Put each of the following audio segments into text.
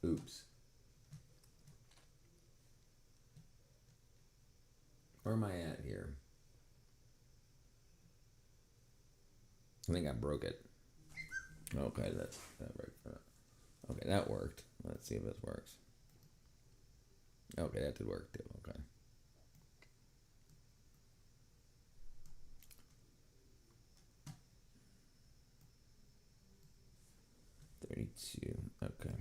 Oops. Where am I at here? I think I broke it. Okay, that worked. Okay, that worked. Let's see if this works. Okay, that did work too. Okay. Okay.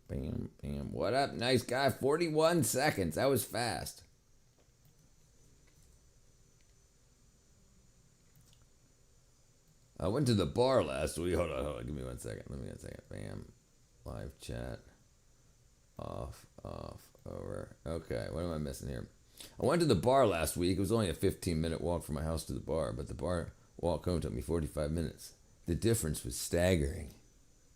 Bam, bam. What up, nice guy? 41 seconds. That was fast. I went to the bar last week. Hold on. Give me 1 second. Let me get a second. Bam. Live chat. Off, over. Okay, what am I missing here? I went to the bar last week. It was only a 15-minute walk from my house to the bar, but the bar walk home took me 45 minutes. The difference was staggering.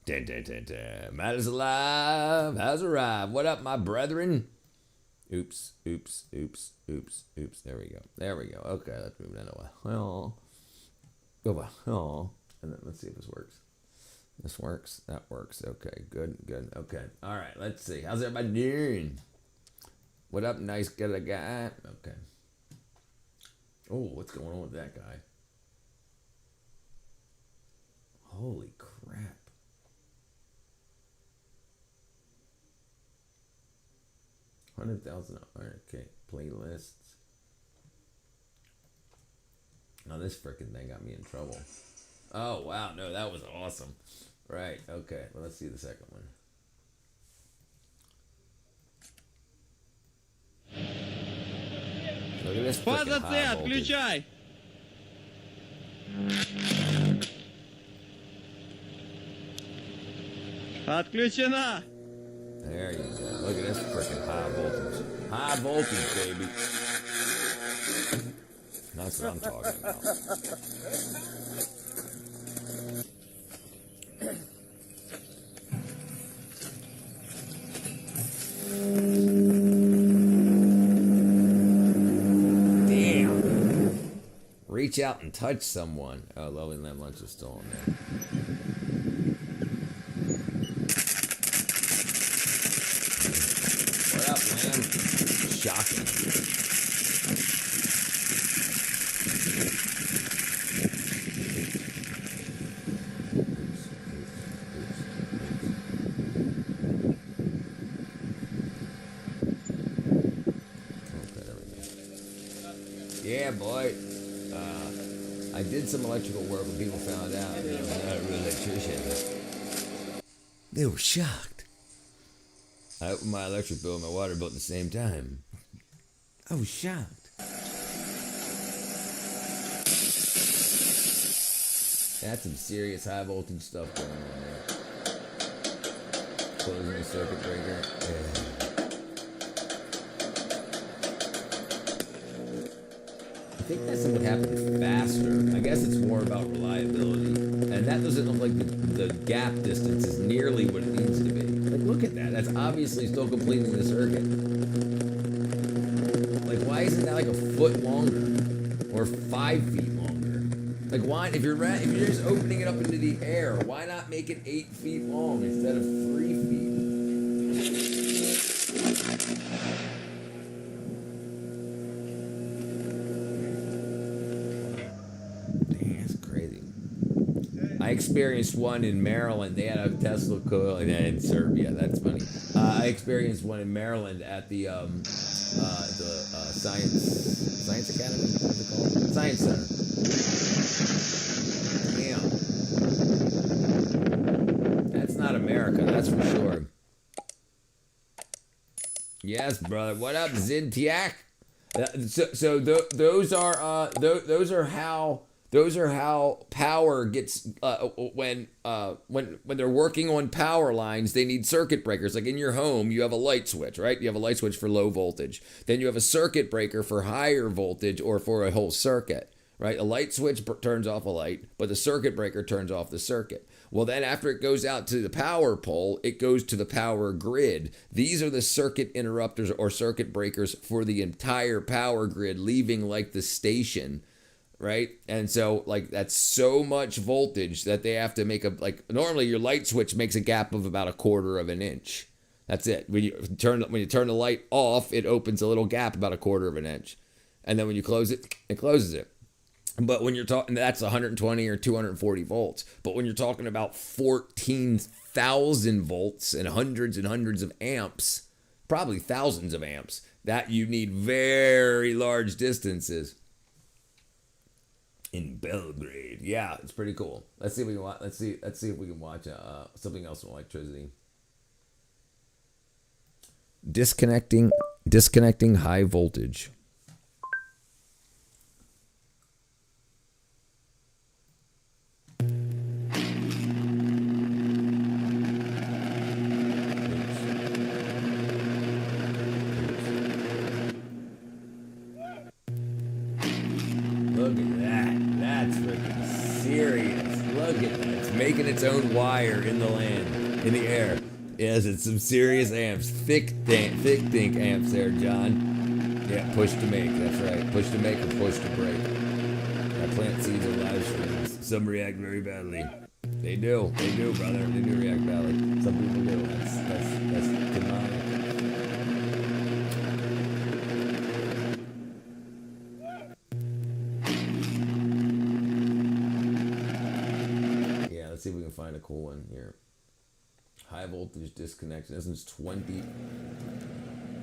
Dun, dun, dun, dun. Matt is alive. Has arrived. What up, my brethren? Oops. There we go. Okay, let's move that away. Oh. And then let's see if this works. This works. That works. Okay, good. Okay. All right, let's see. How's everybody doing? What up, nice guy? Okay. Oh, what's going on with that guy? Holy crap. $100,000. Okay, playlists. Now this freaking thing got me in trouble. Oh, wow. No, that was awesome. Right. Okay. Well, let's see the second one. Look at this freaking high voltage. Отключай! Отключена! There you go. Look at this freaking high voltage. High voltage, baby. That's what I'm talking about. Damn. Reach out and touch someone. Oh, Lovely Lamb Lunch is still on there. What up, Lamb? Shocking. Yeah, boy. I did some electrical work when people found out that I was not a real electrician. They were shocked. I opened my electric bill and my water bill at the same time. I was shocked. That's some serious high voltage stuff going on there. Closing the circuit breaker. Yeah. I think that's what happened faster. I guess it's more about reliability. And that doesn't look like the gap distance is nearly what it needs to be. Like, look at that. That's obviously still completing the circuit. Like, why isn't that like a foot longer? Or 5 feet longer? Like, why, if you're just opening it up into the air, why not make it 8 feet long instead of 3 feet? I experienced one in Maryland. They had a Tesla coil in Serbia. That's funny. I experienced one in Maryland at the Science Academy. What's it called? Science Center. Damn. That's not America. That's for sure. Yes, brother. What up, Zintiak? Those are how power gets when they're working on power lines. They need circuit breakers. Like in your home, you have a light switch, right? You have a light switch for low voltage. Then you have a circuit breaker for higher voltage or for a whole circuit, right? A light switch turns off a light, but the circuit breaker turns off the circuit. Well, then after it goes out to the power pole, it goes to the power grid. These are the circuit interrupters or circuit breakers for the entire power grid, leaving like the station, right? And so like that's so much voltage that they have to make a like normally your light switch makes a gap of about 1/4 of an inch. That's it. When you turn the light off, it opens a little gap about 1/4 of an inch, and then when you close it, it closes it. But when you're talking, that's 120 or 240 volts. But when you're talking about 14,000 volts and hundreds of amps, probably thousands of amps, that you need very large distances. In Belgrade, yeah, it's pretty cool. Let's see if we can watch. Let's see if we can watch something else on electricity. Disconnecting high voltage. Look at that. That's freaking serious. Look at that. It's making its own wire in the land, in the air. Yes, it's some serious amps. Thick think amps there, John. Yeah, push to make. That's right. Push to make or push to break. I plant seeds of live streams. Some react very badly. They do, brother. They do react badly. Some people do. That's demonic. Let's see if we can find a cool one here. High voltage disconnection. This one's 20.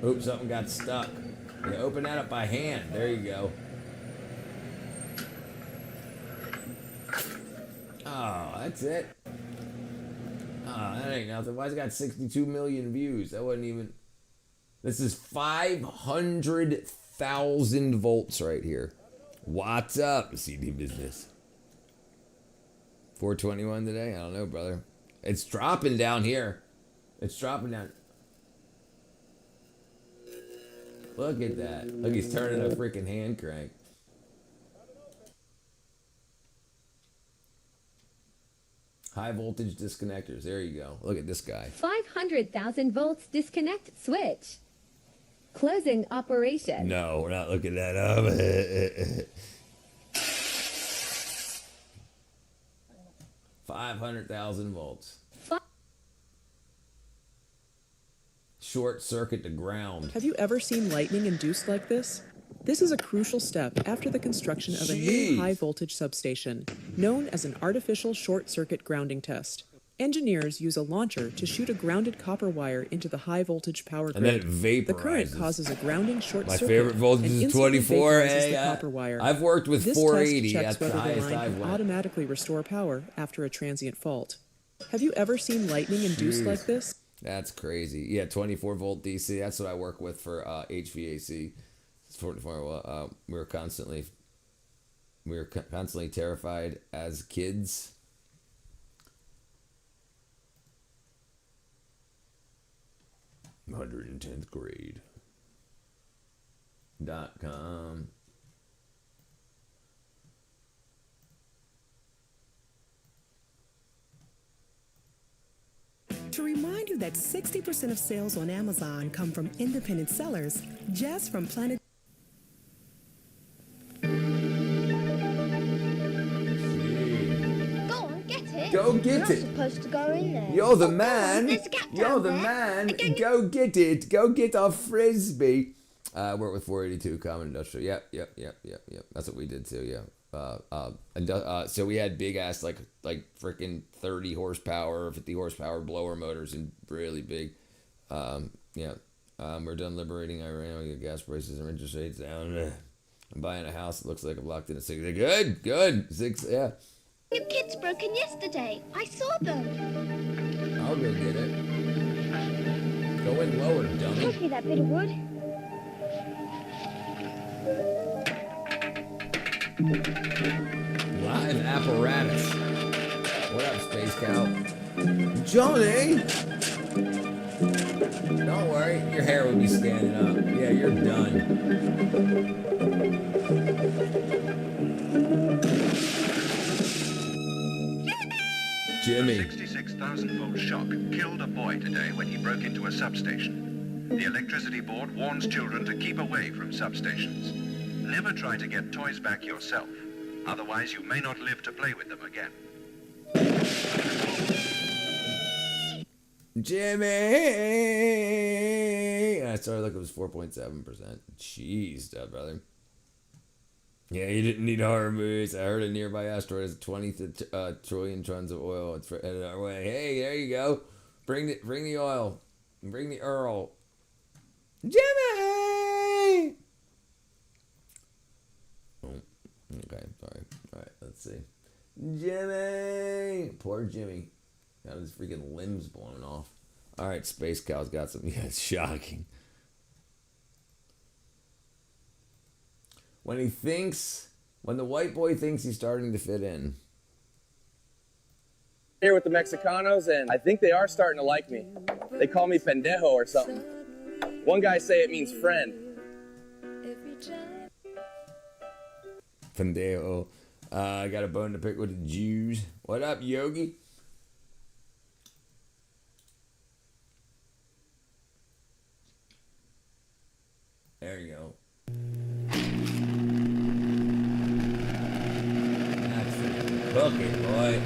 Oops, something got stuck. You open that up by hand. There you go. Oh, that's it. Oh, that ain't nothing. Why's it got 62 million views? That wasn't even. This is 500,000 volts right here. What's up, CD business? 421 today? I don't know, brother. It's dropping down here. It's dropping down. Look at that. Look, he's turning a freaking hand crank. High voltage disconnectors. There you go. Look at this guy. 500,000 volts disconnect switch. Closing operation. No, we're not looking that up. 500,000 volts. Short circuit to ground. Have you ever seen lightning induced like this? This is a crucial step after the construction of a new high-voltage substation, known as an artificial short-circuit grounding test. Engineers use a launcher to shoot a grounded copper wire into the high-voltage power grid. And then it vaporizes. The current causes a grounding short My circuit. favorite voltage is 24. Hey, the copper wire. I've worked with this 480. Test checks That's the whether highest line I've can went. automatically restore power after a transient fault. Have you ever seen lightning induced like this? That's crazy. Yeah, 24 volt DC. That's what I work with for HVAC. It's 44. We were constantly terrified as kids. .110th grade. .com. To remind you that 60% of sales on Amazon come from independent sellers, just from Planet. Go get You're not it. supposed to go in there. You're the Oh, man. there's a gap You're down the there. man. Again. Go get it. Go get our frisbee. Work with 482 Common Industrial. Yep. That's what we did too. Yeah. So we had big ass like freaking 30 horsepower, 50 horsepower blower motors and really big. We're done liberating Iran. We get gas prices and interest rates down. I'm buying a house that looks like I'm locked in a 6. Good. 6. Yeah. Your kids broken yesterday. I saw them. I'll go get it. Go in lower, dummy. Pass me that bit of wood. Live apparatus. What up, Space Cow? Johnny! Don't worry, your hair will be standing up. Yeah, you're done. Jimmy. 66,000-volt shock killed a boy today when he broke into a substation. The electricity board warns children to keep away from substations. Never try to get toys back yourself. Otherwise, you may not live to play with them again. Jimmy! I started like it was 4.7%. Jeez, brother. Yeah, you didn't need horror movies. I heard a nearby asteroid has 20 trillion tons of oil. It's headed our way. Hey, there you go. Bring the oil. Bring the Earl. Jimmy! Oh, okay, sorry. All right, let's see. Jimmy! Poor Jimmy. Got his freaking limbs blown off. All right, Space Cow's got some. Yeah, it's shocking. When the white boy thinks he's starting to fit in. Here with the Mexicanos, and I think they are starting to like me. They call me pendejo or something. One guy say it means friend. Pendejo. I got a bone to pick with the Jews. What up, Yogi? There you go. That's cooking, boy.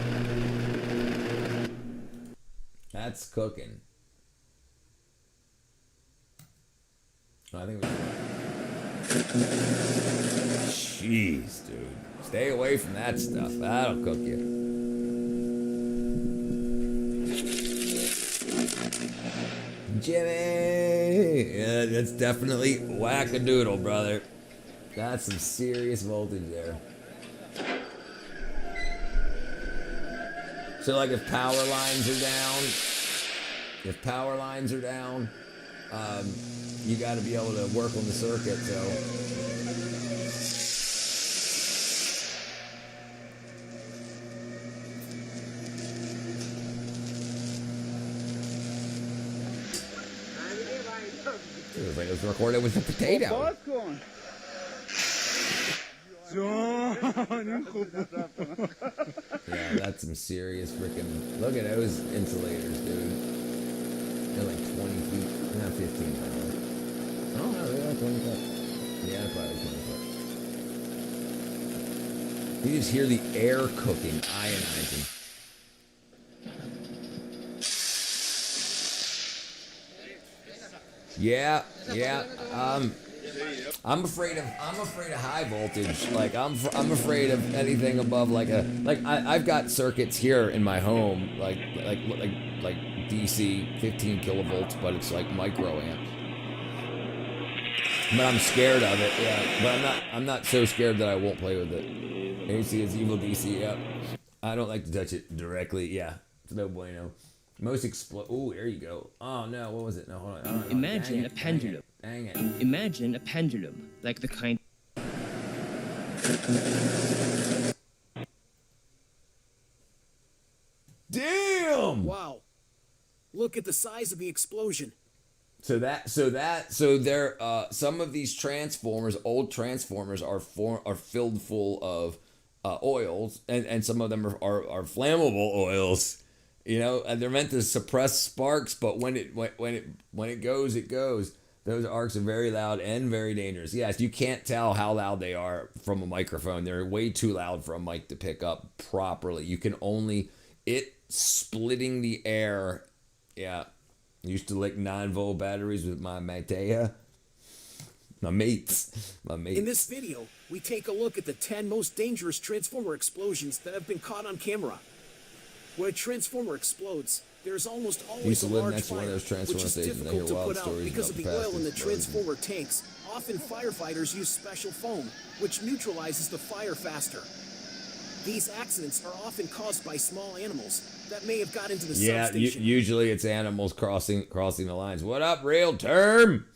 That's cooking. I think jeez, dude. Stay away from that stuff. That'll cook you. Jimmy! Yeah, that's definitely whack-a-doodle, brother. That's some serious voltage there. So, like, if power lines are down, you got to be able to work on the circuit, so... It was like it was recorded with a potato. Yeah, that's some serious freaking... Look at those insulators, dude. They're like 20 feet. Not 15, I don't know. Oh, no, they're like 20 feet. Yeah, probably 20 feet. You just hear the air cooking, ionizing. Yeah. I'm afraid of high voltage. Like I'm afraid of anything above I've got circuits here in my home like DC 15 kilovolts, but it's like microamp. But I'm scared of it. Yeah, but I'm not so scared that I won't play with it. AC is evil DC. Yep. I don't like to touch it directly. Yeah, it's no bueno. Most Oh, there you go. Oh no, what was it? No, hold on. Imagine a pendulum. Dang it. Imagine a pendulum, like the kind. Damn! Wow. Look at the size of the explosion. So there some of these transformers, old transformers are filled full of oils, and some of them are flammable oils. You know, and they're meant to suppress sparks, but when it goes, it goes. Those arcs are very loud and very dangerous. Yes, you can't tell how loud they are from a microphone. They're way too loud for a mic to pick up properly. You can only splitting the air. Yeah, used to lick 9-volt batteries with my mates. In this video, we take a look at the 10 most dangerous transformer explosions that have been caught on camera. When a transformer explodes, there's almost always a large fire, which is difficult to put out because of the oil in the transformer tanks. Often firefighters use special foam, which neutralizes the fire faster. These accidents are often caused by small animals that may have got into the substation. Yeah, usually it's animals crossing the lines. What up, real term?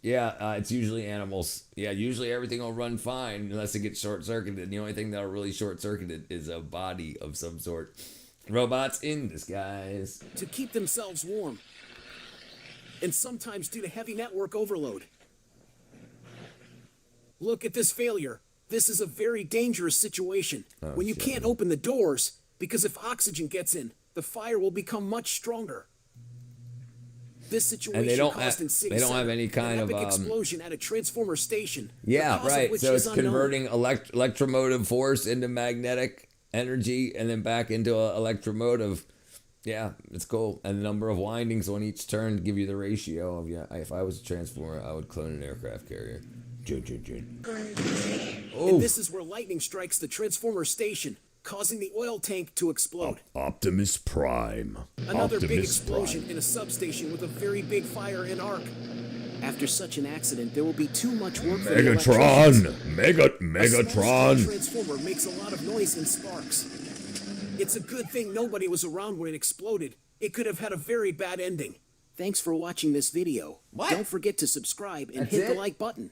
Yeah, it's usually animals. Yeah, usually everything will run fine unless it gets short-circuited. The only thing that'll really short-circuit it is a body of some sort. Robots in disguise. To keep themselves warm. And sometimes due to heavy network overload. Look at this failure. This is a very dangerous situation. When you can't open the doors, because if oxygen gets in, the fire will become much stronger. This situation and they don't caused in have, City they don't have Center any kind an of epic explosion at a transformer station. the yeah, cause of right. which So is it's unknown. converting electromotive force into magnetic energy and then back into electromotive. Yeah, it's cool. And the number of windings on each turn give you the ratio of, yeah, if I was a transformer, I would clone an aircraft carrier. And this is where lightning strikes the transformer station, causing the oil tank to explode. Optimus Prime. Another big explosion in a substation with a very big fire and arc. After such an accident, there will be too much work for the electricians. A small transformer makes a lot of noise and sparks. It's a good thing nobody was around when it exploded. It could have had a very bad ending. Thanks for watching this video. What? Don't forget to subscribe and That's hit the it? like button.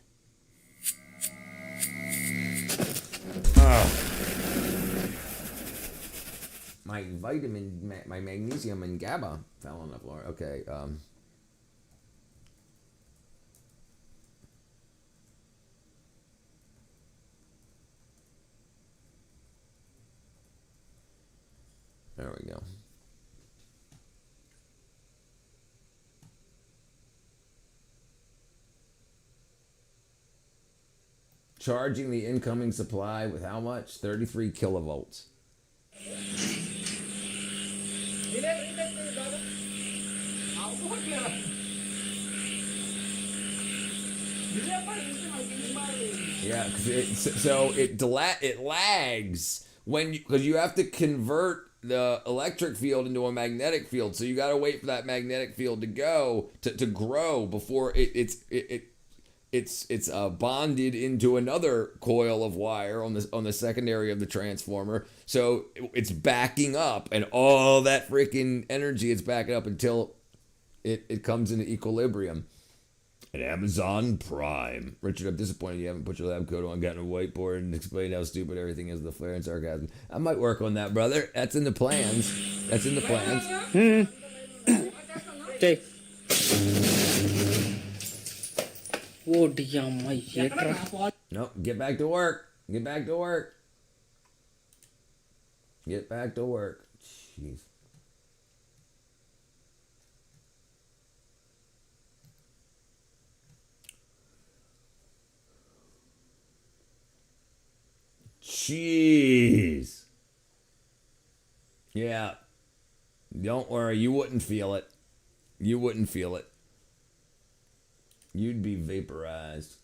My vitamin, my magnesium and GABA fell on the floor. Okay, there we go. Charging the incoming supply with how much? 33 kilovolts. Yeah, so it lags when because you have to convert the electric field into a magnetic field. So you got to wait for that magnetic field to grow before it's bonded into another coil of wire on the secondary of the transformer. So it's backing up, and all that freaking energy is backing up until it comes into equilibrium. And Amazon Prime. Richard, I'm disappointed you haven't put your lab coat on, gotten a whiteboard, and explained how stupid everything is with the flare and sarcasm. I might work on that, brother. That's in the plans. That's in the plans. Okay. No, get back to work. Get back to work. Get back to work. Jeez. Jeez. Yeah. Don't worry, you wouldn't feel it. You wouldn't feel it. You'd be vaporized.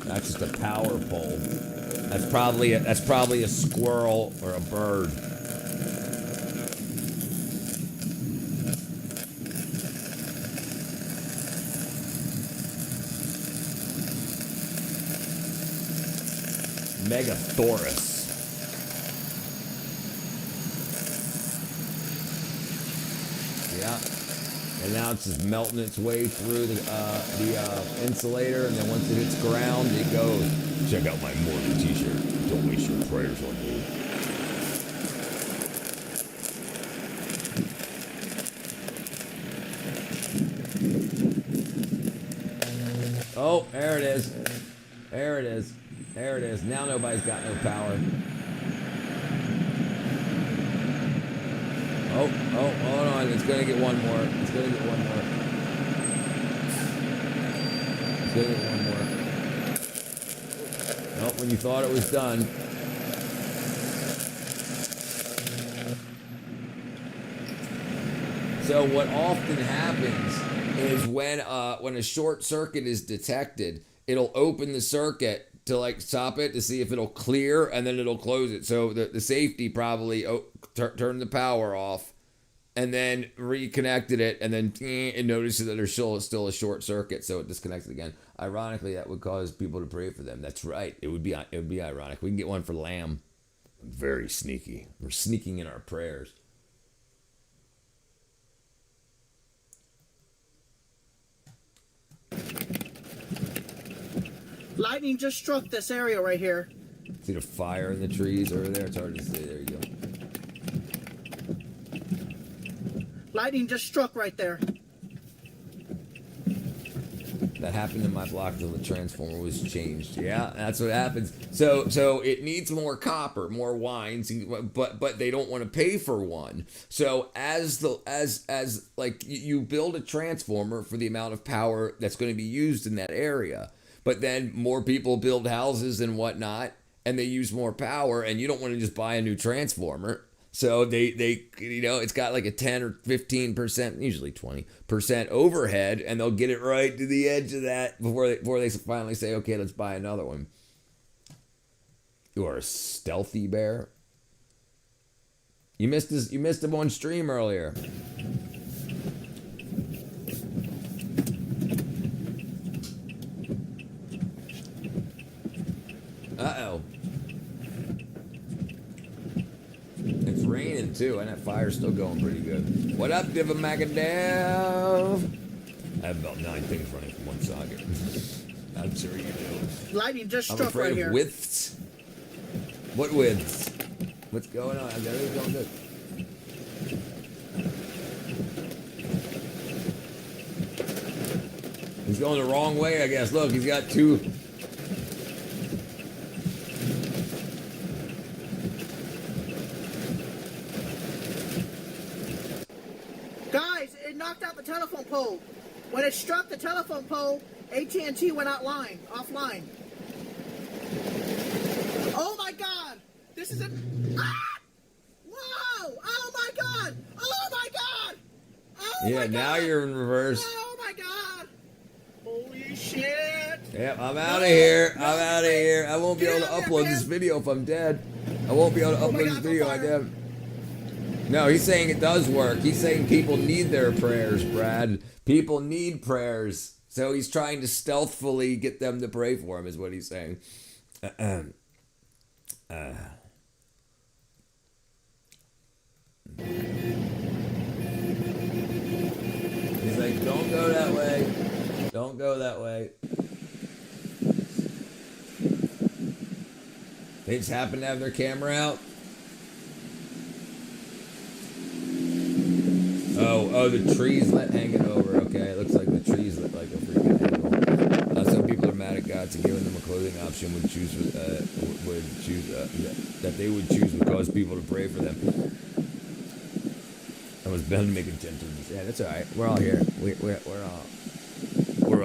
That's just a power pole. That's probably a squirrel or a bird. Megathoris. Yeah. And now it's just melting its way through the insulator, and then once it hits ground, it goes. Check out my Morgan t-shirt. Don't waste your prayers on me. Oh, there it is. There it is. There it is. Now nobody's got no power. Oh, hold on. It's going to get one more. It's going to get one more. It's going to get one more. Nope, when you thought it was done. So what often happens is when a short circuit is detected, it'll open the circuit to like stop it to see if it'll clear, and then it'll close it. So the safety probably turned the power off and then reconnected it, and then it notices that there's still a short circuit, so it disconnects it again. Ironically, that would cause people to pray for them. That's right. It would be ironic. We can get one for Lamb. Very sneaky. We're sneaking in our prayers. Lightning just struck this area right here. See the fire in the trees over there? It's hard to see. There you go. Lightning just struck right there. That happened in my block until the transformer was changed. Yeah, that's what happens. So it needs more copper, more wines, but they don't want to pay for one. So as like you build a transformer for the amount of power that's going to be used in that area, but then more people build houses and whatnot, and they use more power, and you don't want to just buy a new transformer. So they it's got like a 10 or 15%, usually 20% overhead, and they'll get it right to the edge of that before they finally say, okay, let's buy another one. You are a stealthy bear. You missed him on stream earlier. Uh-oh. It's raining too, and that fire's still going pretty good. What up, Diva Macadav? I have about 9 things running from one socket. I'm sure you do. Lightning just I'm struck afraid right of here. widths. What widths? What's going on? I've got everything going good. He's going the wrong way, I guess. Look, he's got 2. Guys, it knocked out the telephone pole. When it struck the telephone pole, AT&T went offline. Oh my God! This is a... Ah! Whoa! Oh my God! Oh my God! Oh Yeah, my God! now you're in reverse. Oh my God! Holy shit! Yep, I'm out of here. I'm out of here. I won't be able to upload this video if I'm dead. I won't be able to upload this video. I am. No, he's saying it does work. He's saying people need their prayers, Brad. People need prayers. So he's trying to stealthily get them to pray for him, is what he's saying. He's like, don't go that way. Don't go that way. They just happen to have their camera out. Oh, the tree's hanging over. Okay, it looks like the tree's lit like a freaking angle. Some people are mad at God to giving them a clothing option that they would choose would cause people to pray for them. I was bound to make a gentleman's. Yeah, that's all right. We're all here. We're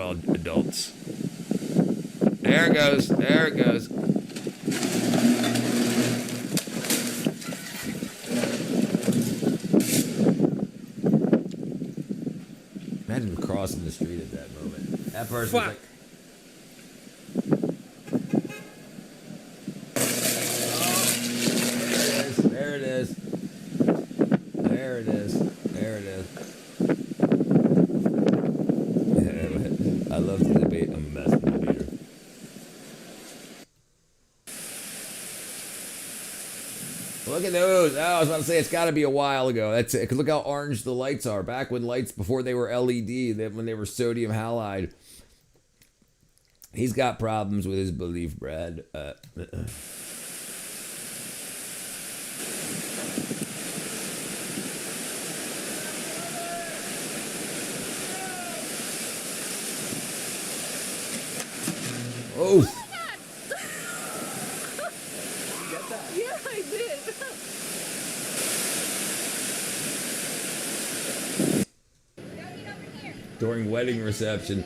all adults. There it goes. There it goes. Imagine crossing the street at that moment. That person's like... Oh, there it is. There it is. There it is. I love the debate. I'm a master debater. Look at those. Oh, I was about to say, it's got to be a while ago. That's it. Look how orange the lights are. Back when lights, before they were LED, when they were sodium halide. He's got problems with his belief, Brad. Oh! Yeah, I did. During wedding reception.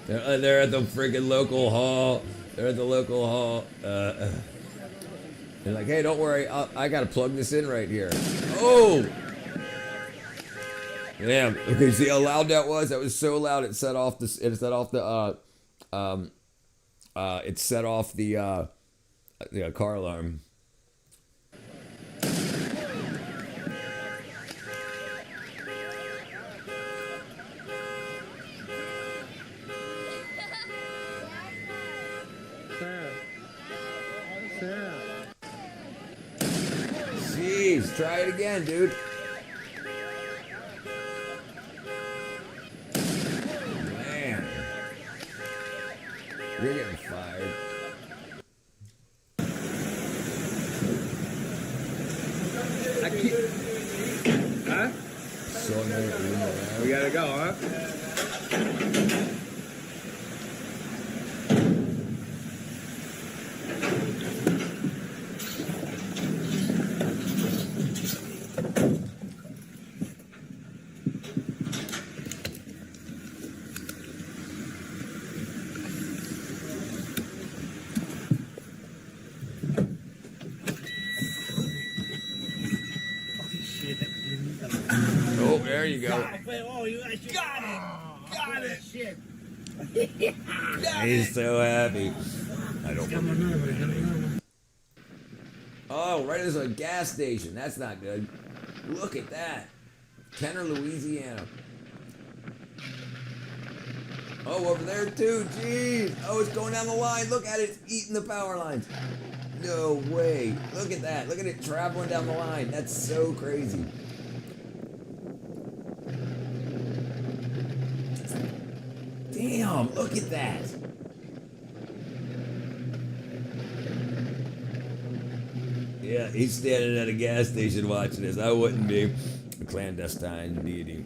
They're at the friggin' local hall. They're at the local hall. They're like, hey, don't worry. I got to plug this in right here. Oh! Damn. Okay, see how loud that was? That was so loud it set off the car alarm. Jeez, try it again, dude. Man. You're getting fired. I keep... Huh? So annoying. We gotta go, huh? you go. Oh, you actually got it. Got it. Shit. He's so happy. I don't. Oh, right, there's a gas station. That's not good. Look at that. Kenner, Louisiana. Oh, over there too. Jeez. Oh, it's going down the line. Look at it. It's eating the power lines. No way. Look at that. Look at it traveling down the line. That's so crazy. Damn, look at that. Yeah, he's standing at a gas station watching this. I wouldn't be. A clandestine deity.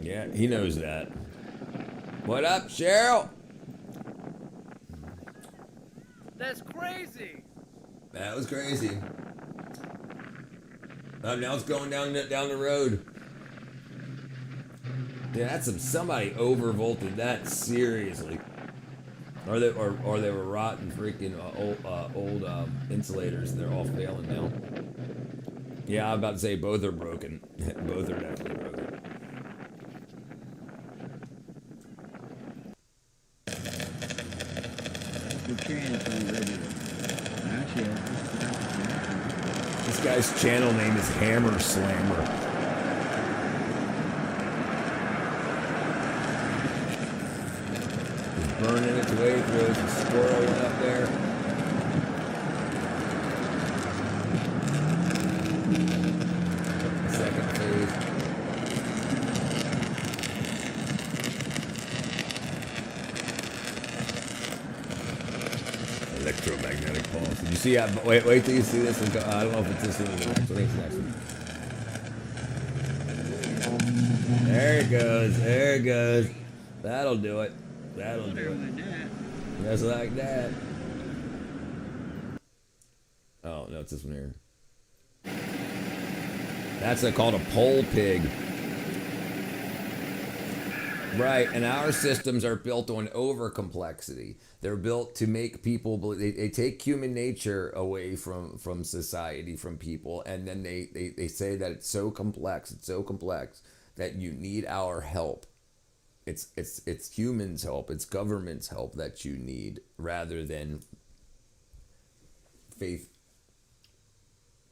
Yeah, he knows that. What up, Cheryl? That's crazy. That was crazy. Now it's going down the road. Yeah, that's somebody overvolted that seriously, or they were rotten freaking old insulators. They're all failing now. Yeah, I'm about to say both are broken. Both are definitely broken. This guy's channel name is Hammer Slammer. Burning its way through. There's a squirrel went up there. Second phase. Electromagnetic pulse. Did you see that? Wait till you see this. I don't know if it's this one or the next one. I think it's the next one. There it goes. There it goes. That'll do it. That'll do it. Just like that. Oh, no, it's this one here. That's called a pole pig. Right, and our systems are built on over complexity. They're built to make people believe. They take human nature away from society, from people, and then they say that it's so complex that you need our help. It's humans' help, it's government's help that you need, rather than faith.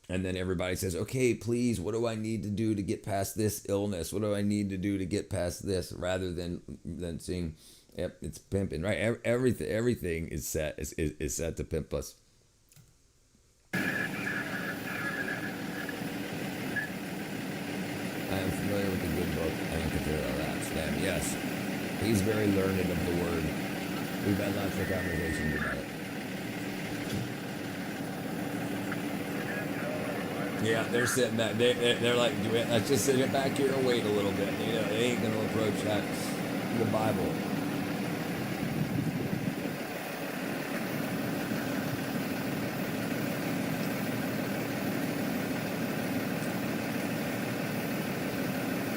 And then everybody says, okay, please, what do I need to do to get past this illness? What do I need to do to get past this? Rather than seeing, yep, it's pimping, right? Everything is set is set to pimp us. I am familiar with the good book. I can consider that slam. Yes, he's very learned of the word. We've had lots of conversations about it. Yeah, they're sitting back. They're like, let's just sit back here and wait a little bit. You know, they ain't gonna approach that the Bible.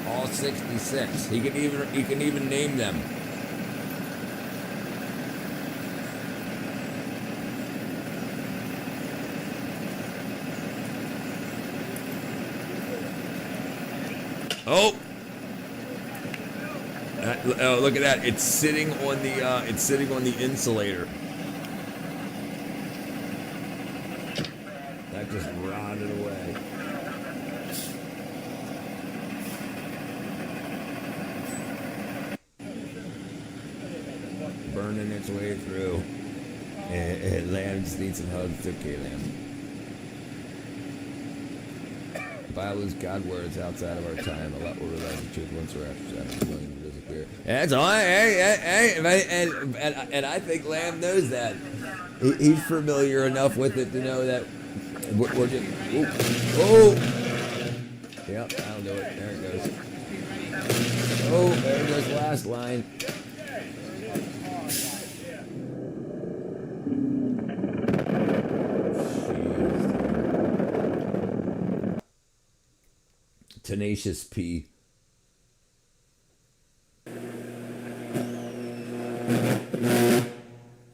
All 66. He can even name them. Oh! Oh, look at that! It's sitting on the insulator. That just rotted away. Burning its way through. And lamb just needs some hugs. It's okay, lamb. The Bible is God words outside of our time. A lot will realize the truth once we're after going to disappear. That's all. And I think Lamb knows that. He's familiar enough with it to know that we're just. Oh! Yep, that'll do it. There it goes. Oh, there goes last line. Tenacious P.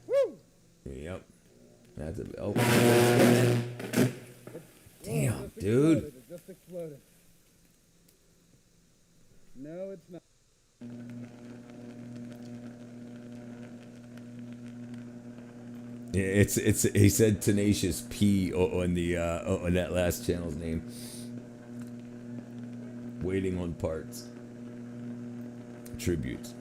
Woo! Yep. That's a. Oh. Damn, dude. No, it's not. Yeah, it's he said tenacious P on the on that last channel's name. Waiting on parts. Tributes.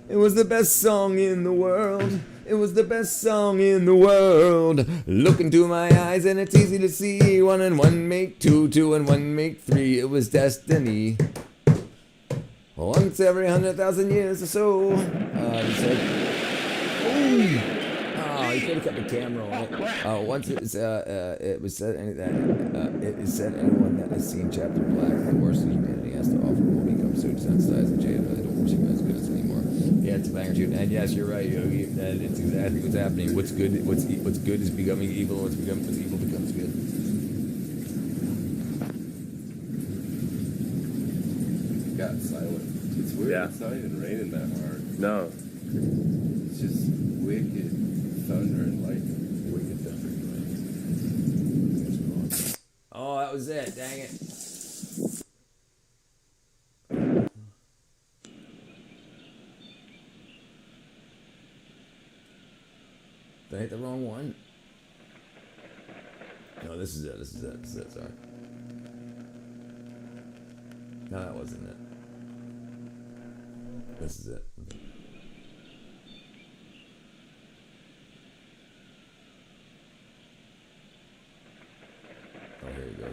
It was the best song in the world. It was the best song in the world. Look into my eyes and it's easy to see. 1 and 1 make 2, 2 and 1 make 3. It was destiny. Once every 100,000 years or so. He said, ooh. Oh, he could have kept the camera on it. Once it was said it is said anyone that has seen Chapter Black, the worst humanity has to offer will become so desensitized and jaded that they don't wish him as good as anymore. Yeah, it's a banger tune, and yes, you're right, Yogi. That it's exactly what's happening. What's good is becoming evil. What's evil becomes good. It got silent. It's weird. Yeah. It's not even raining that hard. No. It's just wicked thunder and lightning. Wicked thunder and lightning. Oh, that was it. Dang it. Did I hit the wrong one? No, this is it. This is it. Sorry. No, that wasn't it. This is it. Oh, here you go.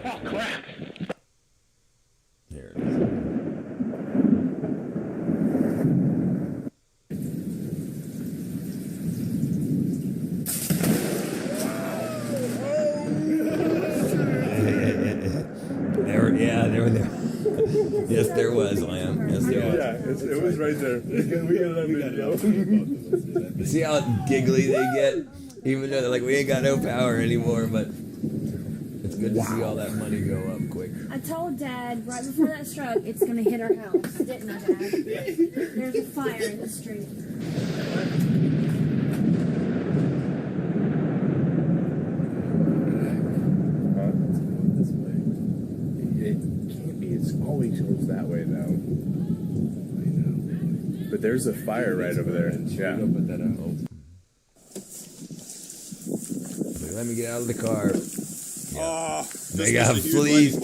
Oh, crap. Here it is. There were there. Yes, there was, Lamb. Yes, there was. Yeah, it was right there. We got that video. See how giggly they get? Even though they're like, we ain't got no power anymore, but it's good to see all that money go up quick. I told Dad right before that struck it's gonna hit our house, didn't I, Dad? There's a fire in the street. It always goes that way now. But there's a fire right over there. Yeah. Put that out. Let me get out of the car. Oh, they got fleas.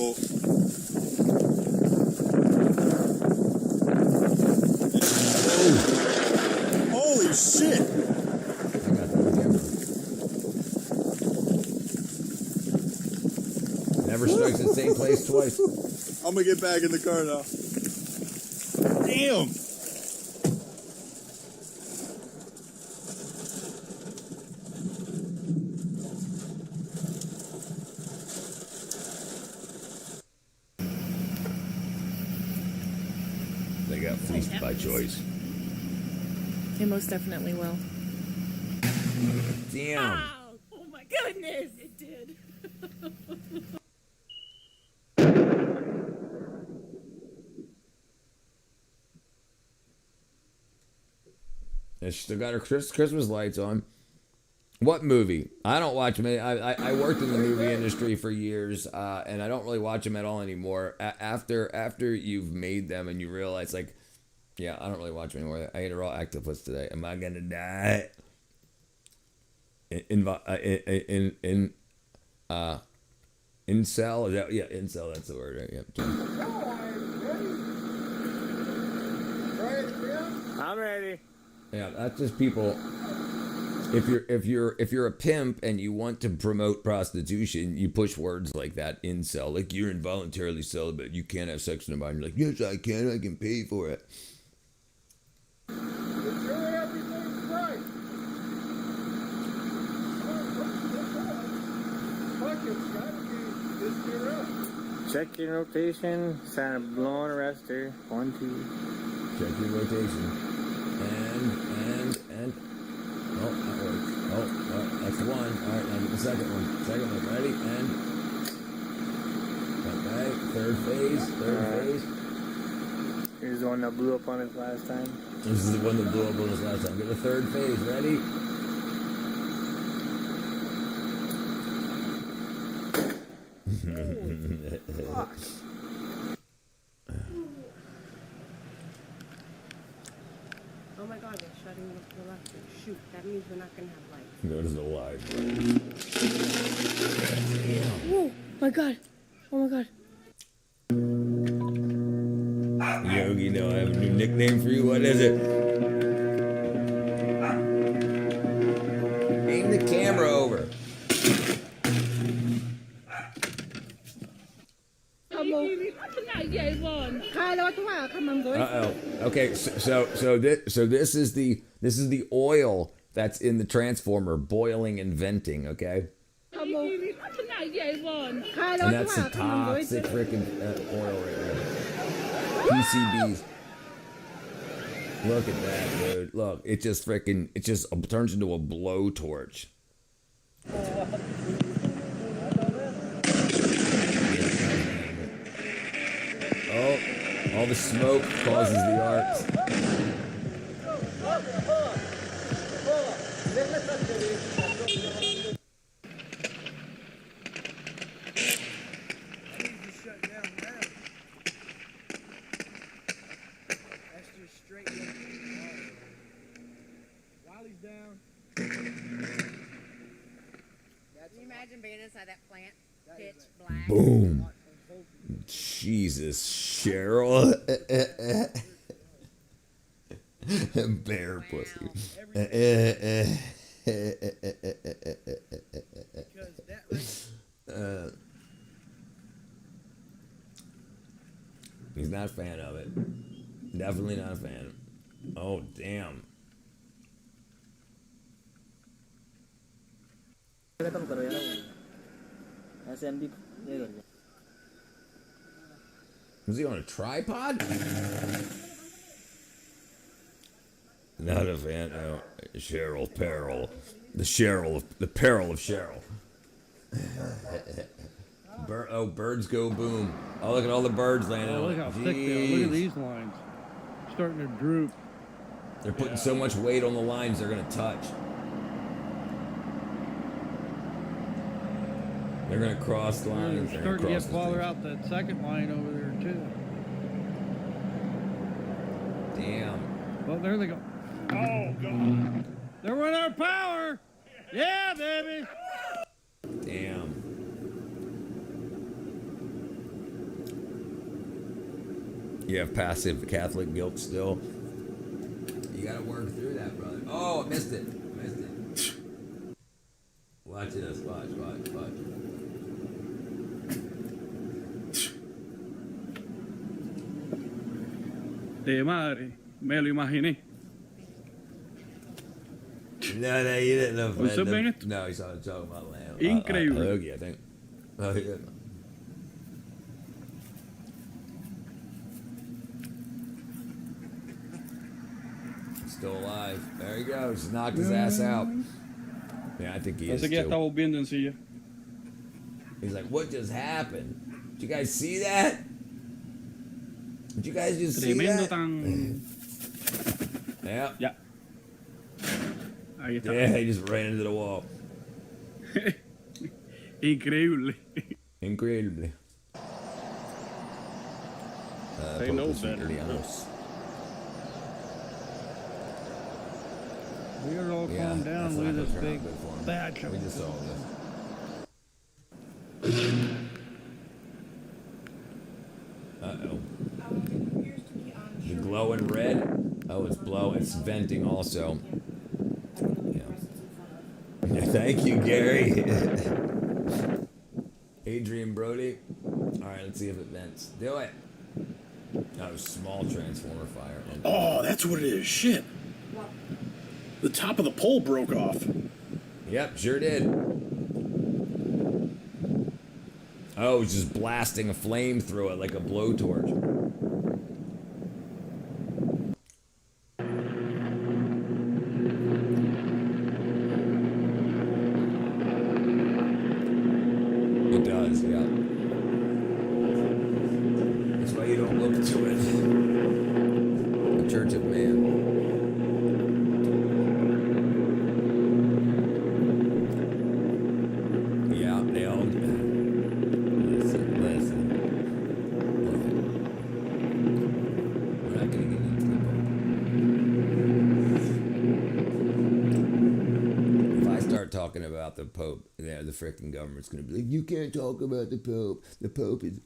Holy shit! I got that on camera. Never strikes the same place twice. I'm gonna get back in the car now. Damn! They got fleeced by choice. It most definitely will. Damn. Oh my goodness, it did. And she still got her Christmas lights on. What movie? I don't watch them. I worked in the movie industry for years, and I don't really watch them at all anymore. After you've made them and you realize, like, yeah, I don't really watch them anymore. I ate a raw octopus today. Am I gonna die? Incel? Is that, yeah, incel. That's the word. Right? Yep. I'm ready. Yeah, that's just people. If you're a pimp and you want to promote prostitution, you push words like that, incel, like you're involuntarily celibate, you can't have sex with nobody. You're like, yes, I can pay for it. Check your rotation. Sign a blown arrestor. 1, 2. Check your rotation. And. Oh, that works. Oh, that's one. All right, now get the second one. Ready? And. Okay, third phase. Here's the one that blew up on us last time. This is the one that blew up on us last time. Get the third phase. Ready? Oh my god, they're shutting the electric. Shoot, that means we're not gonna have lights. Go to the live. Whoa, my god. Oh my god. Yogi, no, I have a new nickname for you. What is it? Aim the camera over. Uh-oh. Okay, so this is the oil that's in the transformer boiling and venting, okay? And that's the toxic freaking oil right there. PCBs. Look at that, dude. Look, it just turns into a blowtorch. Oh, all the smoke causes the arcs. Can you imagine being inside that plant? Pitch black. Boom. Jesus, Cheryl. Bear pussy. He's not a fan of it. Definitely not a fan. Oh, damn. Was he on a tripod? Not a fan. No. Cheryl Peril. The peril of Cheryl. Birds go boom. Oh, look at all the birds landing. Oh, look how thick they are. Look at these lines. Starting to droop. They're putting so much weight on the lines they're going to touch. They're going to cross lines. They're starting to get farther out that second line over there, too. Damn. Well, there they go. Oh, God. They're running out of power. Yeah, baby. Damn. You have passive Catholic guilt still. You gotta work through that, brother. Oh, I missed it. Watch this. Watch. De madre. Me lo imaginé. No, you didn't offend What's up, him. Bennett? No, he's talking about land. Increíble. Hoagie, I think. Oh, yeah. Still alive. There he goes. Just knocked his ass out. Yeah, I think he is Parece que ya too. está volviendo en silla. He's like, what just happened? Did you guys see that? Did you guys just see Tremendo that? tan... Yeah. Ya. Ahí está. Yeah, he just ran into the wall. Increíble. Increíble. They know Pocos better. italianos. We are all Yeah, calmed down. that's Look not at this gonna turn big out good for him. bad We coming. just saw this. Uh-oh. The glowing red. Oh, it's venting also. Yeah, thank you, Gary. Adrian Brody. Alright, let's see if it vents. Do it. Oh, small transformer fire. Oh, that's what it is. Shit. The top of the pole broke off. Yep, sure did. Oh, it's just blasting a flame through it like a blowtorch. It does, yeah. That's why you don't look to it. The Church of Man. Yeah, they all. Let's talking about the Pope, yeah, the freaking government's gonna be like, you can't talk about the Pope. The Pope is.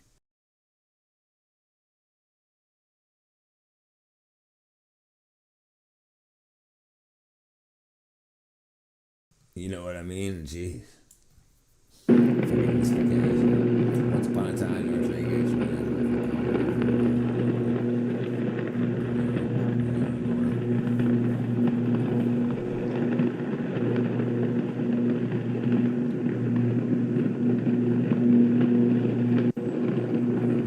You know what I mean? Jeez. Once upon a time, there was vacation.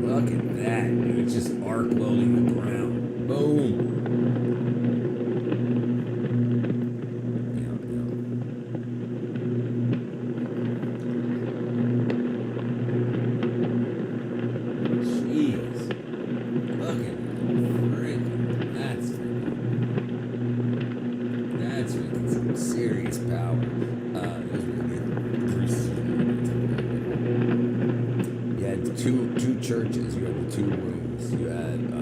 Look at that, dude. It's just arc welding the ground. Boom. Jeez. Look at freaking. That's freaking some serious power. You had two churches. You had the two rooms. You had a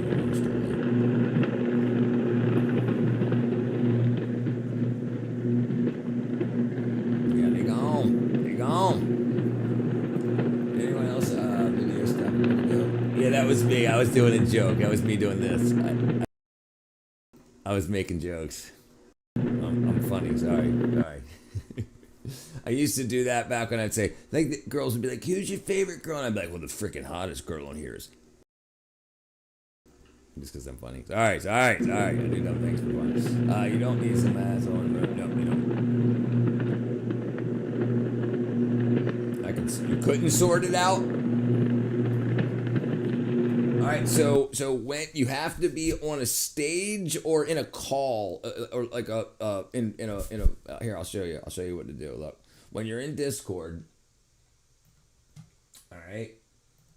holy story. Yeah, they gone. They gone. Anyone else? Video stuff. Yeah, that was me. I was doing a joke. That was me doing this. I was making jokes. I'm funny. Sorry. I used to do that back when I'd say, like, the girls would be like, who's your favorite girl? And I'd be like, well, the freaking hottest girl on here is. Just because I'm funny. All right. I do dumb things for fun. You don't need some asshole in the room. No, you don't. You couldn't sort it out? All right, so when you have to be on a stage or in a call or like in a here, I'll show you what to do. Look, when you're in Discord, all right,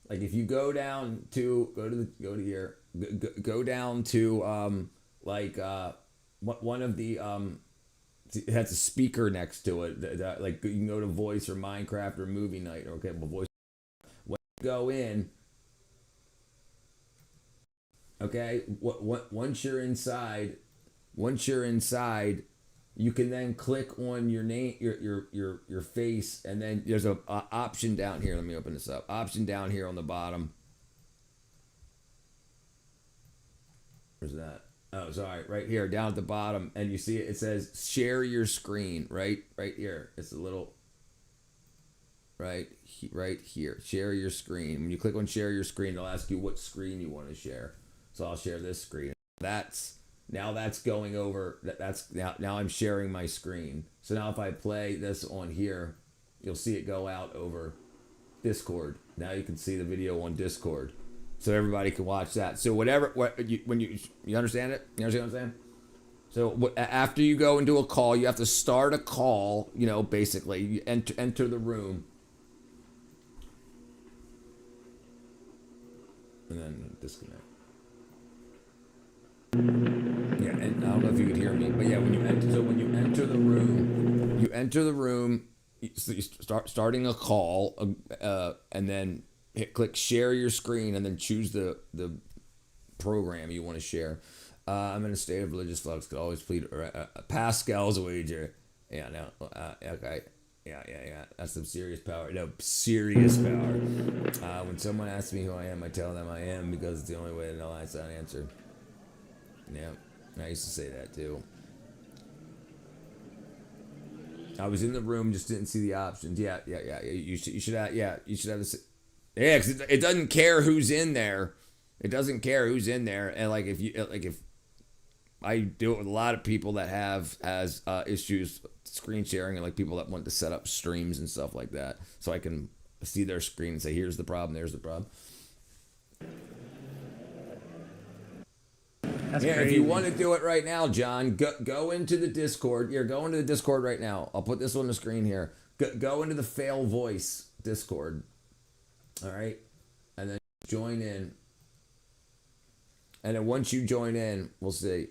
like if you go down to one of the it has a speaker next to it that like you can go to voice or Minecraft or movie night, okay, well, voice. When you go in. Okay, once you're inside, you can then click on your name, your face, and then there's a option down here. Let me open this up. Option down here on the bottom. Where's that? Oh, sorry, right here, down at the bottom, and you see it. It says share your screen. Right here. It's a little. Right here. Share your screen. When you click on share your screen, it'll ask you what screen you want to share. So I'll share this screen. That's going over. Now I'm sharing my screen. So now if I play this on here, you'll see it go out over Discord. Now you can see the video on Discord, so everybody can watch that. So when you understand it, you understand what I'm saying? So after you go into a call, you have to start a call. You know, basically, you enter the room, and then disconnect. Yeah, and I don't know if you could hear me, but yeah, when you enter the room, you start starting a call, and then click share your screen, and then choose the program you want to share. I'm in a state of religious flux. Could always plead Pascal's wager. Yeah, no, okay. Yeah. That's some serious power. No, serious power. When someone asks me who I am, I tell them I am because it's the only way to know that's that answer. Yeah, I used to say that too. I was in the room, just didn't see the options. Yeah. You should have. Yeah, you should have this. Yeah, because it doesn't care who's in there. It doesn't care who's in there, and if I do it with a lot of people that has issues screen sharing, and like people that want to set up streams and stuff like that, so I can see their screen and say, here's the problem, there's the problem. That's crazy. If you want to do it right now, John, go into the Discord. Here, go into the Discord right now. I'll put this on the screen here. Go into the Fail Voice Discord. All right? And then join in. And then once you join in, we'll see.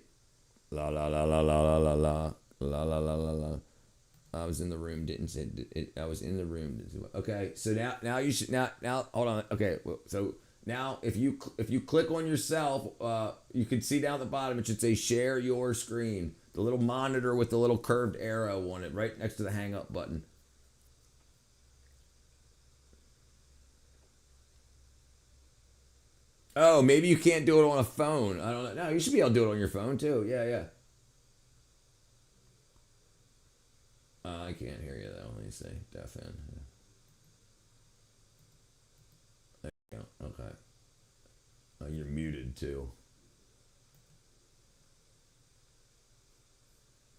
La la la la la la la la la la la la la. I was in the room, didn't say it. I was in the room. Okay, so now you should now hold on. Okay, so now if you click on yourself, you can see down at the bottom it should say share your screen. The little monitor with the little curved arrow on it, right next to the hang up button. Oh, maybe you can't do it on a phone. I don't know. No, you should be able to do it on your phone too. Yeah, yeah. I can't hear you though. Let me see. Deaf in. There you go. Okay. Oh, you're muted too.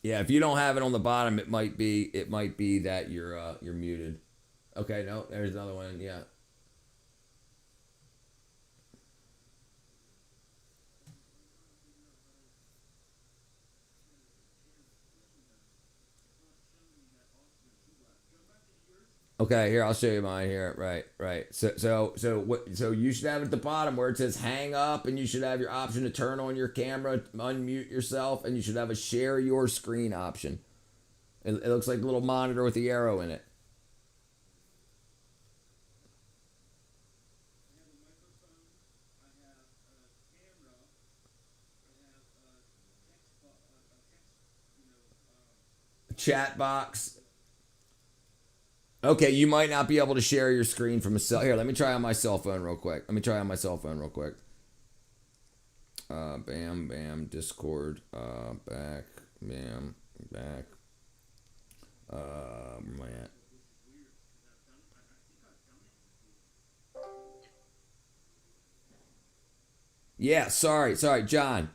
Yeah, if you don't have it on the bottom, it might be that you're muted. Okay, no, there's another one. Yeah. Okay, here I'll show you mine here. Right, right. So you should have at the bottom where it says hang up, and you should have your option to turn on your camera, unmute yourself, and you should have a share your screen option. It looks like a little monitor with the arrow in it. Chat box. Okay, you might not be able to share your screen from a cell. Here, let me try on my cell phone real quick. Bam, bam, Discord, back, bam, back. Man. Yeah, sorry, John.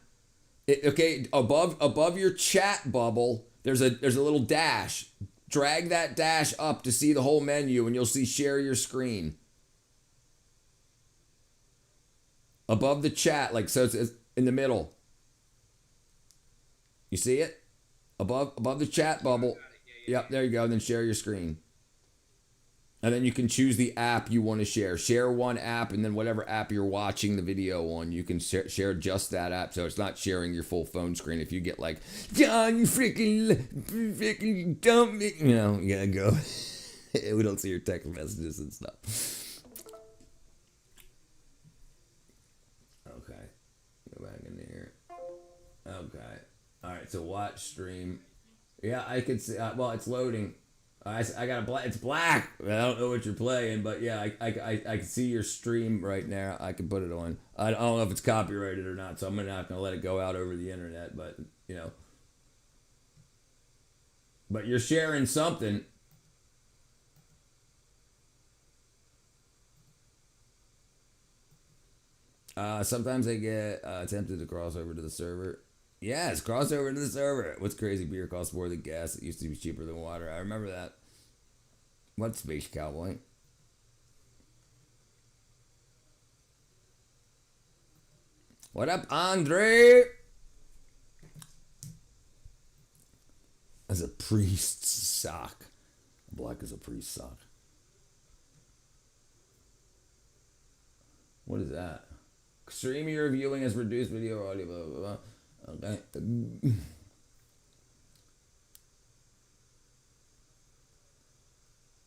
Okay, above your chat bubble, there's a little dash. Drag that dash up to see the whole menu, and you'll see share your screen. Above the chat, like so, it's in the middle. You see it? Above the chat bubble. Yep, there you go. And then share your screen. And then you can choose the app you want to share. Share one app, and then whatever app you're watching the video on, you can share just that app. So it's not sharing your full phone screen. If you get like, John, you freaking dumb, you know, you gotta go. We don't see your text messages and stuff. Okay. Go back in here. Okay. All right. So watch stream. Yeah, I can see. Well, it's loading. I got a black. It's black. I don't know what you're playing, but yeah, I can see your stream right now. I can put it on. I don't know if it's copyrighted or not, so I'm not gonna let it go out over the internet. But you know, but you're sharing something. Sometimes they get tempted to cross over to the server. Yes, cross over to the server. What's crazy? Beer costs more than gas. It used to be cheaper than water. I remember that. What Space Cowboy? What up, Andre? As a priest's sock. Black as a priest's sock. What is that? Streaming your viewing has reduced video audio, blah, blah, blah. Okay.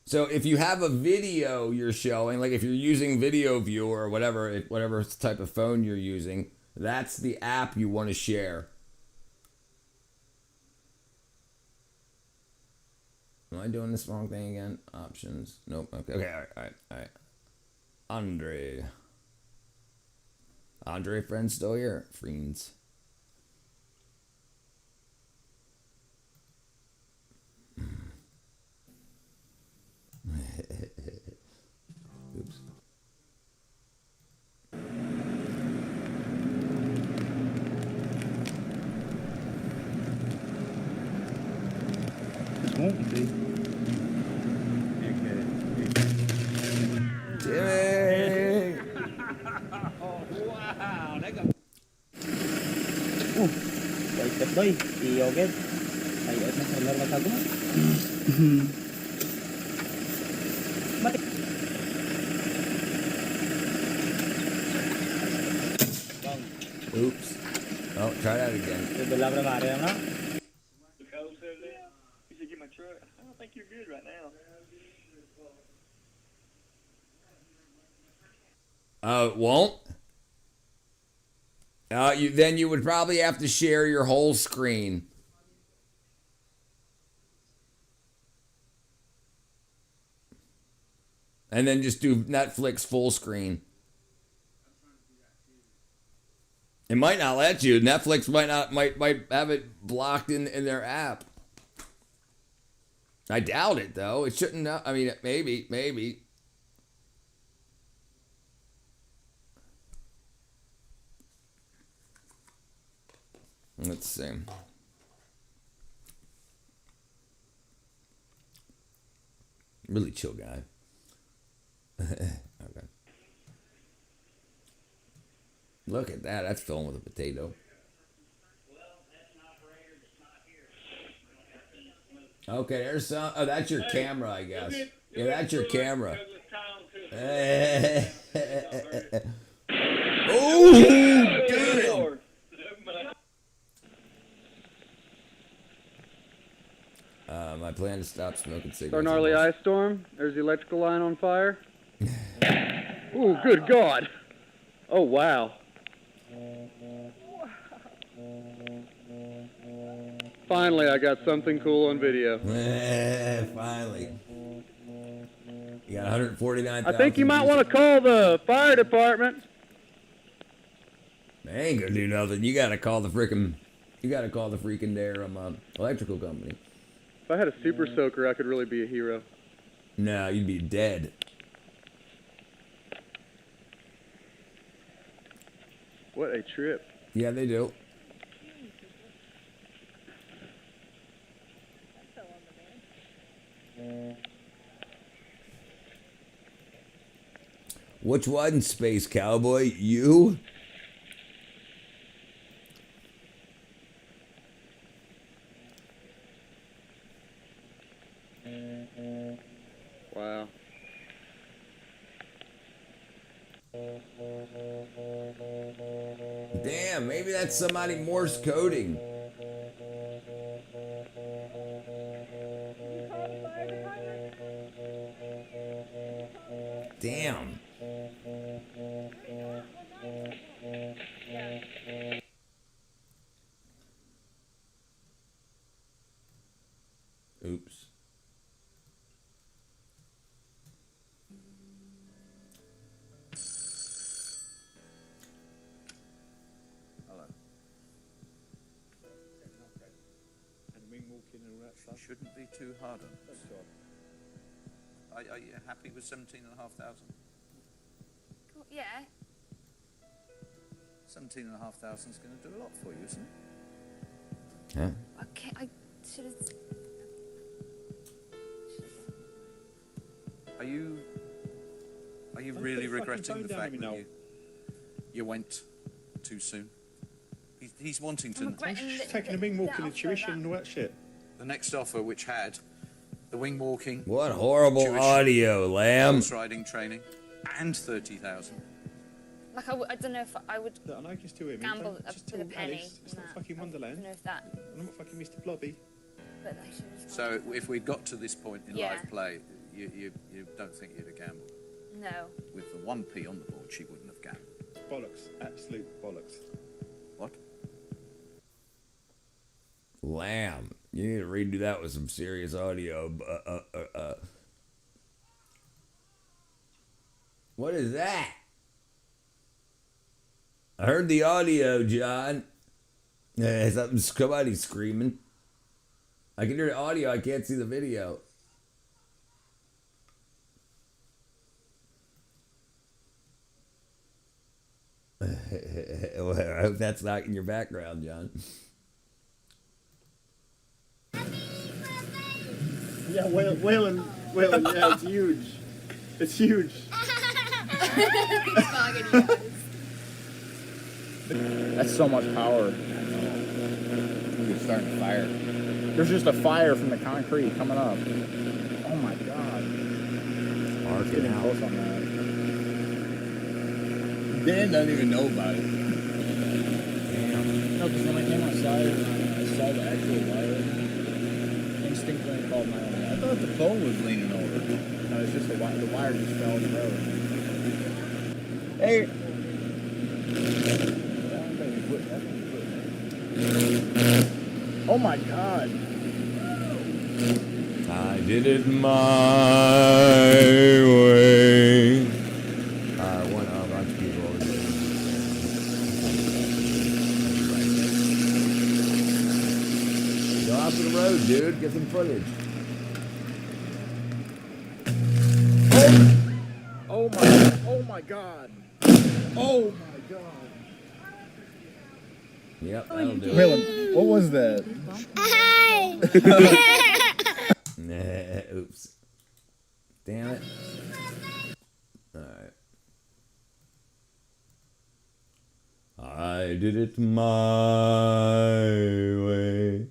So if you have a video you're showing, like if you're using Video Viewer or whatever type of phone you're using, that's the app you want to share. Am I doing this wrong thing again? Options. Nope. Okay. All right. Andre, friend's still here. Friends. Oops. This won't be. Jimmy! Oh, wow. They got... Vậy tập đi thì vô cái thầy ở trong thầy lên là thật đó. Oops. Oh, try that again. Từ làm ra bài đó. The fellow said that. He said, get my truck. I don't think you're good right now. It won't? Then you would probably have to share your whole screen. And then just do Netflix full screen. It might not let you. Netflix might have it blocked in their app. I doubt it though. It shouldn't. I mean, maybe. Let's see. Really chill guy. Okay. Look at that. That's filling with a potato. Okay, there's some. Oh, that's your camera, I guess. Yeah, that's your camera. Oh, damn. My plan to stop smoking cigarettes. Our gnarly ice storm. There's the electrical line on fire. Ooh, good God. Oh, wow. Finally, I got something cool on video. Finally. You got 149,000. I think you might want to call the fire department. They ain't gonna do nothing. You gotta call the freaking their electrical company. If I had a super soaker, I could really be a hero. No, you'd be dead. What a trip. Yeah, they do. Which one, Space Cowboy? You? Wow. Damn, maybe that's somebody Morse coding. Damn. Oops. Hello. And me walking and all that stuff. Shouldn't be too hard on us. Are you happy with 17,500? Yeah. 17,500 is going to do a lot for you, isn't it? Huh? Okay, I should have. Are you really regretting the fact that you went too soon? He's wanting to. She's taking a wing walking and tuition and all that shit. The next offer, which had the wing walking, What horrible tuition, audio, lamb. horse riding training, and 30,000. Like, I don't know if I would I know you can still hear me. gamble Just with a tell penny. Alice, it's not on fucking that. Wonderland. I don't know if that. I'm not fucking Mr. Blobby. But I should have. So if we'd got to this point in Yeah. live play, you don't think you'd have gambled? No. With the 1p on the board, she wouldn't have gambled. Bollocks. Absolute bollocks. What? Lamb. You need to redo that with some serious audio. What is that? I heard the audio, John. Somebody's screaming. I can hear the audio. I can't see the video. Well, I hope that's not in your background, John. Yeah, whaling, yeah, it's huge. It's huge. That's so much power. It's starting to fire. There's just a fire from the concrete coming up. Oh my god. Arcing Getting out. close on that. Dan doesn't even know about it. Damn. No, because when I came outside and I saw the actual wire, instinctively called my own. I thought the pole was leaning over. No, it's just the wire just fell in the road. Hey. Oh my god. I did it my way. get some footage. Oh my god. Oh my god. Yep, that'll do it. Waylon, what was that? Oops. Damn it. Alright. I did it my way.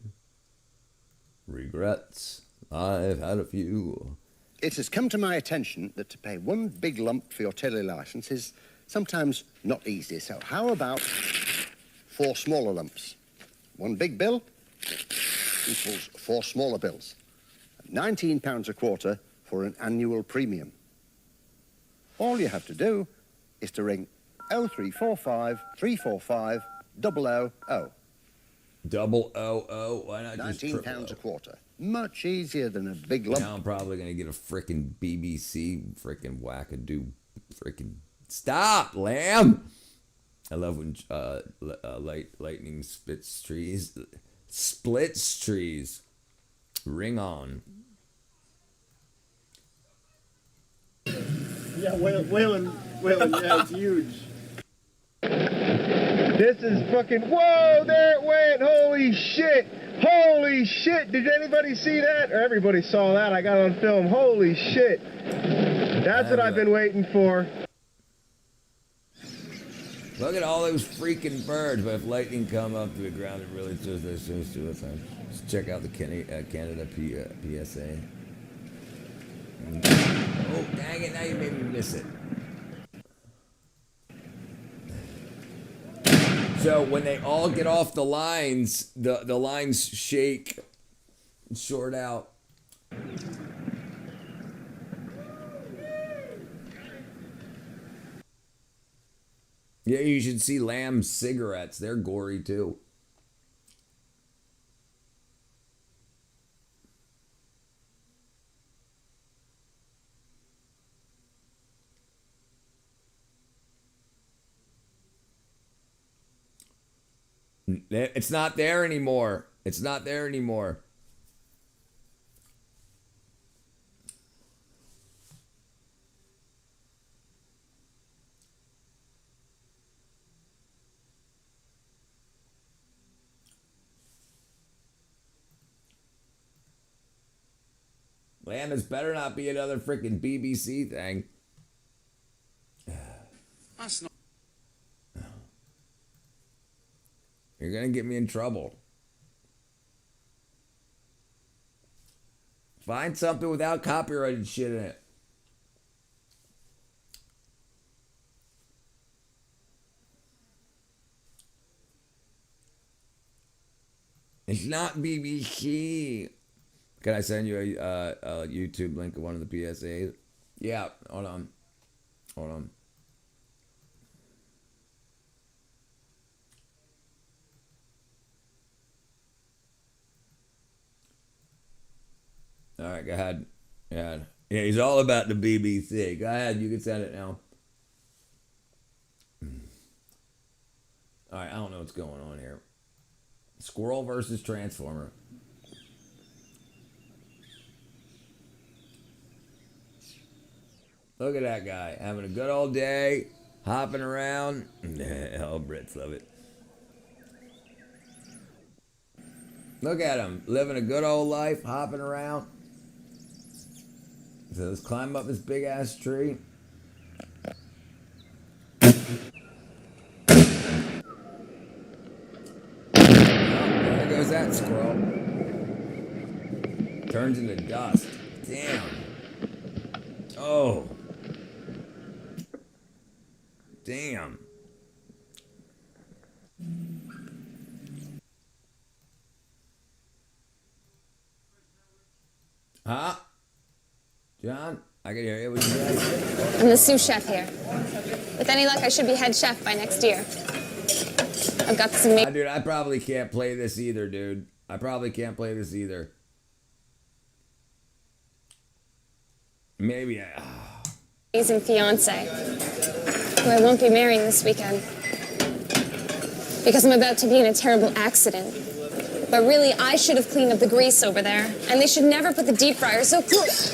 Regrets, I've had a few. It has come to my attention that to pay one big lump for your tele license is sometimes not easy. So how about 4 smaller lumps? One big bill equals 4 smaller bills. £19 a quarter for an annual premium. All you have to do is to ring 0345 345 000. 000. Why not just £19 a quarter. Much easier than a big lump. Now I'm probably gonna get a frickin' BBC frickin' wackadoo frickin' stop, lamb. I love when lightning splits trees. Ring on. Yeah, Waylon, yeah, it's huge. This is fucking, whoa, there it went, holy shit, did anybody see that? Or everybody saw that, I got on film, holy shit. That's what I've been waiting for. Look at all those freaking birds, but if lightning come up to the ground, it really shows their suicide. Just check out the Canada PSA. Oh, dang it, now you made me miss it. So when they all get off the lines, the lines shake, short out. Yeah, you should see Lamb's cigarettes. They're gory too. It's not there anymore. It's not there anymore. Man, this better not be another freaking BBC thing. That's not. You're gonna get me in trouble. Find something without copyrighted shit in it. It's not BBC. Can I send you a YouTube link of one of the PSAs? Yeah, hold on. Hold on. All right, go ahead. Yeah, he's all about the BBC. Go ahead, you can send it now. All right, I don't know what's going on here. Squirrel versus Transformer. Look at that guy, having a good old day, hopping around. Oh, Brits love it. Look at him, living a good old life, hopping around. So let's climb up this big ass tree. Oh, there goes that squirrel. Turns into dust. Damn. Oh. Damn. Huh? John, I can hear you. What you guys? I'm the sous chef here. With any luck, I should be head chef by next year. I've got some... Dude, I probably can't play this either, dude. I probably can't play this either. Maybe I... amazing fiance, who I won't be marrying this weekend because I'm about to be in a terrible accident. But really, I should have cleaned up the grease over there. And they should never put the deep fryer so close.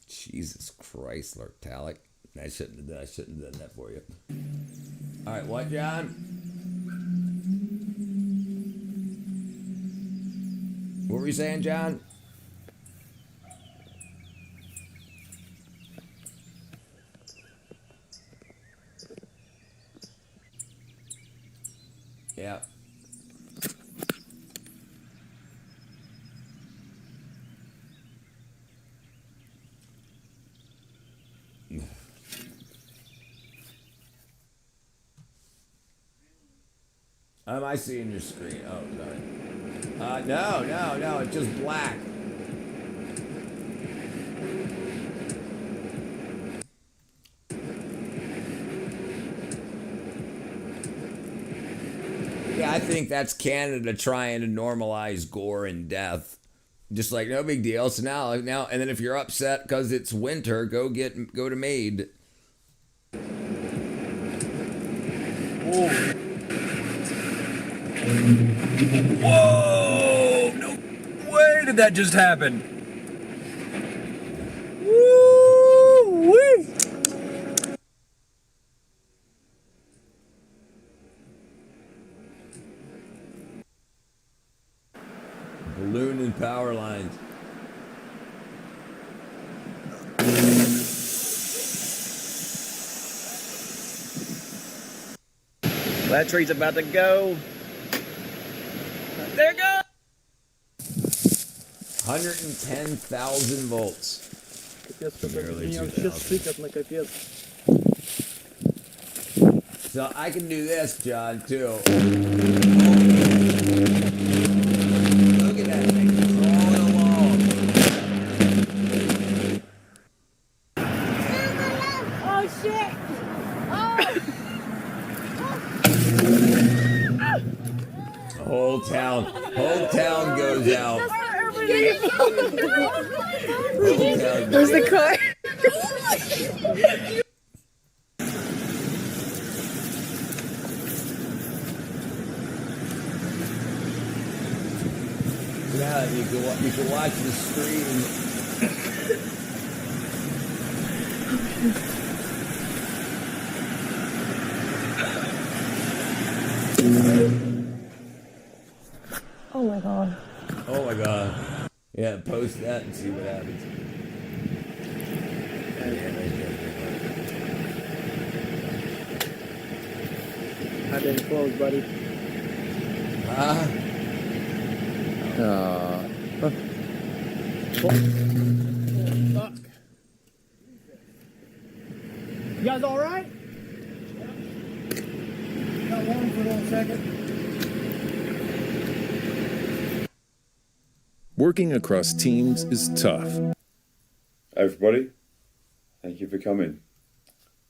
Jesus Christ, Lurtalic. I shouldn't have done that for you. All right, what, John? What were you saying, John? Yeah. Am I seeing your screen? Oh, sorry. No, it's just black. Yeah, I think that's Canada trying to normalize gore and death. Just like, no big deal. So now, and then if you're upset because it's winter, go to Maid. Whoa! No way did that just happen? Woo-wee! Balloon and power lines. That tree's about to go. There it goes! 110,000 volts. Nearly 2,000. So I can do this, John, too. Look at that thing crawling along. Oh shit! The whole town goes out. There's the car. Yeah, you can watch the screen. Oh my god. Oh my god. Yeah, post that and see what happens. I didn't close, buddy. Fuck. You guys alright? Got one for 1 second. Working across teams is tough. Everybody, thank you for coming.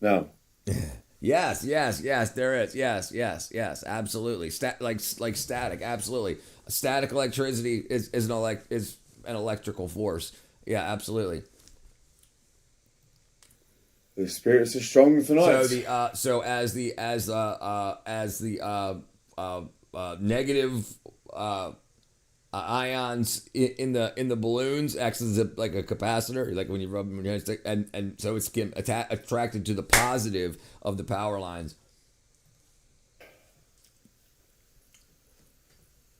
Now. Yes, there is. Yes, absolutely. Like static, absolutely. Static electricity is an electrical force. Yeah, absolutely. The spirits are strong tonight. So as the negative ions in the balloons acts as like a capacitor, like when you rub them on your stick, and so it's attracted to the positive of the power lines.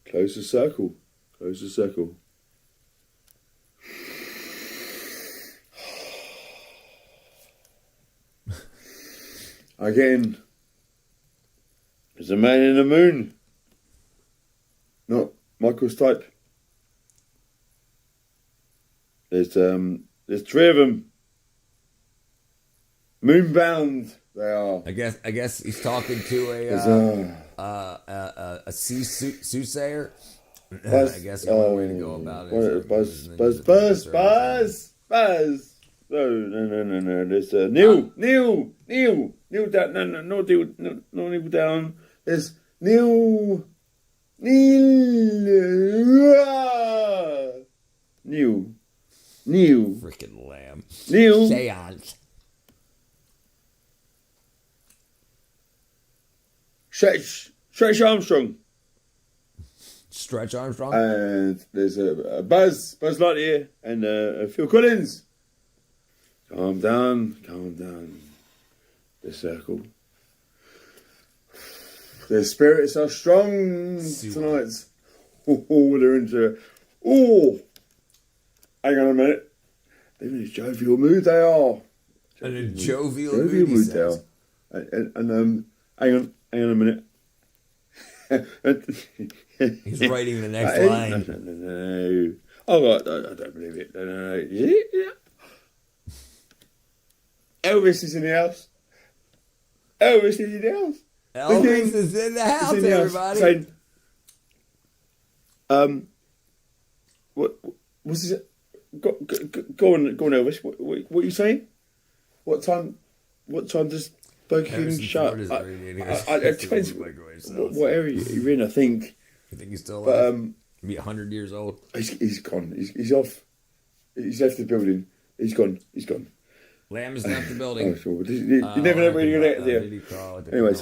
Close the circle. Again, there's a man in the moon. Not Michael's type. There's 3 of them. Moonbound they are. I guess he's talking to a soothsayer. I guess he wanted me to go about it. Buzz. No. There's Neil down. No, Neil down. There's Neil. Freaking lamb. Neil. Seance. Stretch Armstrong. Stretch Armstrong. And there's a Buzz Lightyear, and Phil Collins. Calm down. The circle. The spirits are strong tonight. Oh, they're into. Oh, hang on a minute. They're in a jovial mood. They are. In a jovial mood. They are. And hang on a minute. He's writing the next line. No. Oh, I don't believe it. No. Yeah. Elvis is in the house. Elvis is in the house. Elvis is in the house, everybody. Saying, what's this? Go on, Elvis. What are you saying? What time does Burger King shut? It depends what area you're in, I think. I think he's still alive. Be 100 years old. He's gone. He's off. He's left the building. He's gone. Lamb has left the building. Oh, sure. You never know where you're going to get. Anyway,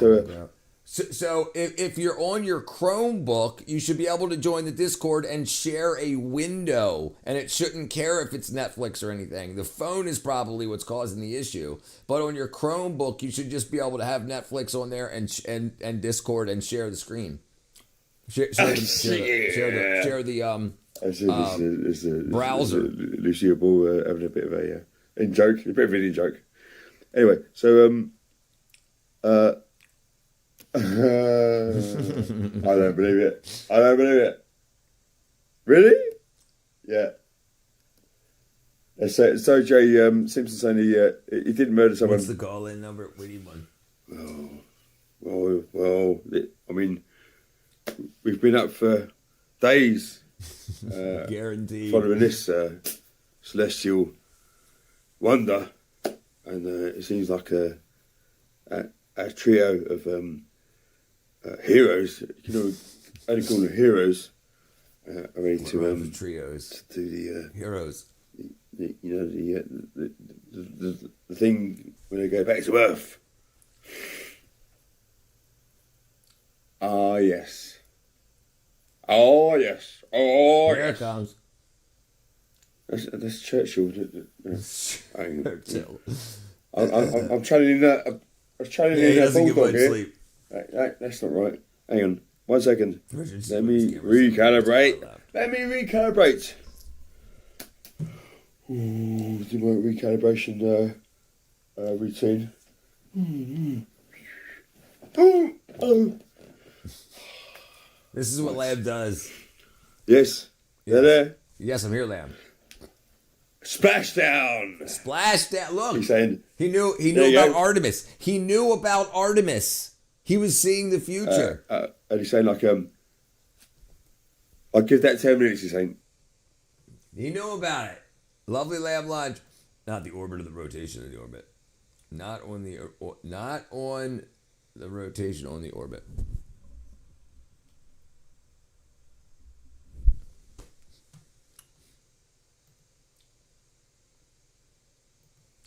so if you're on your Chromebook, you should be able to join the Discord and share a window, and it shouldn't care if it's Netflix or anything. The phone is probably what's causing the issue, but on your Chromebook, you should just be able to have Netflix on there and Discord and share the screen. Share the browser. Lucia Ball having a bit of a joke, a bit of an joke. Anyway, so I don't believe it. Really? Yeah. So Jay Simpson saying he didn't murder someone. What's the call-in number? We need one. Well, I mean, we've been up for days. Guaranteed. Following this celestial wonder, and it seems like a trio of heroes. You know, how do you call them heroes? I mean, to trios, to do the heroes. The thing when they go back to Earth. Yes. Here it comes. That's Churchill. Churchill. I'm channeling that. I was channeling that bulldog here. Sleep. That's not right. Hang on. 1 second. Let me recalibrate. Ooh, do my recalibration routine. This is what Lamb does. Yes. They're there. Yes, I'm here, Lamb. Splashdown. Look, he's saying, he knew about Artemis. He knew about Artemis. He was seeing the future. And he's saying like, I'll give that 10 minutes. He's saying, he knew about it. Lovely Lamb lunch. Not the orbit of the rotation of the orbit. Not on the rotation, on the orbit.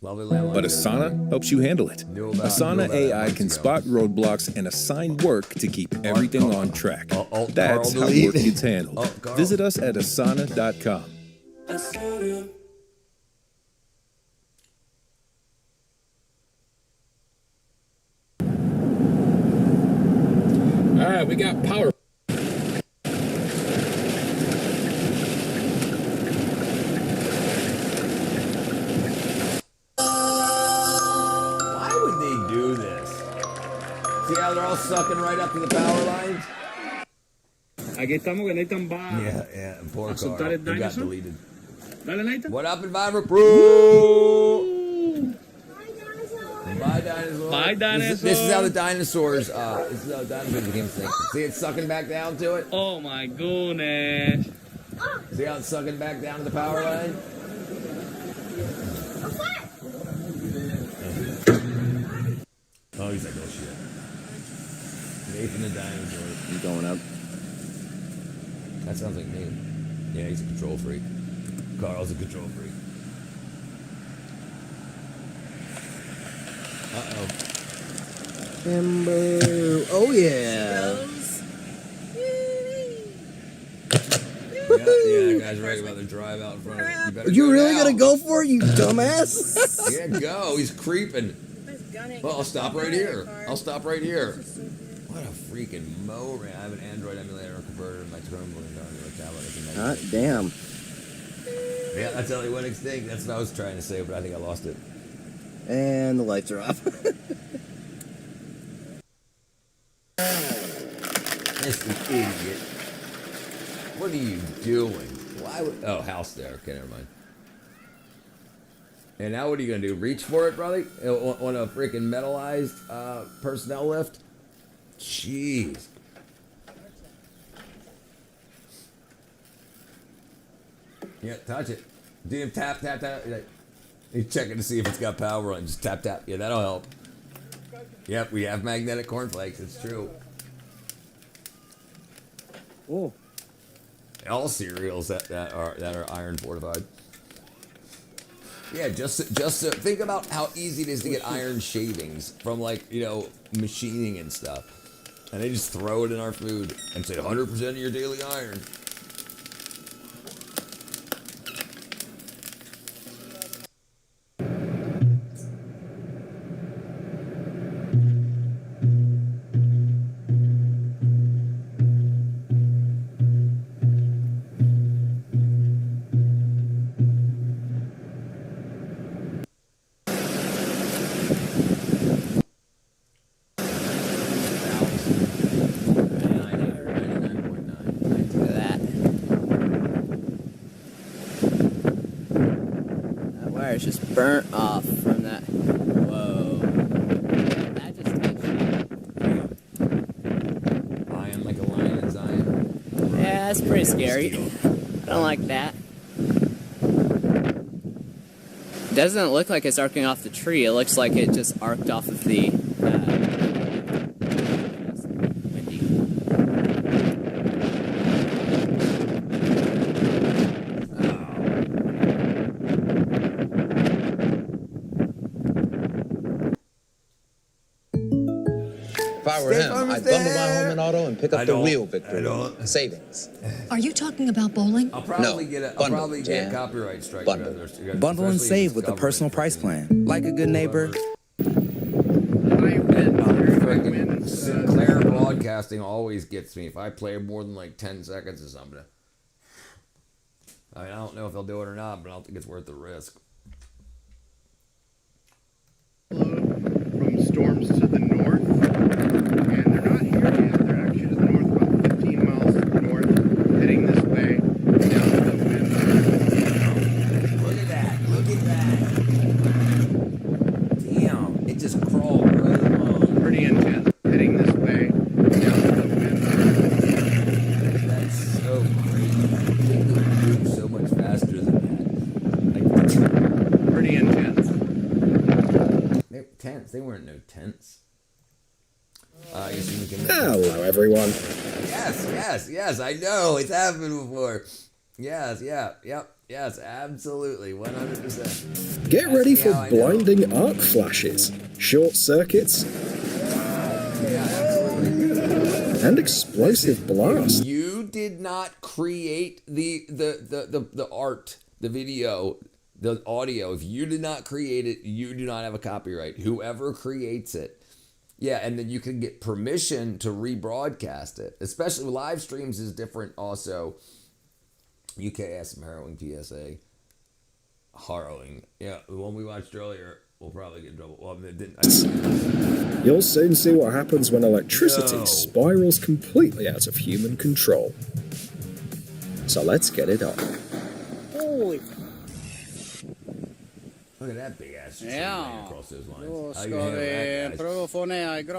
But Asana helps you handle it. Asana AI can spot roadblocks and assign work to keep everything on track. That's how work gets handled. Visit us at asana.com. All right, we got power. See how they're all sucking right up to the power lines? Aquí estamos que Nathan va yeah, poor a soltar el Carl. He got dinosaur. deleted. Dale, Nathan. What up, Environment Pro? Bye, dinosaurs. Bye, dinosaurs. This is how the dinosaurs became extinct. See it sucking back down to it? Oh my goodness. See how it's sucking back down to the power line? Oh, he's like, oh shit. Nathan the dinosaur. He's going up. That sounds like me. Yeah, he's a control freak. Carl's a control freak. Uh-oh. Timber. Oh, yeah. Yeah, guys, right about the drive out in front of it. You better Are you go really now. gonna go for it, you dumbass? Yeah, go. He's creeping. Well, I'll stop right here. I'll stop right here. What a freaking mower. I have an Android emulator converter in my Chromebook into a tablet. Hot damn. Yeah, that's how he went extinct. That's what I was trying to say, but I think I lost it. And the lights are off. This idiot. What are you doing? Why would... Oh, house there. Okay, never mind. And now what are you going to do? Reach for it, brother? On a freaking metallized personnel lift? Jeez. Yeah, touch it. Do him tap, tap, tap. He's checking to see if it's got power on. Just tap, tap. Yeah, that'll help. Yep, we have magnetic cornflakes. It's true. Oh. All cereals that are iron fortified. Yeah, just think about how easy it is to get iron shavings from, like, you know, machining and stuff. And they just throw it in our food and say 100% of your daily iron. It's just burnt off from that. Whoa. That just touched me. Lion like a lion in Zion. Yeah, that's pretty scary. I don't like that. Doesn't look like it's arcing off the tree. It looks like it just arced off of the If I were him, I'd bundle my home and auto and pick up the real victory. Savings. Are you talking about bowling? I'll probably get a copyright strike. Bundle and save with the personal price plan. Like a good neighbor. Sinclair Broadcasting always gets me if I play more than like 10 seconds or something. I mean, I don't know if they'll do it or not, but I don't think it's worth the risk. From storms to the north, and they're not here yet. They're actually to the north, about 15 miles to the north, heading this way down to the wind. Look at that! Look at that! Damn! It just crawled right along. Pretty intense. Heading this way down to the wind. That's so crazy. They could move so much faster than that. Like, pretty intense. Tents. They weren't no tents. I guess we can. Hello, everyone. Yes. I know it's happened before. Yes, absolutely, 100%. Get ready for blinding arc flashes, short circuits, and explosive blasts. You did not create the art, the video, the audio. If you did not create it, you do not have a copyright. Whoever creates it. Yeah, and then you can get permission to rebroadcast it. Especially live streams is different also. UK has some harrowing PSA. Harrowing. Yeah, the one we watched earlier will probably get in trouble. Well, it didn't. You'll soon see what happens when electricity spirals completely out of human control. So let's get it on. Holy. Look at that big ass. Yeah. Across those lines.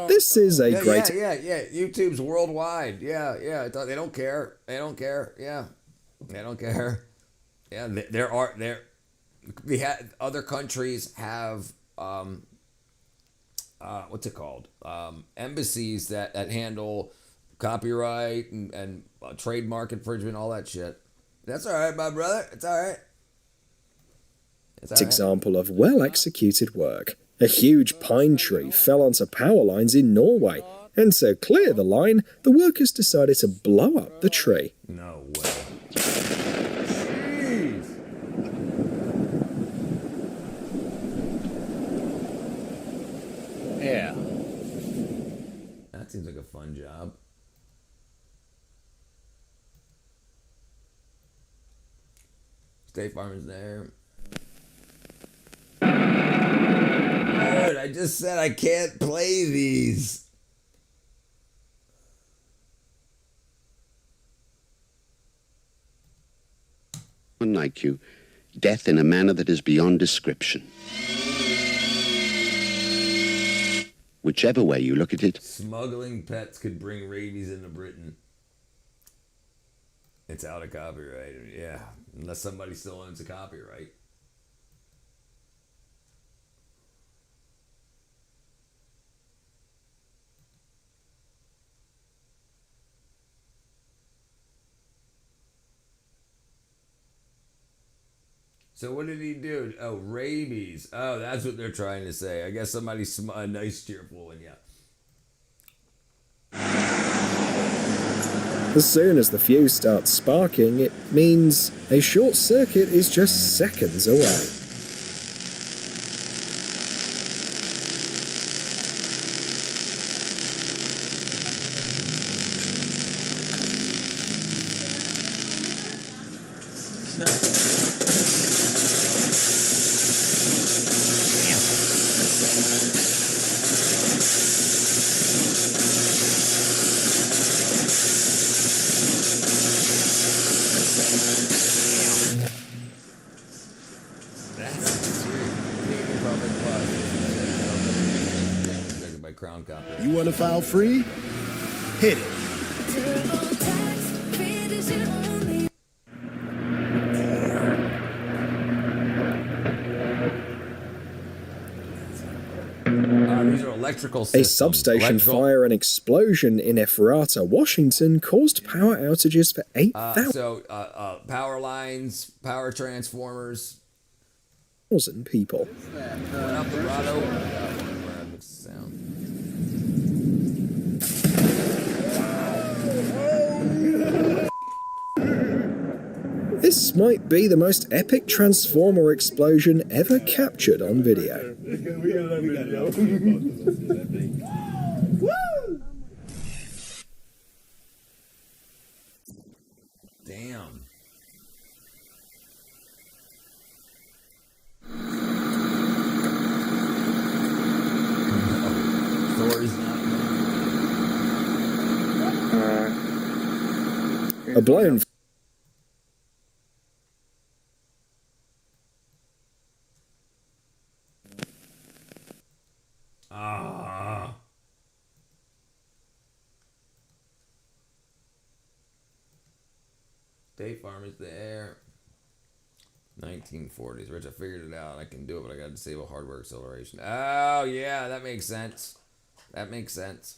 This is a great. Yeah. YouTube's worldwide. Yeah. They don't care. Yeah. They don't care. Yeah. Other countries have what's it called? Embassies that handle copyright and trademark infringement, all that shit. That's all right, my brother. It's all right. Example of well-executed work. A huge pine tree fell onto power lines in Norway, and to clear the line, the workers decided to blow up the tree. No way. Jeez. Yeah. That seems like a fun job. State Farm is there. Dude, I just said I can't play these. Like you, death in a manner that is beyond description. Whichever way you look at it. Smuggling pets could bring rabies into Britain. It's out of copyright, yeah. Unless somebody still owns a copyright. So what did he do? Oh, rabies. Oh, that's what they're trying to say. I guess somebody's a nice, cheerful one, yeah. As soon as the fuse starts sparking, it means a short circuit is just seconds away. You want to file free? Hit it. These are electrical systems. A substation fire and explosion in Ephrata, Washington, caused power outages for 8,000 power lines, power transformers. People. This might be the most epic transformer explosion ever captured on video. Damn. Thor's not. A blown State Farm is there. 1940s. Rich, I figured it out. I can do it, but I got to disable hardware acceleration. Oh, yeah, that makes sense. That makes sense.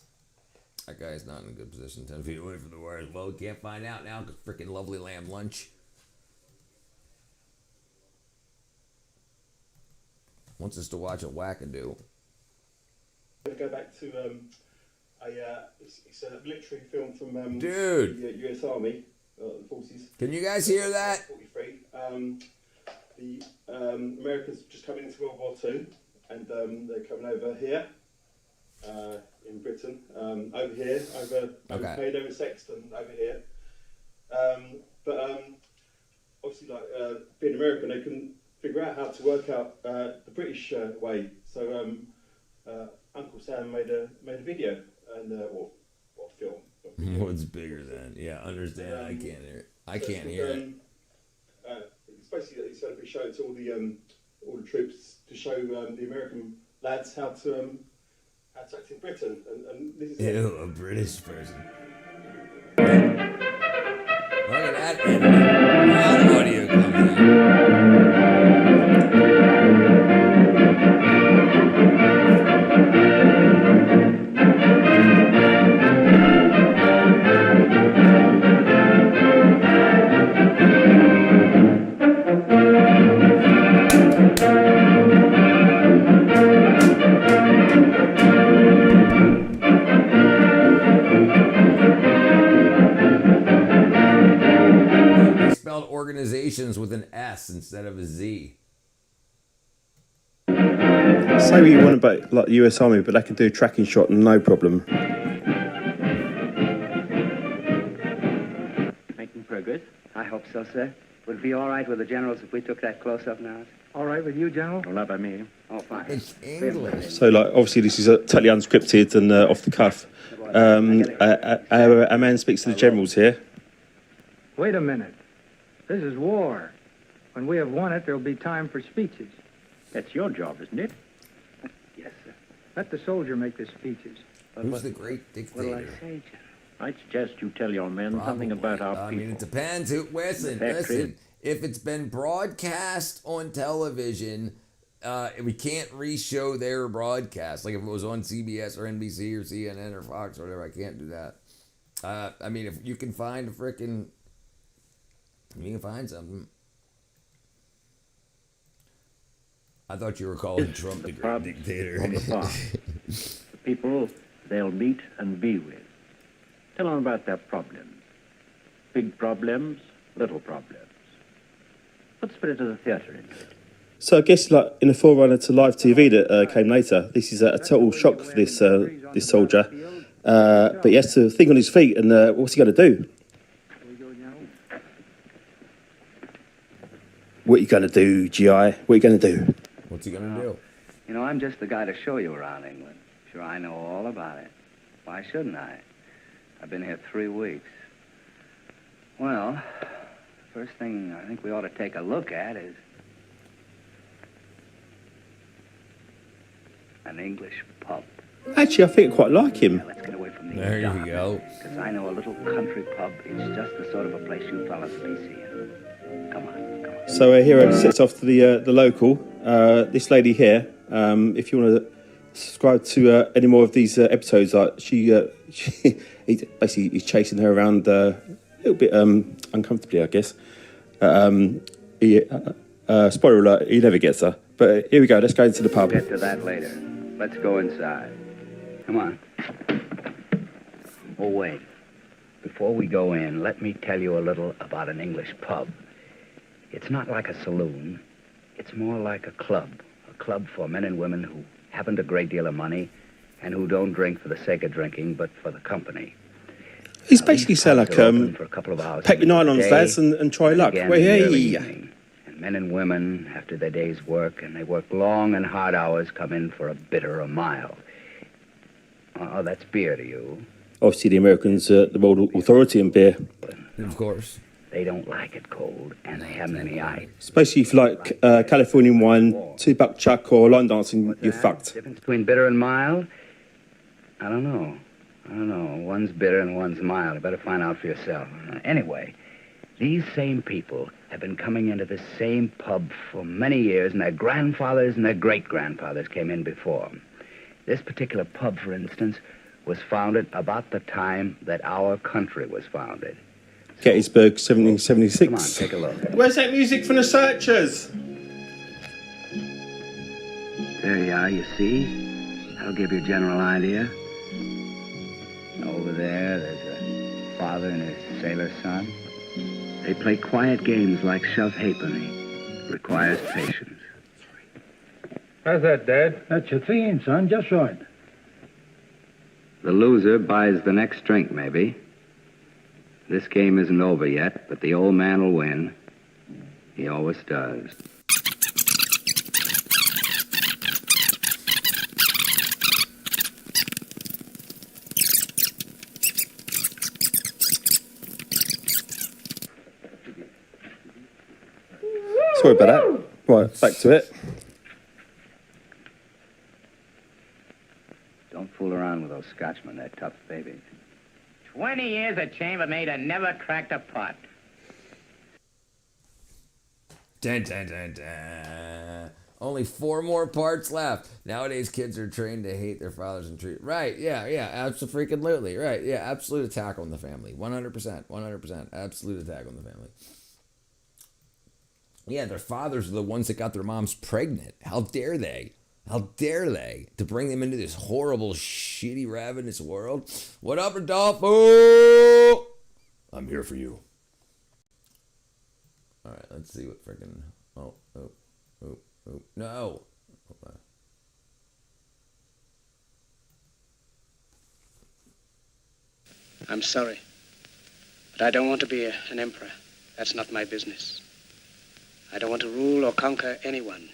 That guy's not in a good position. 10 feet away from the wires. Well, we can't find out now because freaking lovely lamb lunch. Wants us to watch a wackadoo. I'm going to go back to it's a military film from Dude. the US Army, the forces. Can you guys hear that? 43. The Americans just coming into World War II, and they're coming over here in Britain, over here, over Paid, over Sexton, over here. But obviously, like being American, they couldn't figure out how to work out the British way. So Uncle Sam made a video and or film. What's bigger than? Yeah, understand. I can't hear it. I can't hear it. It's basically it's going to be shown to all the troops to show the American lads how to act in Britain, and this is Ew, a British person. Look at that. Now the audio comes in. called organizations with an S instead of a Z. Say what you want about like the US Army, but they can do a tracking shot, no problem. Making progress? I hope so, sir. Would it be all right with the generals if we took that close-up now? All right with you, General? Well, not by me. Oh, fine. It's English. So, like, obviously, this is totally unscripted and off the cuff. A man speaks to the generals here. Wait a minute. This is war. When we have won it, there'll be time for speeches. That's your job, isn't it? Yes, sir. Let the soldier make the speeches. Who's the great dictator? What'll I say, General? I suggest you tell your men something about our people. I mean, it depends. Listen. If it's been broadcast on television, we can't re-show their broadcast. Like if it was on CBS or NBC or CNN or Fox or whatever, I can't do that. I mean, if you can find something. I thought you were calling Trump the great dictator. On the farm. The people they'll meet and be with. Tell them about their problems. Big problems, little problems. Put spirit of the theatre into it. So I guess like in the forerunner to live TV that came later, this is a total shock for this soldier. But he has to think on his feet, and what's he going to do? What are you going to do, GI? What are you going to do? What's he going to do? You know, I'm just the guy to show you around England. Sure, I know all about it. Why shouldn't I? I've been here 3 weeks. Well, first thing I think we ought to take a look at is an English pub. Actually, I think I quite like him. Let's get away from the There you go. Because I know a little country pub is just the sort of a place you fellas will be seeing. Come on. So Hero sets off to the local. This lady here, if you want to subscribe to any more of these episodes, like he's chasing her around a little bit uncomfortably, I guess. Spoiler alert, he never gets her. But here we go, let's go into the pub. We'll get to that later. Let's go inside. Come on. Oh, wait. Before we go in, let me tell you a little about an English pub. It's not like a saloon. It's more like a club for men and women who haven't a great deal of money and who don't drink for the sake of drinking, but for the company. He's basically saying like, for a couple of hours pack your nylons, lads, and try luck. Well, hey. And men and women, after their day's work, and they work long and hard hours, come in for a bitter or mild. Oh, that's beer to you. Obviously, the Americans, the world authority in beer. Of course. They don't like it cold, and they haven't any ice. Especially if you like Californian wine, 2 buck chuck, or line dancing, you're fucked. Difference between bitter and mild? I don't know. One's bitter and one's mild. I better find out for yourself. Anyway, these same people have been coming into this same pub for many years, and their grandfathers and their great-grandfathers came in before them. This particular pub, for instance, was founded about the time that our country was founded. Gettysburg, 1776. Come on, take a look. Where's that music from the Searchers? There you are, you see? That'll give you a general idea. Over there, there's a father and his sailor son. They play quiet games like shove halfpenny. Requires patience. How's that, Dad? That's your theme, son. Just right. The loser buys the next drink, maybe. This game isn't over yet, but the old man will win. He always does. Sorry about that. Right, back to it. Don't fool around with those Scotchmen. They're tough babies. 20 years a chambermaid and never cracked a pot. Dun, dun, dun, dun. Only 4 more parts left. Nowadays, kids are trained to hate their fathers and treat. Right, yeah, absolutely. Right, yeah, absolute attack on the family. 100%. Absolute attack on the family. Yeah, their fathers are the ones that got their moms pregnant. How dare they? How dare they to bring them into this horrible, shitty, ravenous world? What up, Rodolfo? I'm here for you. Let's see what freaking. Oh. No. I'm sorry, but I don't want to be an emperor. That's not my business. I don't want to rule or conquer anyone.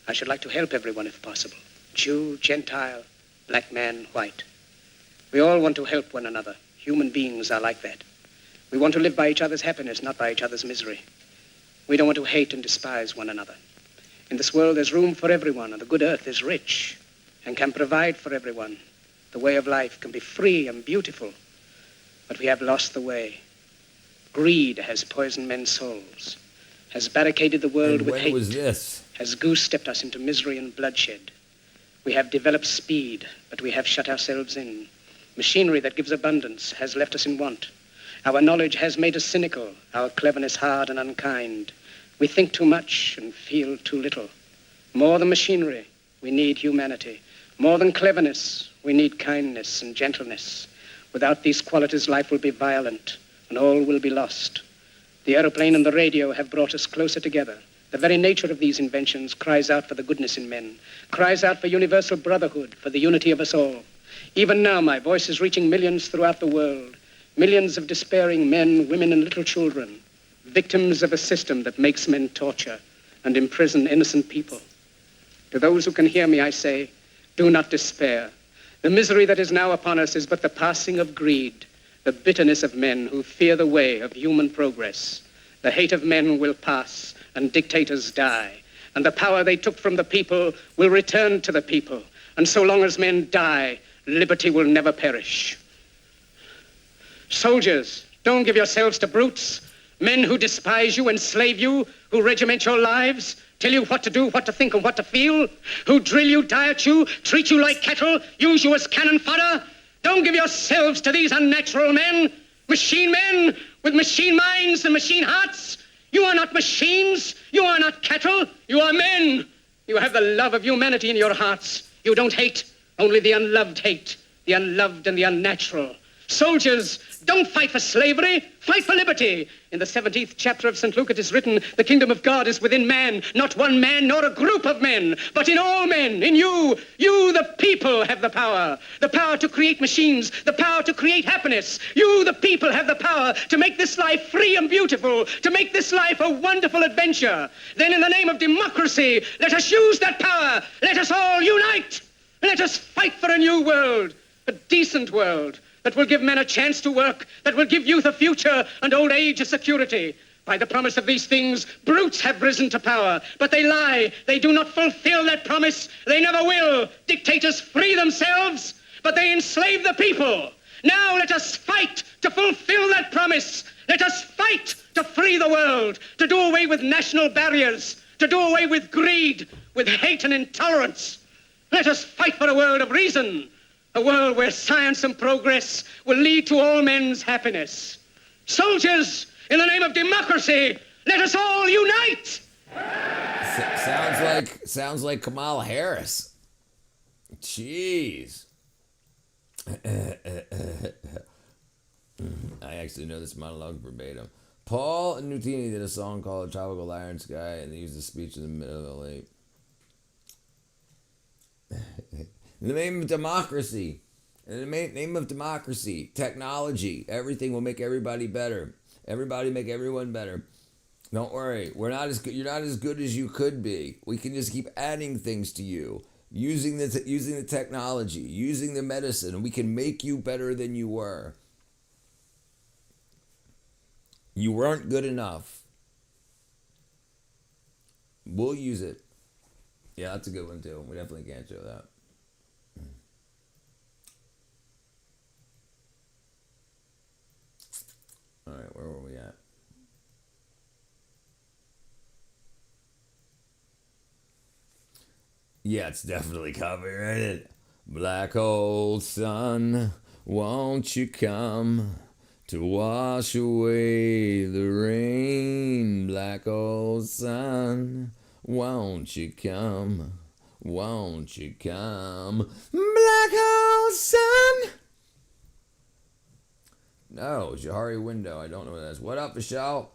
I should like to help everyone if possible. Jew, Gentile, black man, white. We all want to help one another. Human beings are like that. We want to live by each other's happiness, not by each other's misery. We don't want to hate and despise one another. In this world, there's room for everyone, and the good earth is rich and can provide for everyone. The way of life can be free and beautiful, but we have lost the way. Greed has poisoned men's souls, has barricaded the world with hate. When was this? Has goose-stepped us into misery and bloodshed. We have developed speed, but we have shut ourselves in. Machinery that gives abundance has left us in want. Our knowledge has made us cynical, our cleverness hard and unkind. We think too much and feel too little. More than machinery, we need humanity. More than cleverness, we need kindness and gentleness. Without these qualities, life will be violent, and all will be lost. The aeroplane and the radio have brought us closer together. The very nature of these inventions cries out for the goodness in men, cries out for universal brotherhood, for the unity of us all. Even now, my voice is reaching millions throughout the world, millions of despairing men, women, and little children, victims of a system that makes men torture and imprison innocent people. To those who can hear me, I say, do not despair. The misery that is now upon us is but the passing of greed, the bitterness of men who fear the way of human progress. The hate of men will pass, and dictators die, and the power they took from the people will return to the people. And so long as men die, liberty will never perish. Soldiers, don't give yourselves to brutes, men who despise you, enslave you, who regiment your lives, tell you what to do, what to think, and what to feel, who drill you, diet you, treat you like cattle, use you as cannon fodder. Don't give yourselves to these unnatural men with machine minds and machine hearts. You are not machines. You are not cattle. You are men. You have the love of humanity in your hearts. You don't hate. Only the unloved hate. The unloved and the unnatural. Soldiers, don't fight for slavery. Fight for liberty. In the 17th chapter of St. Luke it is written, the kingdom of God is within man, not one man nor a group of men, but in all men, in you. You, the people, have the power to create machines, the power to create happiness. You, the people, have the power to make this life free and beautiful, to make this life a wonderful adventure. Then in the name of democracy, let us use that power. Let us all unite. Let us fight for a new world, a decent world, that will give men a chance to work, that will give youth a future and old age a security. By the promise of these things, brutes have risen to power, but they lie. They do not fulfill that promise. They never will. Dictators free themselves, but they enslave the people. Now let us fight to fulfill that promise. Let us fight to free the world, to do away with national barriers, to do away with greed, with hate and intolerance. Let us fight for a world of reason, a world where science and progress will lead to all men's happiness. Soldiers, in the name of democracy, let us all unite! Sounds like Kamala Harris. Jeez. I actually know this monologue verbatim. Paul Nutini did a song called Tropical Iron Sky, and they used the speech in the middle of the late. In the name of democracy, technology, everything will make everybody better. Everybody make everyone better. Don't worry, you're not as good as you could be. We can just keep adding things to you, using the technology, using the medicine, and we can make you better than you were. You weren't good enough. We'll use it. Yeah, that's a good one too. We definitely can't show that. All right, where were we at? Yeah, it's definitely copyrighted. Black hole sun, won't you come to wash away the rain? Black hole sun, won't you come? Won't you come? Black hole sun. No, Jahari Window. I don't know what that is. What up, Michelle?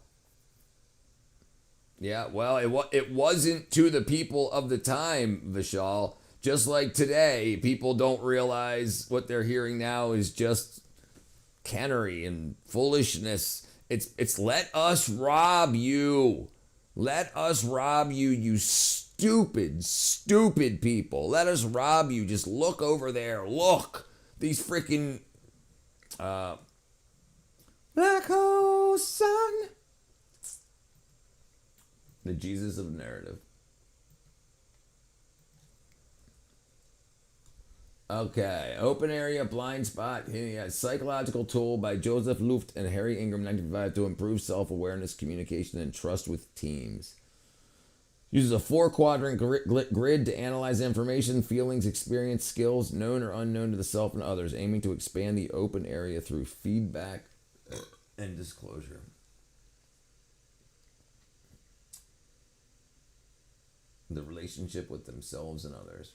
Yeah, well, it wasn't to the people of the time, Vishal. Just like today, people don't realize what they're hearing now is just cannery and foolishness. It's let us rob you. Let us rob you, you stupid, stupid people. Let us rob you. Just look over there. Look. These freaking black hole sun. The Jesus of narrative. Okay, open area blind spot. Yeah, psychological tool by Joseph Luft and Harry Ingram, 1955, to improve self-awareness, communication, and trust with teams. Uses a 4-quadrant grid to analyze information, feelings, experience, skills, known or unknown to the self and others, aiming to expand the open area through feedback and disclosure. The relationship with themselves and others.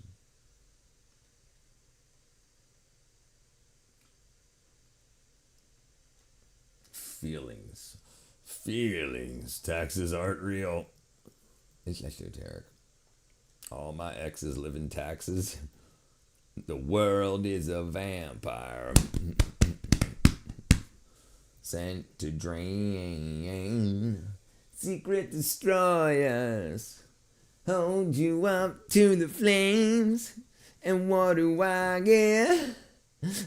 Feelings. Taxes aren't real. It's esoteric. All my exes live in taxes. The world is a vampire. Sent to drain. Secret destroyers. Hold you up to the flames. And what do I get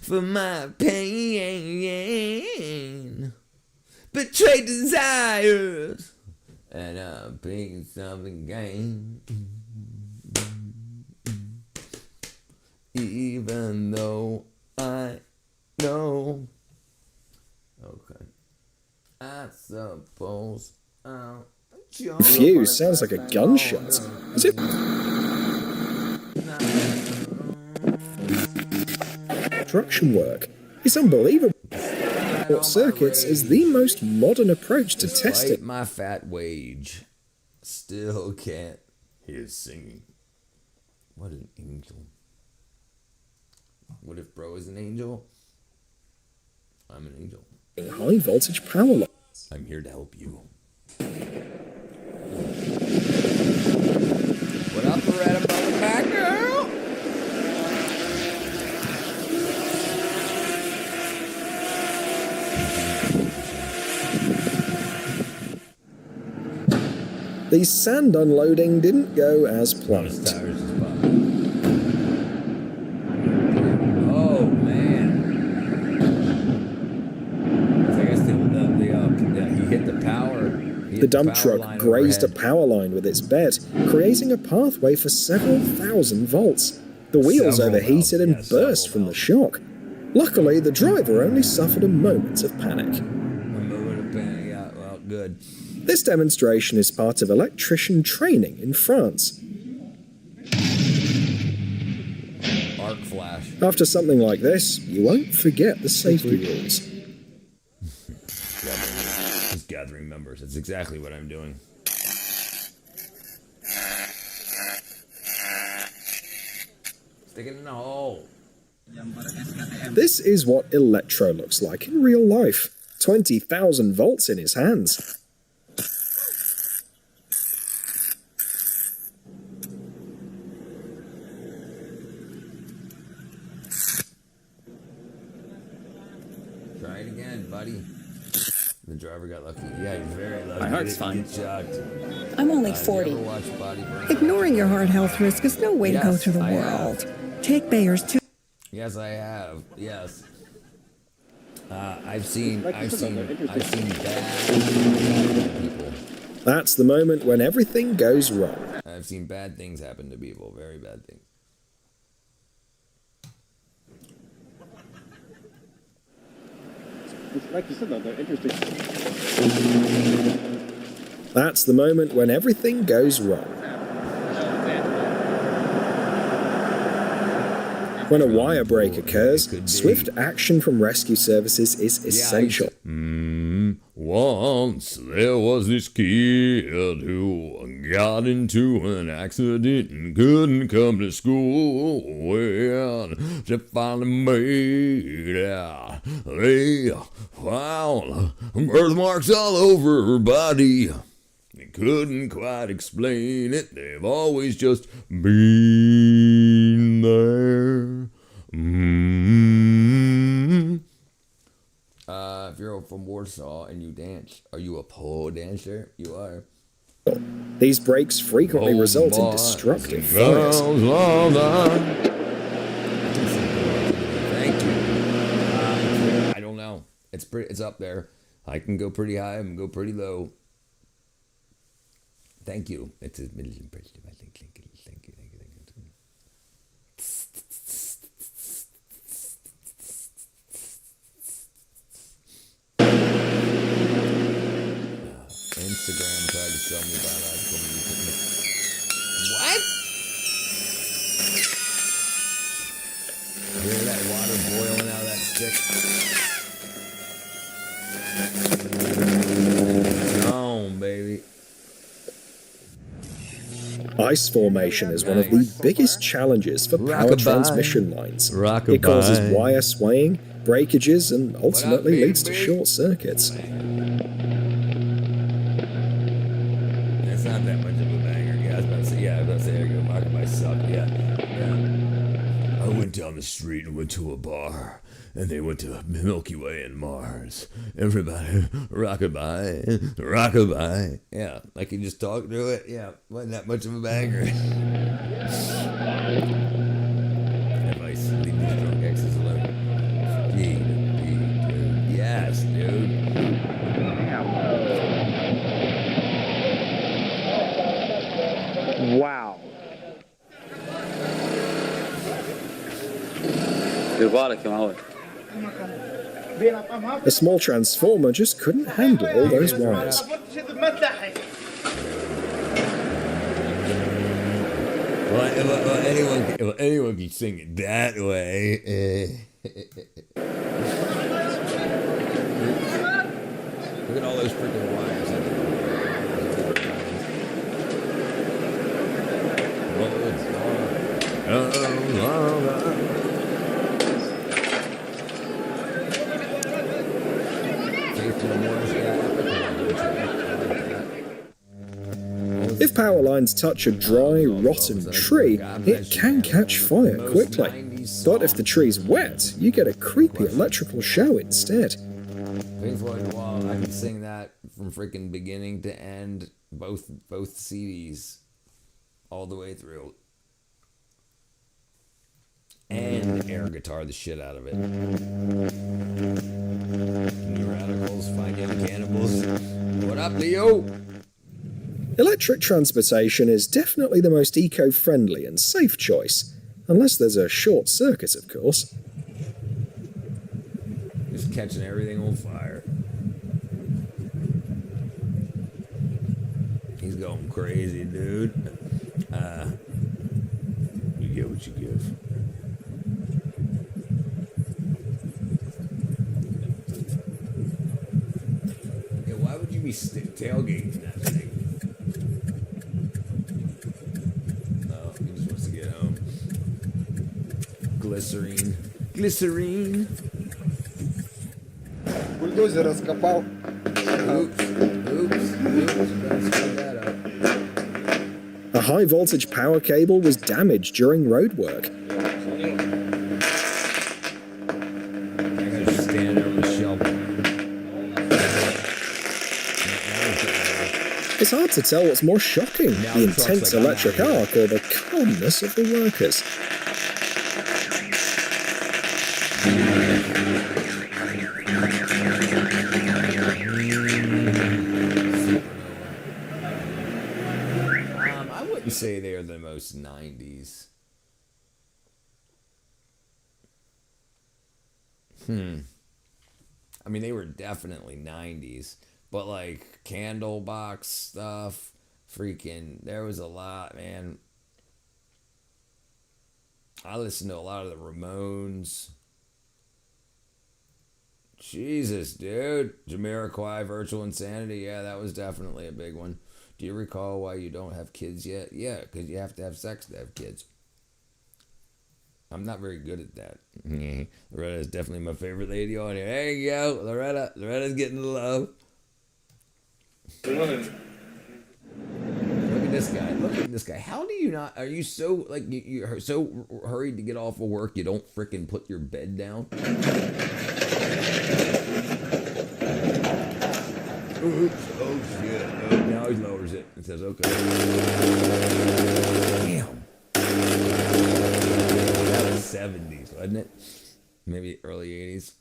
for my pain? Betrayed desires, and I'm picking something gain. Even though I know. Okay. I suppose I'll The fuse sounds like a gunshot. Is it? Construction work. It's unbelievable. Circuits is the most modern approach to testing. Despite my fat wage, still can't hear singing. What an angel. What if bro is an angel? I'm an angel. High voltage power lines. I'm here to help you. What up, Loretta Motherfucker girl? The sand unloading didn't go as planned. Oh man! I guess he hit the power. The dump truck grazed a power line with its bed, creating a pathway for several thousand volts. The wheels overheated and burst from the shock. Luckily, the driver only suffered a moment of panic. Yeah, well, good. This demonstration is part of electrician training in France. Arc flash. After something like this, you won't forget the safety rules. Just gathering members. That's exactly what I'm doing. Stick it in the hole. This is what Electro looks like in real life. 20,000 volts in his hands. Try it again, buddy. The driver got lucky. Yeah, he's very lucky. My heart's fine. Shocked. I'm only 40. Ignoring your heart health risk is no way to go through the world. Take Bayer's too. Yes, I have. Yes. I've seen bad people. That's the moment when everything goes wrong. I've seen bad things happen to people. Very bad things. Like you said, though, they're interesting. That's the moment when everything goes wrong. When a wire break occurs, swift action from rescue services is essential. Once there was this kid who got into an accident and couldn't come to school. Well, they finally made out. They found birthmarks all over her body. They couldn't quite explain it. They've always just been there. If you're from Warsaw and you dance, are you a pole dancer? You are. These breaks frequently result in destructive fires. Thank you. I don't know. It's up there. I can go pretty high. I can go pretty low. Thank you. It's a middle impression. Thank you. Instagram tried to sell me biological mutant. What? Hear that water boiling out of that stick? On, baby. Ice formation is one of the biggest challenges for power transmission lines. It causes wire swaying, breakages, and ultimately leads to short circuits. That's not that much of a banger. Yeah, I was about to say, there you go. Rockabye sucked. Yeah. I went down the street and went to a bar, and they went to Milky Way and Mars. Everybody, rockabye. Yeah, I can just talk through it. Yeah, wasn't that much of a banger. Advice, leave these drunk exes alone. Dude. Yes, dude. Wow. A small transformer just couldn't handle all those wires. Well, anyone can sing it that way. Look at all those freaking wires. If power lines touch a dry, rotten tree, it can catch fire quickly. But if the tree's wet, you get a creepy electrical show instead. I can sing that from freaking beginning to end, both CDs, all the way through. And air guitar the shit out of it. New radicals, fine young cannibals. What up, Leo? Electric transportation is definitely the most eco-friendly and safe choice, unless there's a short circuit, of course. Just catching everything on fire. He's going crazy, dude. You get what you give. Yeah, why would you be tailgating that thing? Oh, he just wants to get home. Glycerine. Бульдозер раскопал. Oops. A high-voltage power cable was damaged during roadwork. It's hard to tell what's more shocking, the intense electric arc or the calmness of the workers. I wouldn't say they're the most 90s. I mean, they were definitely 90s. But, like, Candlebox stuff, freaking, there was a lot, man. I listened to a lot of the Ramones. Jesus, dude. Jamiroquai, Virtual Insanity, yeah, that was definitely a big one. Do you recall why you don't have kids yet? Yeah, because you have to have sex to have kids. I'm not very good at that. Loretta is definitely my favorite lady on here. There you go, Loretta. Loretta's getting the love. this guy. Look at this guy. How do you not? Are you so like you're so hurried to get off of work you don't freaking put your bed down? Oops. Oh shit. Oh, now he lowers it. It says okay. Damn. That was 70s, wasn't it? Maybe early 80s.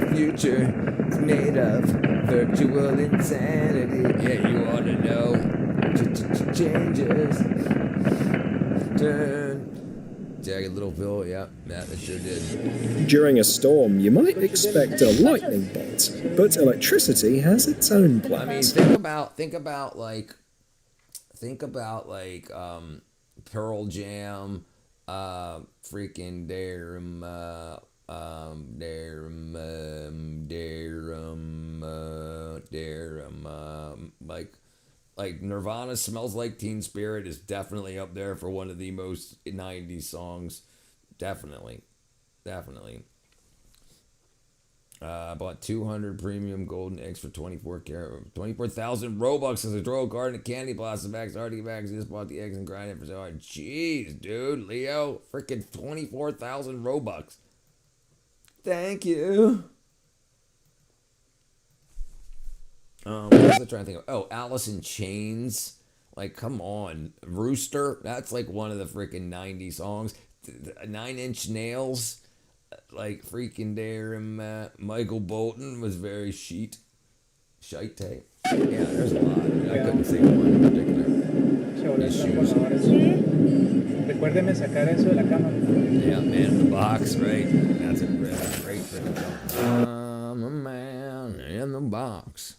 The future is made of virtual insanity. Yeah, you ought to know. Changes. Turn. Jagged Little Pill, yeah, that sure did. During a storm, you might expect a lightning bolt, but electricity has its own plans. I mean, think about Pearl Jam, freaking like Nirvana Smells Like Teen Spirit is definitely up there for one of the most 90s songs. Definitely. Bought 200 premium golden eggs for 24,000 Robux as a throw a garden of candy blossom bags, RD bags. Just bought the eggs and grinded for so hard. Jeez, dude, Leo, freaking 24,000 Robux. Thank you. What was I trying to think of? Oh, Alice in Chains. Like, come on. Rooster. That's like one of the freaking 90 songs. 9 Inch Nails. Like, freaking there. Michael Bolton was very shite. Yeah, there's a lot. I mean, I couldn't say one in particular. Issues. Recuérdeme sacar eso de la cama. Yeah, Man in the Box, right? That's a great freaking song. I'm a man in the box.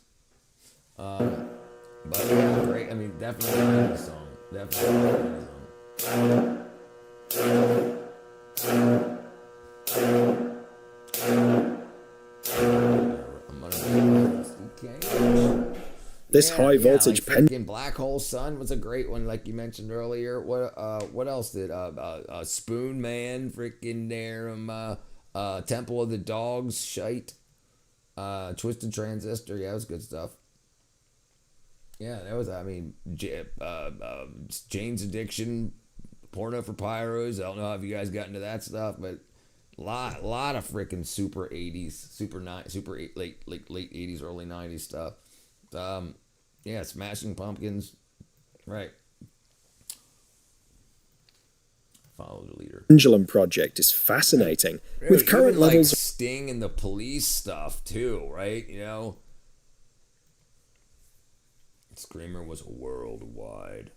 But yeah, great. I mean, definitely a good song. Definitely a good song. This high voltage pen. Black Hole Sun was a great one, like you mentioned earlier. What else did Spoon Man, freaking there, Temple of the Dogs, shite, Twisted Transistor. Yeah, it was good stuff. Yeah, that was, I mean, Jane's Addiction, Porno for Pyros. I don't know if you guys got into that stuff, but lot of freaking super 80s, late 80s, early 90s stuff. Yeah, Smashing Pumpkins, right. Follow the leader. Pendulum project is fascinating. With current levels, like Sting and the Police stuff too, right? You know. Screamer was worldwide.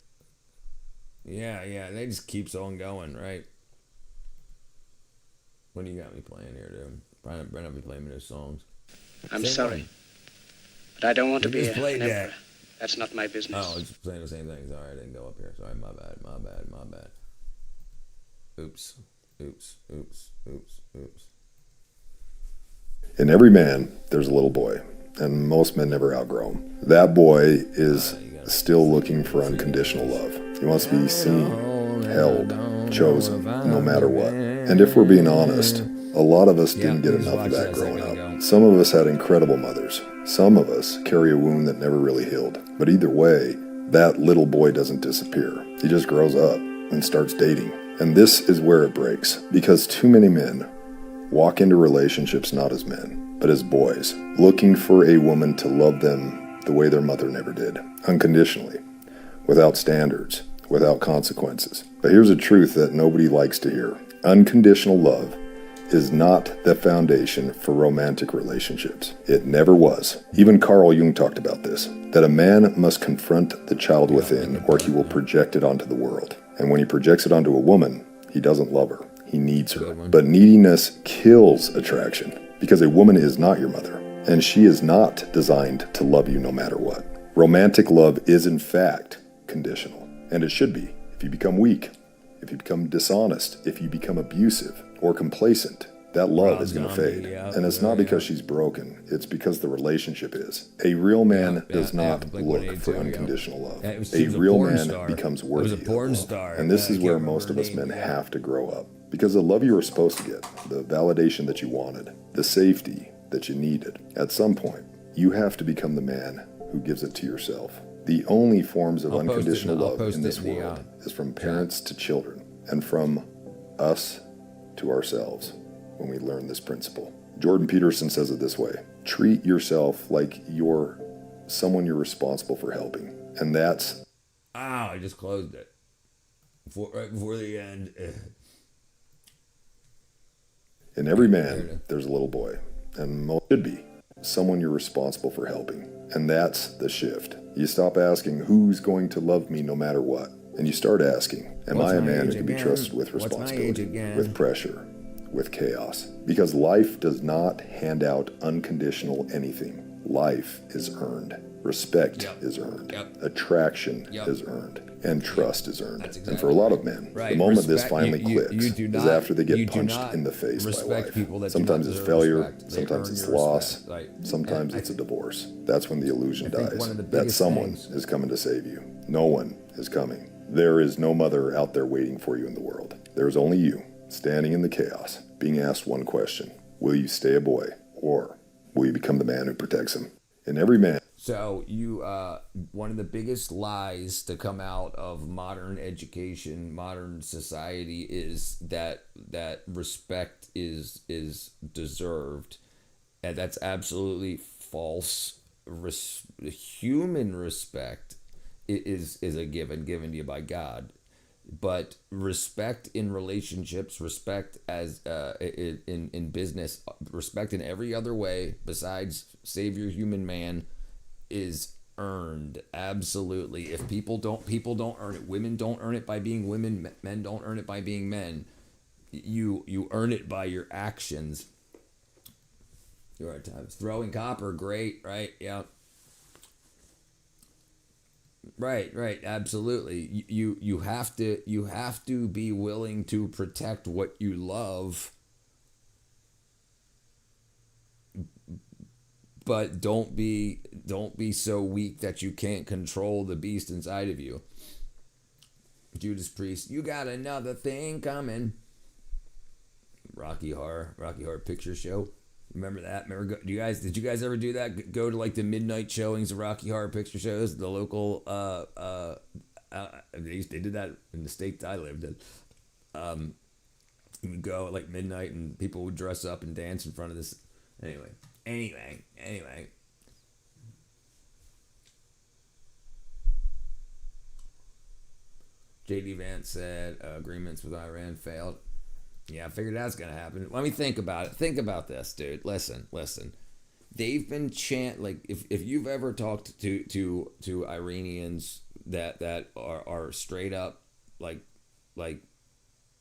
Yeah, they just keeps on going, right? What do you got me playing here, dude? Brent be playing me those songs. I'm sorry, but I don't want to be an emperor. That's not my business. Oh, it's playing the same thing. Sorry, I didn't go up here. Sorry, my bad. Oops. In every man, there's a little boy, and most men never outgrow him. That boy is still looking for unconditional love. He wants to be seen, held, chosen, no matter what. And if we're being honest, a lot of us didn't get enough of that growing up. Some of us had incredible mothers. Some of us carry a wound that never really healed. But either way, that little boy doesn't disappear. He just grows up and starts dating. And this is where it breaks, because too many men walk into relationships not as men, but as boys, looking for a woman to love them the way their mother never did, unconditionally, without standards, without consequences. But here's a truth that nobody likes to hear. Unconditional love is not the foundation for romantic relationships. It never was. Even Carl Jung talked about this, that a man must confront the child within or he will project it onto the world. And when he projects it onto a woman, he doesn't love her. He needs her. But neediness kills attraction because a woman is not your mother and she is not designed to love you no matter what. Romantic love is in fact conditional, and it should be. If you become weak, if you become dishonest, if you become abusive or complacent, that love is going to fade. And it's not because she's broken, it's because the relationship is. A real man does not look for unconditional love. A real man becomes worthy of love. And this is where most of us men have to grow up. Because the love you were supposed to get, the validation that you wanted, the safety that you needed, at some point, you have to become the man who gives it to yourself. The only forms of unconditional I'll love post in this it in the, world is from parents to children and from us to ourselves when we learn this principle. Jordan Peterson says it this way: treat yourself like you're someone you're responsible for helping. And that's... I just closed it. Right before the end. In every man, there's a little boy. And most should be someone you're responsible for helping. And that's the shift. You stop asking, who's going to love me no matter what? And you start asking, am I a man who can be trusted with responsibility, with pressure, with chaos? Because life does not hand out unconditional anything. Life is earned. Respect is earned. Attraction is earned. And trust is earned. And for a lot of men, the moment this finally clicks is after they get punched in the face by life. Sometimes it's failure, sometimes it's loss, sometimes it's a divorce. That's when the illusion dies. That someone is coming to save you. No one is coming. There is no mother out there waiting for you in the world. There is only you, standing in the chaos, being asked one question: will you stay a boy, or will you become the man who protects him? In every man... So one of the biggest lies to come out of modern education, modern society, is that respect is deserved, and that's absolutely false. Human respect is a given to you by God, but respect in relationships, respect as in business, respect in every other way besides save your human man is earned. Absolutely. If people don't earn it. Women don't earn it by being women. Men don't earn it by being men. You earn it by your actions. You're right, times throwing copper, great, right? Yeah. Right, absolutely. You have to be willing to protect what you love, but don't be so weak that you can't control the beast inside of you. Judas Priest, you got another thing coming. Rocky Horror Picture Show. Remember that? Did you guys ever do that? Go to like the midnight showings of Rocky Horror Picture Shows, the local they did that in the state that I lived in. You would go at like midnight and people would dress up and dance in front of this. Anyway. J.D. Vance said agreements with Iran failed. Yeah, I figured that's going to happen. Let me think about it. Think about this, dude. Listen. They've been if you've ever talked to Iranians that are straight up like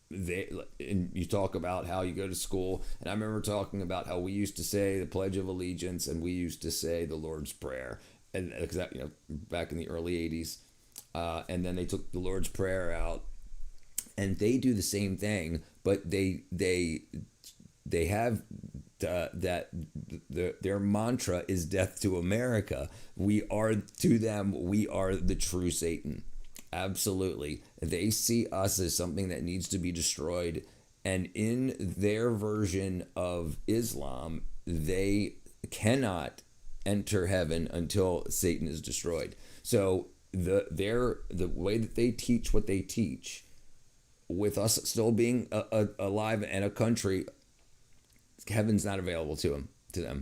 and you talk about how you go to school, and I remember talking about how we used to say the Pledge of Allegiance and we used to say the Lord's Prayer, and because back in the early 80s, and then they took the Lord's Prayer out, and they do the same thing, but they have their mantra is death to America. We are the true Satan. Absolutely. They see us as something that needs to be destroyed. And in their version of Islam, they cannot enter heaven until Satan is destroyed. So the way that they teach what they teach, with us still being alive and a country, heaven's not available to them.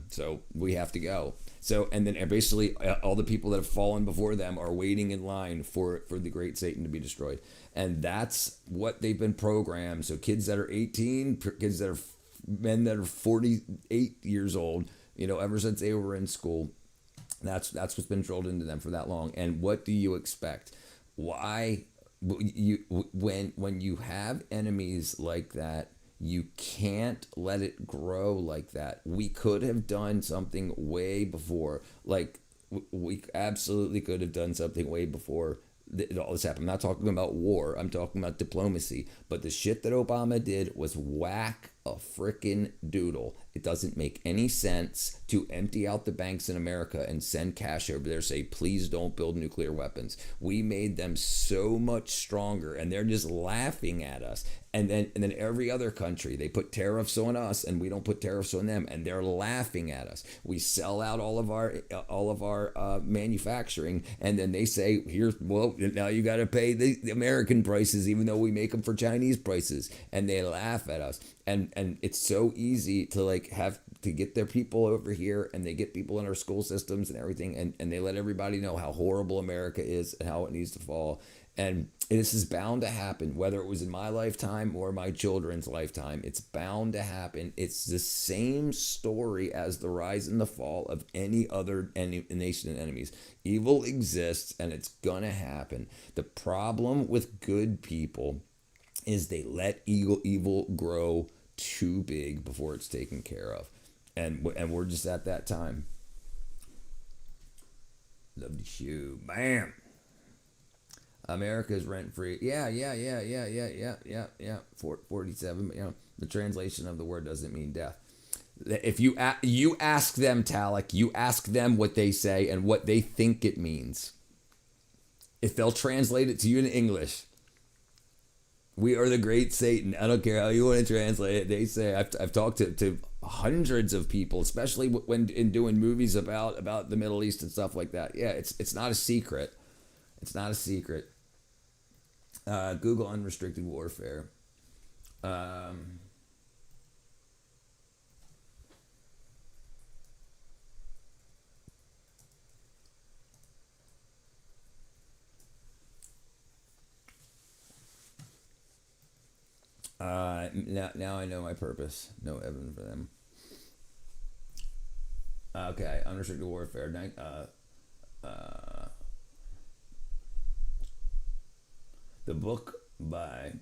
So we have to go. So, and then basically all the people that have fallen before them are waiting in line for the great Satan to be destroyed. And that's what they've been programmed. So kids that are 18, kids that are men that are 48 years old, ever since they were in school, that's what's been drilled into them for that long. And what do you expect? Why when you have enemies like that, you can't let it grow like that. We could have done something way before. We absolutely could have done something way before all this happened. I'm not talking about war. I'm talking about diplomacy. But the shit that Obama did was whack a frickin' doodle. It doesn't make any sense to empty out the banks in America and send cash over there, say, please don't build nuclear weapons. We made them so much stronger, and they're just laughing at us. And then every other country, they put tariffs on us, and we don't put tariffs on them, and they're laughing at us. We sell out all of our manufacturing, and then they say, now you got to pay the American prices, even though we make them for Chinese prices, and they laugh at us. And it's so easy to have to get their people over here, and they get people in our school systems and everything, and they let everybody know how horrible America is and how it needs to fall. And this is bound to happen, whether it was in my lifetime or my children's lifetime. It's bound to happen. It's the same story as the rise and the fall of any other nation and enemies. Evil exists, and it's gonna happen. The problem with good people is they let evil grow too big before it's taken care of. And we're just at that time. Love the shoe. Bam. America's rent-free. Yeah. 47, but the translation of the word doesn't mean death. If you ask them, Talik, you ask them what they say and what they think it means. If they'll translate it to you in English, we are the great Satan. I don't care how you want to translate it. They say, I've talked to hundreds of people, especially when in doing movies about the Middle East and stuff like that. Yeah, it's not a secret. It's not a secret. Google unrestricted warfare. Now I know my purpose. No heaven for them. Okay, unrestricted warfare. The book by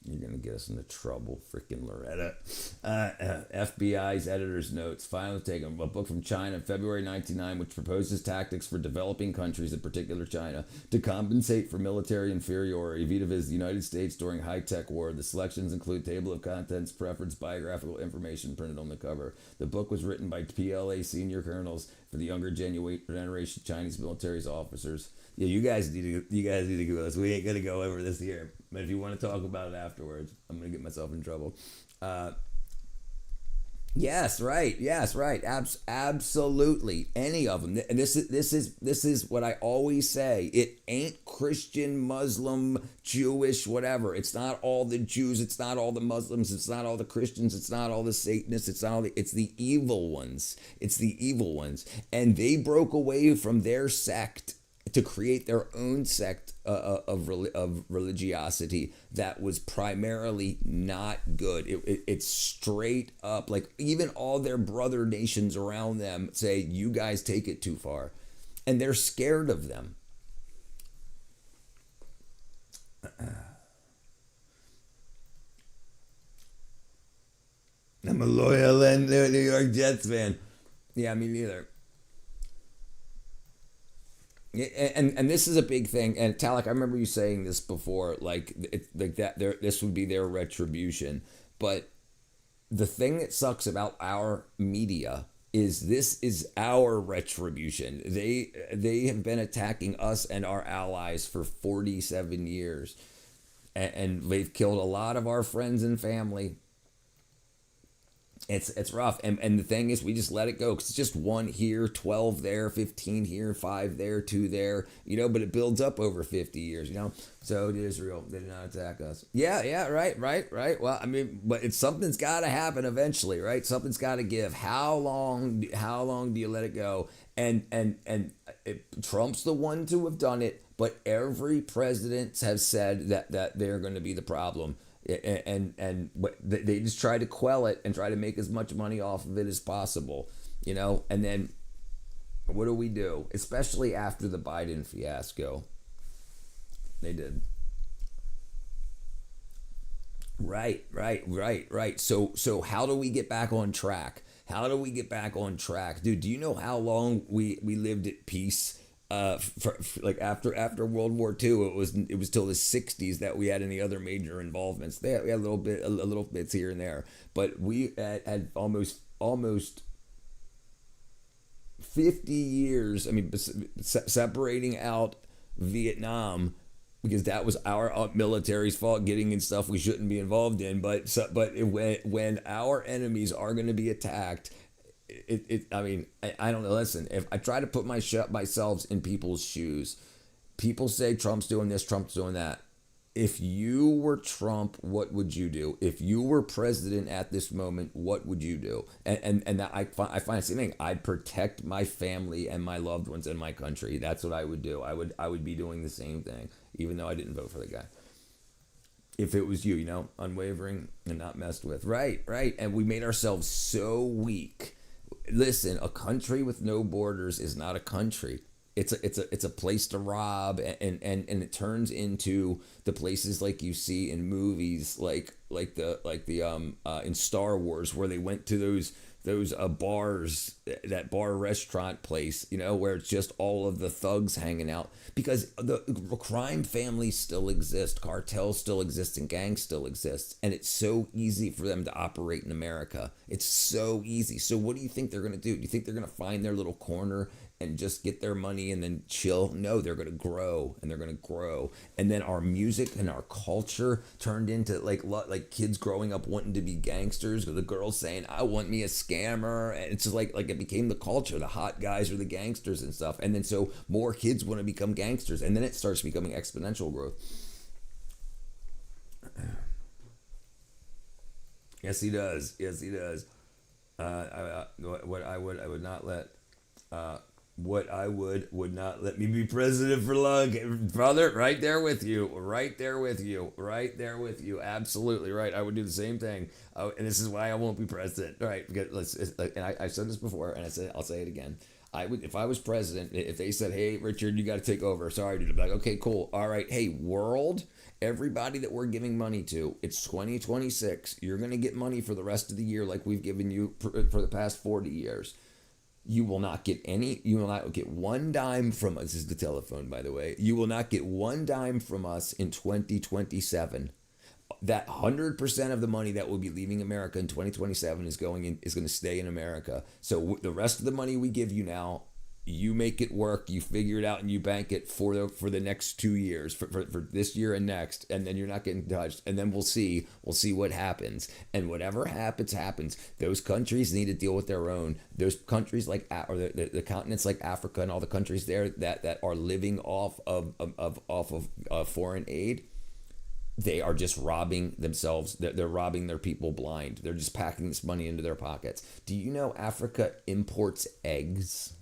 You're going to get us into trouble, freaking Loretta. FBI's editor's notes. Finally taken. A book from China in February 1999, which proposes tactics for developing countries, in particular China, to compensate for military inferiority vis-a-vis the United States during high-tech war. The selections include table of contents, preference, biographical information printed on the cover. The book was written by PLA senior colonels for the younger generation Chinese military officers. Yeah, you guys need to go this. We ain't gonna go over this here. But if you want to talk about it afterwards, I'm gonna get myself in trouble. Yes, right. Absolutely. Any of them. And this is what I always say. It ain't Christian, Muslim, Jewish, whatever. It's not all the Jews. It's not all the Muslims. It's not all the Christians. It's not all the Satanists. It's the evil ones. It's the evil ones. And they broke away from their sect to create their own sect of religiosity that was primarily not good. It's straight up, like even all their brother nations around them say, you guys take it too far. And they're scared of them. I'm a loyal New York Jets fan. Yeah, me neither. And this is a big thing. And Talik, I remember you saying this before, like that. This would be their retribution. But the thing that sucks about our media is this is our retribution. They have been attacking us and our allies for 47 years, and they've killed a lot of our friends and family. It's rough, and the thing is, we just let it go because it's just 1 here, 12 there, 15 here, 5 there, 2 there, but it builds up over 50 years, So did Israel. They did not attack us. Yeah, right. Well, I mean, but something's got to happen eventually, right? Something's got to give. How long do you let it go? And Trump's the one to have done it, but every president has said that they're going to be the problem. And they just try to quell it and try to make as much money off of it as possible, and then what do we do? Especially after the Biden fiasco. They did. Right. So how do we get back on track? How do we get back on track, dude? Do you know how long we lived at peace? Like after World War II, it was till the 60s that we had any other major involvements. We had a little bits here and there, but we had almost 50 years. I mean, separating out Vietnam, because that was our military's fault, getting in stuff we shouldn't be involved in. But when our enemies are going to be attacked, I don't know. Listen, if I try to put myself in people's shoes, people say Trump's doing this, Trump's doing that. If you were Trump, what would you do? If you were president at this moment, what would you do? And that I find the same thing. I'd protect my family and my loved ones and my country. That's what I would do. I would be doing the same thing, even though I didn't vote for the guy. If it was you, unwavering and not messed with. Right. And we made ourselves so weak. Listen, a country with no borders is not a country. It's a place to rob, and it turns into the places like you see in movies, like in Star Wars, where they went to those bars, that bar restaurant place, where it's just all of the thugs hanging out, because the crime families still exist, cartels still exist, and gangs still exist, and it's so easy for them to operate in America. It's so easy. So what do you think they're going to do? Do you think they're going to find their little corner and just get their money and then chill? No, they're going to grow, and they're going to grow. And then our music and our culture turned into like kids growing up wanting to be gangsters, the girls saying, I want me a scammer. And it's just like it became the culture. The hot guys are the gangsters and stuff. And then so more kids want to become gangsters, and then it starts becoming exponential growth. Yes, he does. What I would not let me be president for long, brother. Right there with you. Absolutely right. I would do the same thing. And this is why I won't be president. Right? Because I've said this before, and I'll say it again. If I was president, if they said, "Hey, Richard, you got to take over," sorry, dude, I'd be like, "Okay, cool, all right. Hey, world, everybody that we're giving money to, it's 2026. You're gonna get money for the rest of the year, like we've given you for the past 40 years." You will not get one dime from us. This is the telephone, by the way. You will not get one dime from us in 2027. That 100% of the money that will be leaving America in 2027 is going to stay in America. So the rest of the money we give you now, you make it work, you figure it out, and you bank it for the next 2 years, for this year and next, and then you're not getting touched. And then we'll see what happens. And whatever happens. Those countries need to deal with their own. Those countries or the continents like Africa and all the countries there that are living off of foreign aid, they are just robbing themselves. They're robbing their people blind. They're just packing this money into their pockets. Do you know Africa imports eggs?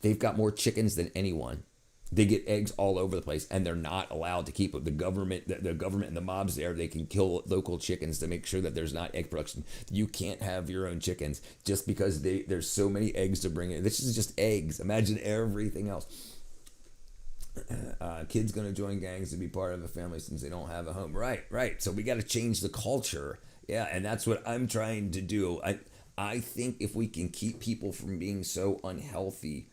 They've got more chickens than anyone. They get eggs all over the place, and they're not allowed to keep them. The government and the mobs there, they can kill local chickens to make sure that there's not egg production. You can't have your own chickens just because there's so many eggs to bring in. This is just eggs. Imagine everything else. Kids gonna join gangs to be part of a family since they don't have a home. Right. So we got to change the culture. Yeah, and that's what I'm trying to do. I think if we can keep people from being so unhealthy,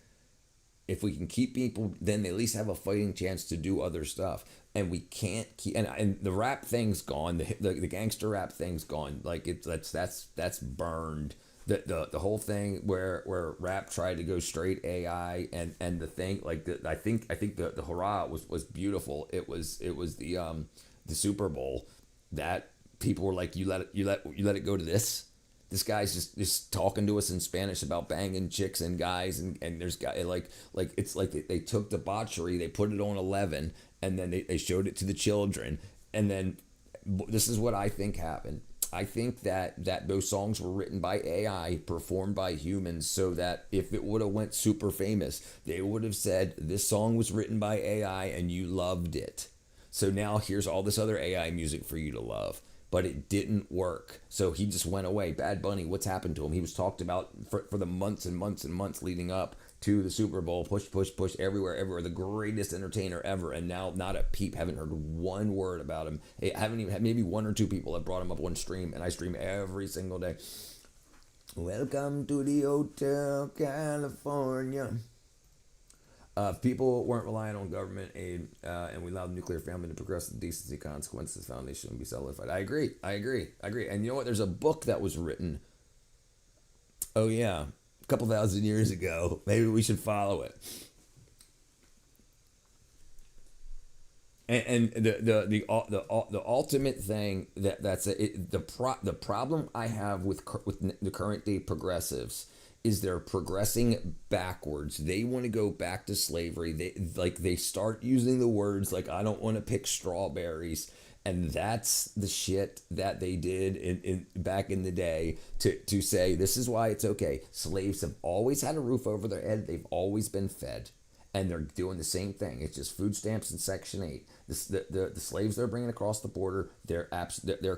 if we can keep people, then they at least have a fighting chance to do other stuff. And we can't keep, and the rap thing's gone, the gangster rap thing's gone. Like that's burned. The whole thing where rap tried to go straight AI and the thing I think the hurrah was beautiful. It was the Super Bowl that people were like, you let it go to this. This guy's just talking to us in Spanish about banging chicks and guys, and there's guy like it's like they took debauchery, they put it on 11, and then they showed it to the children, and then this is what I think happened. I think that those songs were written by AI, performed by humans, so that if it would have went super famous, they would have said this song was written by AI and you loved it. So now here's all this other AI music for you to love. But it didn't work. So he just went away. Bad Bunny, what's happened to him? He was talked about for the months and months and months leading up to the Super Bowl. Push, everywhere. The greatest entertainer ever. And now not a peep. Haven't heard one word about him. Hey, haven't even had, maybe one or two people have brought him up on stream. And I stream every single day. Welcome to the Hotel California. If people weren't relying on government aid and we allowed the nuclear family to progress, the decency consequences foundation would be solidified. I agree. And you know what? There's a book that was written, oh yeah, a couple thousand years ago. Maybe we should follow it. And the ultimate thing the problem I have with the current day progressives is they're progressing backwards. They want to go back to slavery. They start using the words like I don't want to pick strawberries, and that's the shit that they did in back in the day to say this is why it's okay. Slaves have always had a roof over their head. They've always been fed. And they're doing the same thing. It's just food stamps and Section 8. The slaves they're bringing across the border, they're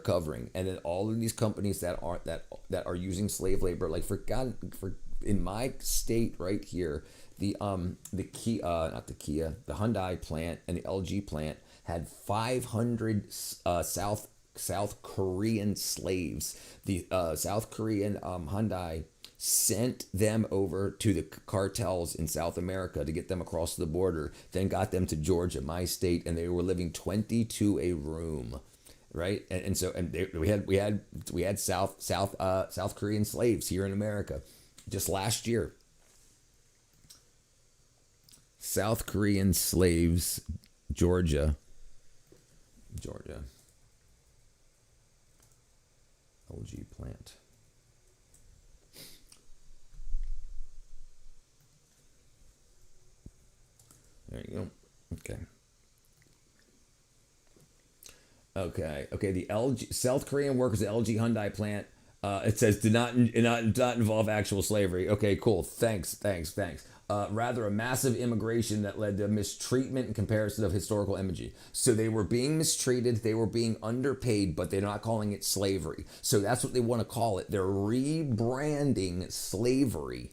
covering. And then all of these companies that are using slave labor, like in my state right here, the Hyundai plant and the LG plant had 500 South Korean slaves. The South Korean Hyundai sent them over to the cartels in South America to get them across the border, then got them to Georgia, my state, and they were living 20 to a room, right? We had South Korean slaves here in America just last year. South Korean slaves, Georgia. LG plant. There you go. Okay. The LG South Korean workers at LG Hyundai plant. It says did not involve actual slavery. Okay, cool. Thanks. Rather, a massive immigration that led to mistreatment and comparison of historical imagery. So they were being mistreated, they were being underpaid, but they're not calling it slavery. So that's what they want to call it. They're rebranding slavery.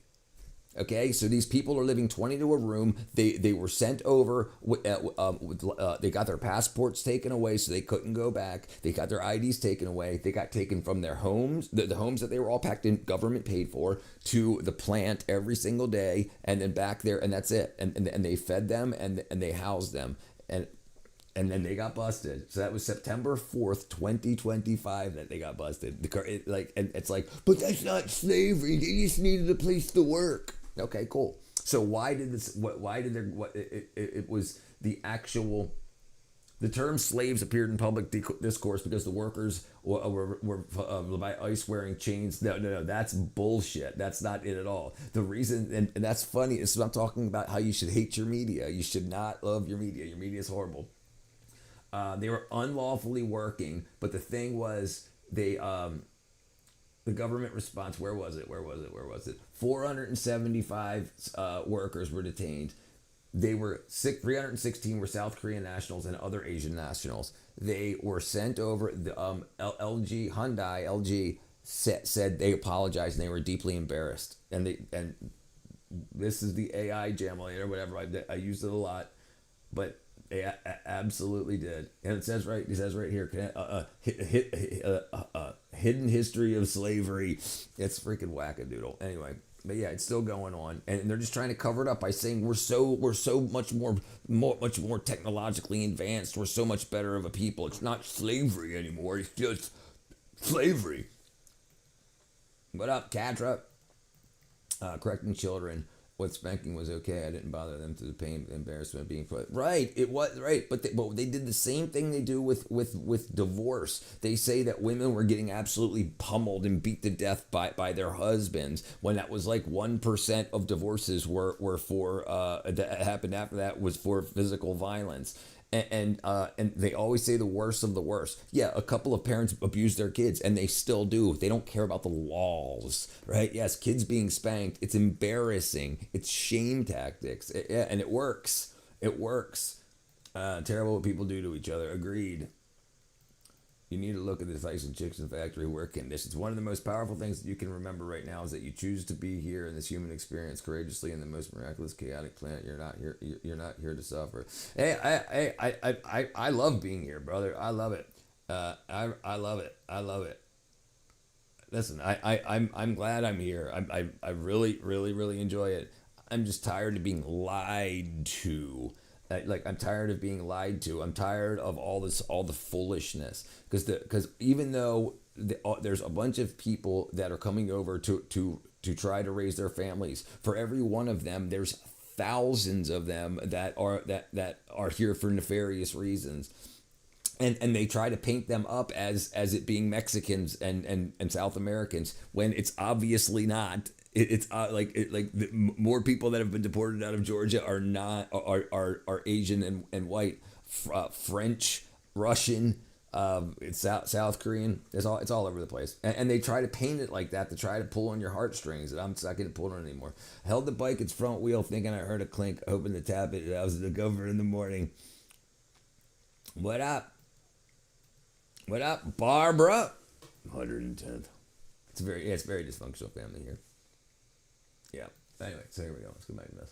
Okay, so these people are living 20 to a room. They were sent over. They got their passports taken away, so they couldn't go back. They got their IDs taken away. They got taken from their homes, the homes that they were all packed in, government paid for, to the plant every single day, and then back there, and that's it. And they fed them and they housed them, and then they got busted. So that was September 4th, 2025 that they got busted. And it's like, but that's not slavery. They just needed a place to work. Okay, cool. So why did this? It was the term slaves appeared in public discourse because the workers were by ice wearing chains. No, that's bullshit. That's not it at all. The reason, and that's funny, is I'm talking about how you should hate your media. You should not love your media. Your media is horrible. They were unlawfully working, but the thing was the government response, where was it? 475 workers were detained. 316 were South Korean nationals and other Asian nationals. They were sent over. The LG said they apologized and they were deeply embarrassed. And this is the AI jam or whatever. I used it a lot, but they absolutely did. And it says right here, hidden history of slavery. It's freaking wackadoodle. Anyway, but yeah, it's still going on, and they're just trying to cover it up by saying we're so much more technologically advanced. We're so much better of a people. It's not slavery anymore. It's just slavery. What up, Catra? Correcting children. What spanking was okay. I didn't bother them through the pain and embarrassment of being put. Right, it was right, but they did the same thing they do with divorce. They say that women were getting absolutely pummeled and beat to death by their husbands, when that was like 1% of divorces were for that happened after that was for physical violence. And they always say the worst of the worst. Yeah, a couple of parents abuse their kids, and they still do. They don't care about the laws, right? Yes, kids being spanked. It's embarrassing. It's shame tactics. And it works. It works. Terrible what people do to each other. Agreed. You need to look at this ice and chicken factory work conditions. One of the most powerful things that you can remember right now is that you choose to be here in this human experience courageously in the most miraculous, chaotic planet. You're not here. You're not here to suffer. Hey, I love being here, brother. I love it. I love it. I love it. Listen, I'm glad I'm here. I really, really, really enjoy it. I'm just tired of being lied to. Like I'm tired of being lied to. I'm tired of all the foolishness. Because even though there's a bunch of people that are coming over to try to raise their families, for every one of them, there's thousands of them that are here for nefarious reasons. And they try to paint them up as it being Mexicans and South Americans when it's obviously not. It's more people that have been deported out of Georgia are Asian and white, French, Russian, it's South Korean. It's all over the place, and they try to paint it like that to try to pull on your heartstrings. And I'm not getting pulled on anymore. Held the bike its front wheel, thinking I heard a clink. Opened the tap. I was the governor in the morning. What up? What up, Barbara? 110th. It's a very dysfunctional family here. Yeah. Anyway, so here we go. Let's go back to this.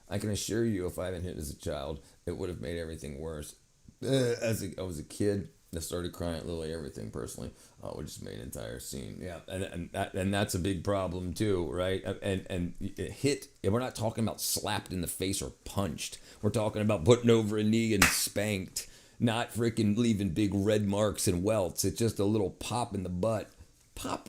I can assure you, if I hadn't hit as a child, it would have made everything worse. I was a kid that started crying at literally everything. Personally, it just made an entire scene. Yeah, and that's a big problem too, right? And it hit. And we're not talking about slapped in the face or punched. We're talking about putting over a knee and spanked. Not freaking leaving big red marks and welts. It's just a little pop in the butt. Pop.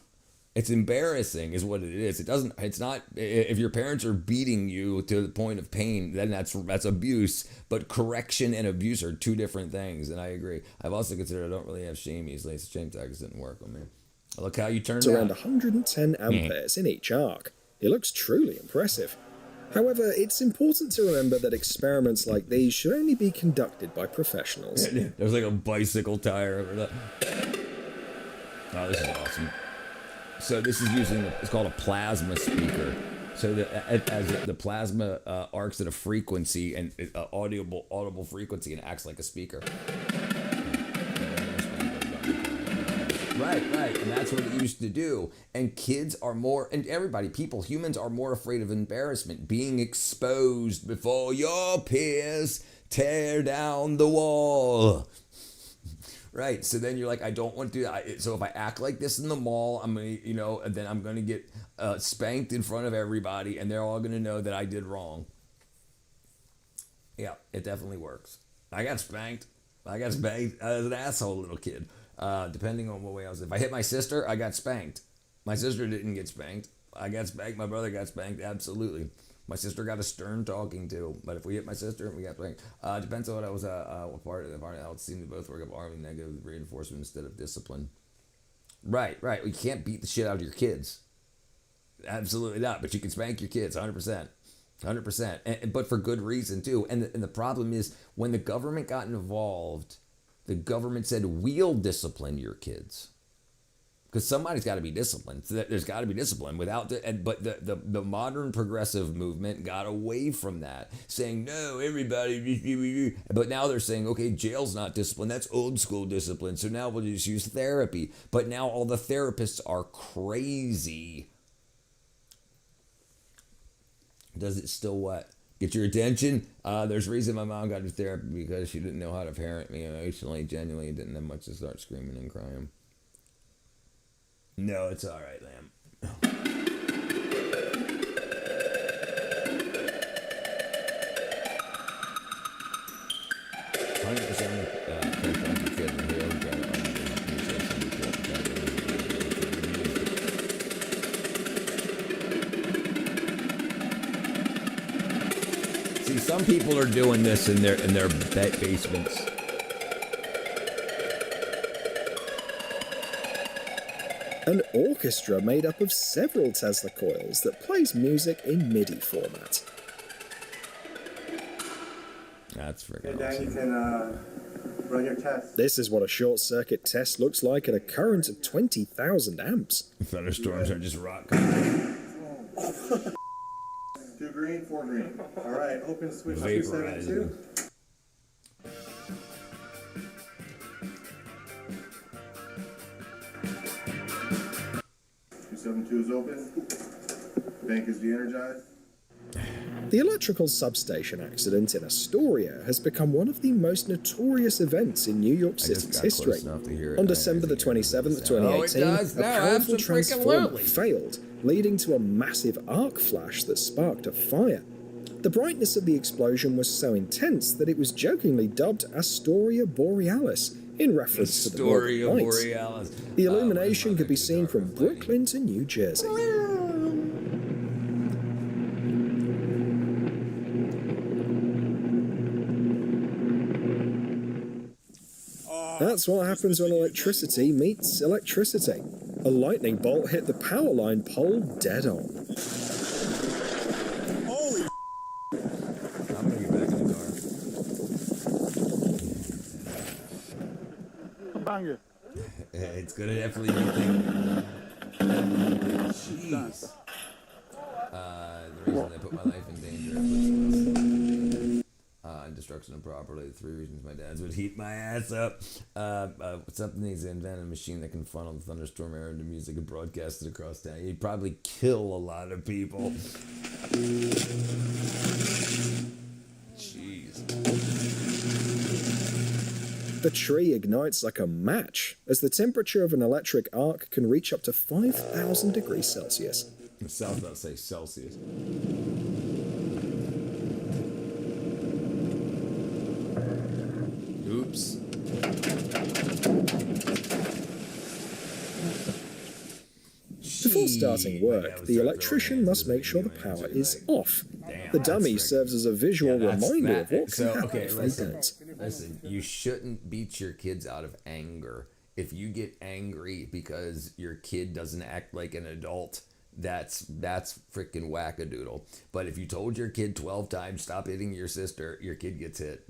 It's embarrassing is what it is. It's not, if your parents are beating you to the point of pain, then that's abuse. But correction and abuse are two different things. And I agree. I've also considered I don't really have shame easily. So shame tags didn't work on me. Look how you turned out. It's around 110 amperes in each arc. It looks truly impressive. However, it's important to remember that experiments like these should only be conducted by professionals. There's like a bicycle tire over that. Oh, this is awesome. So this is it's called a plasma speaker. So as the plasma arcs at a frequency and audible frequency and acts like a speaker. Right, and that's what it used to do. And kids are more, and humans are more afraid of embarrassment, being exposed before your peers tear down the wall. Right, so then you're like, I don't want to do that. So if I act like this in the mall, I'm gonna, and then I'm gonna get spanked in front of everybody, and they're all gonna know that I did wrong. Yeah, it definitely works. I got spanked as an asshole little kid. Depending on what way I was. If I hit my sister, I got spanked. My sister didn't get spanked. I got spanked. My brother got spanked. Absolutely. My sister got a stern talking to. But if we hit my sister, we got spanked. Depends on what I was what part of the party. I would seem to both work up Army negative reinforcement instead of discipline. Right. You can't beat the shit out of your kids. Absolutely not. But you can spank your kids, 100%. 100%. But for good reason, too. And the problem is, when the government got involved, the government said, we'll discipline your kids. Because somebody's got to be disciplined. So there's got to be discipline. But the modern progressive movement got away from that, saying, no, everybody. But now they're saying, okay, jail's not discipline. That's old school discipline. So now we'll just use therapy. But now all the therapists are crazy. Does it still what? Get your attention? There's a reason my mom got into therapy, because she didn't know how to parent me emotionally, genuinely, didn't have much to start screaming and crying. No, it's all right, Lamb. 100% kid in here. See, some people are doing this in their basements. An orchestra made up of several Tesla coils that plays music in MIDI format. That's freaking awesome. You can run your test. This is what a short circuit test looks like at a current of 20,000 amps. Thunderstorms are just rock. 2 green, 4 green. All right, open switch 272. 272 is open. Bank is de-energized. The electrical substation accident in Astoria has become one of the most notorious events in New York City's history. On December the 27th, 2018, a powerful transformer failed, leading to a massive arc flash that sparked a fire. The brightness of the explosion was so intense that it was jokingly dubbed Astoria Borealis, in reference to the Northern Lights. The illumination could be seen from Brooklyn to New Jersey. That's what happens when electricity meets electricity. A lightning bolt hit the power line pole dead on. Holy I'm gonna get back in the car. Banger. It's gonna definitely be thinking. Jeez. The reason I put my life in danger. Destruction of property. The 3 reasons my dads would heat my ass up. Something needs to invent a machine that can funnel the thunderstorm air into music and broadcast it across town. He'd probably kill a lot of people. Jeez. The tree ignites like a match, as the temperature of an electric arc can reach up to 5,000 degrees Celsius. The South does say Celsius. Oops. Before starting work, the electrician must make sure the power is off. The dummy serves as a visual reminder of what can happen if they don't. Listen, you shouldn't beat your kids out of anger. If you get angry because your kid doesn't act like an adult, that's freaking wackadoodle. But if you told your kid 12 times stop hitting your sister, your kid gets hit.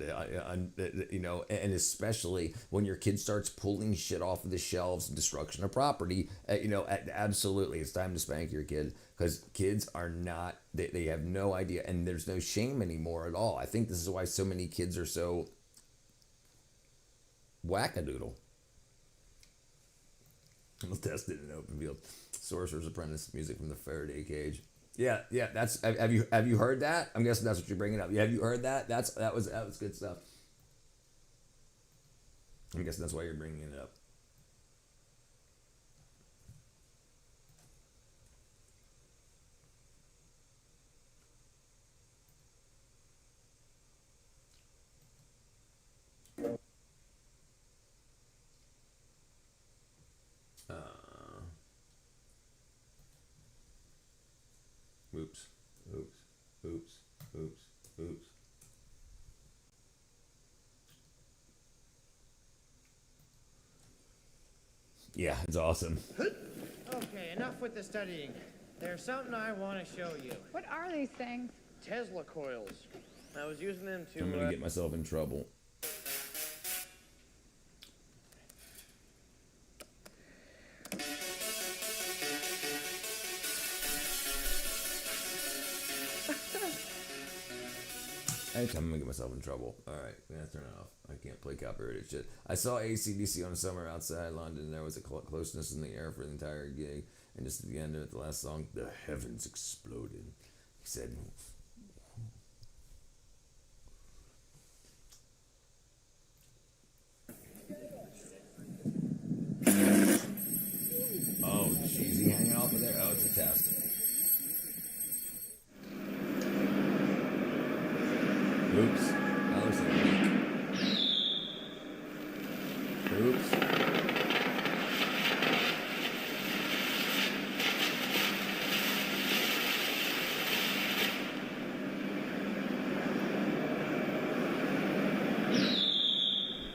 You know, and especially when your kid starts pulling shit off of the shelves, destruction of property. You know, absolutely, it's time to spank your kid, because kids are not. They have no idea, and there's no shame anymore at all. I think this is why so many kids are so wackadoodle. We'll test it in an open field. Sorcerer's Apprentice music from the Faraday cage. Yeah. That's have you heard that? I'm guessing that's what you're bringing up. Yeah, have you heard that? That was good stuff. I'm guessing that's why you're bringing it up. Oops. Yeah, it's awesome. Okay, enough with the studying. There's something I want to show you. What are these things? Tesla coils. I was using them to... I'm gonna get myself in trouble. Anytime I'm gonna get myself in trouble. Alright, I'm gonna turn it off. I can't play copyrighted shit. I saw AC/DC on a summer outside London. There was a closeness in the air for the entire gig. And just at the end of it, the last song, the heavens exploded. He said... Oh, jeez, he hanging off of there? Oh, it's a test. Oops. That looks like a leak. Oops.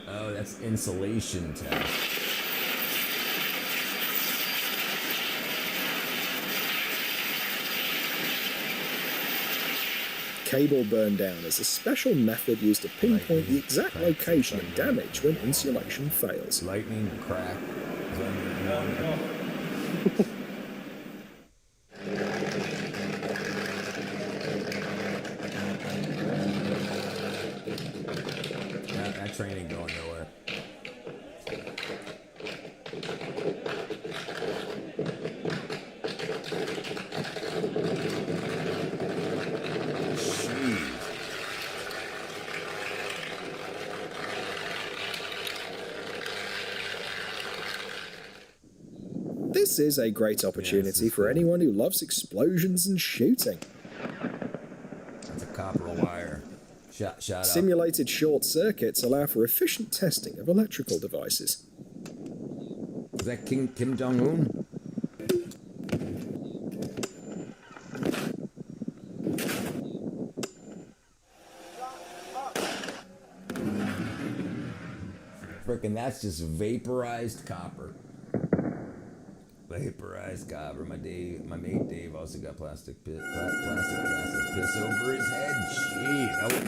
Oh, that's insulation test. Cable burn down is a special method used to pinpoint the exact location of damage when insulation fails. Lightning, crack. That train ain't going nowhere. This is a great opportunity for anyone who loves explosions and shooting. That's a copper wire. Shut up. Simulated short circuits allow for efficient testing of electrical devices. Is that Kim Jong-un? Frickin' that's just vaporized copper. Vaporized copper. My mate Dave also got plastic piss over his head. Jeez, that would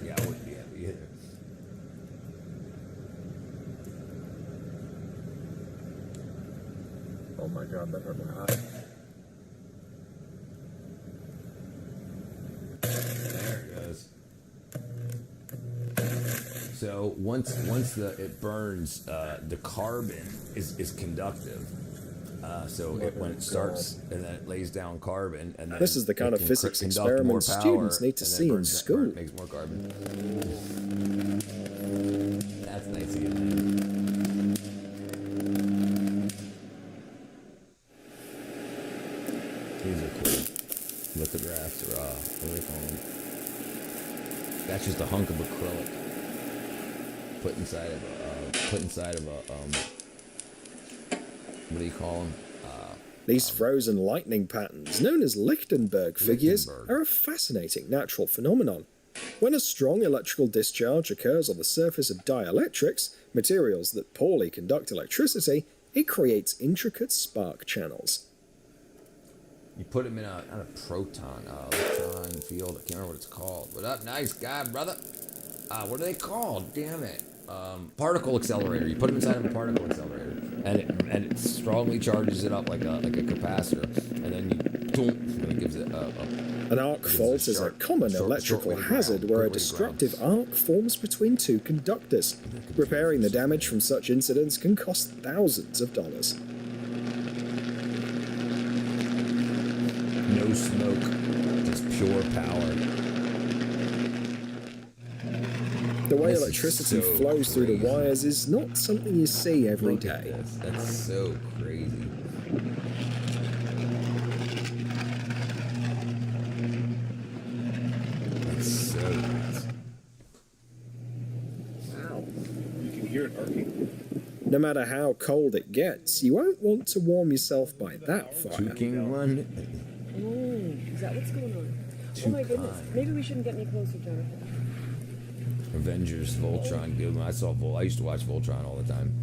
yeah, I wouldn't be happy either. Oh my god, that hurt my eye. There it goes. So once it burns, the carbon is conductive. So when it starts and then it lays down carbon, and then this is the kind of physics experiment students need to see in school. Makes more carbon. That's nice to get. These are cool. Lithographs or what do they call them? That's just a hunk of acrylic put inside of a what do you call them? These frozen lightning patterns, known as Lichtenberg figures, are a fascinating natural phenomenon. When a strong electrical discharge occurs on the surface of dielectrics, materials that poorly conduct electricity, it creates intricate spark channels. You put them in not a proton, electron field. I can't remember what it's called. What up, nice guy, brother? What are they called? Damn it. Particle accelerator. You put them inside of a particle accelerator, and it strongly charges it up like a capacitor, and then and it gives it an arc fault is a common electrical hazard where a destructive arc forms between two conductors. Repairing the damage from such incidents can cost thousands of dollars. No smoke, just pure power. The way electricity flows through the wires is not something you see every day. That's so crazy. That's so nice. Wow. You can hear it arcing. No matter how cold it gets, you won't want to warm yourself by that fire. King one. Oh, is that what's going on? Oh my goodness. Maybe we shouldn't get any closer, Jonathan. Avengers, Voltron, good one. I used to watch Voltron all the time.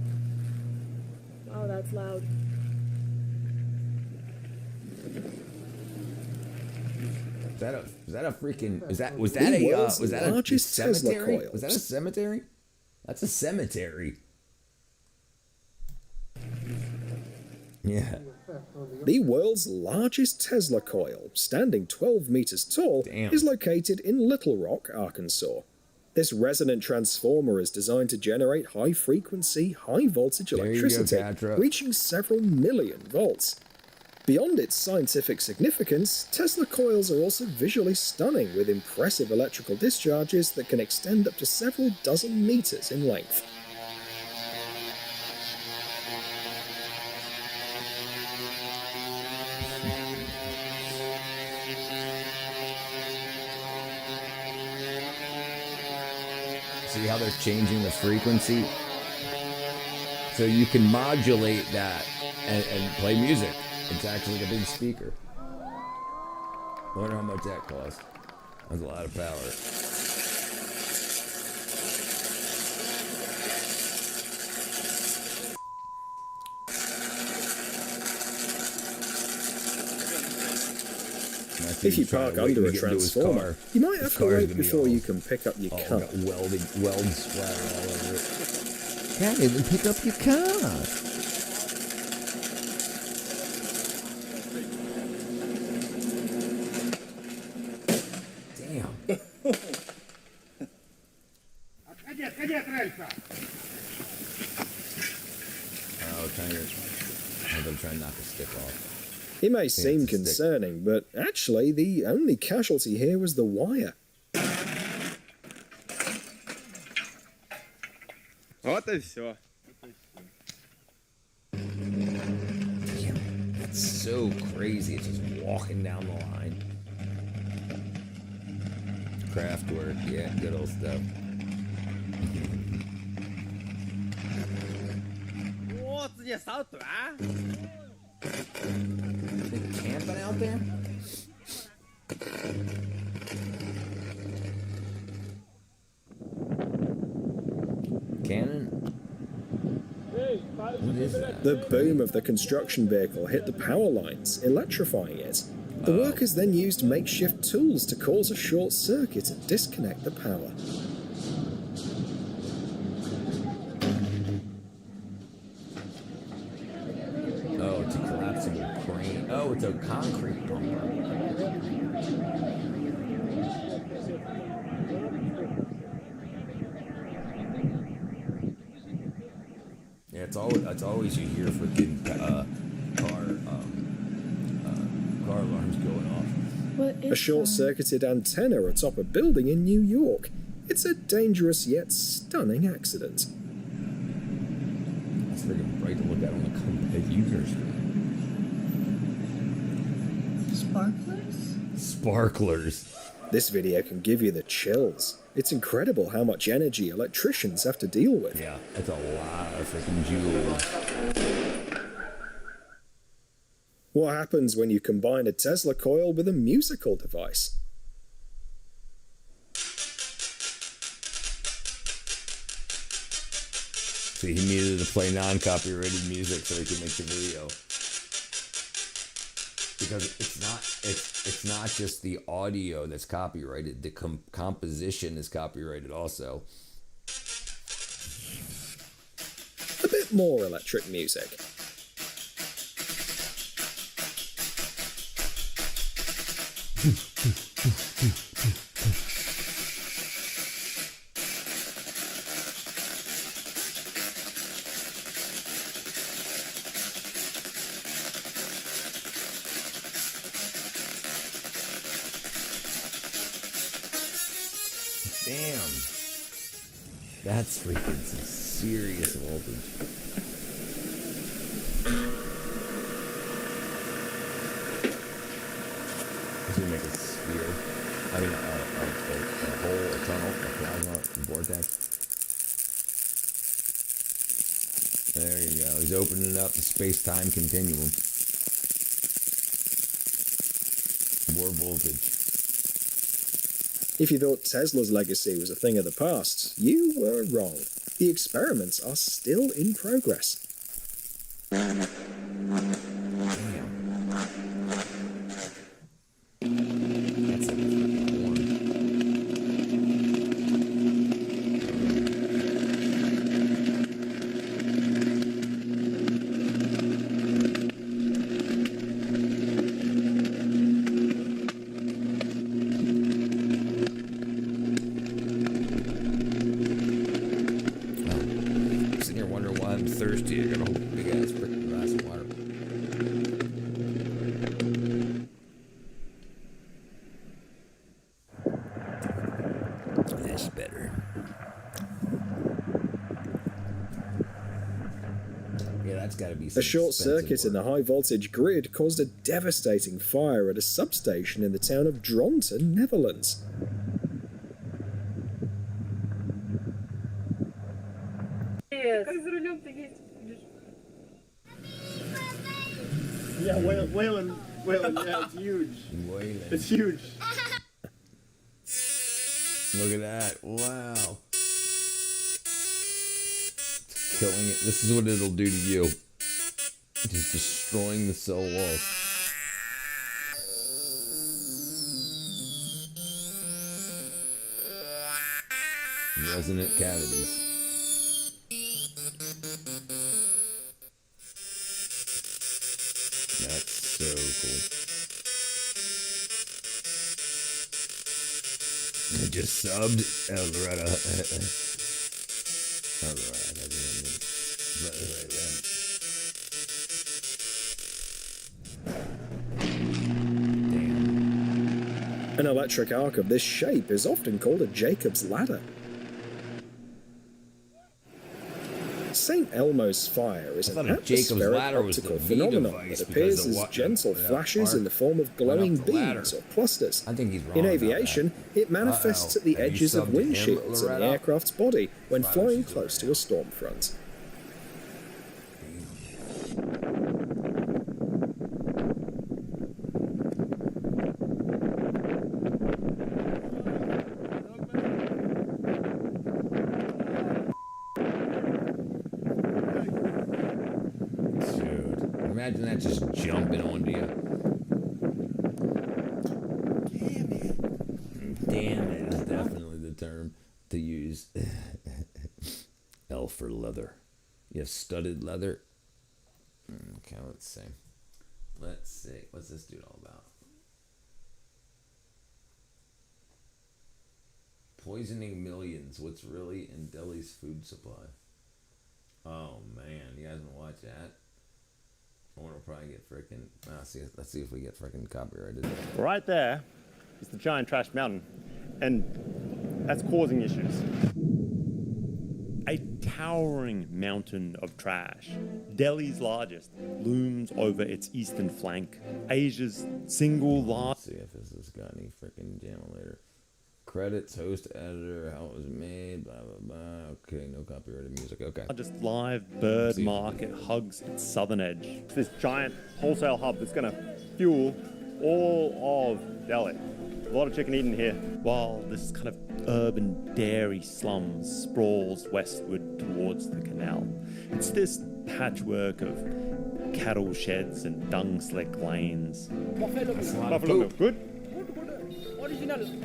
Wow, that's loud. Was that a freaking? Was that a cemetery? Was that a cemetery? That's a cemetery. Yeah. The world's largest Tesla coil, standing 12 meters tall, is located in Little Rock, Arkansas. This resonant transformer is designed to generate high-frequency, high-voltage electricity, reaching several million volts. Beyond its scientific significance, Tesla coils are also visually stunning with impressive electrical discharges that can extend up to several dozen meters in length. See how they're changing the frequency? So you can modulate that and play music. It's actually like a big speaker. I wonder how much that costs. That's a lot of power. If you park under a transformer, you might have to wait before you can pick up your car. Weld splatter all over it. Can't even pick up your car. Damn. Oh, I'm trying to knock the stick off. It may seem concerning, but actually the only casualty here was the wire. Вот и все. That's so crazy. It's just walking down the line. Craft work, yeah, good old stuff. What's this out there? They camping out there? Cannon? What is that? The boom of the construction vehicle hit the power lines, electrifying it. The workers then used makeshift tools to cause a short circuit and disconnect the power. Oh, it's a collapsible crane. Oh, it's a concrete pumper. Yeah, it's always you hear freaking car alarms going off. A short-circuited antenna atop a building in New York. It's a dangerous yet stunning accident. It's freaking bright to look at on the computer screen. Sparklers? Sparklers. This video can give you the chills. It's incredible how much energy electricians have to deal with. Yeah, that's a lot of freaking joules. What happens when you combine a Tesla coil with a musical device? So he needed to play non-copyrighted music so he could make the video. Because it's not just the audio that's copyrighted. The composition is copyrighted also. A bit more electric music. Damn. That's freaking some serious voltage. This would make a sphere. I mean, a hole, a tunnel, a plasma, a vortex. There you go. He's opening up the space-time continuum. More voltage. If you thought Tesla's legacy was a thing of the past, you were wrong. The experiments are still in progress. Thirsty, I got a whole big ass freaking glass of water. That's better. Yeah, that's got to be some A short circuit work. in the high voltage grid caused a devastating fire at a substation in the town of Dronten, Netherlands. Yeah, Whalen, yeah, it's huge. Whalen. It's huge. Look at that. Wow. It's killing it. This is what it'll do to you. Just destroying the cell wall. Resonant cavities. That's so cool. I just subbed Eldorado. An electric arc of this shape is often called a Jacob's ladder. St. Elmo's fire is an atmospheric optical phenomenon that appears as gentle flashes in the form of glowing beams or clusters. In aviation, it manifests at the edges of windshields in the aircraft's body when flying close to a storm front. Imagine that just jumping onto you. Damn it is definitely the term to use. L for leather. You have studded leather. Okay, let's see. Let's see. What's this dude all about? Poisoning millions. What's really in Delhi's food supply? Oh man, you guys wanna watch that? I want to probably get frickin'. Let's see if we get frickin' copyrighted. Right there is the giant trash mountain, and that's causing issues. A towering mountain of trash, Delhi's largest, looms over its eastern flank. Asia's single largest. See if this has got any frickin' jam later. Credits, host, editor, how it was made, blah, blah, blah. Okay, no copyrighted music. Okay. Largest live bird market hugs its southern edge. It's this giant wholesale hub that's going to fuel all of Delhi. A lot of chicken eating here. While this kind of urban dairy slums sprawls westward towards the canal. It's this patchwork of cattle sheds and dung slick lanes. Buffalo milk, good?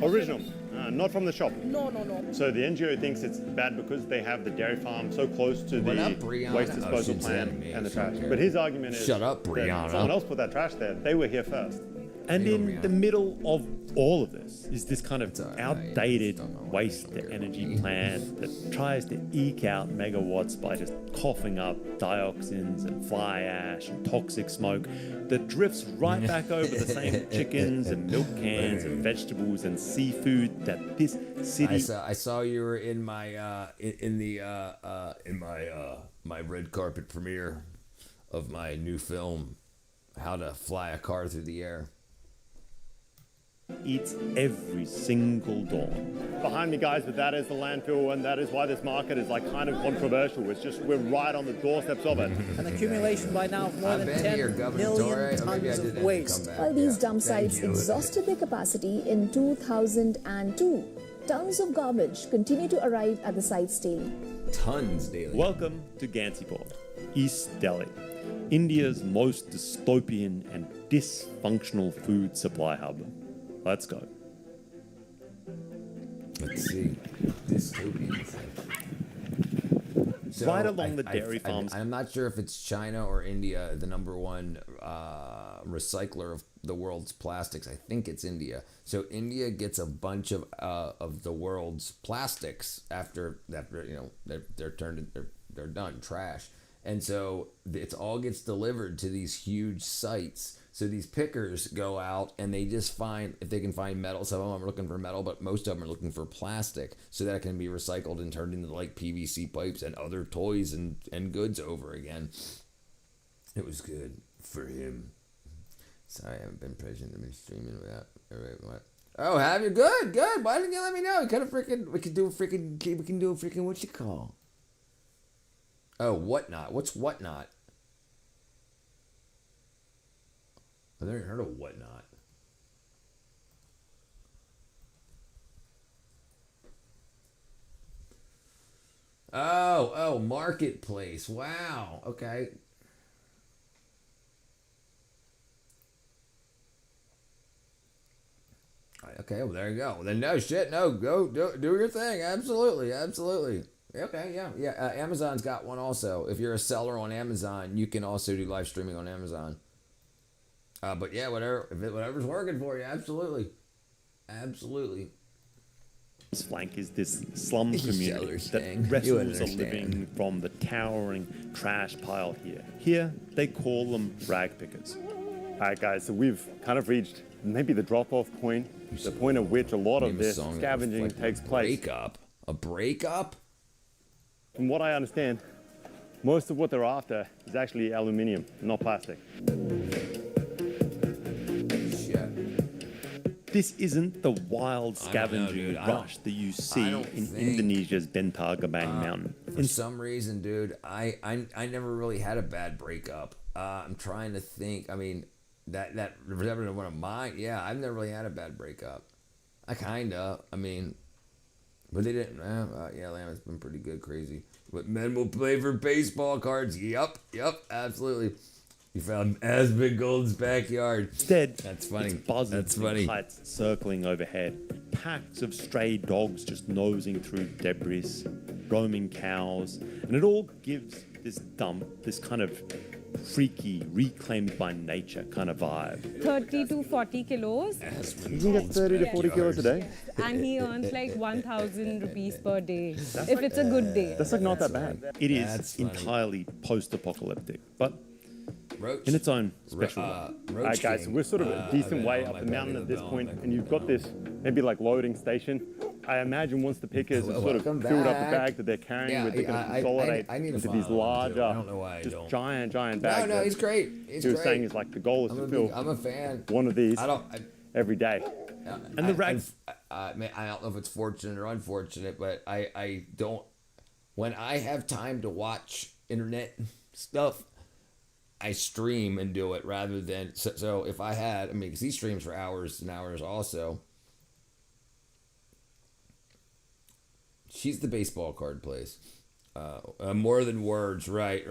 Original. Not from the shop. No. So the NGO thinks it's bad because they have the dairy farm so close to the waste disposal plant and the trash. But his argument is that someone else put that trash there. They were here first. And in the middle of all of this is this kind of outdated waste-to-energy plant that tries to eke out megawatts by just coughing up dioxins and fly ash and toxic smoke that drifts right back over the same chickens and milk cans and vegetables and seafood that this city. I saw you were in my my red carpet premiere of my new film, How to Fly a Car Through the Air. Eats every single dawn. Behind me, guys, but that is the landfill, and that is why this market is like kind of controversial. It's just we're right on the doorsteps of it. An accumulation by now of more than 10 million tons of waste. All these dump sites exhausted their capacity in 2002. Tons of garbage continue to arrive at the sites daily. Tons daily. Welcome to Ghansipur, East Delhi, India's most dystopian and dysfunctional food supply hub. Let's go. Let's see. Dystopian. So right along the dairy farms. I'm not sure if it's China or India, the number one recycler of the world's plastics. I think it's India. So India gets a bunch of the world's plastics after they're done, trash. And so it all gets delivered to these huge sites. So these pickers go out and they just find, if they can find metal, some of them are looking for metal, but most of them are looking for plastic so that it can be recycled and turned into like PVC pipes and other toys and goods over again. It was good for him. Sorry, I haven't been present. I've been streaming without. Oh, have you? Good. Why didn't you let me know? We can do a freaking what you call? Oh, whatnot. What's whatnot? I've never heard of whatnot. Oh, marketplace. Wow. Okay. Okay, well, there you go. Well, then, no shit. No, go do your thing. Absolutely. Okay, yeah. Amazon's got one also. If you're a seller on Amazon, you can also do live streaming on Amazon. But yeah, whatever's working for you, absolutely. This flank is this slum community that wrestles a living from the towering trash pile here. Here, they call them rag pickers. All right, guys, so we've kind of reached maybe the drop-off point, the point at which a lot of this scavenging takes place. A breakup? From what I understand, most of what they're after is actually aluminium, not plastic. This isn't the wild scavenging rush that you see in Indonesia's Bentagabang Mountain. For some reason, dude, I never really had a bad breakup. I'm trying to think. I mean, that representative one of mine. Yeah, I've never really had a bad breakup. I mean, but they didn't. Yeah, Lamb, it's been pretty good, crazy. But men will play for baseball cards. Yep, absolutely. You found Asbin Gold's backyard. Instead, that's funny. It's buzzards That's funny. and kites circling overhead. Packs of stray dogs just nosing through debris, roaming cows, and it all gives this dump this kind of freaky, reclaimed by nature kind of vibe. 30 to 40 kilos. You can get 30 to 40 kilos a day. And he earns like 1,000 rupees per day, if it's a good day. That's like not that bad. It is entirely post-apocalyptic, but in its own special way. Alright guys, we're sort of a decent way up the mountain at this point, and you've got this maybe like loading station. I imagine once the pickers have sort of filled up the bag that they're carrying with, they're going to consolidate into these larger, just giant bags. No, he's great. He was saying is like the goal is to fill I'm a fan. one of these every day. And the rags. I don't know if it's fortunate or unfortunate, but I don't. When I have time to watch internet stuff, I stream and do it rather than so if I had, I mean, because he streams for hours and hours also. She's the baseball card place. More than words, right.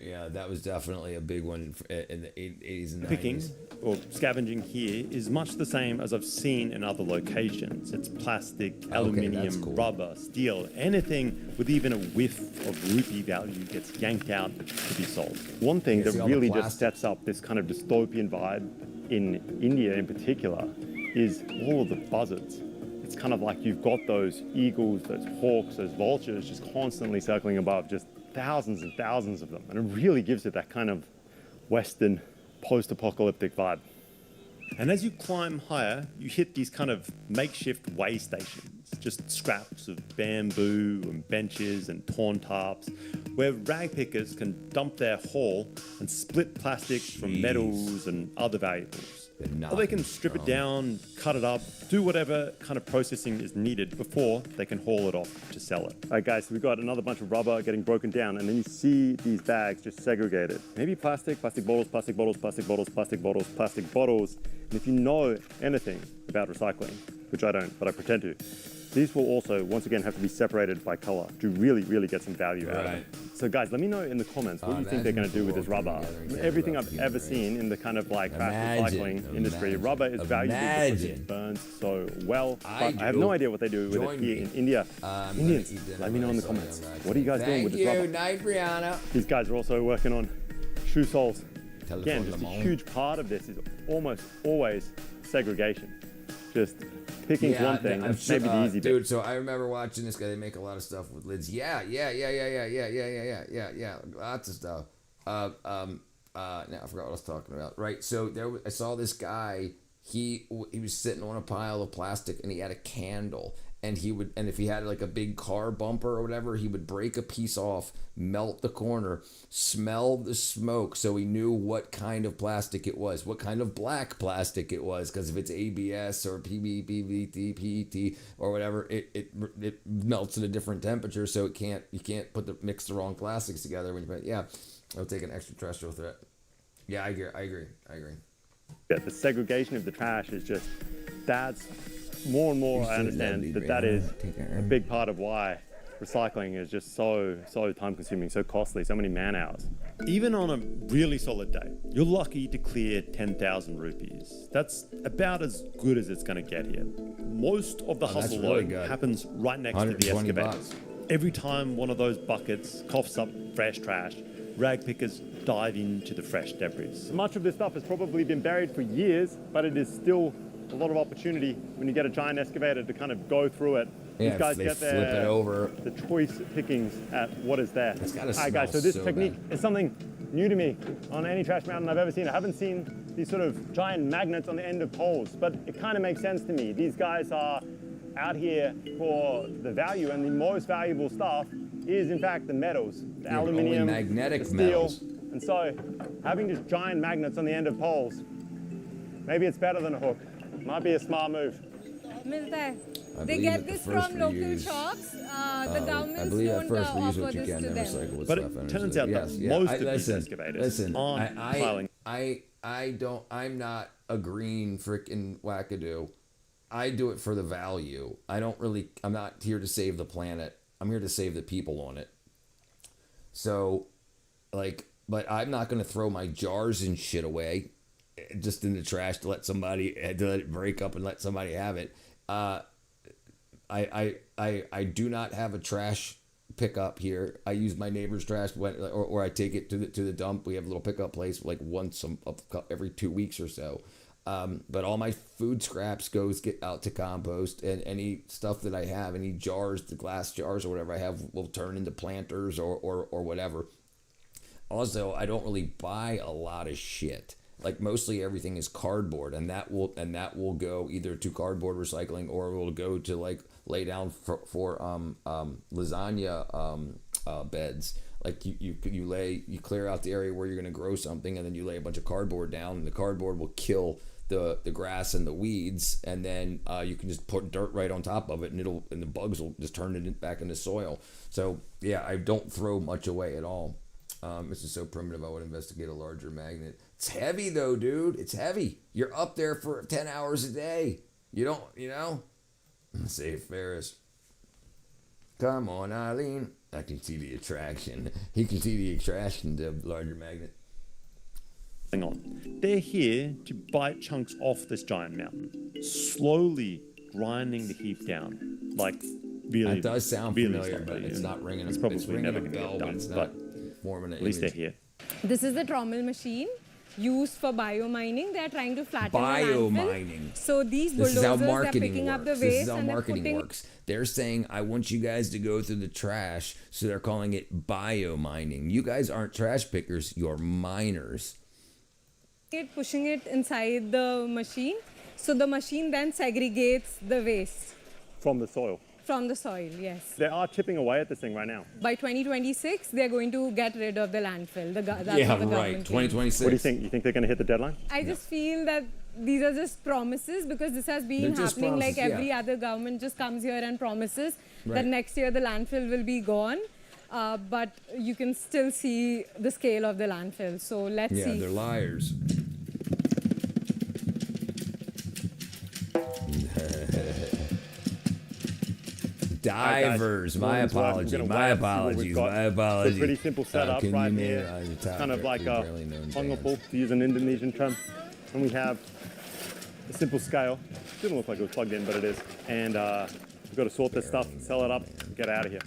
Yeah, that was definitely a big one in the 80s and 90s. Picking or scavenging here is much the same as I've seen in other locations. It's plastic, aluminium, rubber, steel, anything with even a whiff of rupee value gets yanked out to be sold. One thing that really just sets up this kind of dystopian vibe in India in particular is all of the buzzards. It's kind of like you've got those eagles, those hawks, those vultures just constantly circling above, just thousands and thousands of them. And it really gives it that kind of Western post-apocalyptic vibe. And as you climb higher, you hit these kind of makeshift way stations, just scraps of bamboo and benches and torn tarps, where rag pickers can dump their haul and split plastics from metals and other valuables. Or they can strip it down, cut it up, do whatever kind of processing is needed before they can haul it off to sell it. All right, guys, so we've got another bunch of rubber getting broken down, and then you see these bags just segregated. Maybe plastic bottles, plastic bottles, plastic bottles, plastic bottles, plastic bottles. And if you know anything about recycling, which I don't, but I pretend to, these will also, once again, have to be separated by color to really get some value out of it. So guys, let me know in the comments what you think they're going to do with this rubber. Everything I've ever seen in the kind of like trash recycling industry, rubber is valuable because it burns so well. But I have no idea what they do with it here in India. Indians, let me know in the comments. What are you guys doing with this rubber? Night, Brianna. These guys are also working on shoe soles. Again, just a huge part of this is almost always segregation. Just picking's one thing, that's maybe the easy bit. Dude, so I remember watching this guy, they make a lot of stuff with lids. Yeah, lots of stuff. Now I forgot what I was talking about. Right, so I saw this guy, he was sitting on a pile of plastic and he had a candle. And if he had like a big car bumper or whatever, he would break a piece off, melt the corner, smell the smoke, so he knew what kind of plastic it was, what kind of black plastic it was, because if it's ABS or PB, PVT, PET or whatever, it melts at a different temperature, so you can't mix the wrong plastics together when you put. Yeah, it'll take an extraterrestrial threat. Yeah, I agree. Yeah, the segregation of the trash is just that's. More and more I understand that is a big part of why recycling is just so time consuming, so costly, so many man hours. Even on a really solid day, you're lucky to clear 10,000 rupees. That's about as good as it's going to get here. Most of the hustle load happens right next to the excavators. Every time one of those buckets coughs up fresh trash, rag pickers dive into the fresh debris. Much of this stuff has probably been buried for years, but it is still a lot of opportunity when you get a giant excavator to kind of go through it. Yeah, these guys get flip it over. The choice pickings at what is there. It's gotta All right, guys, so this technique bad. is something new to me on any trash mountain I've ever seen. I haven't seen these sort of giant magnets on the end of poles, but it kind of makes sense to me. These guys are out here for the value, and the most valuable stuff is, in fact, the metals, the aluminium, magnetic the steel. metals. And so, having just giant magnets on the end of poles, maybe it's better than a hook. Might be a smart move. Milta hai. They get this from local shops. The governments don't offer this to them. But it turns out that most of these excavators aren't piling. I'm not a green frickin' wackadoo. I do it for the value. I'm not here to save the planet. I'm here to save the people on it. So, but I'm not going to throw my jars and shit away just in the trash to let it break up and let somebody have it. I do not have a trash pickup here. I use my neighbor's trash or I take it to the dump. We have a little pickup place once every 2 weeks or so. But all my food scraps get out to compost, and any stuff that I have, any jars, the glass jars or whatever I have, will turn into planters or whatever. Also, I don't really buy a lot of shit. Like mostly everything is cardboard, and that will go either to cardboard recycling or it will go to lay down for lasagna beds. Like you clear out the area where you're going to grow something, and then you lay a bunch of cardboard down, and the cardboard will kill the grass and the weeds, and then you can just put dirt right on top of it, and the bugs will just turn it back into soil. So yeah, I don't throw much away at all. This is so primitive, I would investigate a larger magnet. It's heavy though, dude. It's heavy. You're up there for 10 hours a day. Say Ferris. Come on, Eileen. I can see the attraction. He can see the attraction to a larger magnet. Hang on. They're here to bite chunks off this giant mountain, slowly grinding the heap down. Really, that does sound really familiar, slowly. but it's not ringing. It's probably ringing never a going to bell, get but done. it's not forming an At least they're image. here. This is the trommel machine used for biomining. They're trying to flatten the Biomining. landfill. So these This is how bulldozers are marketing picking up the works. waste This is how and they're marketing putting works. They're saying, I want you guys to go through the trash, so they're calling it biomining. You guys aren't trash pickers, you're miners. pushing it inside the machine. So the machine then segregates the waste. From the soil. From the soil, yes. They are chipping away at this thing right now. By 2026, they're going to get rid of the landfill. That's what the government 2026. What do you think? You think they're going to hit the deadline? I just feel that these are just promises, because this has been happening like every other government just comes here and promises that next year the landfill will be gone. But you can still see the scale of the landfill. So let's see. Yeah, they're liars. Divers, my apologies. It's a pretty simple setup right here. It's kind of like a hongapool, to use an Indonesian term. And we have a simple scale. Didn't look like it was plugged in, but it is. And we've got to sort this stuff, sell it up, and get out of here.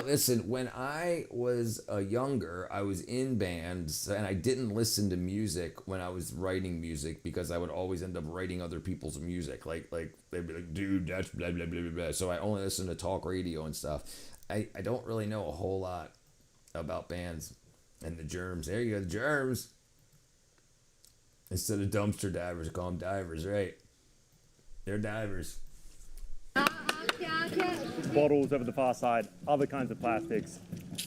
Listen, when I was younger, I was in bands, and I didn't listen to music when I was writing music, because I would always end up writing other people's music. Like they'd be like, dude, that's blah, blah, blah, blah, blah. So I only listen to talk radio and stuff. I don't really know a whole lot about bands and the germs. There you go, the germs. Instead of dumpster divers, call them divers, right? They're divers. Bottles over the far side, other kinds of plastics,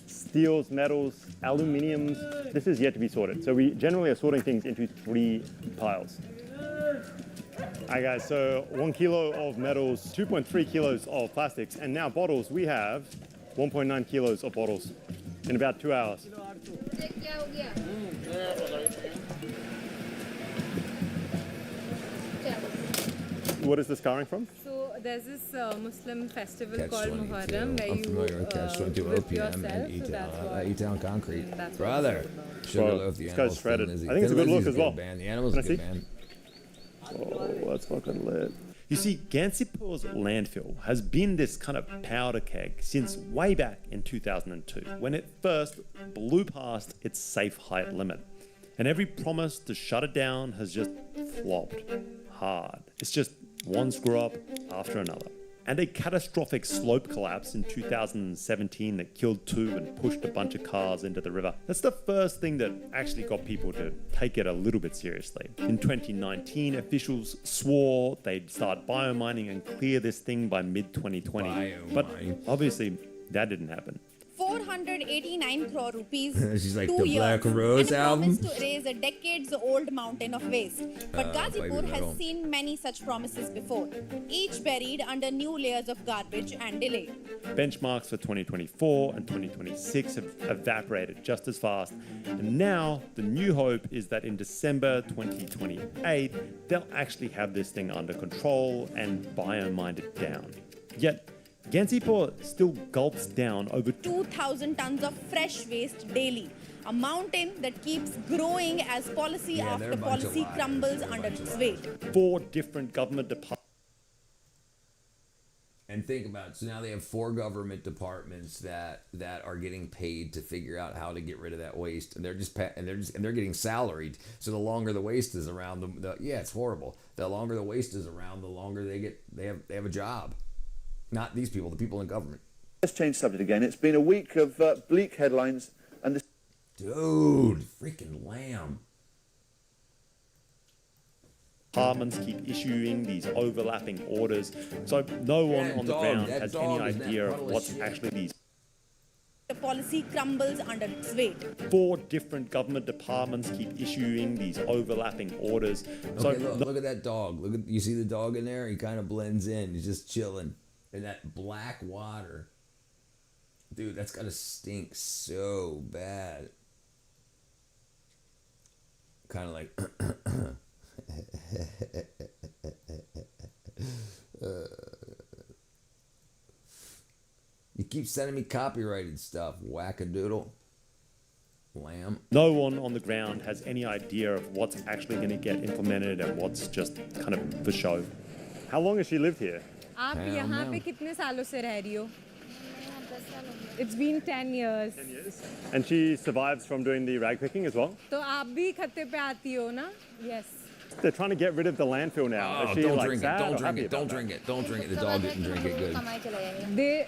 steels, metals, aluminiums. This is yet to be sorted. So we generally are sorting things into 3 piles. Alright guys, so 1 kilo of metals, 2.3 kilos of plastics, and now bottles, we have 1.9 kilos of bottles in about 2 hours. What is this carving from? So there's this Muslim festival called Muharram, where you whip yourself. I eat on concrete. Brother, Sugarloaf, the this animal's guy's shredded. Thin Lizzy. I think it's a good look as well. Band. The animal's a good band. Oh, that's fucking lit. You see, Gansipur's landfill has been this kind of powder keg since way back in 2002, when it first blew past its safe height limit. And every promise to shut it down has just flopped hard. It's just one screw up after another. and a catastrophic slope collapse in 2017 that killed 2 and pushed a bunch of cars into the river. That's the first thing that actually got people to take it a little bit seriously. In 2019, officials swore they'd start biomining and clear this thing by mid-2020. But obviously, that didn't happen. 489 crore rupees, She's like 2 the years, Black Rose and a album. promise to erase a decades-old mountain of waste. But Ghazipur has seen many such promises before, each buried under new layers of garbage and delay. Benchmarks for 2024 and 2026 have evaporated just as fast. And now, the new hope is that in December 2028, they'll actually have this thing under control and biomined it down. Yet, Ghazipur still gulps down over 2,000 tons of fresh waste daily, a mountain that keeps growing as policy after policy crumbles under its weight. 4 different government departments. And think about it. So now they have 4 government departments that are getting paid to figure out how to get rid of that waste, and they're getting salaried. So the longer the waste is around them, it's horrible. The longer the waste is around, the longer they have a job. Not these people, the people in government. Let's change subject again. It's been a week of bleak headlines and... Dude, freaking lamb. Departments keep issuing these overlapping orders, so no one on the ground has any idea of what's actually these. The policy crumbles under its weight. 4 different government departments keep issuing these overlapping orders. So Okay, look at that dog. You see the dog in there? He kind of blends in. He's just chilling in that black water. Dude, that's gotta stink so bad. Kind of like. You keep sending me copyrighted stuff, wackadoodle. Lamb. No one on the ground has any idea of what's actually going to get implemented and what's just kind of for show. How long has she lived here? आप यहाँ पे कितने सालों से रह रही हो? It's been 10 years. 10 years. And she survives from doing the rag picking as well? तो आप भी खत्ते पे आती हो ना? Yes. They're trying to get rid of the landfill now. Oh, Is she don't like drink sad it, don't or drink happy it, don't about drink it, don't drink it. The dog didn't drink it good. They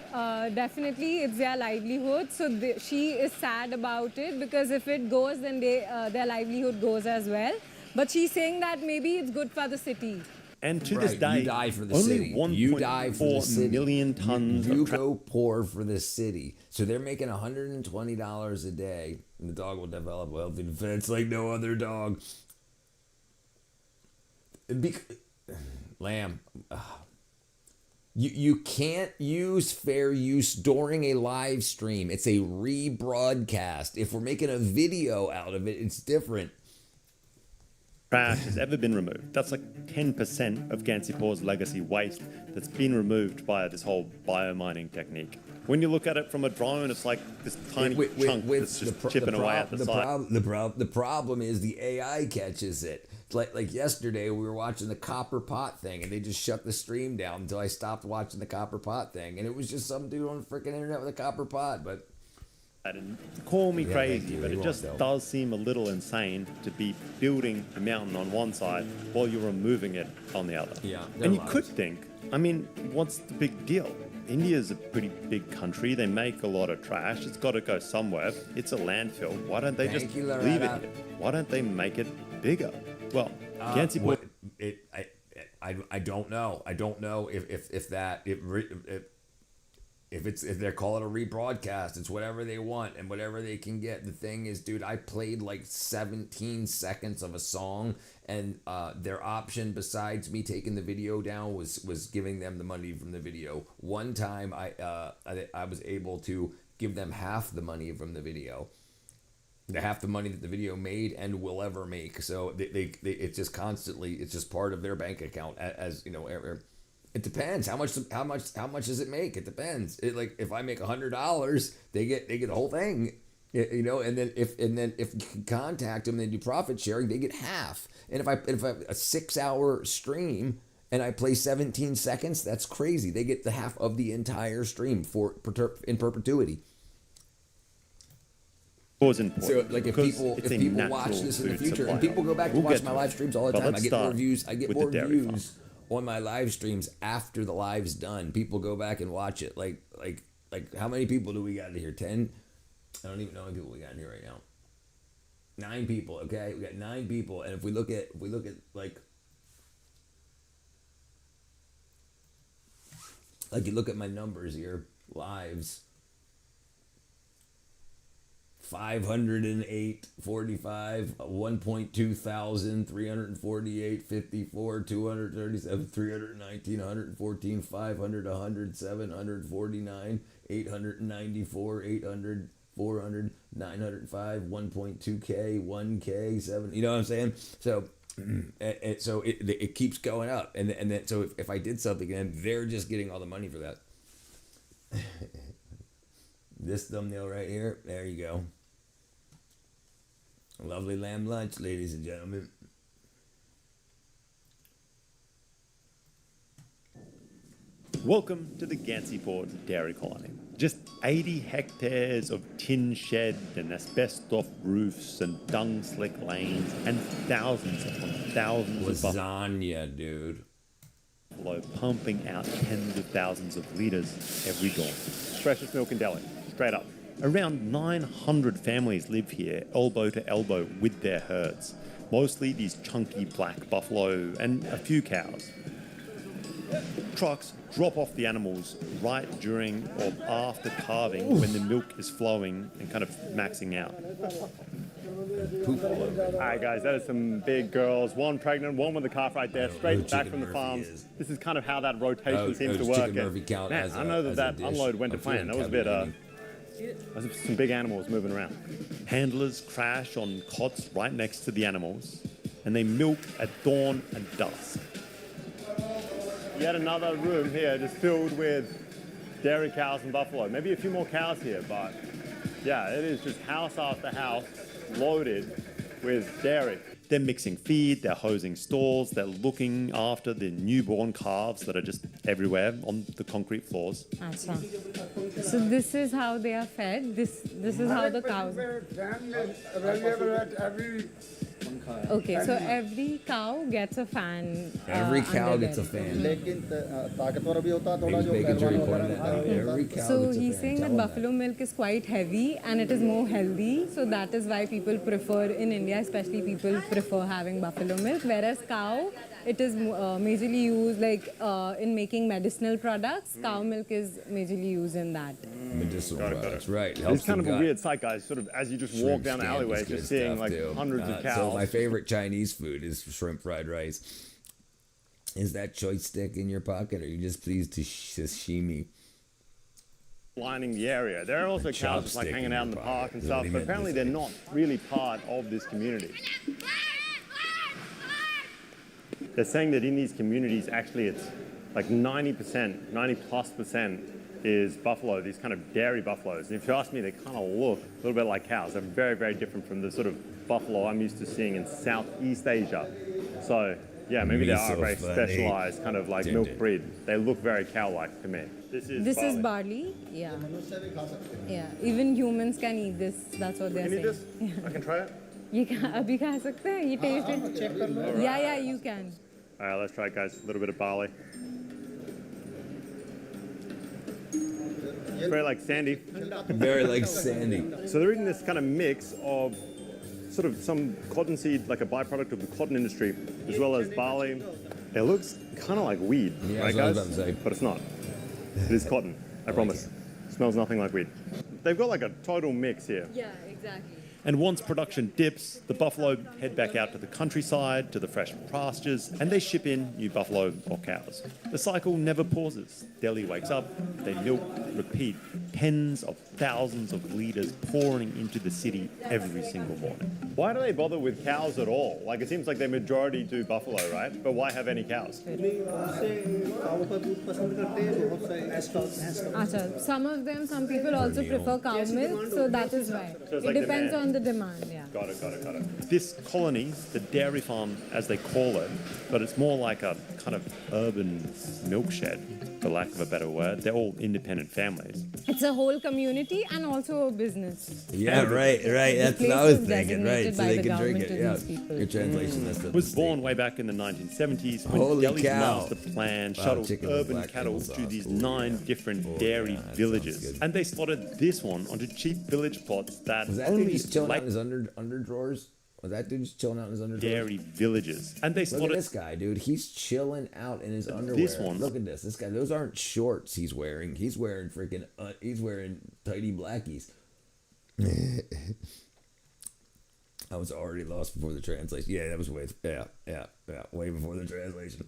definitely, it's their livelihood. So she is sad about it because if it goes, then their livelihood goes as well. But she's saying that maybe it's good for the city. And to this day, you die for the only city. You die for the 1.4 city. million tons You of go poor for the city. So they're making $120 a day, and the dog will develop a healthy defense like no other dog. Lamb, you can't use fair use during a live stream. It's a rebroadcast. If we're making a video out of it, it's different. trash has ever been removed. That's like 10% of Ghazipur's legacy waste that's been removed by this whole biomining technique. When you look at it from a drone, it's like this tiny chunk that's just chipping away at the side. The problem is the AI catches it. Like yesterday, we were watching the copper pot thing, and they just shut the stream down until I stopped watching the copper pot thing, and it was just some dude on the freaking internet with a copper pot. But and call me crazy, but it just does seem a little insane to be building a mountain on one side while you're removing it on the other. Yeah, and you could think, I mean, what's the big deal? India's a pretty big country. They make a lot of trash. It's got to go somewhere. It's a landfill. Why don't they just leave it here? Why don't they make it bigger? Well, Ghazipur. I don't know. I don't know if they're calling it a rebroadcast. It's whatever they want and whatever they can get. The thing is, dude, I played like 17 seconds of a song, and their option besides me taking the video down was giving them the money from the video. One time I was able to give them half the money from the video. Half the money that the video made and will ever make. So they it's just constantly, it's just part of their bank account, as you know. It depends how much does it make. It depends. Like if I make $100, they get the whole thing, you know. And then if you can contact them, they do profit sharing. They get half. And if I a 6-hour stream and I play 17 seconds, that's crazy. They get the half of the entire stream in perpetuity. So like if people watch this in the future, and people go back to watch my live streams all the time, I get more views on my live streams after the live's done. People go back and watch it. Like how many people do we got in here? 10? I don't even know how many people we got in here right now. 9 people, okay? We got 9 people, and if we look at like you look at my numbers here, lives. 508, 45, 1.2 thousand, 348, 54, 237, 319, 114, 500, 100, 749, 894, 800, 400, 905, 1.2K, 1K, 7. You know what I'm saying? So, it keeps going up, and then so if I did something, then they're just getting all the money for that. This thumbnail right here, there you go. Lovely lamb lunch, ladies and gentlemen. Welcome to the Ganseaport Dairy Colony. Just 80 hectares of tin shed and asbestos roofs and dung slick lanes and thousands upon thousands of lasagna, dude. Buffalo pumping out tens of thousands of litres every dawn. Freshest milk in Delhi, straight up. Around 900 families live here, elbow to elbow with their herds. Mostly these chunky black buffalo and a few cows. Trucks drop off the animals right during or after calving when the milk is flowing and kind of maxing out. All right, guys, that is some big girls. One pregnant, one with a calf right there, straight back from the farms. This is kind of how that rotation seems to work. Man, I know that unload went to plan. That was a bit, there's some big animals moving around. Handlers crash on cots right next to the animals, and they milk at dawn and dusk. Yet another room here just filled with dairy cows and buffalo. Maybe a few more cows here, but yeah, it is just house after house loaded with dairy. They're mixing feed, they're hosing stalls, they're looking after the newborn calves that are just everywhere on the concrete floors. So this is how they are fed. This is how the cows. Okay, so every cow gets a fan. Every cow gets a fan. So he's saying that buffalo milk is quite heavy and it is more healthy. So that is why people prefer in India, especially people prefer having buffalo milk. Whereas cow, it is majorly used like in making medicinal products. Cow milk is majorly used in that. Medicinal products, right. It's kind of a weird sight, guys. Sort of as you just walk down the alleyway, just seeing like hundreds of cows. So my favorite Chinese food is shrimp fried rice. Is that choy stick in your pocket, or are you just pleased to sashimi? Lining the area. There are also cows just like hanging out in the park and stuff, but apparently they're not really part of this community. They're saying that in these communities, actually it's like 90%, 90+% is buffalo, these kind of dairy buffaloes. And if you ask me, they kind of look a little bit like cows. They're very, very different from the sort of buffalo I'm used to seeing in Southeast Asia. So, yeah, maybe they are very specialized kind of like milk breed. They look very cow-like to me. This is barley. Yeah. Yeah. Even humans can eat this. That's what they're saying. Can you eat this? I can try it? You can. Abhi kha sakte hain. You taste it. Yeah, you can. All right, let's try it, guys. A little bit of barley. Very like sandy. Very like sandy. So they're eating this kind of mix of sort of some cottonseed, like a byproduct of the cotton industry, as well as barley. It looks kind of like weed, right, guys? But it's not. It is cotton, I promise. It smells nothing like weed. They've got like a total mix here. Yeah, exactly. And once production dips, the buffalo head back out to the countryside, to the fresh pastures, and they ship in new buffalo or cows. The cycle never pauses. Delhi wakes up, they milk, repeat, tens of thousands of litres pouring into the city every single morning. Why do they bother with cows at all? Like, it seems like the majority do buffalo, right? But why have any cows? Some people also prefer cow milk, so that is why. So it depends on the demand, yeah. Got it. This colony, the dairy farm, as they call it, but it's more like a kind of urban milk shed. for lack of a better word. They're all independent families. It's a whole community and also a business. Yeah, right. That's what I was thinking, right? So they can drink it. Yeah, good translation. That's the Was born way back in the 1970s when Holy Delhi's cow. master plan shuttled urban cattle to these 9 different dairy villages, and they slotted this one onto cheap village plots that Was that dude only just chilling out in his under drawers? Was that dude just chilling out in his underdrawers? dairy villages, and they Look at slotted this guy, dude. He's chilling out in his underwear. This one. Look at this. This guy. Those aren't shorts he's wearing. He's wearing freaking. He's wearing tighty blackies. I was already lost before the translation. Yeah, that was way. Yeah. Way before the translation.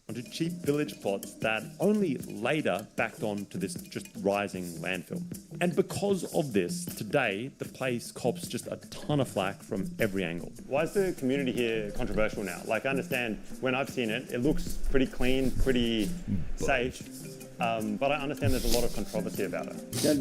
onto cheap village plots that only later backed on to this just rising landfill. And because of this, today the place cops just a ton of flack from every angle. Why is the community here controversial now? Like, I understand when I've seen it, it looks pretty clean, pretty safe. But I understand there's a lot of controversy about it. There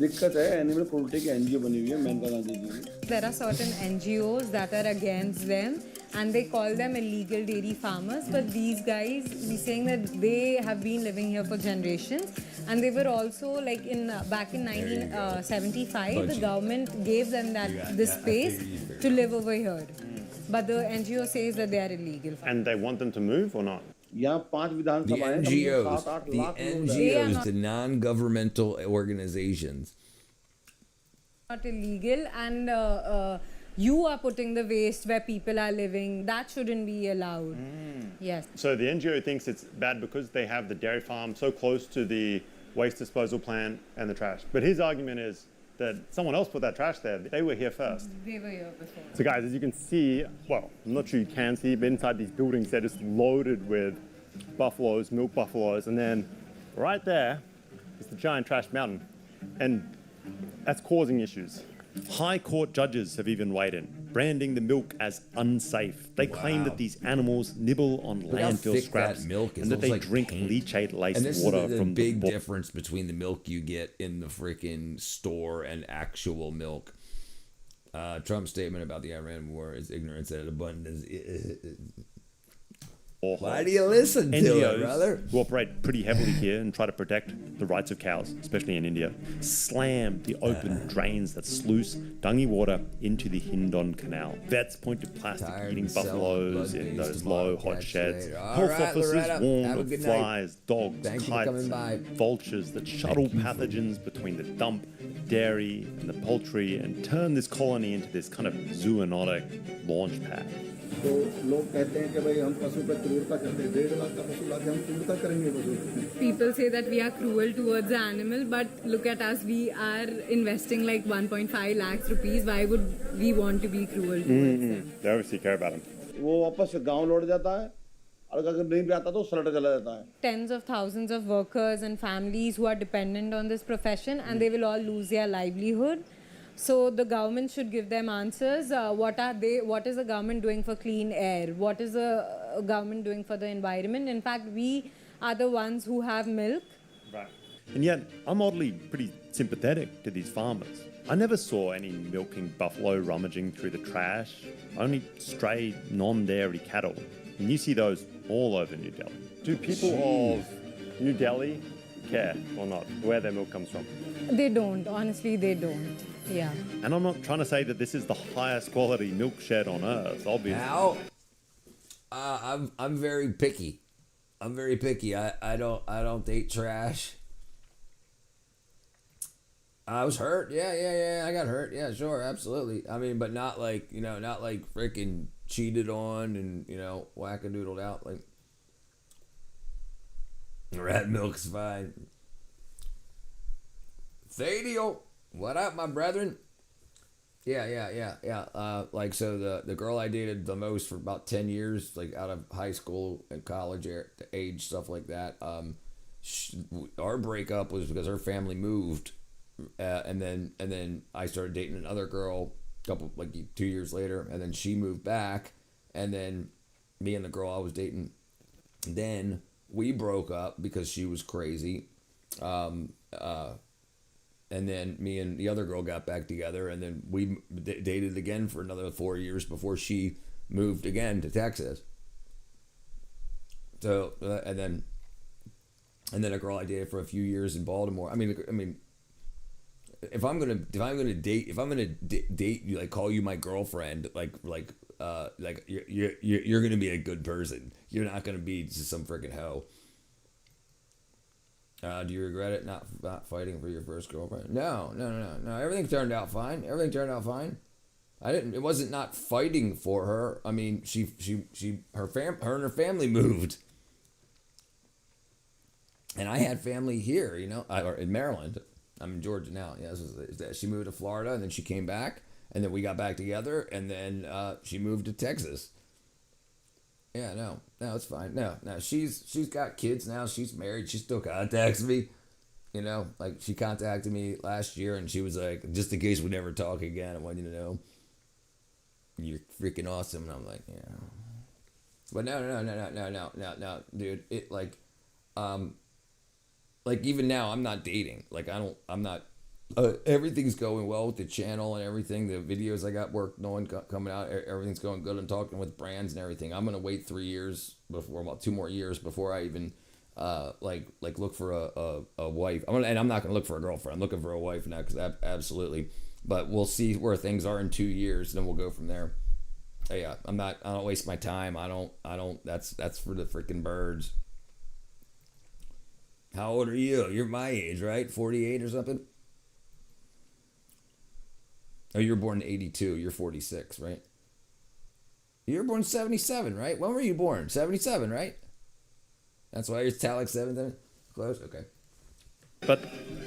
are certain NGOs that are against them and they call them illegal dairy farmers, but these guys, we're saying that they have been living here for generations, and they were also like back in 1975, the government gave them this space to live over here. But the NGO says that they are illegal. And they want them to move or not? The NGOs, the non-governmental organizations. Not illegal, and you are putting the waste where people are living. That shouldn't be allowed. Yes. So the NGO thinks it's bad because they have the dairy farm so close to the waste disposal plant and the trash. But his argument is that someone else put that trash there. They were here first. They were here before. So guys, as you can see, well, I'm not sure you can see, but inside these buildings, they're just loaded with buffaloes, milk buffaloes, and then right there is the giant trash mountain. And that's causing issues. High court judges have even weighed in, branding the milk as unsafe. They claim that these animals nibble on landfill scraps and that they drink leachate-laced water from the big difference between the milk you get in the freaking store and actual milk. Trump's statement about the Iran war is ignorance and abundance. Why do you listen to NGOs, it, brother? who operate pretty heavily here and try to protect the rights of cows, especially in India, slam the open drains that sluice dungy water into the Hindon Canal. Vets point to plastic-eating buffaloes in those low, hot sheds. Health officers warn of flies, dogs, kites, vultures that shuttle pathogens between the dump, dairy, and the poultry and turn this colony into this kind of zoonotic launch pad. People say that we are cruel towards the animal, but look at us, we are investing like 1.5 lakhs rupees. Why would we want to be cruel towards them? They obviously care about them. Tens of thousands of workers and families who are dependent on this profession, and they will all lose their livelihood. So the government should give them answers. What is the government doing for clean air? What is the government doing for the environment? In fact, we are the ones who have milk. Right. And yet, I'm oddly pretty sympathetic to these farmers. I never saw any milking buffalo rummaging through the trash, only stray non-dairy cattle. And you see those all over New Delhi. Do people of New Delhi care or not where their milk comes from? They don't. Honestly, they don't. Yeah. And I'm not trying to say that this is the highest quality milk shed on earth, obviously. Now, I'm very picky. I'm very picky. I don't date trash. I was hurt. Yeah. I got hurt. Yeah, sure, absolutely. I mean, but not like, not like freaking cheated on and, wackadoodled out. Like, rat milk's fine. Thadiel, what up, my brethren? Yeah. Like, so the girl I dated the most for about 10 years, like out of high school and college age, stuff like that. Our breakup was because her family moved. And then I started dating another girl 2 years later, and then she moved back, and then me and the girl I was dating, then we broke up because she was crazy, and then me and the other girl got back together, and then we dated again for another 4 years before she moved again to Texas. So and then And then a girl I dated for a few years in Baltimore. I mean, if I'm gonna date you, like call you my girlfriend, like you're gonna be a good person. You're not gonna be just some freaking hoe. Do you regret it not fighting for your first girlfriend? No. Everything turned out fine. I didn't. It wasn't not fighting for her. I mean, her and her family moved, and I had family here. Or in Maryland. I'm in Georgia now. Yeah, she moved to Florida, and then she came back, and then we got back together, and then she moved to Texas. Yeah, no, it's fine. No, she's got kids now. She's married. She still contacts me. Like she contacted me last year, and she was like, just in case we never talk again, I want you to know you're freaking awesome. And I'm like, yeah. But no, dude. It like even now, I'm not dating. Like I'm not. Everything's going well with the channel and everything. The videos I got worked on coming out, everything's going good. I'm talking with brands and everything. I'm gonna wait 3 years about 2 more years before I even look for a wife. I'm not gonna look for a girlfriend. I'm looking for a wife now because absolutely. But we'll see where things are in 2 years, and then we'll go from there. Yeah, I don't waste my time. I don't. That's for the freaking birds. How old are you? You're my age, right? 48 or something? Oh, you were born in 82. You're 46, right? You were born 77, right? When were you born? 77, right? That's why you're Talek 7. Close? Okay. But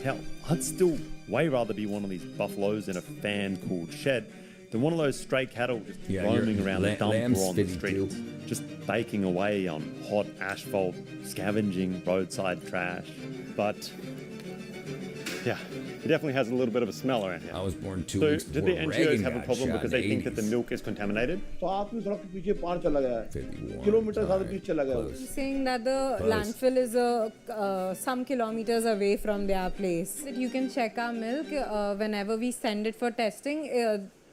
hell, I'd still way rather be one of these buffaloes in a fan-cooled shed than one of those stray cattle just roaming around the dump or on the street, just baking away on hot asphalt, scavenging roadside trash. But yeah, it definitely has a little bit of a smell around here. I was born 2 weeks before Did the NGOs Reagan have a got problem shot because they in think the that the 80s? milk is contaminated? He's saying that the landfill is some kilometers away from their place. That you can check our milk whenever we send it for testing.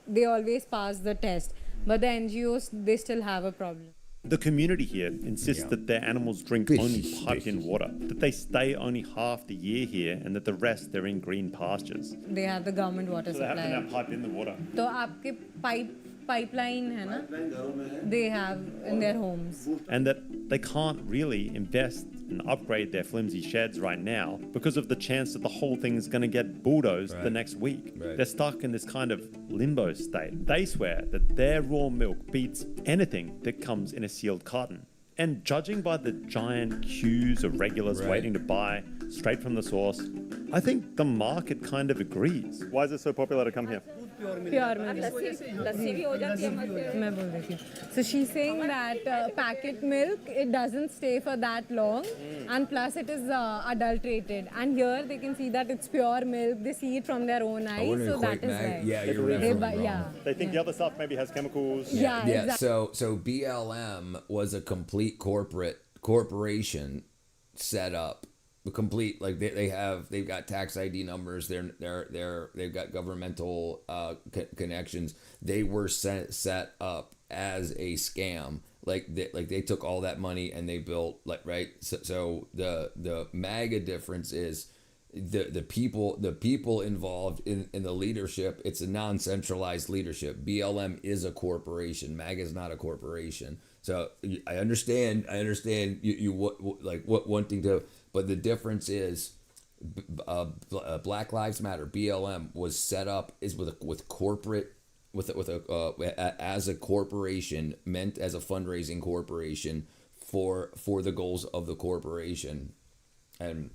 They always pass the test, but the NGOs, they still have a problem. The community here insists that their animals drink only piped-in water, that they stay only half the year here, and that the rest they're in green pastures. They have the government water So they have supply. to now pipe in the water. तो आपके pipeline है ना? They have in their homes. And that they can't really invest and upgrade their flimsy sheds right now because of the chance that the whole thing's going to get bulldozed the next week. They're stuck in this kind of limbo state. They swear that their raw milk beats anything that comes in a sealed carton. And judging by the giant queues of regulars waiting to buy straight from the source, I think the market kind of agrees. Why is it so popular to come here? Pure milk. So she's saying that packet milk, it doesn't stay for that long, and plus it is adulterated. And here they can see that it's pure milk. They see it from their own eyes, so that is right. Yeah, you're definitely wrong. They think the other stuff maybe has chemicals. Yeah. Exactly. So BLM was a complete corporation set up. Complete, like they've got tax ID numbers. They've got governmental connections. They were set up as a scam. Like they took all that money and they built So the MAGA difference is the people involved in the leadership. It's a non-centralized leadership. BLM is a corporation. MAGA is not a corporation. So I understand you wanting to. But the difference is, Black Lives Matter (BLM) was set up as a corporation, meant as a fundraising corporation for the goals of the corporation, and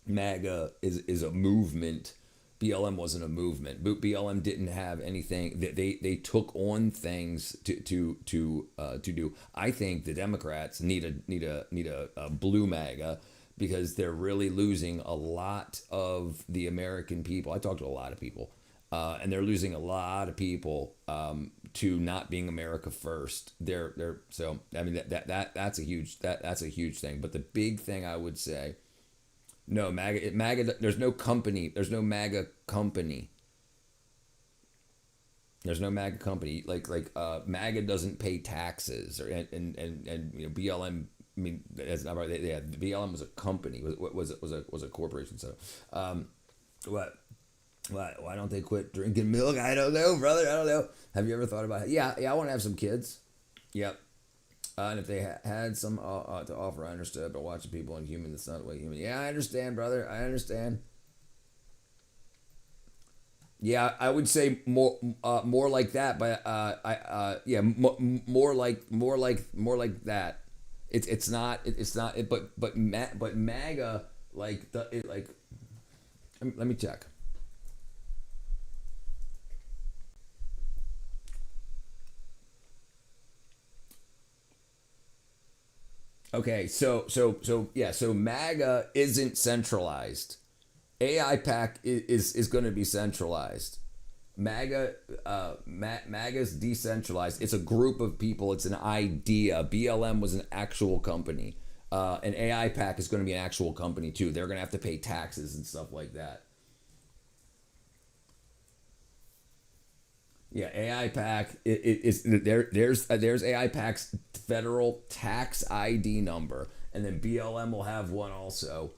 MAGA is a movement. BLM wasn't a movement. BLM didn't have anything. They took on things to do. I think the Democrats need a blue MAGA, because they're really losing a lot of the American people. I talk to a lot of people, and they're losing a lot of people to not being America first. So I mean that's a huge thing. But the big thing I would say, no MAGA. There's no company. There's no MAGA company. There's no MAGA company. Like MAGA doesn't pay taxes, and BLM I mean, that's not right. Yeah, BLM was a company. Was a corporation. So, what? Why don't they quit drinking milk? I don't know, brother. I don't know. Have you ever thought about it? Yeah. I want to have some kids. Yep. And if they had some to offer, I understood. But watching people in human, that's not the way human. Yeah, I understand, brother. I understand. Yeah, I would say more like that, but more like that. It's not, but MAGA let me check. Okay, so MAGA isn't centralized. AIPAC is going to be centralized. MAGA's decentralized. It's a group of people. It's an idea. BLM was an actual company. And AIPAC is going to be an actual company too. They're going to have to pay taxes and stuff like that. Yeah, AIPAC there's AIPAC's federal tax ID number, and then BLM will have one also.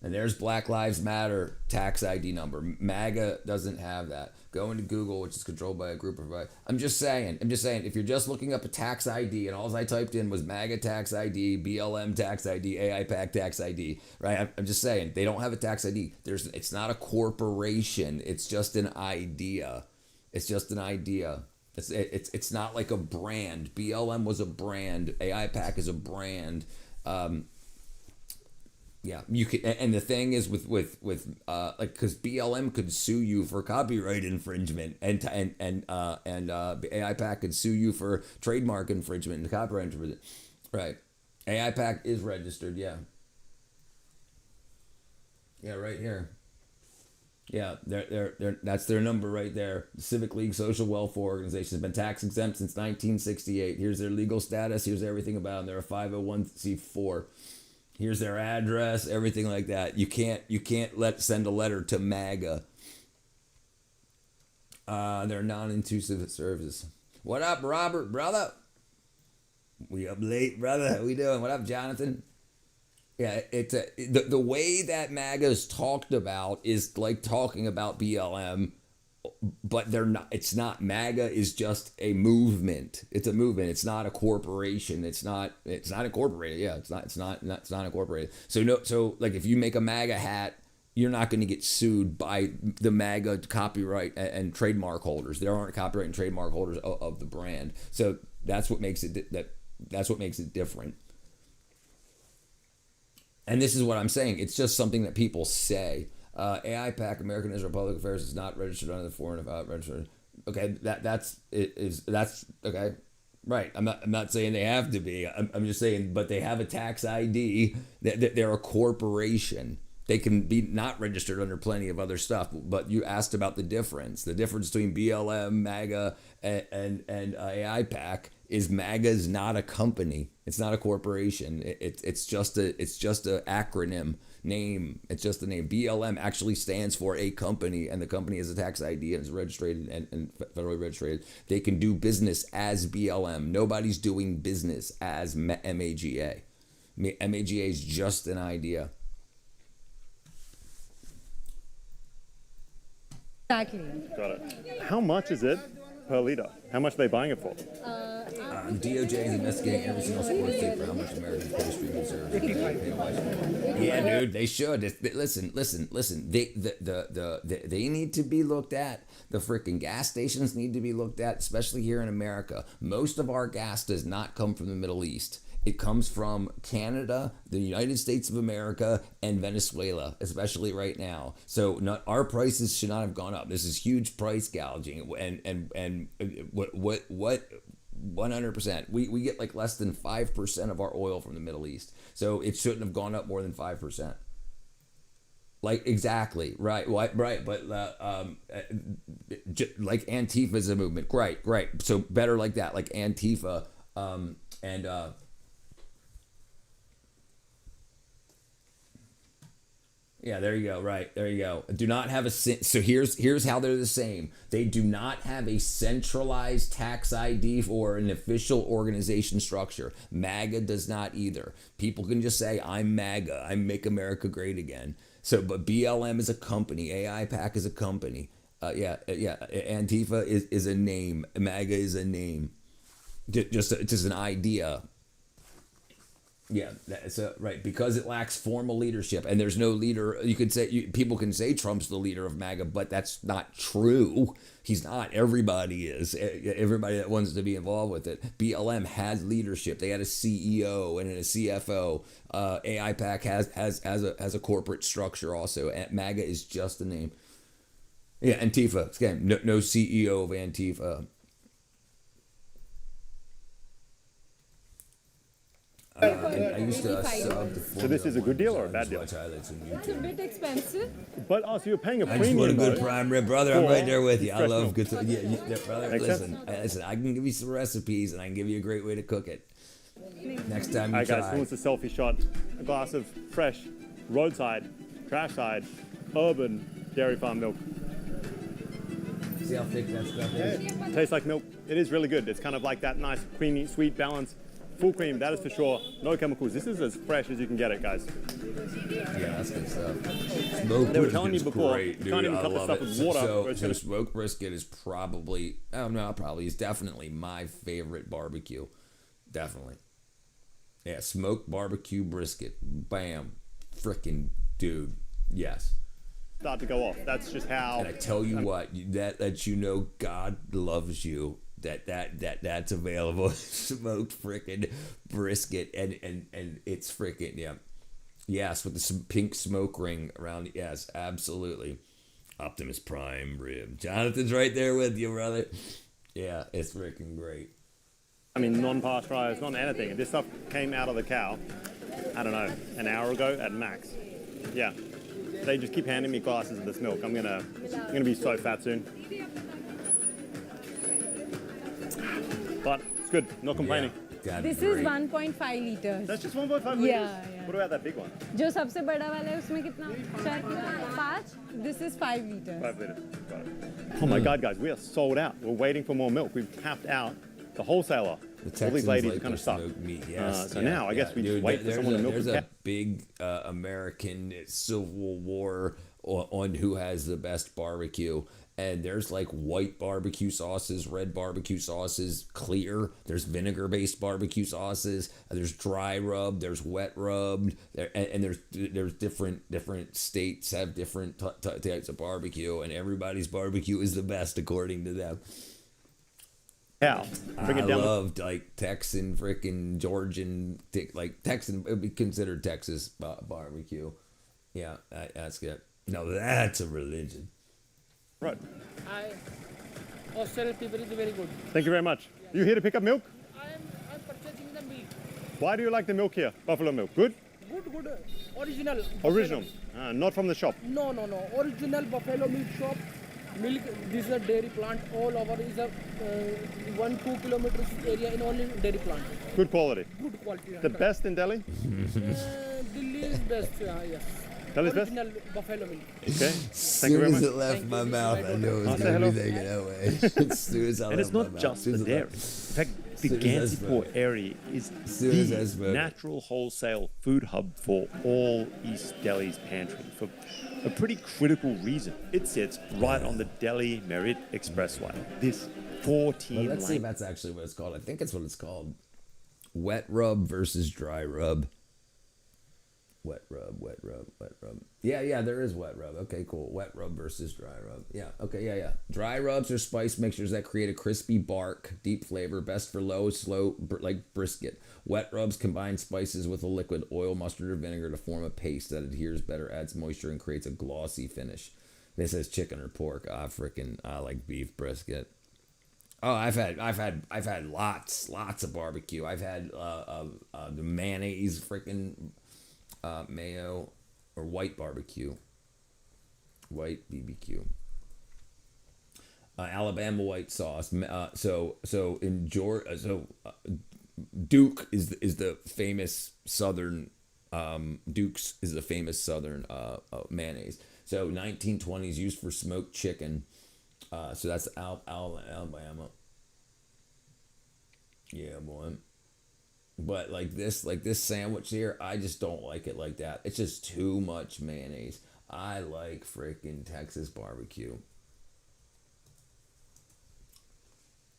And there's Black Lives Matter tax ID number. MAGA doesn't have that. Go into Google, which is controlled by a group of... I'm just saying, if you're just looking up a tax ID and all I typed in was MAGA tax ID, BLM tax ID, AIPAC tax ID, right? I'm just saying, they don't have a tax ID. It's not a corporation. It's just an idea. It's just an idea. It's not like a brand. BLM was a brand. AIPAC is a brand. Yeah, you can, and the thing is with because BLM could sue you for copyright infringement, and AIPAC could sue you for trademark infringement and copyright infringement, right? AIPAC is registered, yeah, right here, yeah, they're that's their number right there. The Civic League Social Welfare Organization has been tax exempt since 1968. Here's their legal status. Here's everything about them. They're a 501c4. Here's their address, everything like that. You can't send a letter to MAGA. They're non-intrusive services. What up, Robert, brother? We up late, brother. How we doing? What up, Jonathan? Yeah, it's the way that MAGA is talked about is like talking about BLM, but they're not. It's not. MAGA is just a movement. It's a movement. It's not a corporation. It's not incorporated. Yeah, it's not incorporated. So like if you make a MAGA hat, you're not going to get sued by the MAGA copyright and trademark holders. There aren't copyright and trademark holders of the brand. So that's what makes it that's what makes it different. And this is what I'm saying. It's just something that people say. AIPAC, American Israel Public Affairs, is not registered under the foreign registered. Okay, that's okay, right. I'm not saying they have to be. I'm just saying, but they have a tax ID. They're a corporation. They can be not registered under plenty of other stuff. But you asked about the difference. The difference between BLM, MAGA, and AIPAC is MAGA is not a company. It's not a corporation. It's just a acronym. Name. It's just the name. BLM actually stands for a company, and the company has a tax ID and is registered and federally registered. They can do business as BLM. Nobody's doing business as MAGA. MAGA is just an idea. Exactly. Got it. How much is it per liter? How much are they buying it for? DOJ is investigating every single support state for how much Americans pay streaming services. Yeah, dude, they should. Listen. They need to be looked at. The freaking gas stations need to be looked at, especially here in America. Most of our gas does not come from the Middle East. It comes from Canada, the United States of America, and Venezuela, especially right now. So our prices should not have gone up. This is huge price gouging, and what 100%. We get like less than 5% of our oil from the Middle East. So it shouldn't have gone up more than 5%. Like, exactly, right, but like Antifa is a movement, right, so better like that, like Antifa, Yeah, there you go. Right, there you go. Do not have a so here's how they're the same. They do not have a centralized tax ID or an official organization structure. MAGA does not either. People can just say, I'm MAGA. I Make America Great Again. So, but BLM is a company. AIPAC is a company. Antifa is a name. MAGA is a name. Just an idea. Yeah, so right, because it lacks formal leadership, and there's no leader. You could say people can say Trump's the leader of MAGA, but that's not true. He's not. Everybody is. Everybody that wants to be involved with it. BLM has leadership. They had a CEO and a CFO. AIPAC has a corporate structure also. MAGA is just a name. Yeah, Antifa. Again, no CEO of Antifa. I used to sub the So this is a good deal or a bad deal? It's a bit expensive. But also you're paying a I premium. just want a good prime rib, brother. I'm right there with you. I fresh love milk. good. Brother. Makes Listen. I can give you some recipes, and I can give you a great way to cook it. Next time you Alright guys, try. who wants a selfie shot? A glass of fresh, roadside, trash side, urban dairy farm milk. See how thick that stuff is? Tastes like milk. It is really good. It's kind of like that nice, creamy, sweet balance. Full cream, that is for sure. No chemicals. This is as fresh as you can get it, guys. Yeah, that's good stuff. Smoked They were telling me brisket's before, great, you dude. can't even I cut the love stuff it. with water, or it's So gonna- smoked brisket is probably, he's definitely my favorite barbecue. Definitely. Yeah, smoked barbecue brisket. Bam. Frickin' dude. Yes. Start to go off. That's just how. And I tell you what, that you know God loves you. That's available. Smoked frickin' brisket and it's frickin' yes, with the pink smoke ring around. Yes, absolutely. Optimus Prime rib. Jonathan's right there with you, brother. Yeah, it's frickin' great. I mean, non-pasteurized, not anything. This stuff came out of the cow, I don't know, an hour ago at max. Yeah. They just keep handing me glasses of this milk. I'm gonna be so fat soon. But it's good, not complaining. Yeah, This is 1.5 liters. That's just 1.5 liters? Yeah. What about that big one? जो सबसे बड़ा वाला है उसमें कितना? 5. This is 5 liters. 5 liters. Got it. Oh my God, guys, we are sold out. We're waiting for more milk. We've tapped out the wholesaler. All these ladies are kind of stuck. Meat, yes. So now I guess we just wait for someone to milk There's the a cow. big American civil war on who has the best barbecue. And there's like white barbecue sauces, red barbecue sauces, clear. There's vinegar-based barbecue sauces. There's dry rub. There's wet rubbed. And there's different states have different types of barbecue, and everybody's barbecue is the best according to them. Yeah, I loved like Texan, frickin' Georgian, like Texan. It would be considered Texas barbecue. Yeah, that's good. No, that's a religion. Right. Australian people is very good. Thank you very much. You here to pick up milk? I'm purchasing the milk. Why do you like the milk here? Buffalo milk. Good? Good. Original. Original. Not from the shop. No. Original buffalo milk shop. Milk, this is a dairy plant. All over is a 1-2 kilometers area in only dairy plant. Good quality. Good quality. The best in Delhi? Delhi is best, yes. Delhi's best? Original buffalo milk. Okay. Thank you very much. As soon as it left my mouth, I knew it was going to be taken away. As soon as I And left it's not my mouth. just the dairy. In fact, the Ghansipur area is the natural wholesale food hub for all East Delhi's pantry for a pretty critical reason. It sits right on the Delhi Merit Expressway. This 14 Let's see if that's actually what it's called. I think it's what it's called. Wet rub versus dry rub. Wet rub. Yeah, there is wet rub. Okay, cool. Wet rub versus dry rub. Yeah, okay, yeah. Dry rubs are spice mixtures that create a crispy bark, deep flavor, best for low, slow, like brisket. Wet rubs combine spices with a liquid, oil, mustard, or vinegar to form a paste that adheres better, adds moisture, and creates a glossy finish. This says chicken or pork. I like beef brisket. Oh, I've had lots of barbecue. I've had the mayonnaise mayo or white barbecue, white BBQ, Alabama white sauce. Duke is the famous Southern Duke's is a famous Southern mayonnaise. So 1920s used for smoked chicken. So that's Alabama. Yeah, boy. But like this sandwich here, I just don't like it like that. It's just too much mayonnaise. I like freaking Texas barbecue.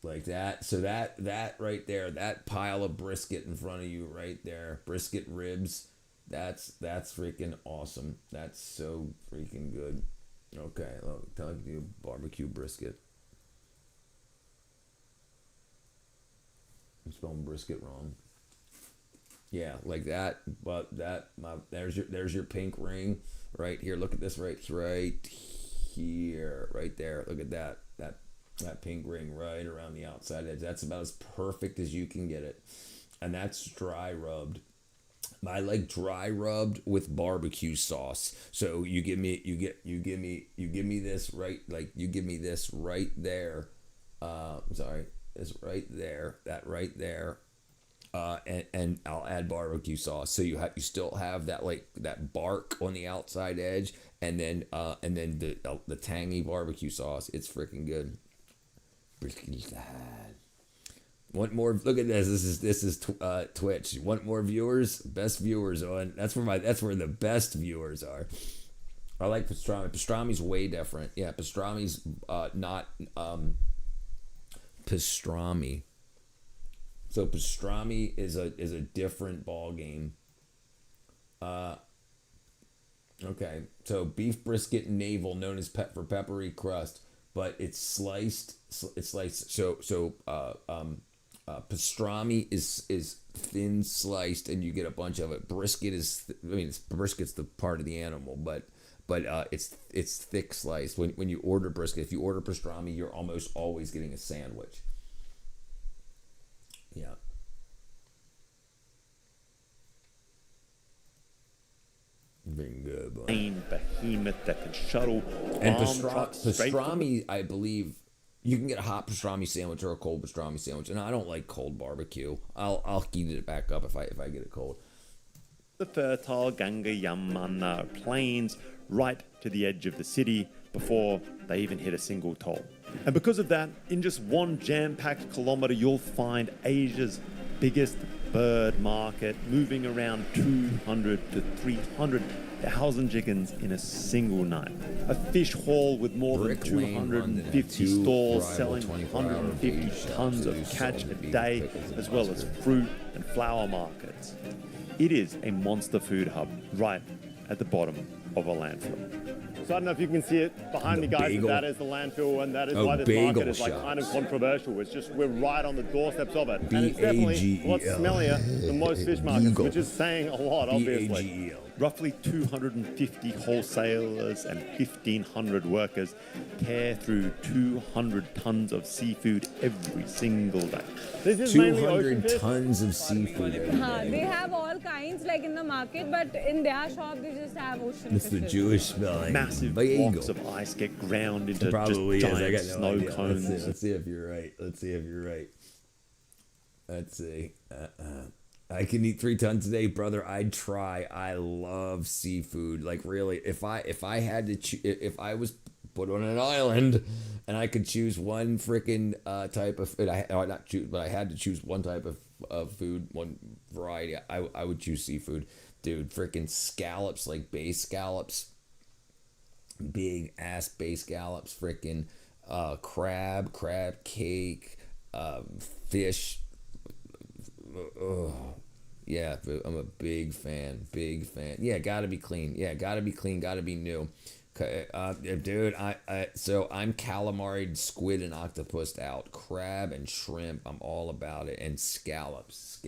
Like that. So that right there, that pile of brisket in front of you right there, brisket ribs, that's freaking awesome. That's so freaking good. Okay, look, tell you do barbecue brisket. I'm spelling brisket wrong. Yeah, like that. But there's your pink ring right here. Look at this right here, right there. Look at that pink ring right around the outside edge. That's about as perfect as you can get it, and that's dry rubbed. I like dry rubbed with barbecue sauce. So you give me this right, like you give me this right there. Sorry, this right there, that right there. And I'll add barbecue sauce. So you still have that like that bark on the outside edge, and then the tangy barbecue sauce. It's freaking good. Want more? Look at this. This is Twitch. Want more viewers? Best viewers on. That's where the best viewers are. I like pastrami. Pastrami's way different. Yeah, pastrami's not pastrami. So pastrami is a different ball game. Okay, so beef brisket navel, known as for peppery crust, but it's sliced. So pastrami is thin sliced, and you get a bunch of it. Brisket brisket's the part of the animal, but it's thick sliced. When you order brisket, if you order pastrami, you're almost always getting a sandwich. Yeah. Very good, boy. Behemoth that can shuttle and pastrami, I believe you can get a hot pastrami sandwich or a cold pastrami sandwich, and I don't like cold barbecue. I'll heat it back up if I get it cold. The fertile Ganga Yamuna plains right to the edge of the city before they even hit a single toll. And because of that, in just one jam-packed kilometer, you'll find Asia's biggest bird market, moving around 200 to 300,000 chickens in a single night. A fish hall with more than 250 stalls selling 150 tons of catch a day, as well as fruit and flower markets. It is a monster food hub right at the bottom of a landfill. So I don't know if you can see it behind me, guys, but that is the landfill, and that is why this market is like kind of controversial. It's just we're right on the doorsteps of it. And it's definitely a lot smellier than most fish markets, which is saying a lot, obviously. Roughly 250 wholesalers and 1,500 workers tear through 200 tons of seafood every single day. This is 200 tons of seafood every day. They have all kinds like in the market, but in their shop they just have ocean It's fishes. the Jewish spelling. Massive blocks of ice get ground into just giant snow cones. Let's see if you're right. Let's see. I can eat 3 tons a day, brother. I'd try. I love seafood. Like really, if I had to if I was put on an island and I could choose one freaking type of food, I had to choose one type of food, one variety. I would choose seafood, dude. Freaking scallops, like bay scallops, big ass bay scallops. Freaking crab cake, fish. Yeah, I'm a big fan. Yeah, gotta be clean. Gotta be new. Dude, so I'm calamari, squid, and octopus out. Crab and shrimp, I'm all about it. And scallops.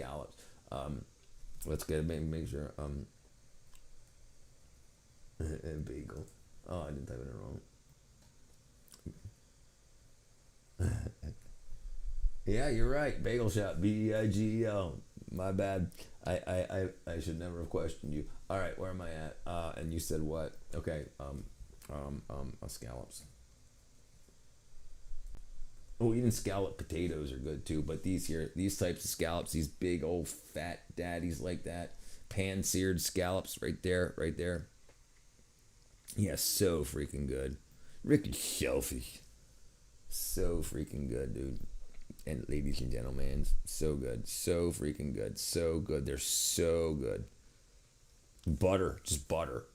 Let's get make sure. And bagel. Oh, I didn't type it wrong. Yeah, you're right. Bagel shop. BEIGEL. My bad. I should never have questioned you. All right, where am I at? And you said what? Okay. Scallops. Oh, even scallop potatoes are good too. But these types of scallops, these big old fat daddies like that, pan-seared scallops right there, right there. Yeah, so freaking good. Ricky Shelfie. So freaking good, dude. And ladies and gentlemen, so good. So freaking good. So good. They're so good. Butter, just butter,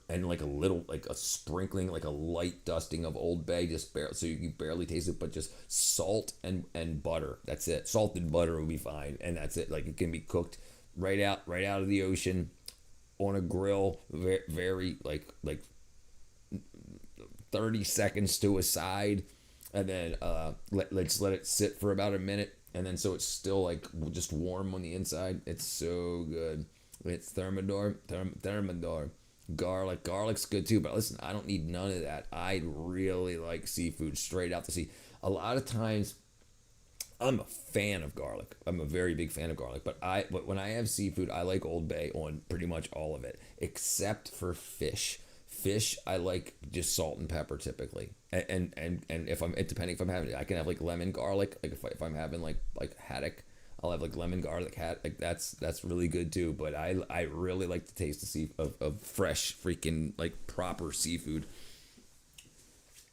and like a little, like a sprinkling, like a light dusting of Old Bay, just barely, so you can barely taste it, but just salt and butter. That's it. Salt and butter will be fine, and that's it. Like it can be cooked right out of the ocean on a grill, very like 30 seconds to a side, and then let's let it sit for about a minute, and then so it's still like just warm on the inside. It's so good. It's thermidor, garlic. Garlic's good too, but listen, I don't need none of that. I really like seafood straight out the sea. A lot of times, I'm a fan of garlic. I'm a very big fan of garlic, but when I have seafood, I like Old Bay on pretty much all of it, except for fish. Fish, I like just salt and pepper typically, and if I'm depending if I'm having it, I can have like lemon garlic. Like if I'm having like haddock, I'll have like lemon garlic like that's really good too. But I really like the taste of fresh freaking like proper seafood.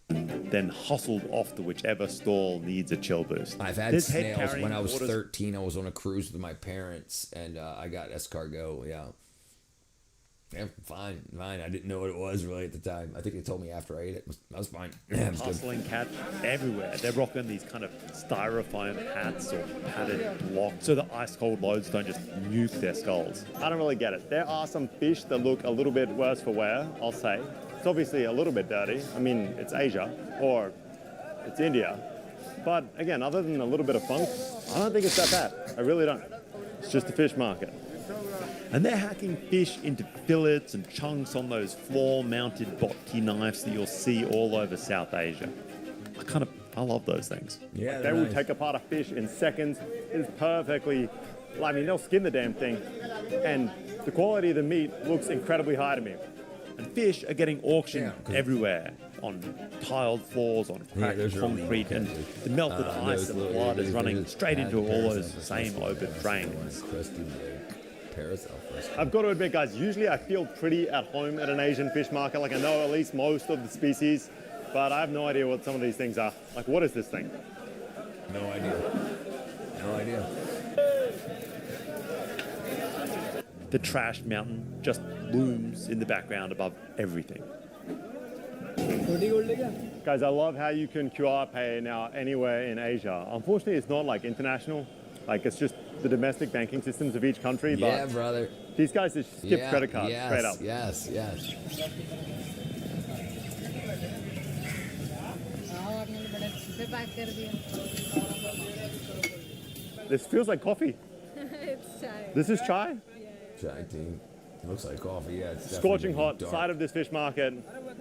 Then hustled off to whichever stall needs a chill boost. I've had snails when I was 13. I was on a cruise with my parents, and I got escargot. Yeah, fine. I didn't know what it was really at the time. I think they told me after I ate it. I was fine. Yeah, it was hustling catch everywhere. They're rocking these kind of styrofoam hats or padded blocks so the ice cold loads don't just nuke their skulls. I don't really get it. There are some fish that look a little bit worse for wear, I'll say. It's obviously a little bit dirty. I mean, it's Asia or it's India. But again, other than a little bit of funk, I don't think it's that bad. I really don't. It's just a fish market. And they're hacking fish into fillets and chunks on those floor-mounted botki knives that you'll see all over South Asia. I love those things. Yeah, they will take apart a fish in seconds. It's perfectly, I mean, they'll skin the damn thing. And the quality of the meat looks incredibly high to me. And fish are getting auctioned everywhere, on tiled floors, on cracked concrete, and the melted ice and blood is running straight into all those same open drains. I've got to admit, guys, usually I feel pretty at home at an Asian fish market. Like I know at least most of the species, but I have no idea what some of these things are. Like, what is this thing? No idea. The trash mountain just looms in the background above everything. Guys, I love how you can QR pay now anywhere in Asia. Unfortunately, it's not like international. Like, it's just the domestic banking systems of each country. But yeah, brother. These guys just skip credit cards straight up. Yes. This feels like coffee. It's chai. This is chai? Yeah. Chai tea. It looks like coffee, yeah. It's scorching hot, dark. Side of this fish market,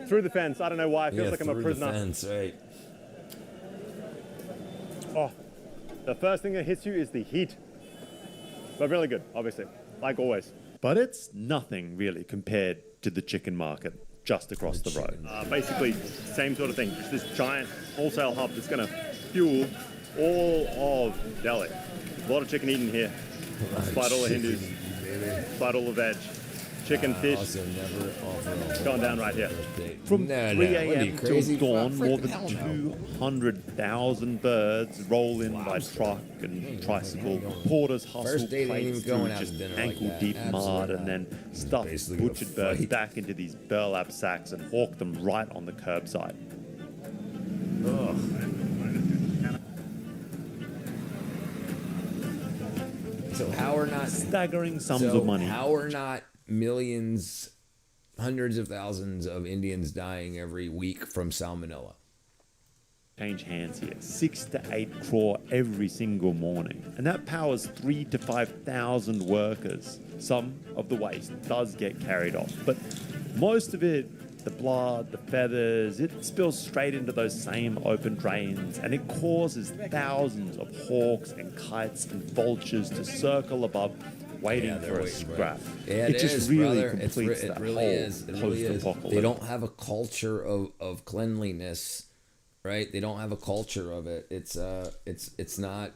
through the fence. I don't know why. It feels like I'm a prisoner. Through the fence, right. Oh, the first thing that hits you is the heat. But really good, obviously, like always. But it's nothing really compared to the chicken market just across the road. Basically, same sort of thing. It's this giant wholesale hub that's going to fuel all of Delhi. A lot of chicken eaten here, despite all the Hindus, despite all the veg. Chicken, fish, going down right here. From 3 a.m. till dawn, more than 200,000 birds roll in by truck and tricycle. Porters hustle crates through just ankle-deep mud and then stuff butchered birds back into these burlap sacks and hawk them right on the curbside. So how are not staggering sums of money? How are not millions, hundreds of thousands of Indians dying every week from salmonella? Change hands here, 6 to 8 crore every single morning, and that powers 3,000 to 5,000 workers. Some of the waste does get carried off, but most of it, the blood, the feathers, it spills straight into those same open drains, and it causes thousands of hawks and kites and vultures to circle above, waiting for a scrap. Yeah, it just is, really brother. completes that really whole is. It really is. post-apocalypse. They don't have a culture of cleanliness, right? They don't have a culture of it. It's not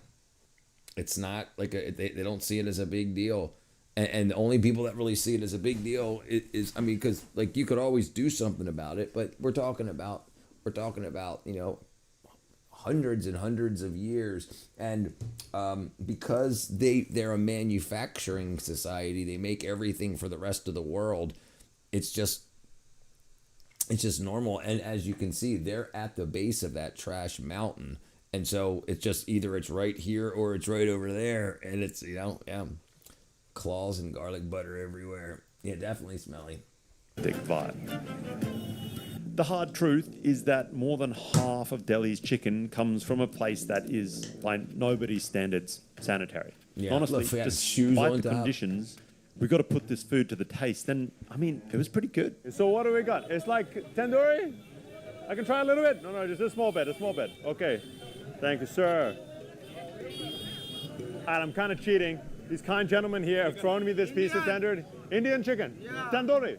like they don't see it as a big deal. And the only people that really see it as a big deal is I mean, because like you could always do something about it, but we're talking about hundreds and hundreds of years, and because they're a manufacturing society, they make everything for the rest of the world. It's just normal, and as you can see, they're at the base of that trash mountain, and so it's just either it's right here or it's right over there, and it's claws and garlic butter everywhere. Yeah, definitely smelly. Big vibe. The hard truth is that more than half of Delhi's chicken comes from a place that is, by nobody's standards, sanitary. Yeah. Honestly, Look, despite the conditions, we got to put this food to the taste. And, I mean, it was pretty good. So what do we got? It's like tandoori? I can try a little bit? No, just a small bit, Okay. Thank you, sir. And I'm kind of cheating. These kind gentlemen here have thrown me this piece of tandoori. Indian chicken. Yeah. Tandoori.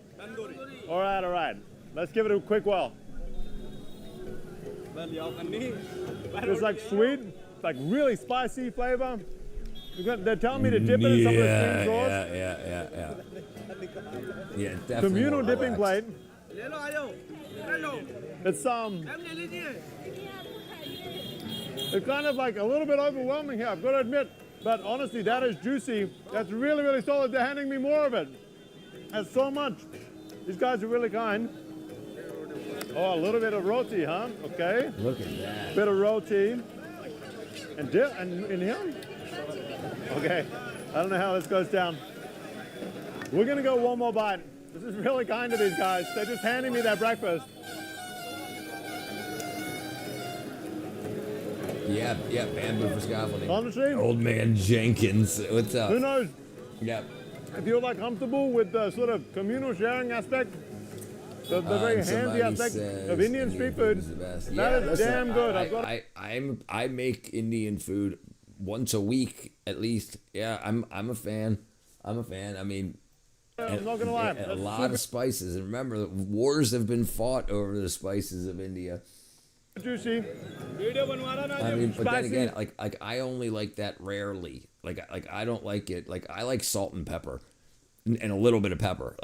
All right. Let's give it a quick whirl. It's like sweet, like really spicy flavor. They're telling me to dip it in some of the cream sauce. Yeah, definitely. Communal dipping plate. It's it's kind of like a little bit overwhelming here, I've got to admit. But honestly, that is juicy. That's really, really solid. They're handing me more of it. That's so much. These guys are really kind. Oh, a little bit of roti, huh? Okay. Look at that. Bit of roti. And dip, and in here? Okay. I don't know how this goes down. We're going to go one more bite. This is really kind of these guys. They're just handing me their breakfast. Yeah, bamboo for scaffolding. Honestly? Old man Jenkins. What's up? Who knows? Yeah. If you're like comfortable with the sort of communal sharing aspect, the very handy aspect of Indian street food, that is damn good. I make Indian food once a week at least. Yeah, I'm a fan. I mean, I'm not gonna lie. A lot of spices, and remember, the wars have been fought over the spices of India. Juicy. I mean, but then again, like I only like that rarely. Like I don't like it. Like I like salt and pepper, and a little bit of pepper.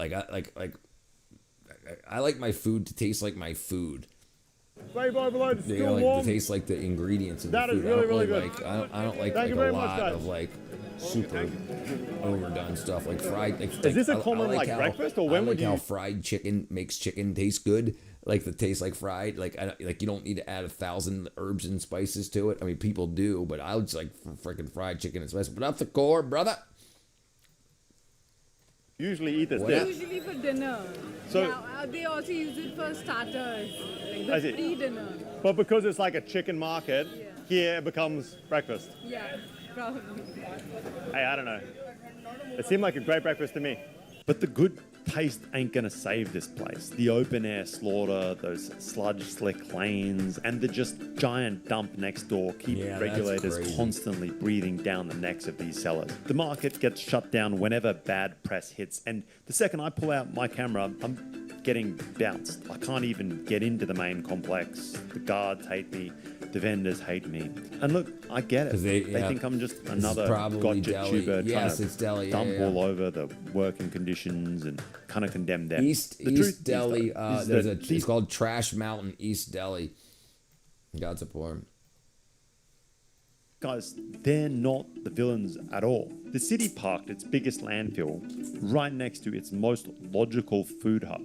I like my food to taste like my food. Flavor overload, They still like warm. to taste like the ingredients of That the is food. really, I don't really really good. I don't like Thank you a very much, lot guys. of like super overdone stuff like fried. Like, Is this a I common like like how, breakfast, or when I like would you? how fried chicken makes chicken taste good. Like the taste like fried. Like you don't need to add 1,000 herbs and spices to it. I mean, people do, but I just like freaking fried chicken and spices. But up the core, brother. Usually eat this What? dish. Usually for dinner. So- yeah, they also use it for starters, I like see. the pre-dinner. But because it's like a chicken market, here it becomes breakfast. Yeah, probably. Hey, I don't know. It seemed like a great breakfast to me. But the good taste ain't gonna save this place. The open air slaughter, those sludge slick lanes, and the just giant dump next door keep Yeah, that's regulators crazy. constantly breathing down the necks of these sellers. The market gets shut down whenever bad press hits, and the second I pull out my camera, I'm getting bounced. I can't even get into the main complex. The guards hate me. The vendors hate me. And look, I get it. 'Cause they think I'm just is another probably gotcha Delhi. tuber Yes, trying it's to Delhi, dump yeah. all over the working conditions and kind of condemn them. East The truth is, Delhi. though, is There's that it's called Trash Mountain, East Delhi. God support him. guys, they're not the villains at all. The city parked its biggest landfill right next to its most logical food hub.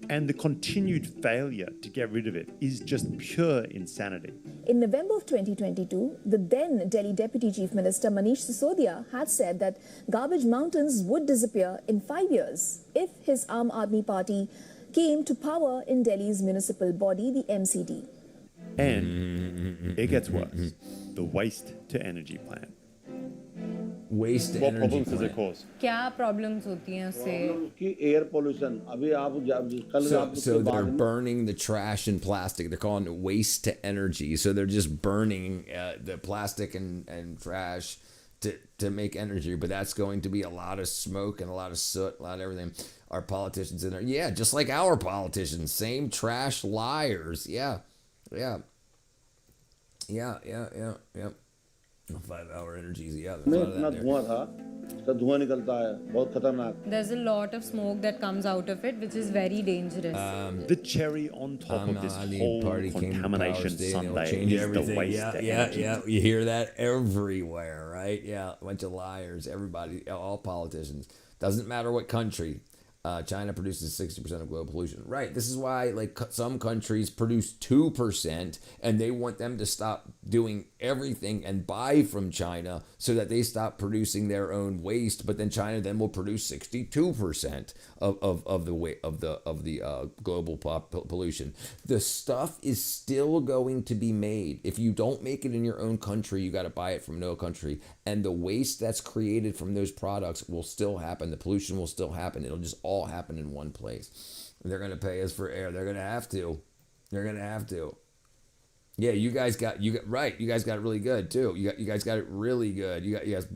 And the continued failure to get rid of it is just pure insanity. In November of 2022, the then Delhi Deputy Chief Minister Manish Sisodia had said that garbage mountains would disappear in 5 years if his Aam Aadmi Party came to power in Delhi's municipal body, the MCD. And it gets worse. The waste to energy plant. Waste What energy problems does it plant. cause? क्या problems होती हैं उससे? कि air pollution अभी आप कल रात So के they're बाद burning the trash and plastic. They're calling it waste to energy. So they're just burning the plastic and trash to make energy. But that's going to be a lot of smoke and a lot of soot, a lot of everything. Our politicians in there. Yeah, just like our politicians. Same trash liars. Yeah. 5 hour energies. Yeah, there's a में lot of इतना that there. धुआं था इसका धुआं निकलता है बहुत खतरनाक. There's a lot of smoke that comes out of it, which is very dangerous. The cherry on top of this whole contamination sundae is the waste energy. Yeah. You hear that everywhere, right? Yeah, a bunch of liars. Everybody, all politicians. Doesn't matter what country. China produces 60% of global pollution. Right. This is why, like, some countries produce 2%, and they want them to stop doing everything and buy from China so that they stop producing their own waste. But then China then will produce 62% of the global pollution. The stuff is still going to be made. If you don't make it in your own country, you got to buy it from no country, and the waste that's created from those products will still happen. The pollution will still happen. It'll just all happen in one place. They're going to pay us for air. They're going to have to. Yeah, you guys got right. You guys got it really good too. You guys got it really good.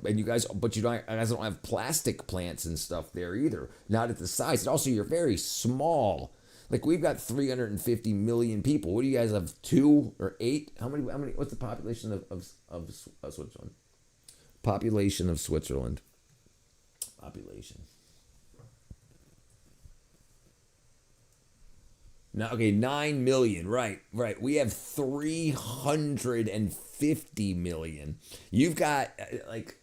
But you guys don't have plastic plants and stuff there either. Not at the size. And also, you're very small. Like, we've got 350 million people. What do you guys have? 2 or 8? How many? What's the population of Switzerland? Population of Switzerland. Population. No, okay, 9 million. Right. We have 350 million. You've got like.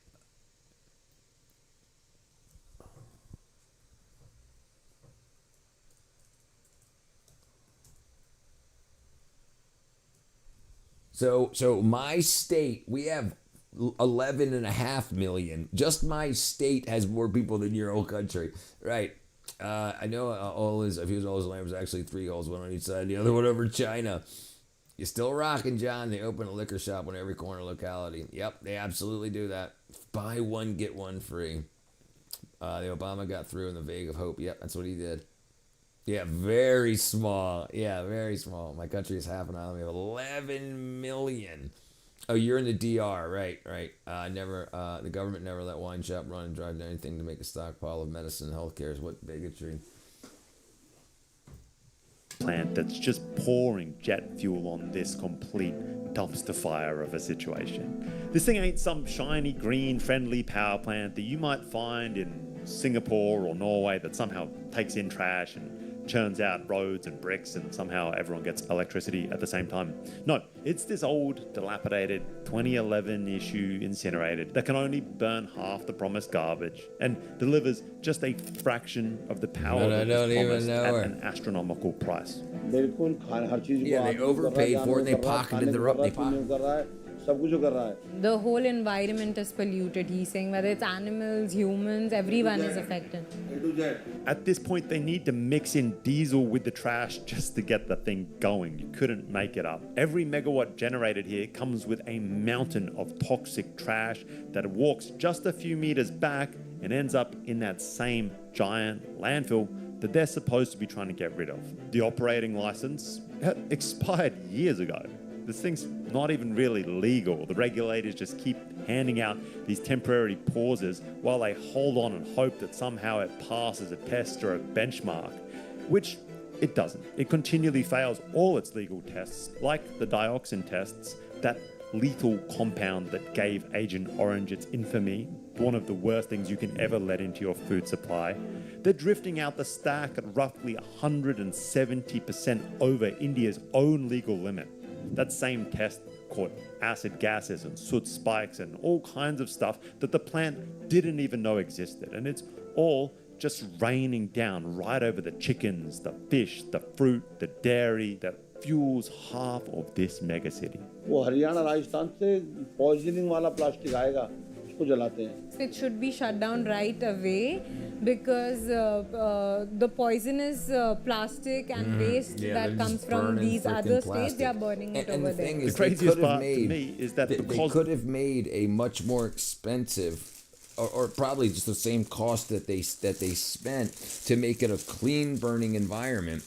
So my state, we have 11.5 million. Just my state has more people than your whole country. Right. I know if he was Ola's land, was actually 3 holes, one on each side, the other one over China. You're still rocking, John. They open a liquor shop on every corner locality. Yep, they absolutely do that. Buy one, get one free. The Obama got through in the vague of hope. Yep, that's what he did. Yeah, very small. My country is half an island. We have 11 million. Oh, you're in the DR, right. The government never let wine shop run and drive anything to make a stockpile of medicine and healthcare. What bigotry. Plant that's just pouring jet fuel on this complete dumpster fire of a situation. This thing ain't some shiny, green, friendly power plant that you might find in Singapore or Norway that somehow takes in trash and churns out roads and bricks and somehow everyone gets electricity at the same time. No, it's this old, dilapidated, 2011 issue incinerated that can only burn half the promised garbage and delivers just a fraction of the power that was promised at an astronomical price. Yeah, they overpaid for it and they pocketed the whole environment is polluted, he's saying, whether it's animals, humans, everyone is affected. At this point, they need to mix in diesel with the trash just to get the thing going. You couldn't make it up. Every megawatt generated here comes with a mountain of toxic trash that walks just a few meters back and ends up in that same giant landfill that they're supposed to be trying to get rid of. The operating license expired years ago. This thing's not even really legal. The regulators just keep handing out these temporary pauses while they hold on and hope that somehow it passes a test or a benchmark, which it doesn't. It continually fails all its legal tests, like the dioxin tests, that lethal compound that gave Agent Orange its infamy, one of the worst things you can ever let into your food supply. They're drifting out the stack at roughly 170% over India's own legal limit. That same test caught acid gases and soot spikes and all kinds of stuff that the plant didn't even know existed. And it's all just raining down right over the chickens, the fish, the fruit, the dairy that fuels half of this megacity. वो हरियाणा राजस्थान से poisoning वाला plastic आएगा उसको जलाते हैं. It should be shut down right away because the poisonous plastic and waste that comes from these other states, they are burning it over there. The craziest part to me is that they could have made a much more expensive, or probably just the same cost that they spent to make it a clean burning environment.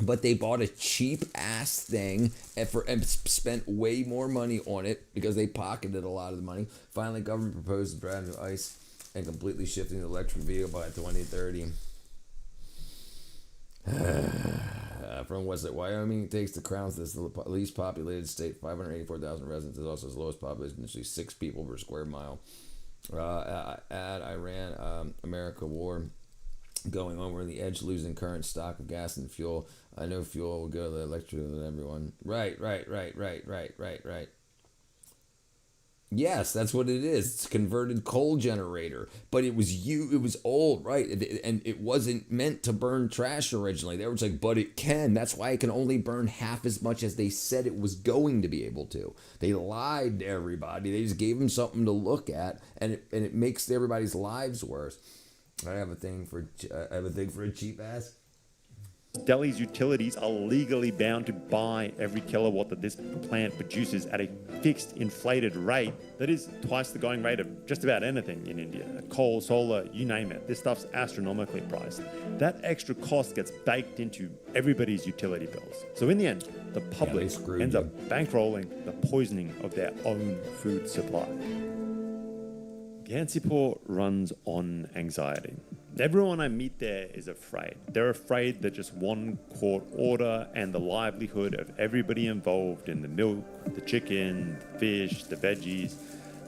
But they bought a cheap ass thing and spent way more money on it because they pocketed a lot of the money. Finally, government proposed to brand new ICE and completely shifting to electric vehicle by 2030. From West Wyoming takes the crown as the least populated state, 584,000 residents. Is also its lowest population, usually 6 people per square mile. Add Iran, America war going over the edge, losing current stock of gas and fuel. I know fuel will go to the electric with everyone. Right. Yes, that's what it is. It's a converted coal generator, but it was old, right? And it wasn't meant to burn trash originally. They were just like, but it can. That's why it can only burn half as much as they said it was going to be able to. They lied to everybody. They just gave them something to look at, and it makes everybody's lives worse. I have a thing for a cheap ass. Delhi's utilities are legally bound to buy every kilowatt that this plant produces at a fixed inflated rate that is twice the going rate of just about anything in India. Coal, solar, you name it. This stuff's astronomically priced. That extra cost gets baked into everybody's utility bills. So in the end, the public ends up bankrolling the poisoning of their own food supply. Gansipur runs on anxiety. Everyone I meet there is afraid. They're afraid that just one court order and the livelihood of everybody involved in the milk, the chicken, the fish, the veggies,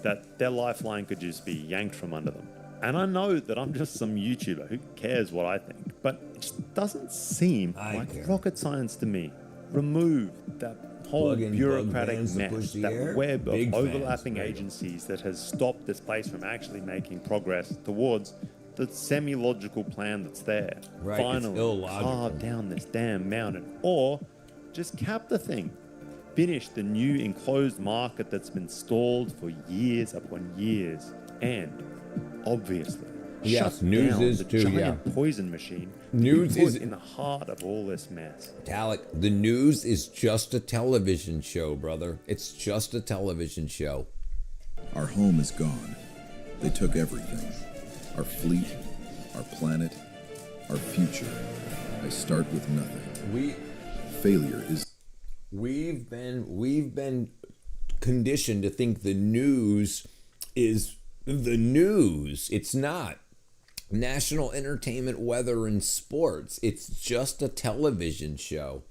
that their lifeline could just be yanked from under them. And I know that I'm just some YouTuber who cares what I think, but it just doesn't seem like rocket science to me. Remove that whole bureaucratic mess, that web of overlapping agencies that has stopped this place from actually making progress towards the semi-logical plan that's there. Right, Finally, carve down this damn mountain, or just cap the thing. Finish the new enclosed market that's been stalled for years upon years, and obviously, shut news down is the too, giant poison machine. News is in the heart of all this mess. Talik, the news is just a television show, brother. It's just a television show. Our home is gone. They took everything. Our fleet, our planet, our future. I start with nothing. Failure is... We've been conditioned to think the news is the news. It's not. National entertainment, weather, and sports. It's just a television show.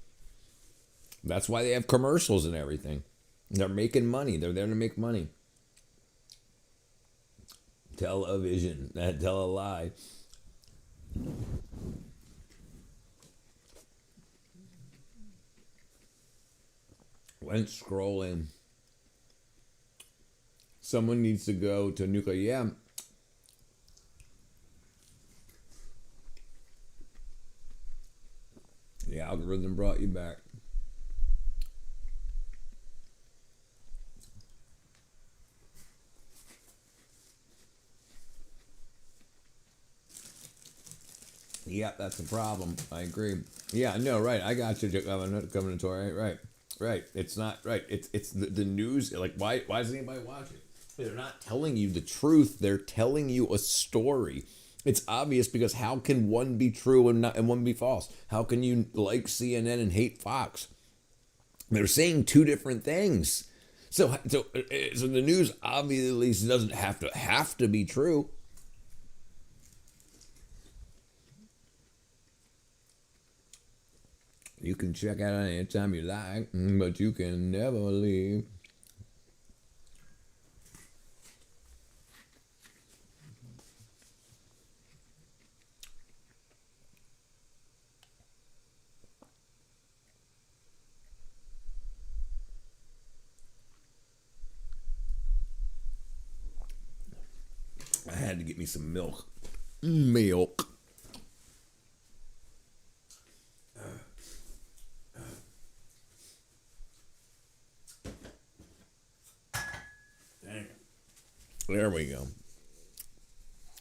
That's why they have commercials and everything. They're making money. They're there to make money. Television. Tell a lie. Went scrolling. Someone needs to go to nuclear. Yeah. The algorithm brought you back. Yeah, that's a problem. I agree. Yeah, no, right. I got you, coming to right. It's not right. It's the news. Like, why does anybody watch it? They're not telling you the truth. They're telling you a story. It's obvious, because how can one be true and one be false? How can you like CNN and hate Fox? They're saying two different things. So the news obviously doesn't have to be true. You can check out anytime you like, but you can never leave. I had to get me some milk. Milk. There we go.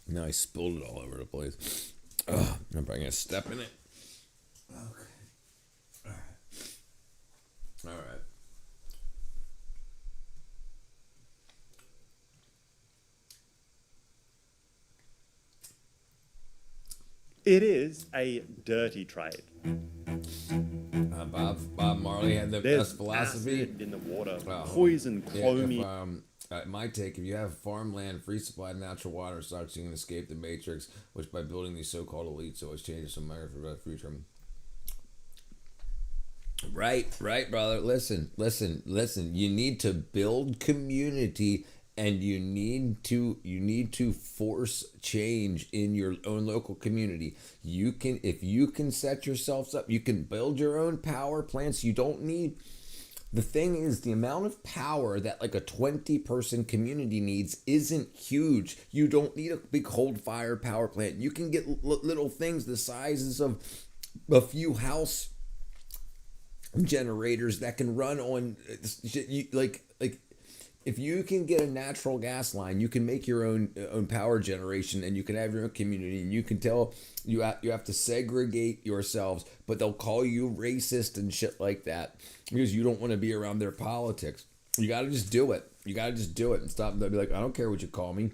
Now I spilled it all over the place. I'm probably going to step in it. Okay. All right. It is a dirty trade. Bob Marley had the best philosophy. Acid in the water, poison, chloramine. My take, if you have farmland, free supply of natural water stocks, you can escape the matrix, which by building these so-called elites always changes some matter for the future. Right, brother. Listen. You need to build community and you need to force change in your own local community. If you can set yourselves up, you can build your own power plants. You don't need. The thing is, the amount of power that like a 20-person community needs isn't huge. You don't need a big coal-fired power plant. You can get little things the sizes of a few house generators that can run on like if you can get a natural gas line, you can make your own power generation, and you can have your own community, and you can tell you have to segregate yourselves, but they'll call you racist and shit like that because you don't want to be around their politics. You got to just do it. You got to just do it and stop. They'll be like, I don't care what you call me.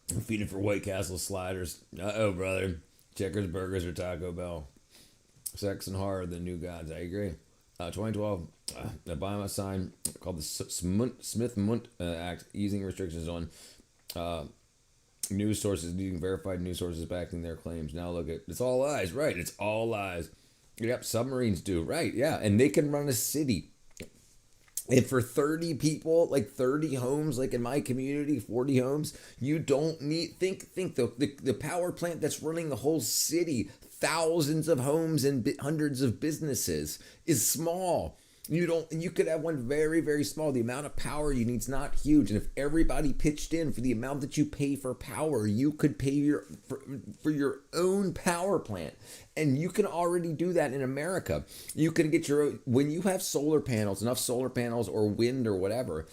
I'm feeding for White Castle sliders. Uh-oh, brother. Checkers, burgers, or Taco Bell. Sex and horror, the new gods. I agree. 2012, the Obama sign called the Smith-Mundt Act, easing restrictions on news sources needing verified news sources backing their claims. Now look at, it's all lies, right? It's all lies. Yep, submarines do, right? Yeah, and they can run a city. And for 30 people, like 30 homes, like in my community, 40 homes, you don't need, think the power plant that's running the whole city, thousands of homes and hundreds of businesses, is small. You could have one very, very small. The amount of power you need is not huge. And if everybody pitched in for the amount that you pay for power, you could pay for your own power plant. And you can already do that in America. You can get your own, when you have solar panels, enough solar panels or wind or whatever,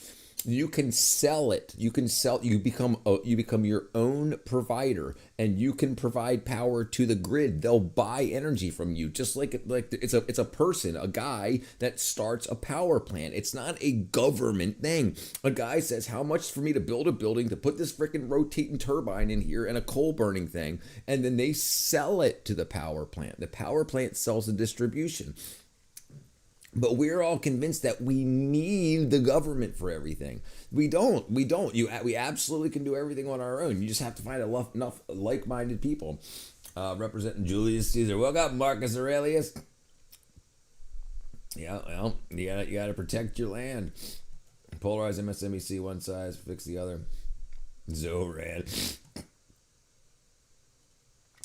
you can sell it. You become your own provider, and you can provide power to the grid. They'll buy energy from you, just like it's a person, a guy that starts a power plant. It's not a government thing. A guy says, how much for me to build a building, to put this freaking rotating turbine in here and a coal burning thing, and then they sell it to the power plant. The power plant sells the distribution. But we're all convinced that we need the government for everything. We don't. We absolutely can do everything on our own. You just have to find enough like-minded people. Representing Julius Caesar. Welcome, Marcus Aurelius. Yeah, well, you gotta protect your land. Polarize MSNBC one size, fix the other. Zoran.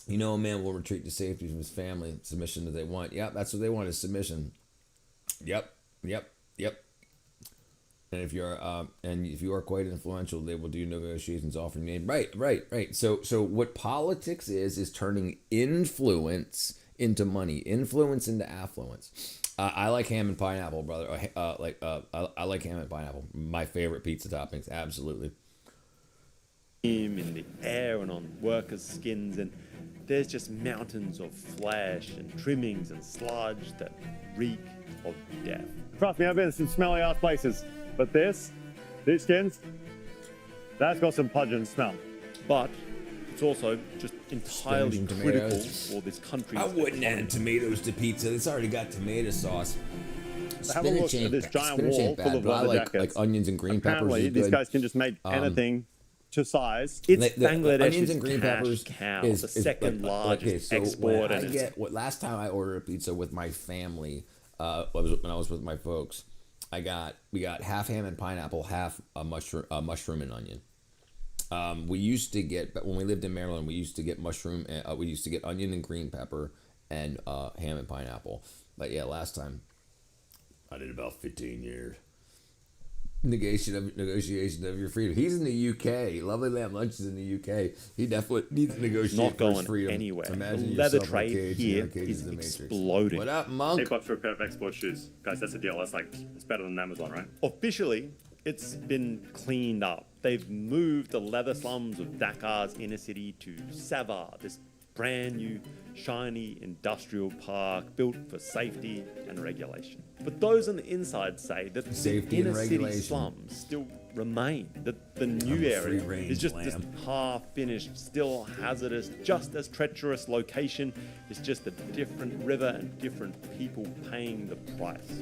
You know, a man will retreat to safety from his family. Submission that they want. Yeah, that's what they want, is submission. Yep. And if you are quite influential, they will do negotiations offering name. Right. So what politics is turning influence into money, influence into affluence. I like ham and pineapple, brother. I like ham and pineapple. My favorite pizza toppings, absolutely. In the air and on workers' skins, and there's just mountains of flesh and trimmings and sludge that reek of death. Trust me, I've been in some smelly ass places, but these skins, that's got some pungent smell. But it's also just entirely critical for this country. I wouldn't add tomatoes to pizza. It's already got tomato sauce. Have a look at this giant wall full of leather jackets. Like onions and green peppers. Apparently, these guys can just make anything to size. It's Bangladesh's onions and green peppers cow, the second largest export. Last time I ordered a pizza with my family, when I was with my folks, we got half ham and pineapple, half a mushroom and onion. We used to get, but when we lived in Maryland, we used to get we used to get onion and green pepper and ham and pineapple. But yeah, last time I did about 15 years. Negotiation of your freedom. He's in the UK. Lovely Lamb Lunch is in the UK. He definitely needs to negotiate not going for his freedom. Anywhere. Imagine the leather trade here is exploding. What up, Monk? $8 for a pair of export shoes. Guys, that's a deal. It's better than Amazon, right? Officially, it's been cleaned up. They've moved the leather slums of Dakar's inner city to Savar, this brand new, shiny industrial park built for safety and regulation. But those on the inside say that safety the inner city slums still remain, that the new area is just this half-finished, still hazardous, just as treacherous location. It's just a different river and different people paying the price.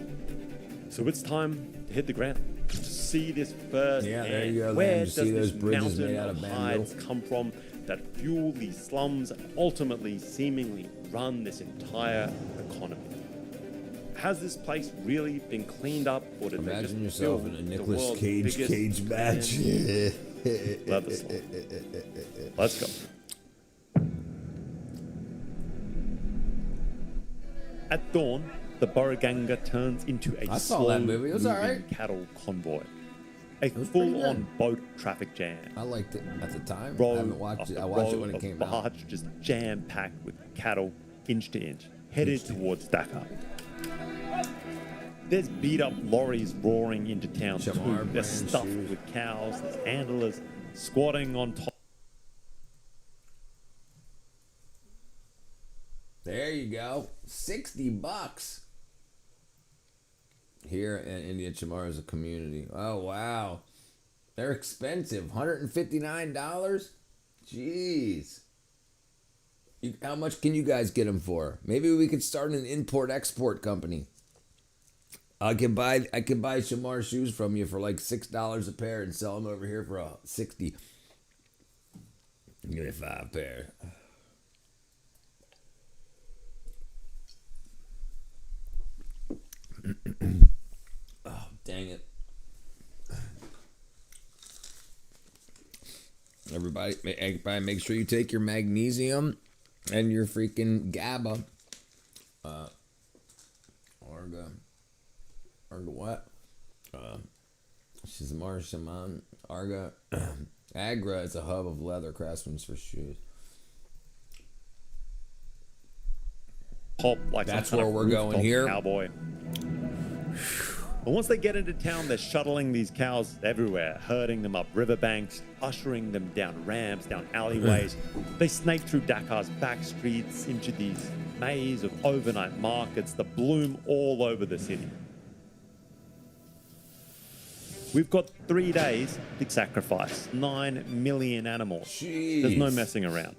So it's time to hit the ground, to see this firsthand. Yeah, there you go. Where Man, does see this those bridges mountain made out of of bamboo hides come from that fuel these slums and ultimately seemingly run this entire economy? has this place really been cleaned up, or did they just Imagine yourself build in a the Nicolas world's Cage biggest cage match. leather slum? Let's go. At dawn, the Burraganga turns into a I saw that movie. It was slow-moving alright. cattle convoy. A was pretty full-on boat traffic jam. I liked it at the time. Row I haven't watched it. I after watched it row when it of came out. barge just jam-packed with cattle, inch to inch, headed towards Dakar. There's beat-up lorries roaring into town too. Shamar They're brand stuffed shoes. with cows, there's handlers squatting on top. There you go. $60 here in India Chamar is a community. Oh wow, they're expensive. $159. Jeez. How much can you guys get them for? Maybe we could start an import-export company. I can buy Shamar shoes from you for like $6 a pair and sell them over here for $60. Give me 5 pair. Oh, dang it. Everybody make sure you take your magnesium and your freaking GABA. Arga what? Shizmar Shaman. Arga. Agra is a hub of leather craftsmen for shoes. Pop like That's some kind where of we're going rooftop here. Cowboy. But once they get into town, they're shuttling these cows everywhere, herding them up riverbanks, ushering them down ramps, down alleyways. They snake through Dakar's back streets into these maze of overnight markets that bloom all over the city. We've got 3 days to sacrifice 9 million animals. Jeez. There's no messing around.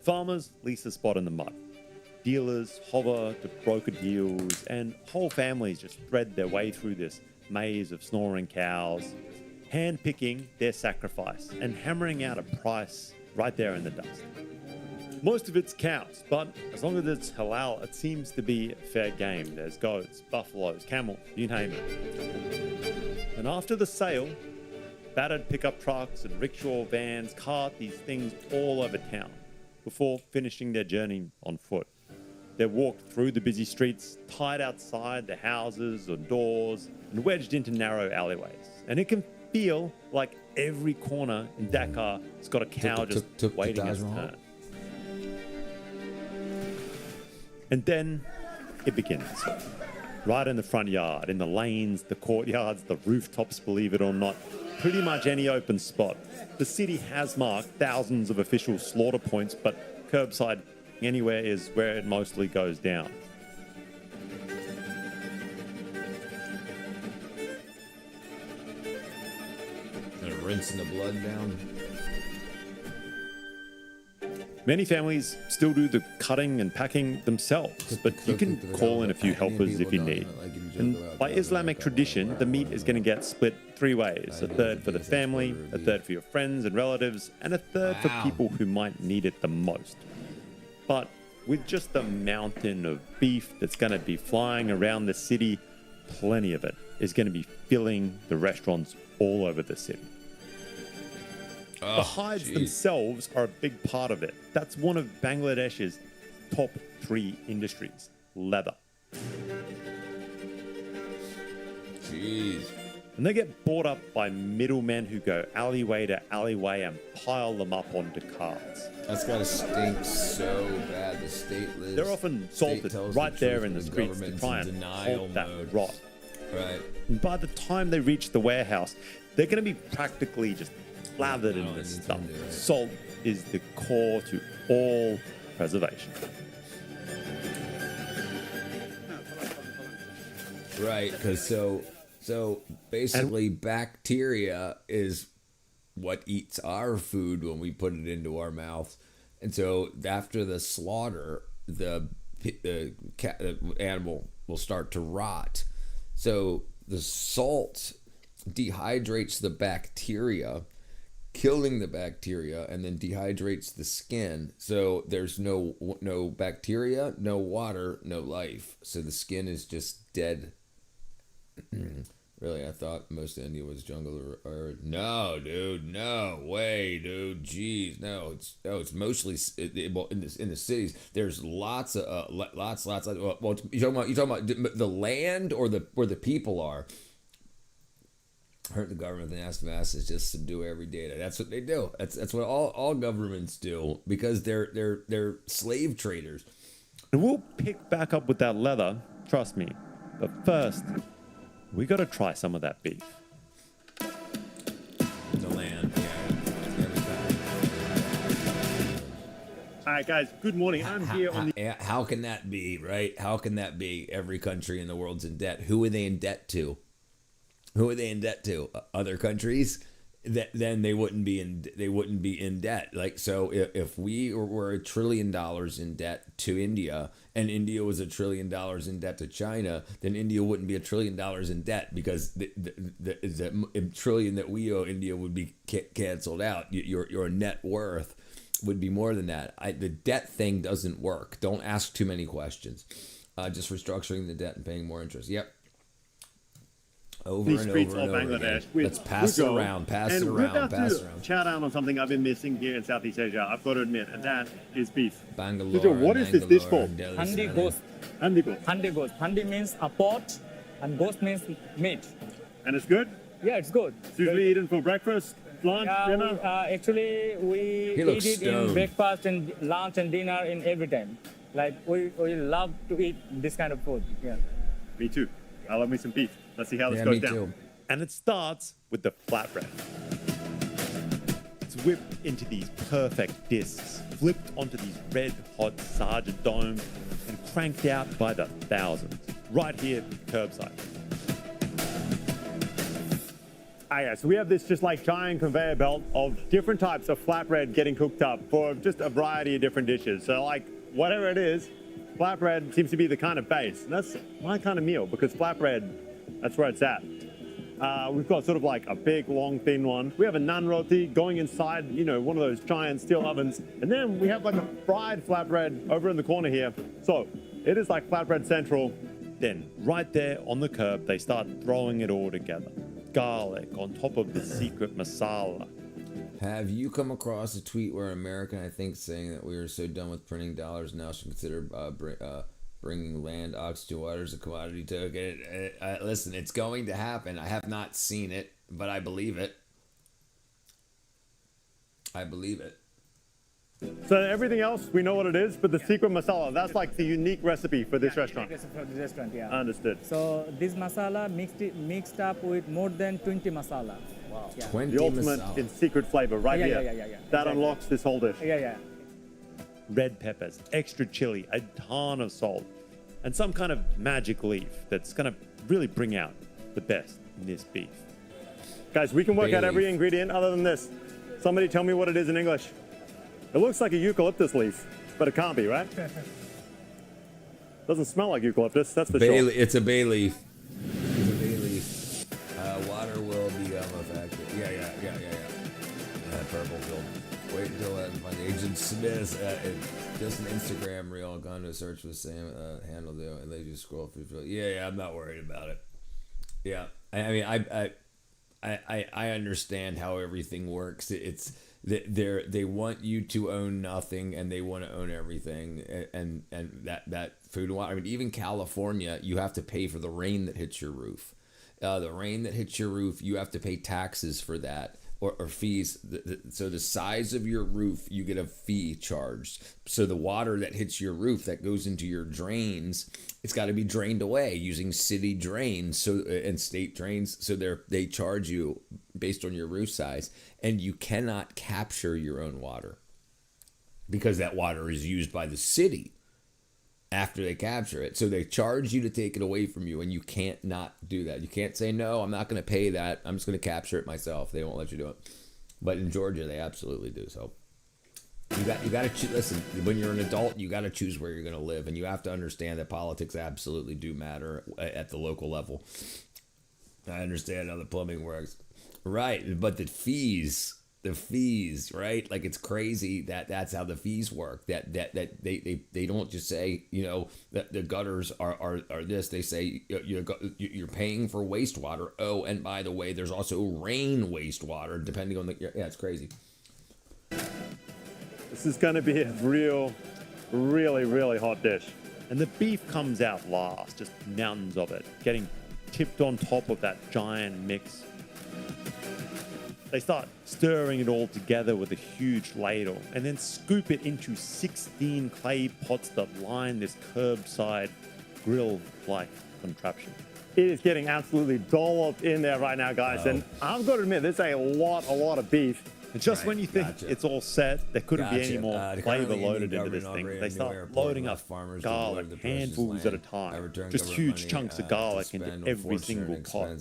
Farmers lease a spot in the mud. Dealers hover to broker deals, and whole families just thread their way through this maze of snoring cows, hand-picking their sacrifice and hammering out a price right there in the dust. Most of it's cows, but as long as it's halal, it seems to be fair game. There's goats, buffaloes, camels, you name it. And after the sale, battered pickup trucks and rickshaw vans cart these things all over town before finishing their journey on foot. They're walked through the busy streets, tied outside the houses or doors, and wedged into narrow alleyways. And it can feel like every corner in Dakar has got a cow just waiting its turn. And then it begins. Right in the front yard, in the lanes, the courtyards, the rooftops, believe it or not, pretty much any open spot. The city has marked thousands of official slaughter points, but curbside anywhere is where it mostly goes down. And rinsing the blood down. Many families still do the cutting and packing themselves, but you can call in a few helpers if you need. And by Islamic tradition, the meat is going to get split 3 ways. A third for the family, a third for your friends and relatives, and a third for people who might need it the most. But with just the mountain of beef that's going to be flying around the city, plenty of it is going to be filling the restaurants all over the city. The hides themselves are a big part of it. That's one of Bangladesh's top 3 industries, leather. Jeez. And they get bought up by middlemen who go alleyway to alleyway and pile them up onto carts. That's gotta stink so bad. The state lives. They're often salted right there in the streets to try and halt that rot. Right. And by the time they reach the warehouse, they're going to be practically just slathered in this stuff. Salt is the core to all preservation. Right, because so basically bacteria is what eats our food when we put it into our mouths. And so after the slaughter, the animal will start to rot. So the salt dehydrates the bacteria, killing the bacteria and then dehydrates the skin. So there's no bacteria, no water, no life. So the skin is just dead. Really, I thought most of India was jungle or no, dude, no way, dude, jeez, no, it's mostly in the cities. There's lots of lots. Well, you talking about the land or where the people are. Hurt the government and ask the masses just subdue every data. That's what they do. That's what all governments do because they're slave traders. And we'll pick back up with that leather, trust me. But first, we got to try some of that beef. The land, All right, guys, good morning. I'm here on the... How can that be, right? How can that be? Every country in the world's in debt. Who are they in debt to? Who are they in debt to? Other countries? Then they wouldn't be in debt. Like, so if we were $1 trillion in debt to India and India was $1 trillion in debt to China, then India wouldn't be $1 trillion in debt because the trillion that we owe India would be canceled out. Your net worth would be more than that. The debt thing doesn't work. Don't ask too many questions. Just restructuring the debt and paying more interest. Yep. Over these and streets over of and over Bangladesh. again. Let's pass it around, pass it around. Chow down on something I've been missing here in Southeast Asia, I've got to admit, and that is beef. Bangalore. What is this dish for? Handi ghost. Handi ghost. Handi ghost. Handi means a pot, and ghost means meat. And it's good? Yeah, it's good. It's usually eaten for breakfast, lunch, dinner? Actually, we eat it in breakfast and lunch and dinner in every time. Like, we love to eat this kind of food. Yeah. Me too. I love me some beef. Let's see how this goes down. Too. And it starts with the flatbread. It's whipped into these perfect discs, flipped onto these red-hot sergeant domes, and cranked out by the thousands, right here curbside. Yeah, so we have this just like giant conveyor belt of different types of flatbread getting cooked up for just a variety of different dishes. So like whatever it is, flatbread seems to be the kind of base. And that's my kind of meal because flatbread, that's where it's at. We've got sort of like a big, long, thin one. We have a naan roti going inside, you know, one of those giant steel ovens. And then we have like a fried flatbread over in the corner here. So it is like flatbread central. Then right there on the curb, they start throwing it all together. Garlic on top of the secret masala. Have you come across a tweet where an American, I think, saying that we are so done with printing dollars now should consider bringing land, oxygen, water as a commodity token? Listen, it's going to happen. I have not seen it, but I believe it. I believe it. So everything else, we know what it is, but the secret masala, that's like the unique recipe for this restaurant. For this restaurant, yeah. Understood. So this masala mixed up with more than 20 masala. Wow. Yeah. 20 the ultimate masala. in secret flavor right here. Yeah. That Exactly. unlocks this whole dish. Yeah. Red peppers, extra chili, a ton of salt, and some kind of magic leaf that's going to really bring out the best in this beef. Guys, we can work out every leaf. ingredient other than this. Somebody tell me what it is in English. It looks like a eucalyptus leaf, but it can't be, right? Doesn't smell like eucalyptus, that's for sure. It's a bay leaf. It's a bay leaf. Water will become a factor. Yeah. Purple field. Wait until I find Agent Smith. Just an Instagram reel. Gone to a search with the same handle though, and they just scroll through. Yeah. I'm not worried about it. Yeah. I mean, I understand how everything works. It's they want you to own nothing and they want to own everything, and that food and water. I mean, even California, you have to pay for the rain that hits your roof. The rain that hits your roof, you have to pay taxes for that. Or fees. So the size of your roof, you get a fee charged. So the water that hits your roof that goes into your drains, it's got to be drained away using city drains and state drains. So they charge you based on your roof size, and you cannot capture your own water because that water is used by the city after they capture it. So they charge you to take it away from you, and you can't not do that. You can't say, no, I'm not going to pay that. I'm just going to capture it myself. They won't let you do it. But in Georgia, they absolutely do. So you got to listen, when you're an adult, you got to choose where you're going to live, and you have to understand that politics absolutely do matter at the local level. I understand how the plumbing works. Right, but the fees the fees, right? Like it's crazy that's how the fees work. That they don't just say, you know, that the gutters are this. They say you're paying for wastewater. Oh, and by the way, there's also rain wastewater depending on the it's crazy. This is going to be a really hot dish. And the beef comes out last, just mountains of it, getting tipped on top of that giant mix. They start stirring it all together with a huge ladle and then scoop it into 16 clay pots that line this curbside grill-like contraption. It is getting absolutely dolloped in there right now, guys. And I've got to admit, there's a lot of beef. And just when you think it's all set, there couldn't be any more flavor loaded into this thing. They start loading up garlic, handfuls at a time. Just huge chunks of garlic into every single pot.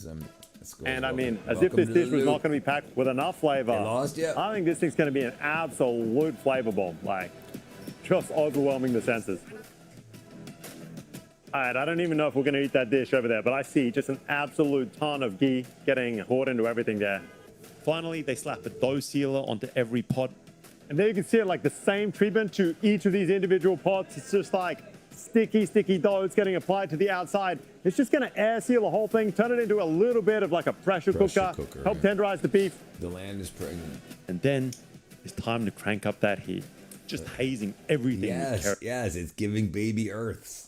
And I mean, as if this dish was not going to be packed with enough flavor, I think this thing's going to be an absolute flavor bomb. Like, just overwhelming the senses. All right, I don't even know if we're going to eat that dish over there, but I see just an absolute ton of ghee getting poured into everything there. Finally, they slap a dough sealer onto every pot. And there you can see it, like the same treatment to each of these individual pots. It's just like sticky dough. It's getting applied to the outside. It's just going to air seal the whole thing, turn it into a little bit of like a pressure cooker, help tenderize the beef. The land is pregnant. And then it's time to crank up that heat. Just hazing everything. Yes, it's giving baby earths.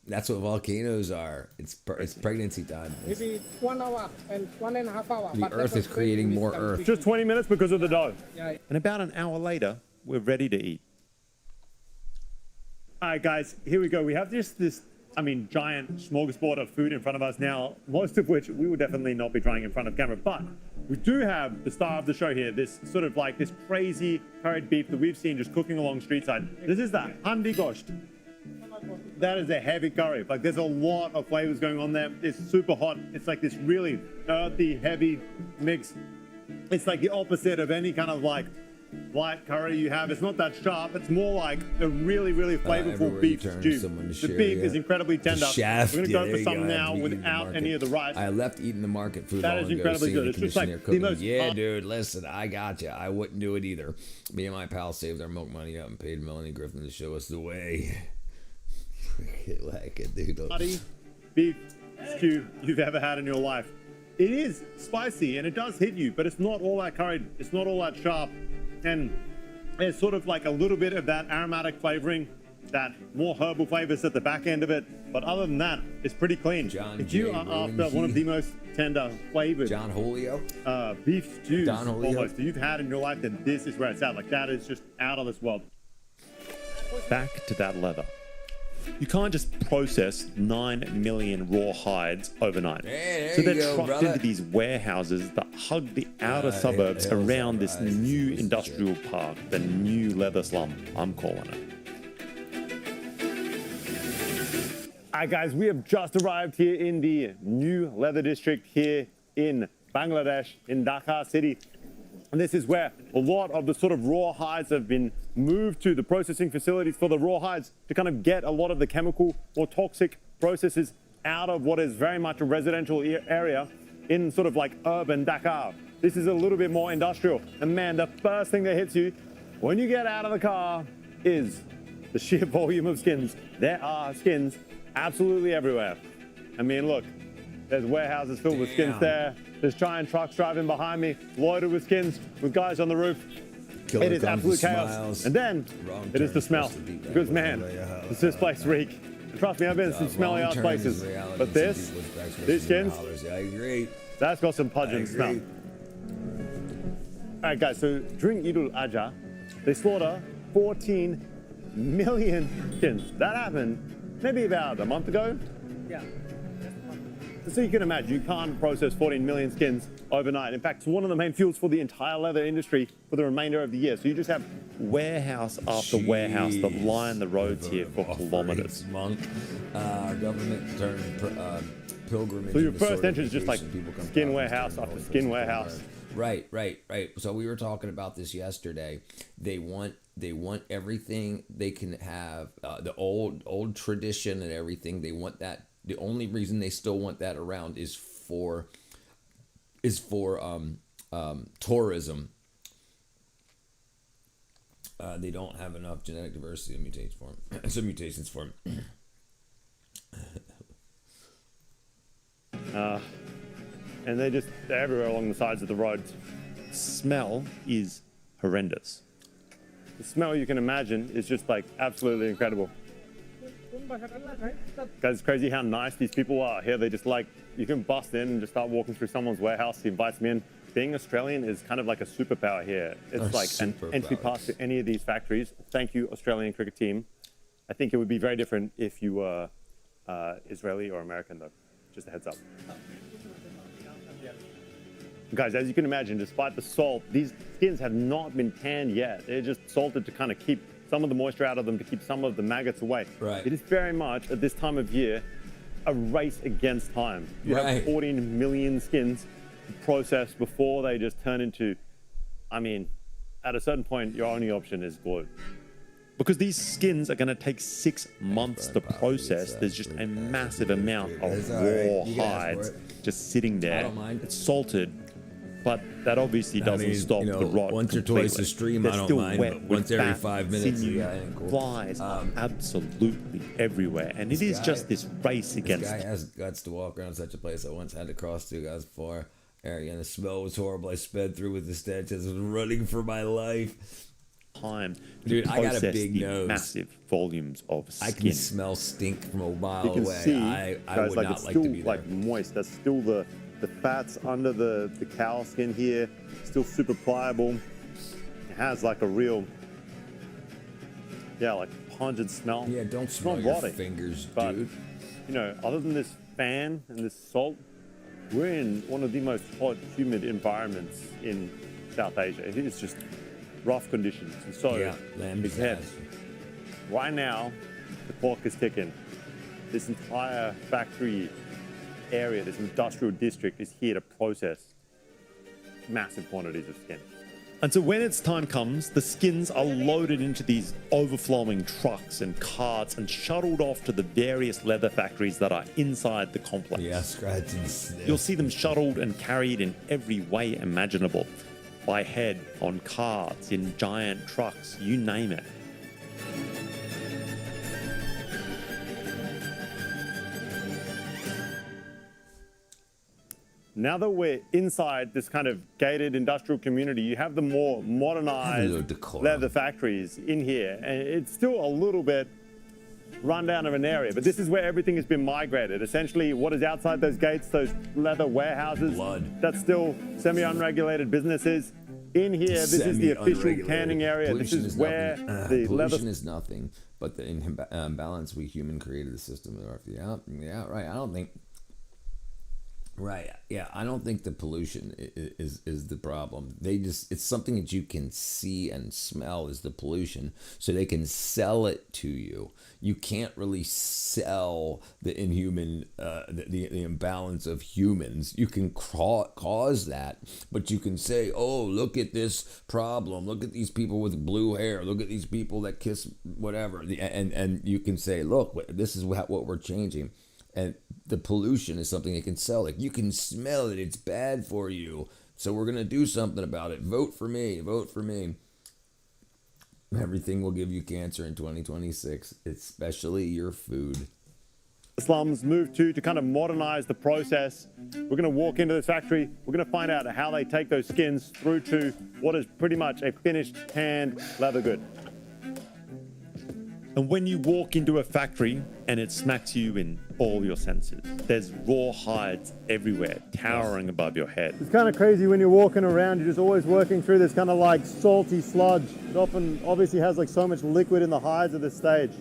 That's what volcanoes are. It's pregnancy time. Maybe 1 hour and 1.5 hours. The earth is creating more earth. Just 20 minutes because of the dough. Yeah. And about an hour later, we're ready to eat. All right, guys, here we go. We have this giant smorgasbord of food in front of us now, most of which we will definitely not be trying in front of camera. But we do have the star of the show here, this sort of like this crazy curried beef that we've seen just cooking along street side. This is the handi gosht. That is a heavy curry. Like, there's a lot of flavors going on there. It's super hot. It's like this really earthy, heavy mix. It's like the opposite of any kind of like light curry you have. It's not that sharp. It's more like a really flavorful beef stew. The beef is incredibly tender. We're going to go for some now without any of the rice. I left eating the market food. That is incredibly good. It's just like the most... Yeah, dude, listen, I got you. I wouldn't do it either. Me and my pal saved our milk money up and paid Melanie Griffin to show us the way. Like it, dude. Beef stew you've ever had in your life. It is spicy and it does hit you, but it's not all that curried. It's not all that sharp. And there's sort of like a little bit of that aromatic flavoring, that more herbal flavors at the back end of it. But other than that, it's pretty clean. If you are after one of the most tender flavors, John Julio, beef stews almost that you've had in your life, then this is where it's at. Like, that is just out of this world. Back to that leather. You can't just process 9 million raw hides overnight. So they're trucked into these warehouses that hug the outer suburbs around this new industrial park, the new leather slum, I'm calling it. All right, guys, we have just arrived here in the new leather district here in Bangladesh, in Dhaka city. And this is where a lot of the sort of raw hides have been moved to, the processing facilities for the raw hides, to kind of get a lot of the chemical or toxic processes out of what is very much a residential area in sort of like urban Dhaka. This is a little bit more industrial. And man, the first thing that hits you when you get out of the car is the sheer volume of skins. There are skins absolutely everywhere. I mean, look, there's warehouses filled with skins there. There's giant trucks driving behind me, loaded with skins, with guys on the roof. It is absolute chaos. And then it is the smell. Because man, does this place reek. Trust me, I've been in some smelly ass places. But these skins, that's got some pungent smell. All right, guys, so during Eid al-Adha, they slaughter 14 million skins. That happened maybe about a month ago. Yeah. So you can imagine, you can't process 14 million skins overnight. In fact, it's one of the main fuels for the entire leather industry for the remainder of the year. So you just have warehouse after warehouse that line the roads here for kilometers. Our government turned pilgrimage. So your first entrance is just like skin warehouse after skin warehouse. Right. So we were talking about this yesterday. They want everything they can have, the old tradition and everything. They want that. The only reason they still want that around is for tourism. they don't have enough genetic diversity to mutate for them. So mutations for them. And they're everywhere along the sides of the roads. Smell is horrendous. The smell you can imagine is just like absolutely incredible. Guys, it's crazy how nice these people are here. They just like, you can bust in and just start walking through someone's warehouse. He invites me in. Being Australian is kind of like a superpower here. It's like an entry pass to any of these factories. Thank you, Australian cricket team. I think it would be very different if you were Israeli or American, though. Just a heads up. Guys, as you can imagine, despite the salt, these skins have not been tanned yet. They're just salted to kind of keep some of the moisture out of them, to keep some of the maggots away. Right. It is very much, at this time of year, a race against time. You have 14 million skins processed before they just turn into, I mean, at a certain point, your only option is glue. Because these skins are going to take 6 months to process, there's just a massive amount of raw hides just sitting there. It's salted, but that obviously doesn't stop the rot. Once or twice a stream, They're I don't still mind, wet but with once every fat, 5 minutes, sinew, yeah, ain't cool. flies are absolutely everywhere, and it is just this race against. This guy has guts to walk around such a place. I once had to cross 2 guys before area, and the smell was horrible. I sped through with the stench. I was running for my life. Time, dude, I got a big nose. Massive volumes of skin. I can smell stink from a mile You can away. see, I guys, would like not it's like still to be there. like moist. That's still the fats under the cow skin here, still super pliable. It has like a real, like pungent smell. Yeah, don't It's smell not your rotting, fingers, but, dude. You know, other than this fan and this salt, we're in one of the most hot, humid environments in South Asia. It is just rough conditions. And so, big head. Right now, the clock is ticking. This entire factory area, this industrial district is here to process massive quantities of skin. And so when its time comes, the skins are loaded into these overflowing trucks and carts and shuttled off to the various leather factories that are inside the complex. Yeah, scratch and sniff. You'll see them shuttled and carried in every way imaginable. By head, on carts, in giant trucks, you name it. Now that we're inside this kind of gated industrial community, you have the more modernized leather factories in here. And it's still a little bit rundown of an area, but this is where everything has been migrated. Essentially, what is outside those gates, those leather warehouses, that's still semi-unregulated businesses. In here, this is the official canning area. Pollution this is where the leather... Pollution is nothing, but the imbalance we human created the system. Yeah, right. I don't think... Right. Yeah, I don't think the pollution is the problem. It's something that you can see and smell is the pollution, so they can sell it to you. You can't really sell the inhuman, the imbalance of humans. You can cause that, but you can say, oh, look at this problem. Look at these people with blue hair. Look at these people that kiss whatever. And you can say, look, this is what we're changing. And the pollution is something they can sell. Like, you can smell it. It's bad for you. So we're going to do something about it. Vote for me. Vote for me. Everything will give you cancer in 2026, especially your food. Slums move to kind of modernize the process. We're going to walk into this factory. We're going to find out how they take those skins through to what is pretty much a finished tanned leather good. And when you walk into a factory and it smacks you in all your senses, there's raw hides everywhere, towering above your head. It's kind of crazy when you're walking around, you're just always working through this kind of like salty sludge. It often obviously has like so much liquid in the hides at this stage.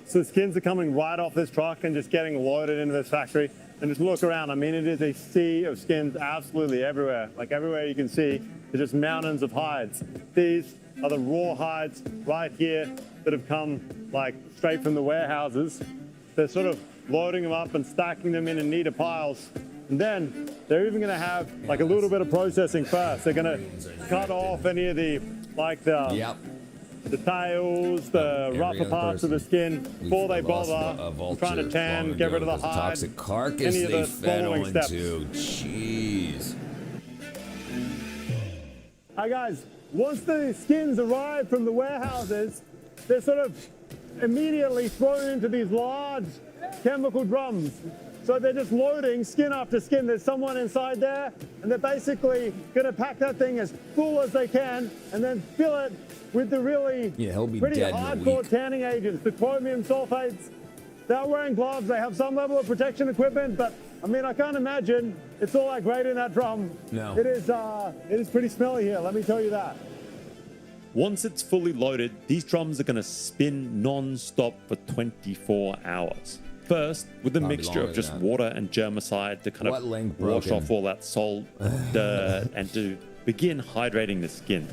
So skins are coming right off this truck and just getting loaded into this factory. And just look around, I mean, it is a sea of skins absolutely everywhere. Like everywhere you can see, there's just mountains of hides. These are the raw hides right here that have come like straight from the warehouses. They're sort of loading them up and stacking them in neater piles. And then they're even gonna have like a little bit of processing first. They're gonna cut off any of the, like the tails, the rougher parts of the skin before they bother trying to tan, get rid of the hide. Toxic carcass they fed onto. Jeez. Hi guys, once the skins arrive from the warehouses, they're sort of immediately thrown into these large chemical drums. So they're just loading skin after skin. There's someone inside there, and they're basically going to pack that thing as full as they can and then fill it with the really pretty hardcore tanning agents, the chromium sulfates. They're wearing gloves. They have some level of protection equipment, but I mean, I can't imagine it's all that great in that drum. No. It is pretty smelly here, let me tell you that. Once it's fully loaded, these drums are going to spin non-stop for 24 hours. First, with a mixture of just water and germicide to kind of wash off all that salt, dirt, and to begin hydrating the skins.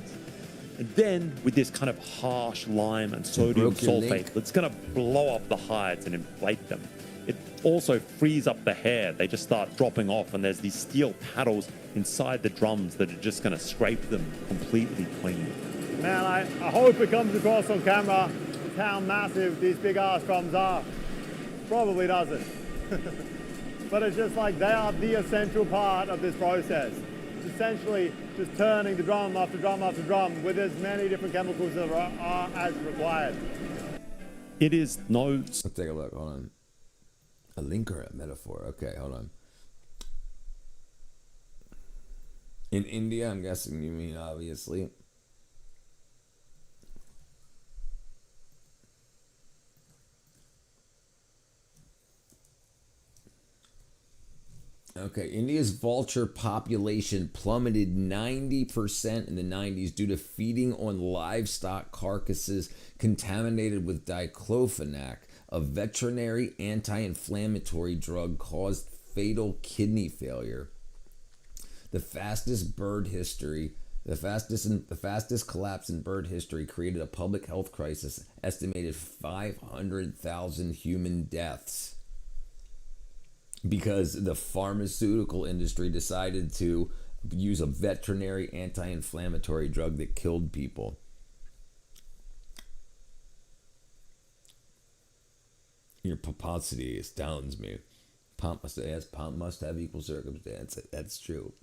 And then with this kind of harsh lime and sodium sulfate that's going to blow up the hides and inflate them. It also frees up the hair. They just start dropping off, and there's these steel paddles inside the drums that are just going to scrape them completely clean. Man, I hope it comes across on camera how massive these big ass drums are. Probably doesn't. But it's just like they are the essential part of this process. It's essentially just turning the drum after drum after drum with as many different chemicals that are as required. It is no... Let's take a look. Hold on. A link or a metaphor? Okay, hold on. In India, I'm guessing you mean obviously. Okay, India's vulture population plummeted 90% in the 90s due to feeding on livestock carcasses contaminated with diclofenac, a veterinary anti-inflammatory drug caused fatal kidney failure. The fastest collapse in bird history created a public health crisis, estimated 500,000 human deaths. Because the pharmaceutical industry decided to use a veterinary anti-inflammatory drug that killed people. Your pomposity astounds me. Pomp must have equal circumstance. That's true.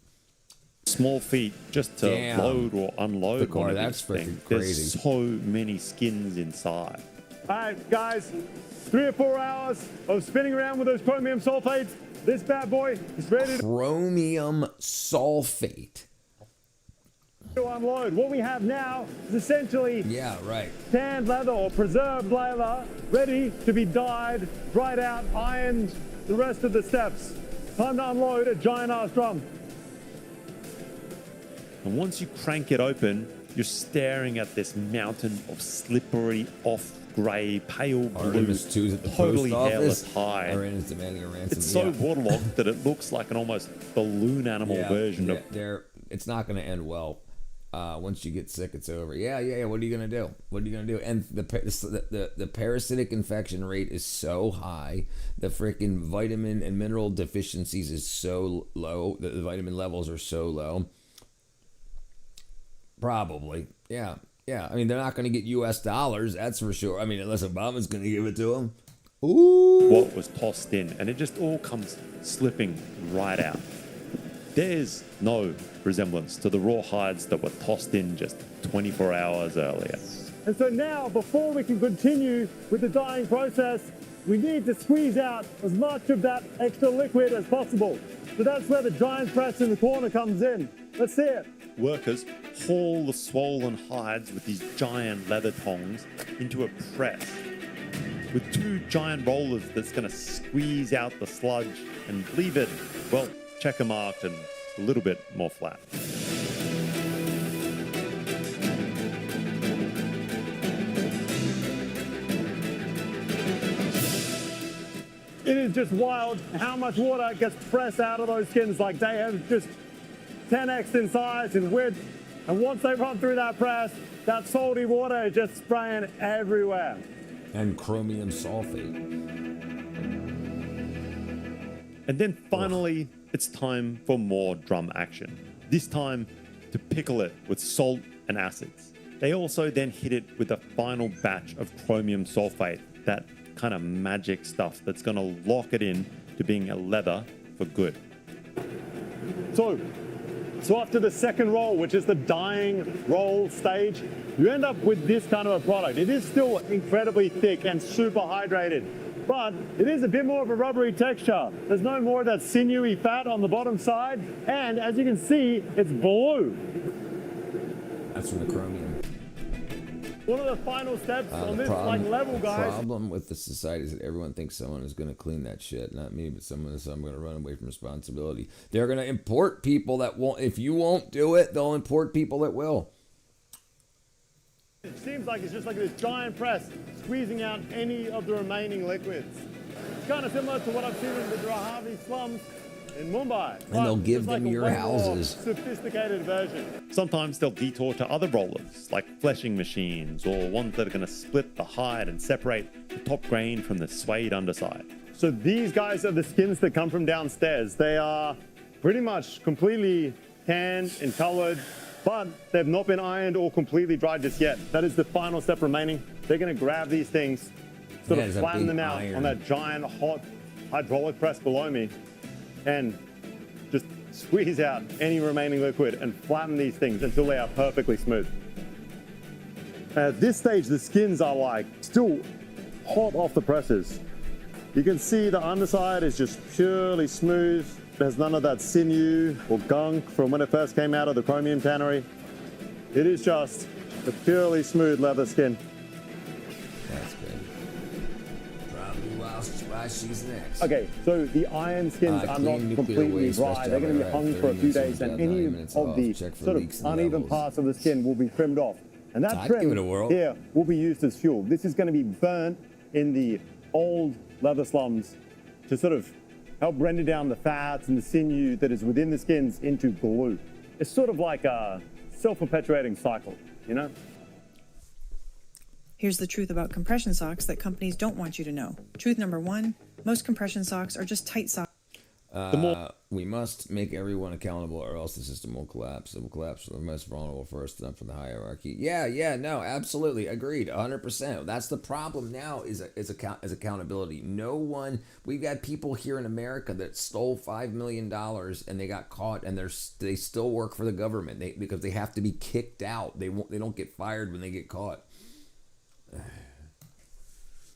Small feet just to load or unload the car. one of That's these things. freaking crazy. There's so many skins inside. All right, guys, 3 or 4 hours of spinning around with those chromium sulfates. This bad boy is ready to chromium sulfate unload. What we have now is essentially tanned leather or preserved leather ready to be dyed, dried out, ironed, the rest of the steps. Time to unload a giant ass drum. And once you crank it open, you're staring at this mountain of slippery, off-grey, pale blue, totally hairless hide. It's so waterlogged that it looks like an almost balloon animal version of... It's not going to end well. Once you get sick, it's over. Yeah. What are you going to do? And the parasitic infection rate is so high. The freaking vitamin and mineral deficiencies is so low. The vitamin levels are so low. Probably. Yeah. I mean, they're not going to get U.S. dollars, that's for sure. I mean, unless Obama's going to give it to them. Ooh. What was tossed in, and it just all comes slipping right out. There's no resemblance to the raw hides that were tossed in just 24 hours earlier. And so now, before we can continue with the dyeing process, we need to squeeze out as much of that extra liquid as possible. So that's where the giant press in the corner comes in. Let's see it. Workers haul the swollen hides with these giant leather tongs into a press with 2 giant rollers that's going to squeeze out the sludge and leave it, well, checker marked and a little bit more flat. It is just wild how much water gets pressed out of those skins. Like they have just 10x in size and width. And once they run through that press, that salty water is just spraying everywhere. And chromium sulfate. And then finally, it's time for more drum action. This time to pickle it with salt and acids. They also then hit it with a final batch of chromium sulfate, that kind of magic stuff that's going to lock it in to being a leather for good. So, So after the second roll, which is the dyeing roll stage, you end up with this kind of a product. It is still incredibly thick and super hydrated, but it is a bit more of a rubbery texture. There's no more of that sinewy fat on the bottom side, and as you can see, it's blue. That's from the chromium. One of the final steps on this level, guys. The problem with the society is that everyone thinks someone is going to clean that shit. Not me, but someone is going to run away from responsibility. They're going to import people that won't. If you won't do it, they'll import people that will. It seems like it's just like this giant press squeezing out any of the remaining liquids. It's kind of similar to what I've seen in the Drahavi slums in Mumbai. And they'll give them your houses. Sophisticated version. Sometimes they'll detour to other rollers, like fleshing machines, or ones that are going to split the hide and separate the top grain from the suede underside. So these guys are the skins that come from downstairs. They are pretty much completely tanned and colored, but they've not been ironed or completely dried just yet. That is the final step remaining. They're going to grab these things, sort of flatten them out on that giant hot hydraulic press below me, and just squeeze out any remaining liquid and flatten these things until they are perfectly smooth. At this stage, the skins are like still hot off the presses. You can see the underside is just purely smooth. There's none of that sinew or gunk from when it first came out of the chromium tannery. It is just a purely smooth leather skin. That's good. Probably while she's next. Okay, so the iron skins are not completely dry. They're going to be hung for a few days, and any of the sort of uneven parts of the skin will be trimmed off. And that trim here will be used as fuel. This is going to be burnt in the old leather slums to sort of help render down the fats and the sinew that is within the skins into glue. It's sort of like a self-perpetuating cycle, you know? Here's the truth about compression socks that companies don't want you to know. Truth number one, most compression socks are just tight socks. We must make everyone accountable or else the system will collapse. It will collapse for the most vulnerable first, then for the hierarchy. Yeah, no, absolutely. Agreed, 100%. That's the problem now is accountability. No one, we've got people here in America that stole $5 million and they got caught and they still work for the government because they have to be kicked out. They don't get fired when they get caught.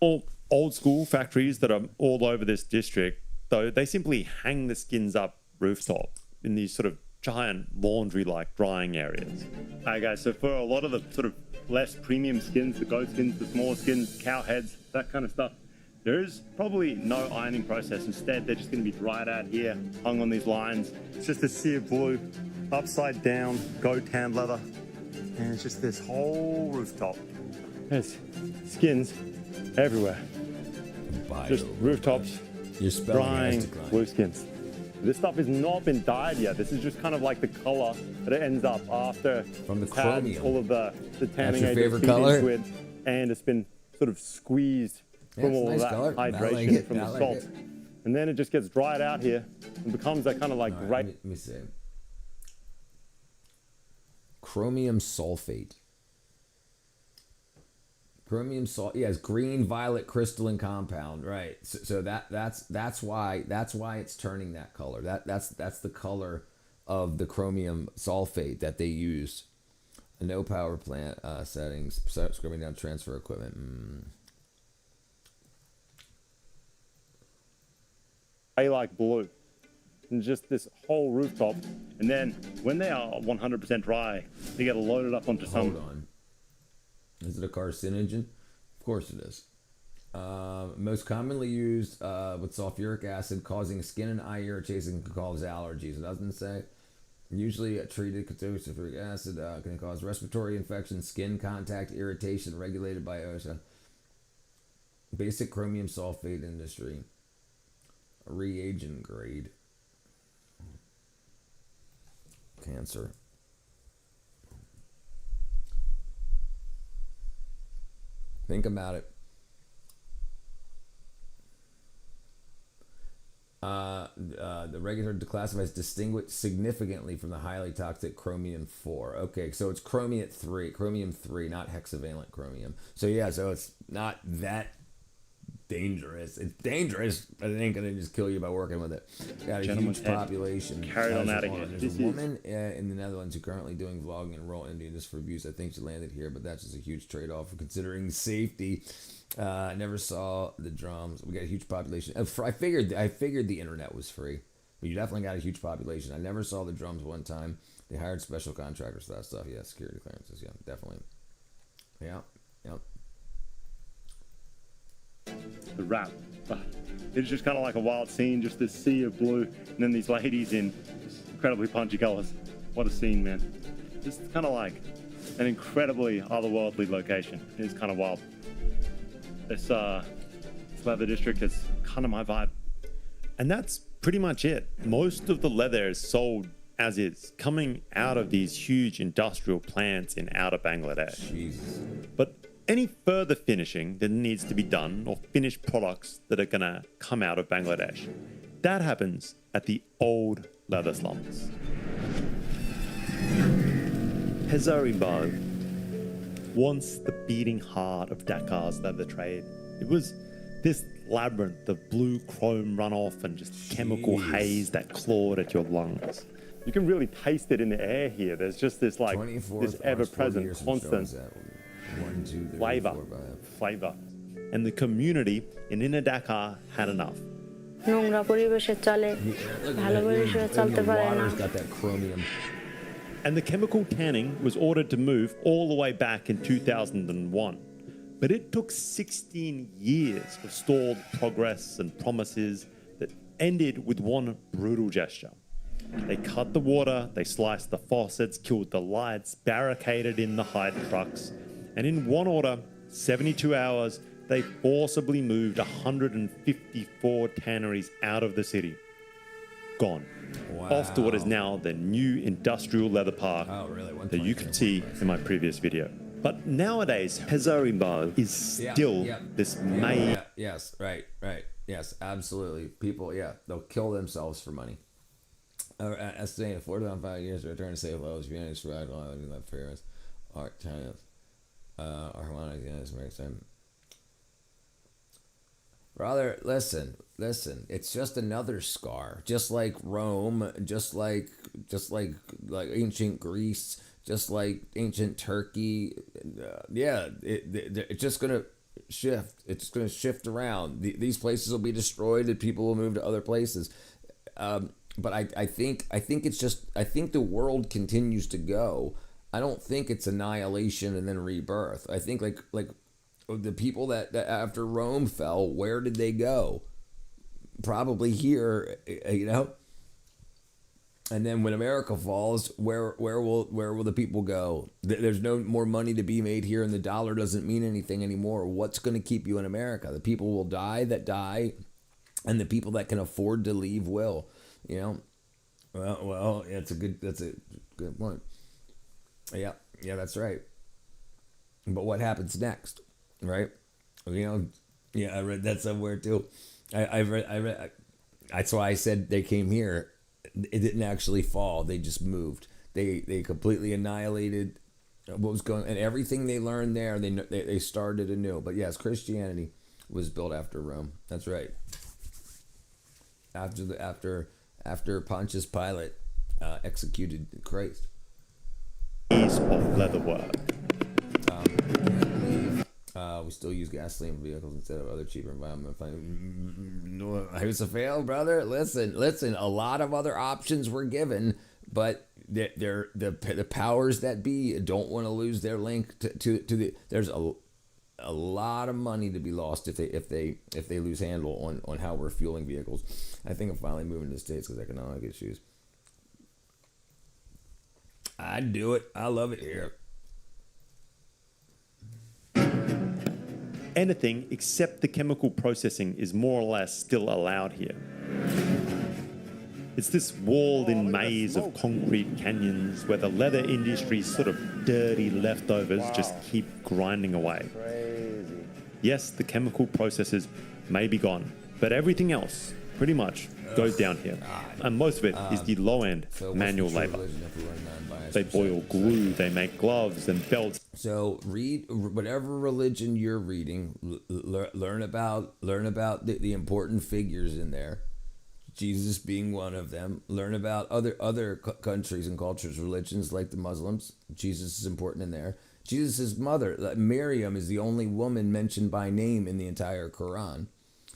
Old school factories that are all over this district, though, they simply hang the skins up rooftop in these sort of giant laundry-like drying areas. Alright guys, so for a lot of the sort of less premium skins, the goat skins, the smaller skins, cow heads, that kind of stuff, there is probably no ironing process. Instead, they're just going to be dried out here, hung on these lines. It's just a sea of blue, upside down, goat tan leather, and it's just this whole rooftop. There's skins everywhere. Just rooftops, drying blue skins. This stuff has not been dyed yet. This is just kind of like the color that it ends up after from the chromium. All of the tanning agents feed into it, and it's been sort of squeezed from all of that hydration from the salt. And then it just gets dried out here and becomes that kind of like Let me see. Chromium sulfate. Chromium salt, it's green violet crystalline compound, right? So that's why it's turning that color. That's the color of the chromium sulfate that they use. No power plant settings. Scrubbing down transfer equipment. I like blue, and just this whole rooftop. And then when they are 100% dry, they get loaded up onto some. Hold on. Is it a carcinogen? Of course it is. Most commonly used with sulfuric acid, causing skin and eye irritation can cause allergies. It doesn't say. Usually treated with sulfuric acid can cause respiratory infection, skin contact irritation, regulated by OSHA. Basic chromium sulfate industry. Reagent grade. Cancer. Think about it. The regulator classifies distinguished significantly from the highly toxic chromium 4. Okay, so it's chromium 3, not hexavalent chromium. So yeah, so it's not that dangerous. It's dangerous, but it ain't gonna just kill you by working with it. Got a huge population. Carried on out of here. There's a woman in the Netherlands who's currently doing vlogging in rural India just for views. I think she landed here, but that's just a huge trade-off for considering safety. I never saw the drums. We got a huge population. I figured the internet was free, but you definitely got a huge population. I never saw the drums one time. They hired special contractors for that stuff. Yeah, security clearances. Yeah, definitely. Yeah. The wrap. It's just kind of like a wild scene, just this sea of blue, and then these ladies in incredibly punchy colors. What a scene, man. It's kind of like an incredibly otherworldly location. It's kind of wild. This leather district is kind of my vibe. And that's pretty much it. Most of the leather is sold as is, coming out of these huge industrial plants in outer Bangladesh. Jesus. But any further finishing that needs to be done, or finished products that are gonna come out of Bangladesh, that happens at the old leather slums. Hazaribagh, once the beating heart of Dakar's leather trade, it was this labyrinth of blue chrome runoff and just chemical haze that clawed at your lungs. You can really taste it in the air here. There's just this this ever-present, constant flavor. And the community in Inner Dakar had enough. Water's got that chromium. And the chemical tanning was ordered to move all the way back in 2001. But it took 16 years of stalled progress and promises that ended with one brutal gesture. They cut the water, they sliced the faucets, killed the lights, barricaded in the hide trucks, and in one order, 72 hours, they forcibly moved 154 tanneries out of the city. Gone. Wow. Off to what is now the new industrial leather park that you can see in my previous video. But nowadays, Hazaribagh is still this made... Yes, right. Yes, absolutely. People, they'll kill themselves for money. Estimated 4 to 5 years to return to safe levels. Humanity survived long and left fairness. Art, China, our harmonic, this makes sense. Brother, listen. It's just another scar. Just like Rome, just like ancient Greece, just like ancient Turkey. It's just gonna shift. It's gonna shift around. These places will be destroyed, and people will move to other places. But I think it's just, I think the world continues to go. I don't think it's annihilation and then rebirth. I think like the people that after Rome fell, where did they go? Probably here, And then when America falls, where will the people go? There's no more money to be made here, and the dollar doesn't mean anything anymore. What's going to keep you in America? The people will die that die, and the people that can afford to leave will. Well, that's a good point. Yeah, that's right. But what happens next, right? I read that somewhere too. I read. That's why I said they came here. It didn't actually fall. They just moved. They completely annihilated what was going, and everything they learned there. They started anew. But yes, Christianity was built after Rome. That's right. After Pontius Pilate executed Christ. Piece of leather work. We still use gasoline vehicles instead of other cheaper environmental. No, here's a fail, brother. Listen. A lot of other options were given, but the powers that be don't want to lose their link to the. There's a lot of money to be lost if they lose handle on how we're fueling vehicles. I think I'm finally moving to the States because economic issues. I'd do it. I love it here. Anything except the chemical processing is more or less still allowed here. It's this walled-in maze of concrete canyons where the leather industry's sort of dirty leftovers just keep grinding away. Crazy. Yes, the chemical processes may be gone, but everything else pretty much goes down here. And most of it is the low-end manual labor. They boil glue, they make gloves and belts. So read whatever religion you're reading. Learn about the important figures in there. Jesus being one of them. Learn about other countries and cultures, religions like the Muslims. Jesus is important in there. Jesus' mother, Miriam, is the only woman mentioned by name in the entire Quran.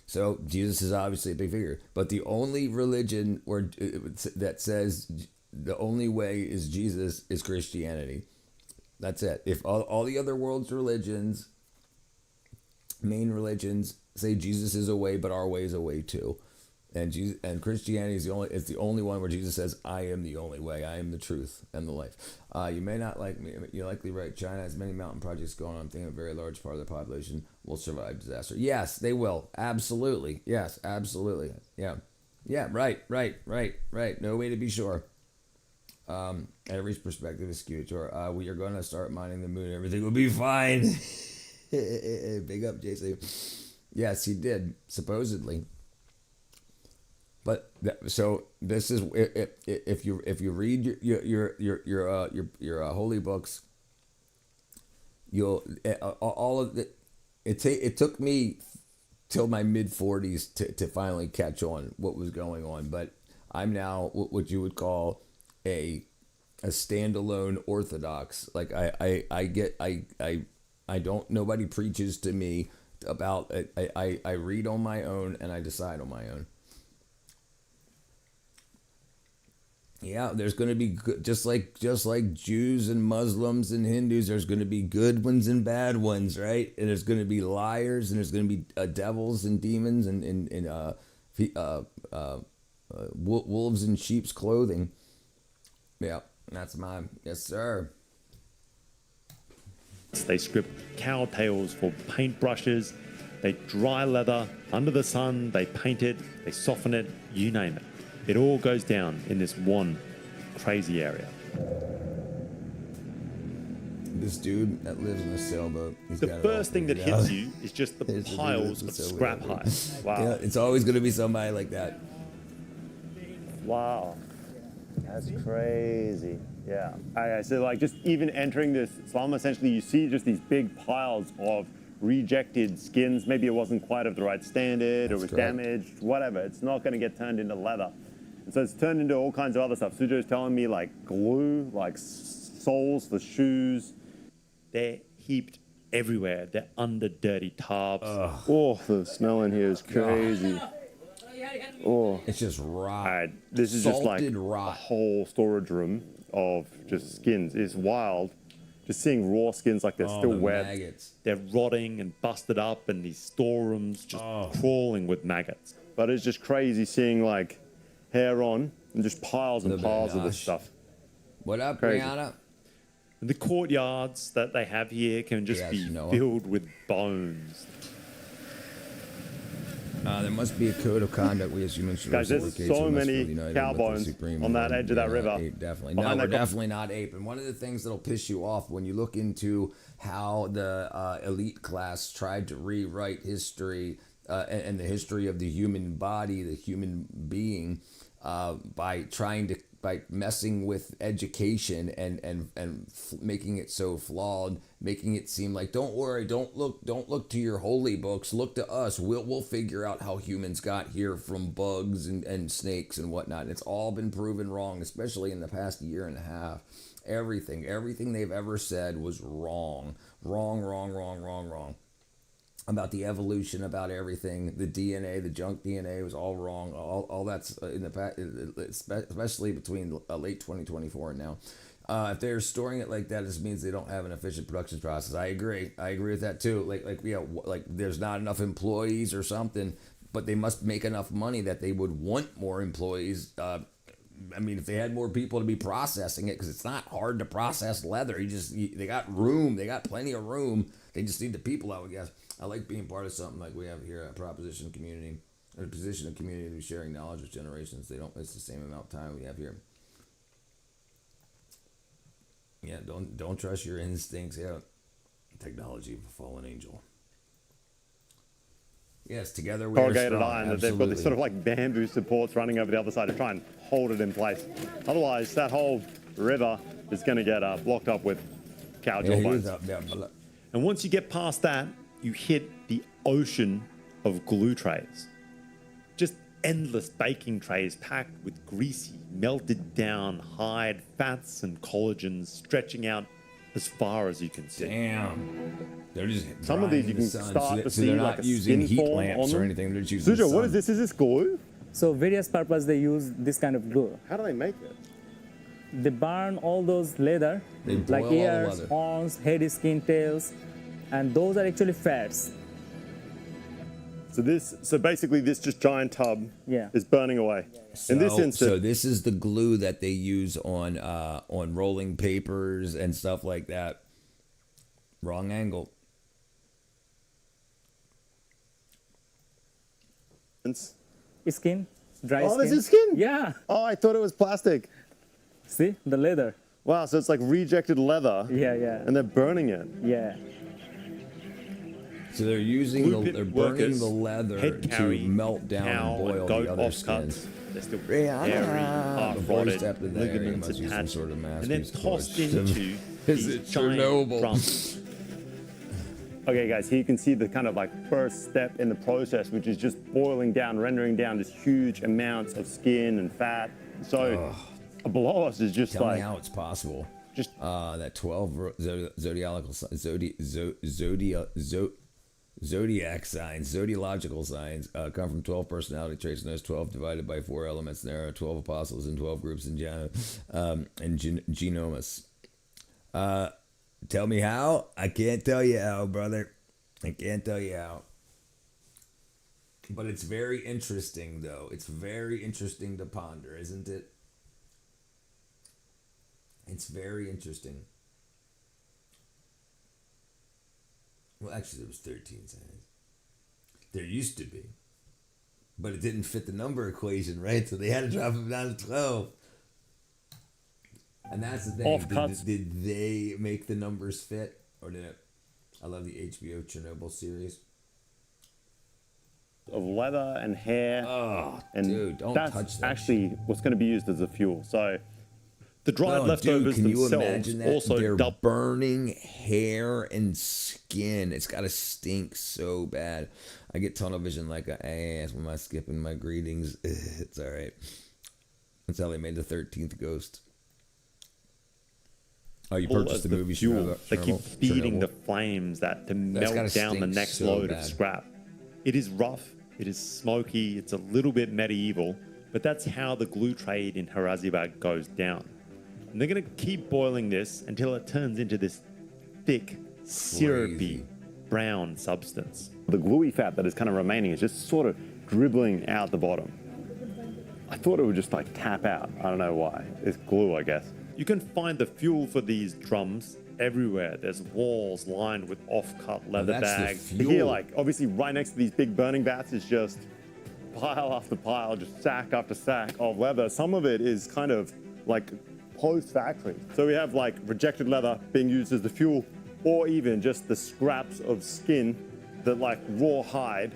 So Jesus is obviously a big figure. But the only religion that says the only way is Jesus is Christianity. That's it. If all the other world's religions, main religions, say Jesus is a way, but our way is a way too. And Christianity is the only one where Jesus says, I am the only way, I am the truth and the life. You may not like me, you're likely right. China has many mountain projects going on. I'm thinking a very large part of the population will survive disaster. Yes, they will. Absolutely. Yes, absolutely. Yeah. Yeah, right. No way to be sure. Every perspective is skewed. Sure. We are going to start mining the moon. Everything will be fine. Big up, JC. Yes, he did, supposedly. But so this is if you read your holy books, you'll all of it. It took me till my mid-40s to finally catch on what was going on. But I'm now what you would call a standalone Orthodox. Like I don't, nobody preaches to me about it. I read on my own and I decide on my own. Yeah, there's going to be good, just like Jews and Muslims and Hindus. There's going to be good ones and bad ones, right? And there's going to be liars, and there's going to be devils and demons and wolves in sheep's clothing. Yeah, that's mine. Yes, sir. They strip cow tails for paintbrushes. They dry leather under the sun. They paint it. They soften it. You name it. It all goes down in this one crazy area. This dude that lives in a sailboat. The first thing that hits you is just the piles of scrap hides. Wow. Yeah, it's always going to be somebody like that. Wow. That's crazy. Yeah. So like just even entering this slum, essentially you see just these big piles of rejected skins. Maybe it wasn't quite of the right standard, or was damaged, whatever. It's not going to get turned into leather. And so it's turned into all kinds of other stuff. Sujo's telling me like glue, like soles for shoes. They're heaped everywhere. They're under dirty tarps. Oh, the smell in here is crazy. Oh, it's just rot. This is just like rot. A whole storage room of just skins. It's wild. Just seeing raw skins like they're still wet. Maggots. They're rotting and busted up, and these storerooms just crawling with maggots. But it's just crazy seeing like hair on and just piles and piles of this stuff. What up, crazy. Brianna? The courtyards that they have here can just be filled with bones. There must be a code of conduct we as humans should. Guys, there's so many cow bones on that edge of that river. Ape, definitely. No, we're definitely not ape. And one of the things that'll piss you off when you look into how the elite class tried to rewrite history and the history of the human body, the human being, by messing with education and making it so flawed, making it seem like, don't worry, don't look to your holy books, look to us. We'll figure out how humans got here from bugs and snakes and whatnot. And it's all been proven wrong, especially in the past year and a half. Everything they've ever said was wrong. About the evolution, about everything, the DNA, the junk DNA was all wrong. All that's in the past, especially between late 2024 and now. If they're storing it like that, this means they don't have an efficient production process. I agree with that too. Like there's not enough employees or something, but they must make enough money that they would want more employees. I mean, if they had more people to be processing it, because it's not hard to process leather. They got room. They got plenty of room. They just need the people, I would guess. I like being part of something like we have here, a proposition community, or a position of community who's sharing knowledge with generations. It's the same amount of time we have here. Yeah, don't trust your instincts. Yeah, technology of a fallen angel. Yes, together we are strong. Iron that they've got this sort of like bamboo supports running over the other side to try and hold it in place. Otherwise, that whole river is going to get blocked up with cow jawbones. And once you get past that, you hit the ocean of glue trays. Just endless baking trays packed with greasy, melted down hide, fats and collagens stretching out as far as you can see. Damn. They're just some of these you can start to see like a skin heat form lamps on them. or anything. They're just using Sujo, what is this? Is this glue? So various purpose they use this kind of glue. How do they make it? They burn all those leather, like ears, horns, head, skin, tails, and those are actually fats. So basically this just giant tub is burning away. In this instance, so this is the glue that they use on rolling papers and stuff like that. Wrong angle. Skin, dry skin. Oh, this is skin? Yeah. Oh, I thought it was plastic. See, the leather. Wow, so it's like rejected leather. Yeah, yeah. And they're burning it. Yeah. So they're using they're burning the leather to melt down and boil the other skins. They're still very half-rotted, ligaments attached, sort of and then tossed into is it giant Chernobyl? drums. Okay, guys, here you can see the kind of like first step in the process, which is just boiling down, rendering down this huge amounts of skin and fat. So below us is just Tell me how it's possible. Just that 12 zodiac signs, zodiological signs come from 12 personality traits, and those 12 divided by 4 elements. And there are 12 apostles and 12 groups in genomus. Tell me how? I can't tell you how, brother. I can't tell you how. But it's very interesting, though. It's very interesting to ponder, isn't it? It's very interesting. Well, actually, there was 13 signs. There used to be. But it didn't fit the number equation, right? So they had to drop them down to 12. And that's the thing. Did they make the numbers fit? Or did it? I love the HBO Chernobyl series. Of leather and hair. Oh, and dude, don't that's touch that actually what's going to be used as a fuel. So the dried leftovers can you themselves imagine that? also They're burning hair and skin. It's got to stink so bad. I get tunnel vision like a ass when I'm skipping my greetings. It's all right. That's how they made the 13th ghost. Oh, you purchased the movie fuel. They keep feeding the flames to melt down the next load of scrap. It is rough. It is smoky. It's a little bit medieval, but that's how the glue trade in Harazibag goes down. And they're going to keep boiling this until it turns into this thick, syrupy, brown substance. The gluey fat that is kind of remaining is just sort of dribbling out the bottom. I thought it would just like tap out. I don't know why. It's glue, I guess. You can find the fuel for these drums everywhere. There's walls lined with off-cut leather bags. Here, like, obviously right next to these big burning vats is just pile after pile, just sack after sack of leather. Some of it is kind of like post-factory. So we have like rejected leather being used as the fuel, or even just the scraps of skin that like raw hide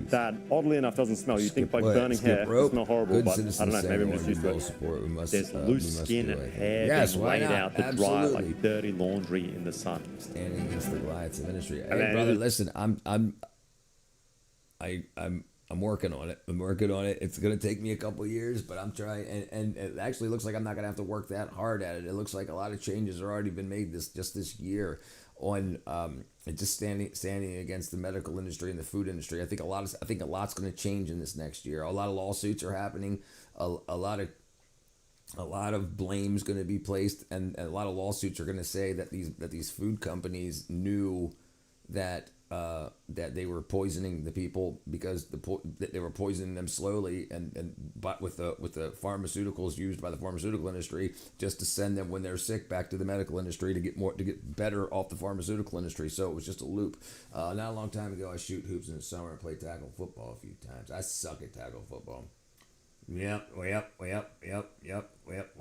that oddly enough doesn't smell. You think like burning hair would smell horrible, but I don't know, maybe I'm just used to it. There's loose skin and hair being laid out to dry like dirty laundry in the sun. Standing against the Goliaths of industry. Hey, brother, listen, I'm working on it. I'm working on it. It's gonna take me a couple years, but I'm trying. And it actually looks like I'm not gonna have to work that hard at it. It looks like a lot of changes have already been made this year on just standing against the medical industry and the food industry. I think a lot's going to change in this next year. A lot of lawsuits are happening. A lot of blame's going to be placed, and a lot of lawsuits are going to say that these food companies knew that they were poisoning the people because they were poisoning them slowly, but with the pharmaceuticals used by the pharmaceutical industry just to send them when they're sick back to the medical industry to get better off the pharmaceutical industry. So it was just a loop. Not a long time ago, I shoot hoops in the summer and play tackle football a few times. I suck at tackle football. Yep. We're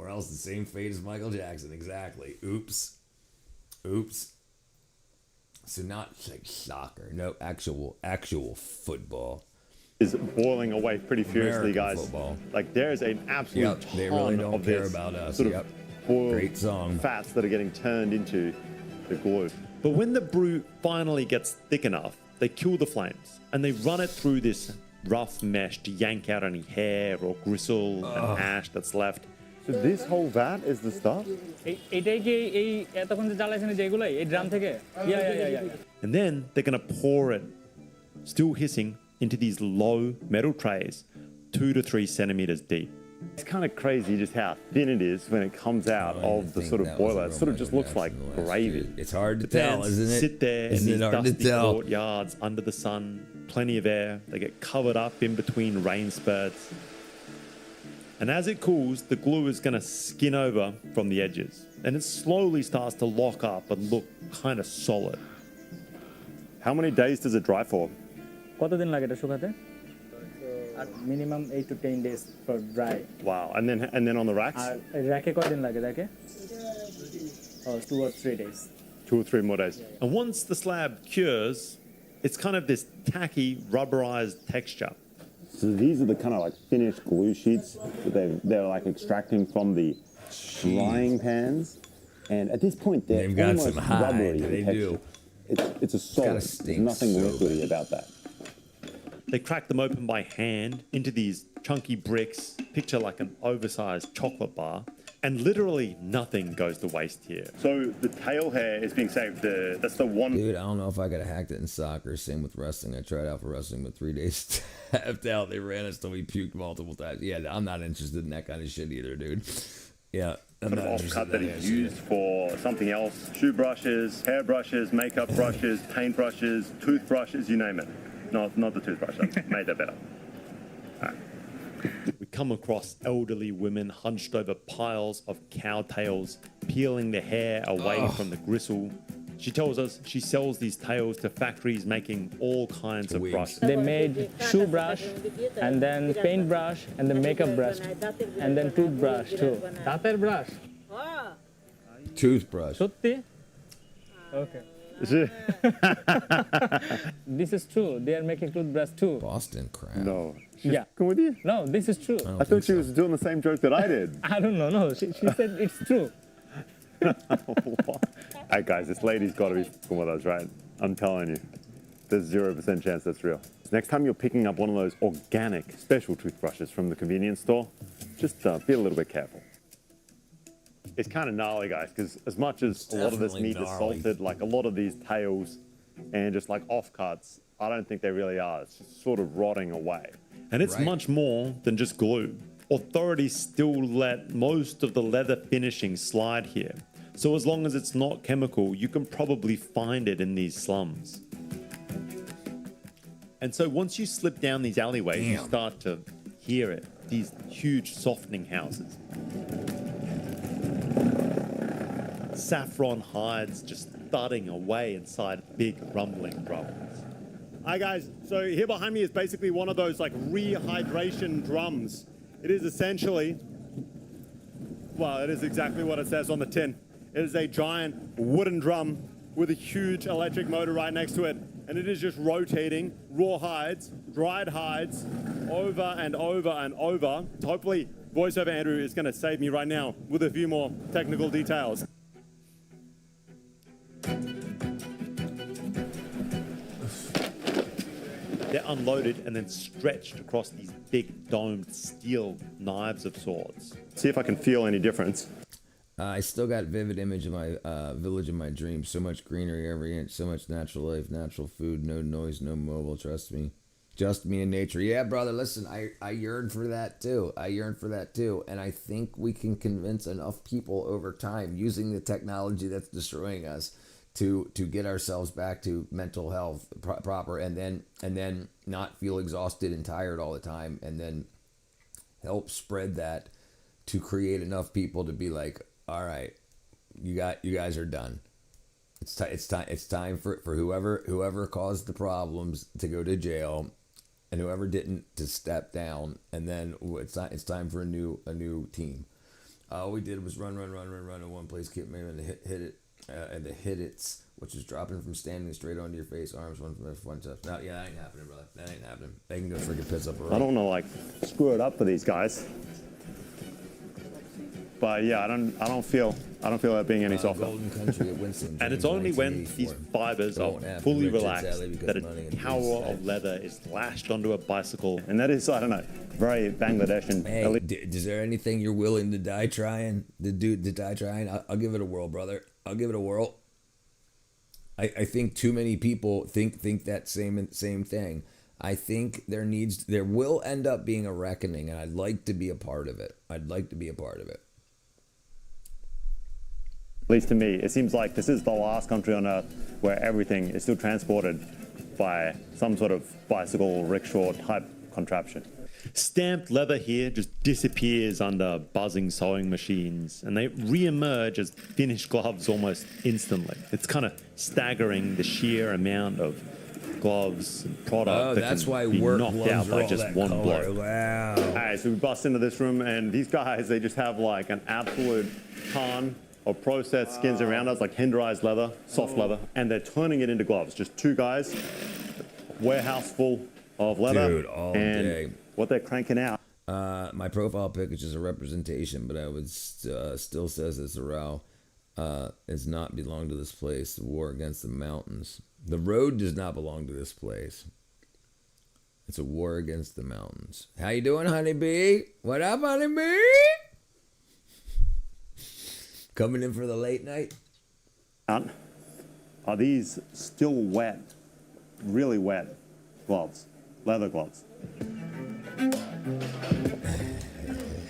else the same fate as Michael Jackson. Exactly. Oops. So not like soccer, no actual football. Is boiling away pretty furiously, American guys. Football. Like there's an absolute ton they really don't of care this about us. sort of Great song. fats that are getting turned into the glue. But when the brew finally gets thick enough, they kill the flames and they run it through this rough mesh to yank out any hair or gristle and ash that's left. So this whole vat is the stuff? And then they're going to pour it, still hissing, into these low metal trays, 2 to 3 centimeters deep. It's kind of crazy just how thin it is when it comes out of the sort of boiler. It sort of just looks like gravy. It's hard to tell, isn't it? Sit there Isn't in it these hard to dusty tell? courtyards under the sun, plenty of air. They get covered up in between rain spurts. And as it cools, the glue is going to skin over from the edges. And it slowly starts to lock up and look kind of solid. How many days does it dry for? কতদিন লাগে এটা শুকাতে? Minimum 8 to 10 days for dry. Wow. And then on the racks? আর rack-এ কয়দিন লাগে দেখে? 2 or 3 days. 2 or 3 more days. And once the slab cures, it's kind of this tacky, rubberized texture. So these are the kind of like finished glue sheets that they're like extracting from the drying pans. And at this point, they've got almost some hide. Rubbery. They do. It's a solid. There's nothing liquidy about that. They crack them open by hand into these chunky bricks, picture like an oversized chocolate bar, and literally nothing goes to waste here. So the tail hair is being saved. That's the one. Dude, I don't know if I could have hacked it in soccer. Same with wrestling. I tried out for wrestling, but 3 days tapped out. They ran us till we puked multiple times. Yeah, I'm not interested in that kind of shit either, dude. Yeah. Sort of offcut that is used for something else. Shoe brushes, hair brushes, makeup brushes, paint brushes, toothbrushes, you name it. Not the toothbrush. I made that better. Right. We come across elderly women hunched over piles of cow tails, peeling the hair away from the gristle. She tells us she sells these tails to factories making all kinds of brushes. They made shoe brush, and then paint brush, and then makeup brush, and then toothbrush too. Dater brush. Toothbrush. Sotti? Okay. This is true. They are making toothbrush too. Boston crap. No. Yeah. Come with you? No, this is true. I thought she was doing the same joke that I did. I don't know. No, she said it's true. Hey guys, this lady's got to be fucking with us, right? I'm telling you, there's 0% chance that's real. Next time you're picking up one of those organic special toothbrushes from the convenience store, just be a little bit careful. It's kind of gnarly, guys, because as much as a lot of this meat is salted, like a lot of these tails and just like offcuts, I don't think they really are. It's just sort of rotting away. And it's much more than just glue. Authorities still let most of the leather finishing slide here. So as long as it's not chemical, you can probably find it in these slums. And so once you slip down these alleyways, you start to hear it. These huge softening houses. Saffron hides just thudding away inside big rumbling drums. Hi guys, so here behind me is basically one of those like rehydration drums. It is essentially, well, it is exactly what it says on the tin. It is a giant wooden drum with a huge electric motor right next to it. And it is just rotating raw hides, dried hides, over and over and over. So hopefully voiceover Andrew is going to save me right now with a few more technical details. They're unloaded and then stretched across these big domed steel knives of sorts. See if I can feel any difference. I still got vivid image of my village in my dreams. So much greenery every inch, so much natural life, natural food, no noise, no mobile, trust me. Just me and nature. Yeah, brother, listen, I yearn for that too. And I think we can convince enough people over time using the technology that's destroying us to get ourselves back to mental health proper and then not feel exhausted and tired all the time, and then help spread that to create enough people to be like, all right, you guys are done. It's time for whoever caused the problems to go to jail, and whoever didn't to step down, and then it's time for a new team. All we did was run in one place, keep maybe hit it. And the hit it's, which is dropping from standing straight onto your face, arms one touch. No, yeah, that ain't happening, brother. That ain't happening. They can go freaking piss up a road. I don't want to like screw it up for these guys. But yeah, I don't feel that being any softer. Golden Country at Winston. And it's only when these fibers are fully relaxed that a tower of leather is lashed onto a bicycle. And that is, I don't know, very Bangladeshan. Hey, is there anything you're willing to die trying? To die trying? I'll give it a whirl, brother. I'll give it a whirl. I think too many people think that same thing. I think there will end up being a reckoning, and I'd like to be a part of it. I'd like to be a part of it. At least to me, it seems like this is the last country on earth where everything is still transported by some sort of bicycle, rickshaw type contraption. Stamped leather here just disappears under buzzing sewing machines, and they re-emerge as finished gloves almost instantly. It's kind of staggering, the sheer amount of gloves and product that can be knocked out by just one blow. Wow. All right, so we bust into this room, and these guys, they just have like an absolute ton of processed skins around us, like tenderized leather, soft leather, and they're turning it into gloves. Just two guys, warehouse full of leather. Dude, all day. What they're cranking out. My profile pic is just a representation, but I would still says it's a row. Does not belong to this place. The war against the mountains. The road does not belong to this place. It's a war against the mountains. How you doing, honeybee? What up, honeybee? Coming in for the late night? Are these still wet, really wet gloves, leather gloves?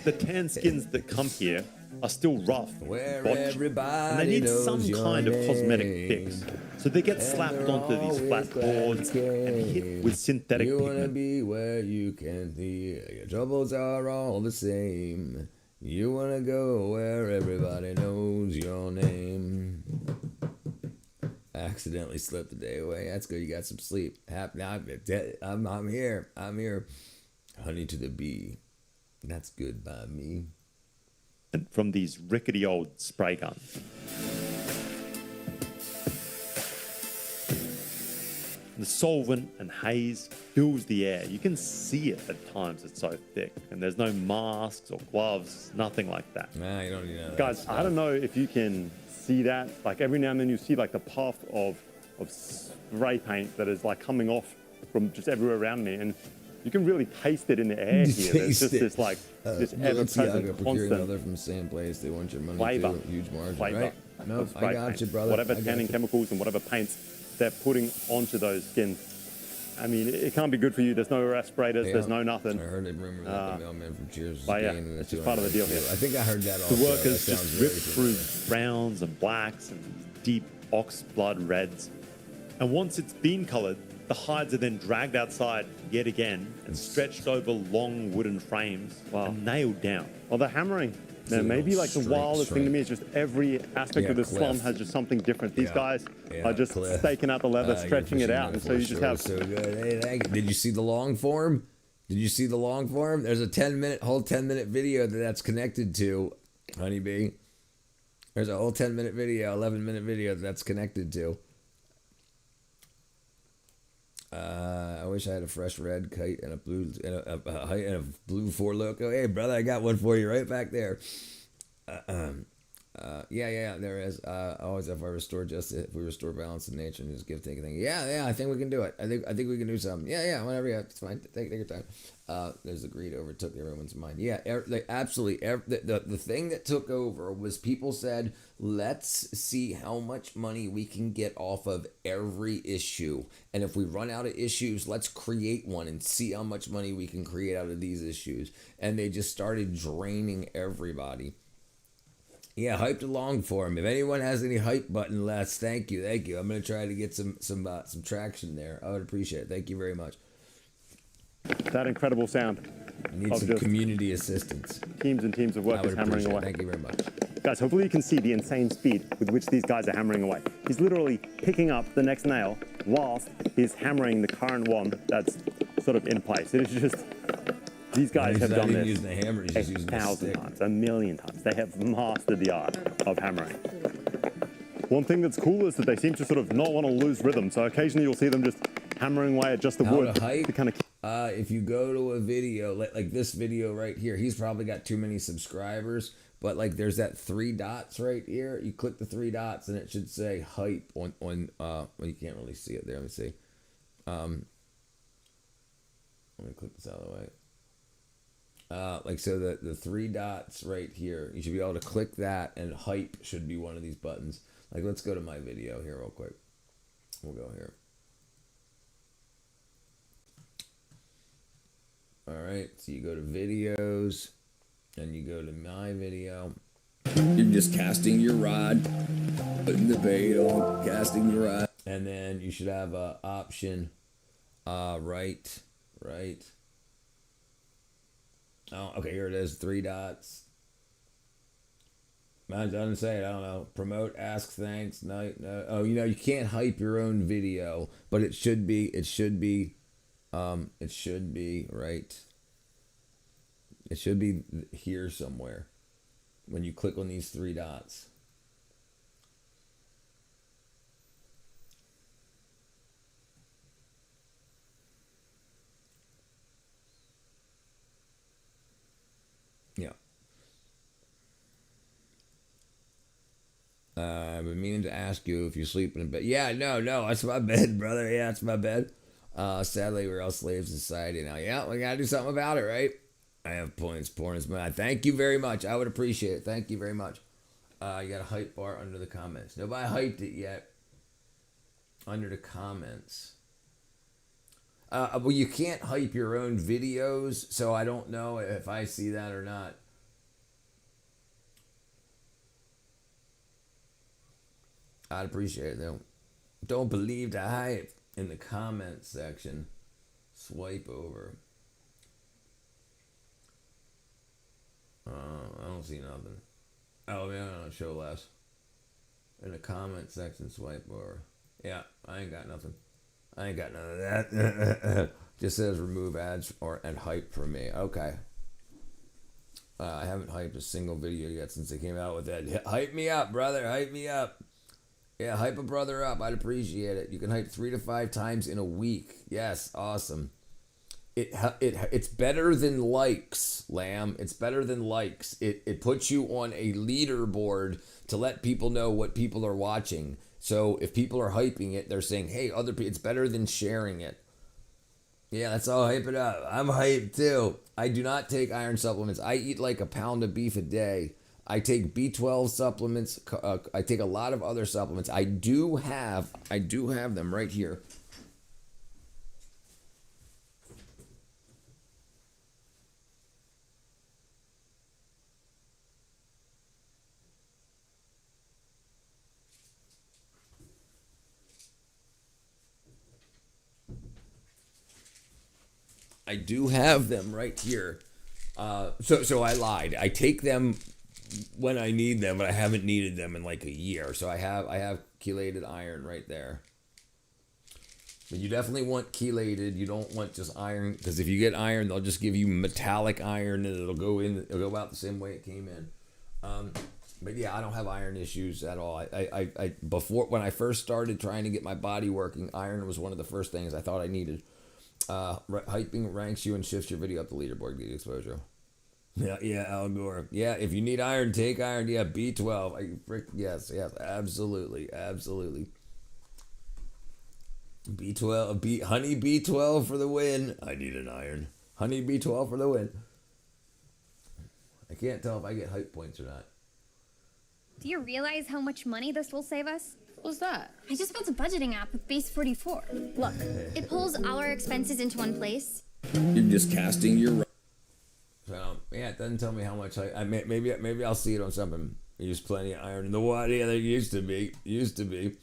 The tan skins that come here are still rough, botched, and they need some kind of cosmetic fix. So they get slapped onto these flat boards and hit with synthetic You wanna pigment. be where you can be. Your troubles are all the same. You wanna go where everybody knows your name. Accidentally slipped the day away. That's good. You got some sleep. I'm here. I'm here. Honey to the bee. That's good by me. And from these rickety old spray guns. The solvent and haze fills the air. You can see it at times, it's so thick. And there's no masks or gloves, nothing like that. Nah, you don't need that. Guys, I don't know if you can see that. Like every now and then you see like the puff of spray paint that is like coming off from just everywhere around me. And you can really taste it in the air here. There's just this like, this ever-present constant They're from the same place. They want your money flavor. too. Huge margin, Flavor right? No, of spray I got paint. you, brother. Whatever I got tanning you. chemicals and whatever paints they're putting onto those skins. I mean, it can't be good for you. There's no respirators. Yeah. there's no nothing. I heard they rumor that the mailman from Cheers was But yeah, gaining it's just part of the deal here. I think I heard that also. The workers That just sounds rip very through browns and blacks and deep ox blood reds. And once it's been coloured, the hides are then dragged outside yet again and stretched over long wooden frames and nailed down. Well, the hammering. Now, maybe like the wildest thing to me is just every aspect of the slum has just something different. These guys are just staking out the leather, stretching it out, and so you just have. So good. Hey, did you see the long form? Did you see the long form? There's a 10-minute video that's connected to Honeybee. There's a whole 10-minute video, 11-minute video that's connected to. I wish I had a fresh red kite and a blue Four Loko. Hey, brother, I got one for you right back there. Yeah, there is. Always, if we restore balance in nature and just give taking thing. Yeah, I think we can do it. I think we can do something. Yeah, whenever. Yeah, it's fine. Take your time. There's the greed overtook everyone's mind. Yeah, absolutely. The thing that took over was people said, let's see how much money we can get off of every issue. And if we run out of issues, let's create one and see how much money we can create out of these issues. And they just started draining everybody. Yeah, hyped along for him. If anyone has any hype button left, thank you. I'm gonna try to get some traction there. I would appreciate it. Thank you very much. That incredible sound. I need some community assistance. Teams and teams of workers hammering away. Thank you very much. Guys, hopefully you can see the insane speed with which these guys are hammering away. He's literally picking up the next nail whilst he's hammering the current one that's sort of in place. It is just, these guys have done this the hammer, he's just using 1,000 times, 1,000,000 times. They have mastered the art of hammering. One thing that's cool is that they seem to sort of not want to lose rhythm. So occasionally you'll see them just hammering away at just the wood to kind of. If you go to a video like this video right here, he's probably got too many subscribers, But like there's that 3 dots right here. You click the 3 dots and it should say hype on well, you can't really see it there. Let me see. Let me click this out of the way. Like so the 3 dots right here, you should be able to click that, and hype should be one of these buttons. Like let's go to my video here real quick. We'll go here. All right, so you go to videos, and you go to my video. You're just casting your rod, putting the bait on, casting your rod. And then you should have a option, right. Oh, okay, here it is, 3 dots. Mine doesn't say it, I don't know. Promote, ask, thanks, no. Oh, you know, you can't hype your own video, but it should be, right? It should be here somewhere when you click on these 3 dots. Yeah. I've been meaning to ask you if you're sleeping in bed. Yeah, no, that's my bed, brother. Yeah, it's my bed. Sadly, we're all slaves in society now. Yeah, we gotta do something about it, right? I have points. Porn is mine. Thank you very much. I would appreciate it. Thank you very much. You got a hype bar under the comments. Nobody hyped it yet. Under the comments. Well, you can't hype your own videos, so I don't know if I see that or not. I'd appreciate it, though. Don't believe the hype in the comments section. Swipe over. I don't see nothing. Oh, yeah, no, show less. In the comment section, swipe over. Yeah, I ain't got nothing. I ain't got none of that. Just says remove ads and hype for me. Okay. I haven't hyped a single video yet since they came out with that. Hype me up, brother. Hype me up. Yeah, hype a brother up. I'd appreciate it. You can hype 3 to 5 times in a week. Yes, awesome. It's better than likes, Lamb. It's better than likes. It puts you on a leaderboard to let people know what people are watching. So if people are hyping it, they're saying, hey, other people, it's better than sharing it. Yeah, that's all. Hype it up. I'm hyped too. I do not take iron supplements. I eat like a pound of beef a day. I take B12 supplements. I take a lot of other supplements. I do have them right here. I do have them right here. So I lied. I take them when I need them, but I haven't needed them in like a year. So I have chelated iron right there. But you definitely want chelated. You don't want just iron, because if you get iron, they'll just give you metallic iron and it'll go out the same way it came in. But yeah, I don't have iron issues at all. I before, when I first started trying to get my body working, iron was one of the first things I thought I needed. Hyping ranks you and shifts your video up the leaderboard, get exposure. Yeah, Al Gore. Yeah, if you need iron, take iron. Yeah, B12. Yes, absolutely. B12, honey B12 for the win. I need an iron. Honey B12 for the win. I can't tell if I get hype points or not. Do you realize how much money this will save us? What's that? I just built a budgeting app with Base 44. Look, it pulls all our expenses into one place. You're just casting your... So, yeah, it doesn't tell me how much maybe I'll see it on something. Use plenty of iron in the water. Yeah, there used to be.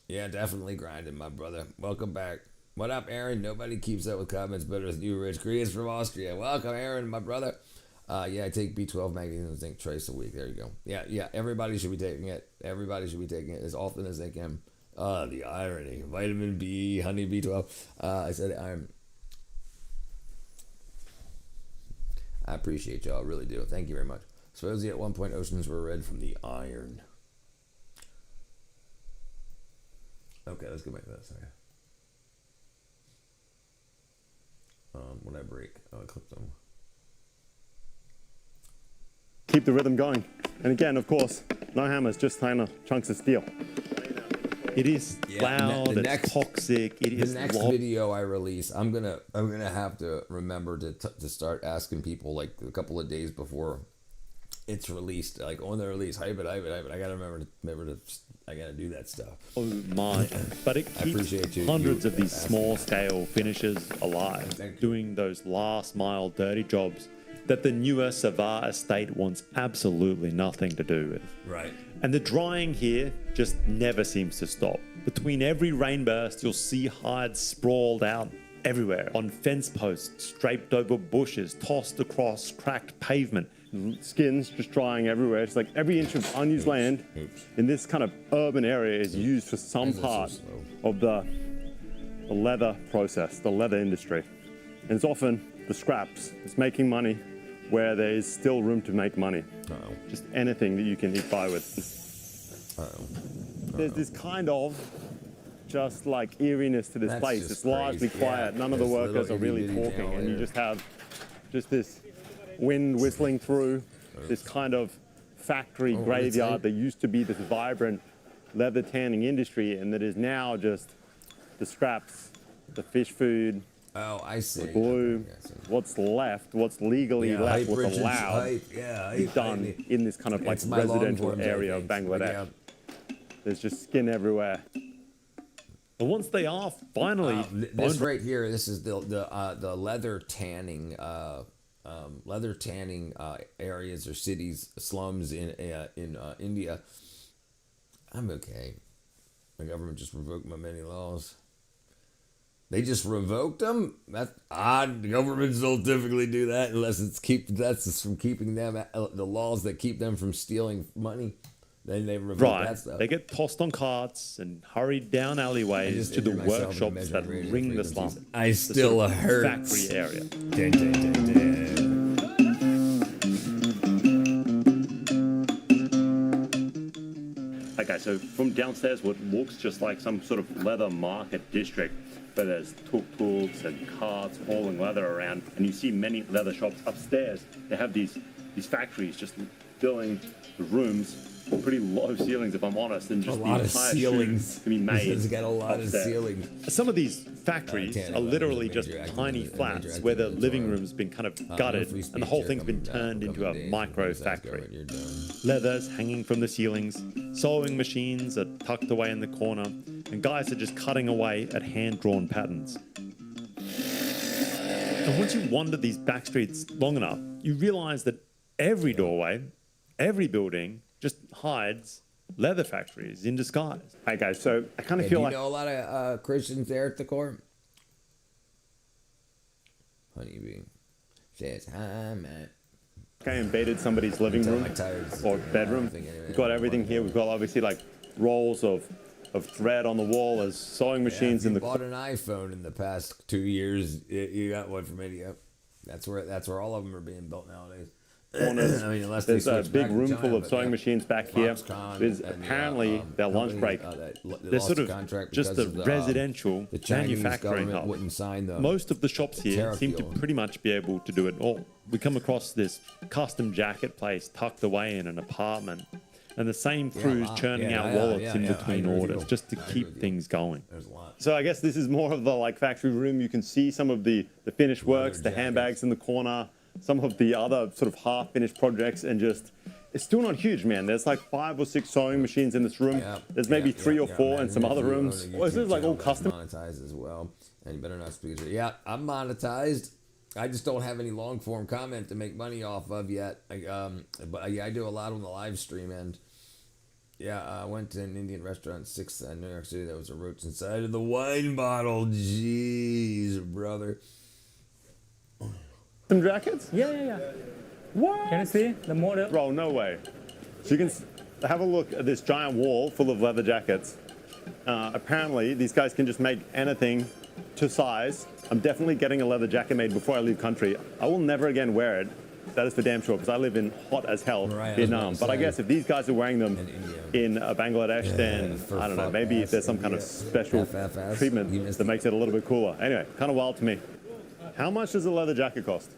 Yeah, definitely grinding, my brother. Welcome back. What up, Aaron? Nobody keeps up with comments better than you, Rich. Greetings from Austria. Welcome, Aaron, my brother. Yeah, I take B12 magnesium and zinc trace a week. There you go. Yeah, everybody should be taking it. Everybody should be taking it as often as they can. The irony. Vitamin B, honey B12. I said iron. I appreciate y'all, really do. Thank you very much. Supposedly at one point oceans were red from the iron. Okay, let's go back to that. Sorry. What did I break? Oh, I clicked them. keep the rhythm going. And again, of course, no hammers, just kind of chunks of steel. It is loud, it's toxic, it is the next video I release, I'm gonna have to remember to start asking people like a couple of days before it's released, like on the release, hype it. I gotta remember to I gotta do that stuff. Oh my! But it keeps hundreds of these small-scale finishers alive, doing those last-mile dirty jobs that the newer Savar estate wants absolutely nothing to do with. Right. And the drying here just never seems to stop. Between every rainburst, you'll see hides sprawled out everywhere, on fence posts, draped over bushes, tossed across cracked pavement. Skins just drying everywhere. It's like every inch of unused land in this kind of urban area is used for some part of the leather process, the leather industry. And it's often the scraps. It's making money where there's still room to make money. Just anything that you can eat by with. There's this kind of just like eeriness to this place. It's largely quiet. None of the workers are really talking, and you just have just this wind whistling through this kind of factory graveyard that used to be this vibrant leather tanning industry, and that is now just the scraps, the fish food. Oh, I see. The glue, what's left, what's legally left, what's allowed, is done in this kind of like residential area of Bangladesh. There's just skin everywhere. But once they are finally, this right here, this is the leather tanning areas or cities, slums in India. I'm okay. The government just revoked my many laws. They just revoked them? That's odd. The governments don't typically do that unless that's from keeping them, the laws that keep them from stealing money. Then they revoke that stuff. They get tossed on carts and hurried down alleyways to the workshops that ring the slum. I still hurt. Factory area. Okay, so from downstairs, what looks just like some sort of leather market district, where there's tuk-tuks and carts hauling leather around, and you see many leather shops upstairs. They have these factories just filling the rooms with pretty low ceilings, if I'm honest, and just a lot the of entire ceilings. Can be made. It's got a lot upstairs. of ceilings. Some of these factories are literally just tiny flats where the living room's been kind of gutted and the whole thing's been turned into a micro factory. Leathers hanging from the ceilings, sewing machines are tucked away in the corner, and guys are just cutting away at hand-drawn patterns. And once you wander these back streets long enough, you realize that every doorway, every building just hides leather factories in disguise. Hey guys, so I kind of feel like... Do you know a lot of Christians there at the core? Honeybee says, hi, man. I invaded somebody's living room or bedroom. We've got everything here. We've got obviously like rolls of thread on the wall as sewing machines in the... If you bought an iPhone in the past 2 years, you got one from India. That's where all of them are being built nowadays. Corners. I mean, there's a big room full of sewing machines back here. There's apparently their lunch break. They're sort of just a residential manufacturing hub. Most of the shops here seem to pretty much be able to do it all. We come across this custom jacket place tucked away in an apartment, and the same crews churning out wallets in between orders just to keep things going. So I guess this is more of the like factory room. You can see some of the finished works, the handbags in the corner, some of the other sort of half-finished projects, and just, it's still not huge, man. There's like 5 or 6 sewing machines in this room. There's maybe 3 or 4 in some other rooms. Well, this is like all custom. Monetized as well, and you better not speak to it. Yeah, I'm monetized. I just don't have any long-form content to make money off of yet. But I do a lot on the live stream end. Yeah, I went to an Indian restaurant, 6th in New York City. There was a roach inside of the wine bottle. Jeez, brother. Some jackets? Yeah. What? Can you see the model? Bro, no way. So you can have a look at this giant wall full of leather jackets. Apparently, these guys can just make anything to size. I'm definitely getting a leather jacket made before I leave country. I will never again wear it. That is for damn sure, because I live in hot as hell Vietnam. But I guess if these guys are wearing them in Bangladesh, then I don't know, maybe if there's some kind of special treatment that makes it a little bit cooler. Anyway, kind of wild to me. How much does a leather jacket cost?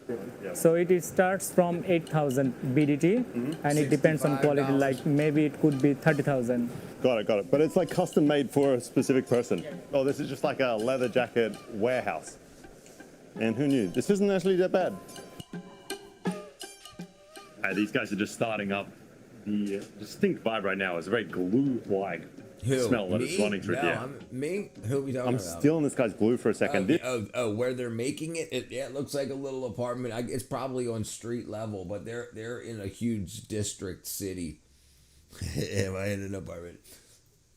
So it starts from 8,000 BDT, and it depends on quality. Like maybe it could be 30,000. Got it. But it's like custom made for a specific person. Oh, this is just like a leather jacket warehouse. And who knew? This isn't actually that bad. These guys are just starting up. The distinct vibe right now is a very glue-like smell that is running through. Me? Who are we talking about? I'm still in this guy's glue for a second. Where they're making it? It looks like a little apartment. It's probably on street level, but they're in a huge district city. Am I in an apartment?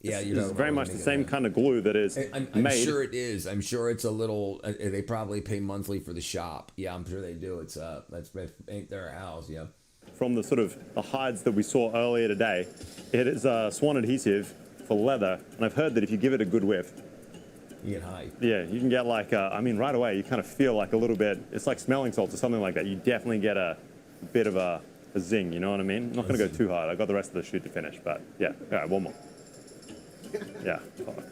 Yeah, it's very much the same kind of glue that is I'm made. sure it is. I'm sure it's a little. They probably pay monthly for the shop. Yeah, I'm sure they do. It's ain't their house. Yeah. From the sort of the hides that we saw earlier today, it is swan adhesive for leather, and I've heard that if you give it a good whiff, you get high. Yeah, you can get like right away you kind of feel like a little bit. It's like smelling salts or something like that. You definitely get a bit of a zing. You know what I mean? I'm not going to go too hard. I got the rest of the shoot to finish, but yeah. All right, one more. Yeah. Fuck.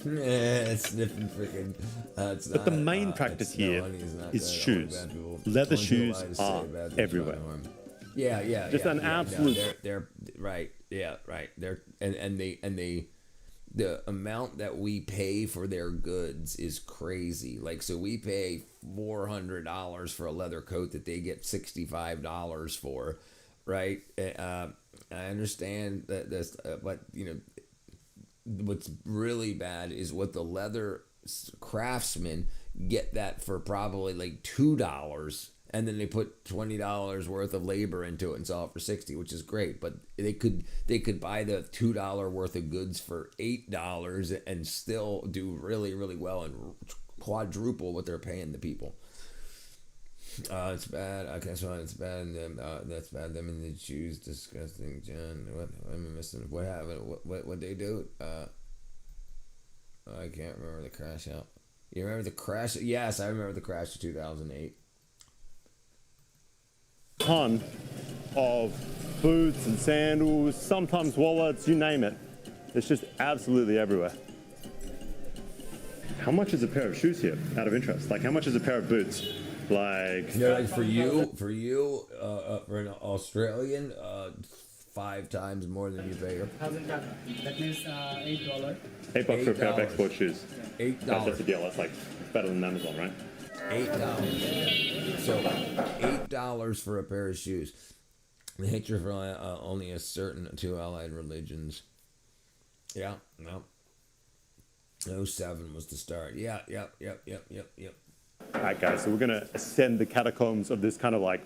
Sniffing freaking. But the main practice here is shoes. Leather shoes are everywhere. Yeah. Just an absolute. They're right. Yeah, right. They're and the amount that we pay for their goods is crazy. Like, so we pay $400 for a leather coat that they get $65 for, right? I understand that this, but what's really bad is what the leather craftsmen get that for probably like $2, and then they put $20 worth of labor into it and sell it for $60, which is great. But they could buy the $2 worth of goods for $8 and still do really, really well and quadruple what they're paying the people. It's bad. Okay, so it's bad in them. That's bad. Them in the shoes. Disgusting, John. What am I missing? What happened? What they do? I can't remember the crash out. You remember the crash? Yes, I remember the crash of 2008. Ton of boots and sandals, sometimes wallets, you name it. It's just absolutely everywhere. How much is a pair of shoes here, out of interest? Like, how much is a pair of boots? Like, like for you, for an Australian, 5 times more than you pay. That means $8. $8 for a pair of export shoes. $8. That's a deal. That's like better than Amazon, right? $8. So $8 for a pair of shoes. The hatred for only a certain 2 allied religions. Yeah, no. 07 was the start. Yep. Alright guys, so we're gonna ascend the catacombs of this kind of like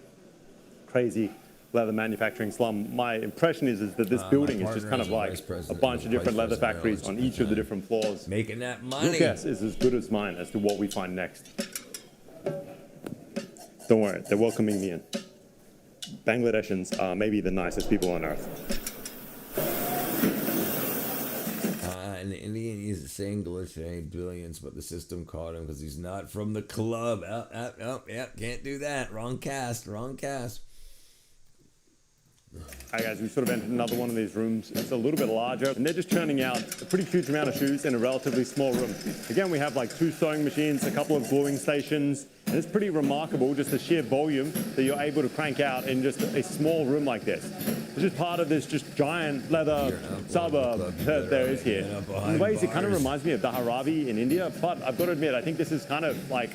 crazy leather manufacturing slum. My impression is that this building is just kind of like a bunch of different leather factories on each of the different floors. Making that money. Your guess is as good as mine as to what we find next. Don't worry, they're welcoming me in. Bangladeshis are maybe the nicest people on earth. And the Indian used the same glitch to make billions, but the system caught him because he's not from the club. Can't do that. Wrong cast. Alright guys, we sort of entered another one of these rooms. It's a little bit larger, and they're just churning out a pretty huge amount of shoes in a relatively small room. Again, we have like 2 sewing machines, a couple of gluing stations, and it's pretty remarkable just the sheer volume that you're able to crank out in just a small room like this. It's just part of this just giant leather suburb that there is here. In ways, it kind of reminds me of Dharavi in India, but I've got to admit, I think this is kind of like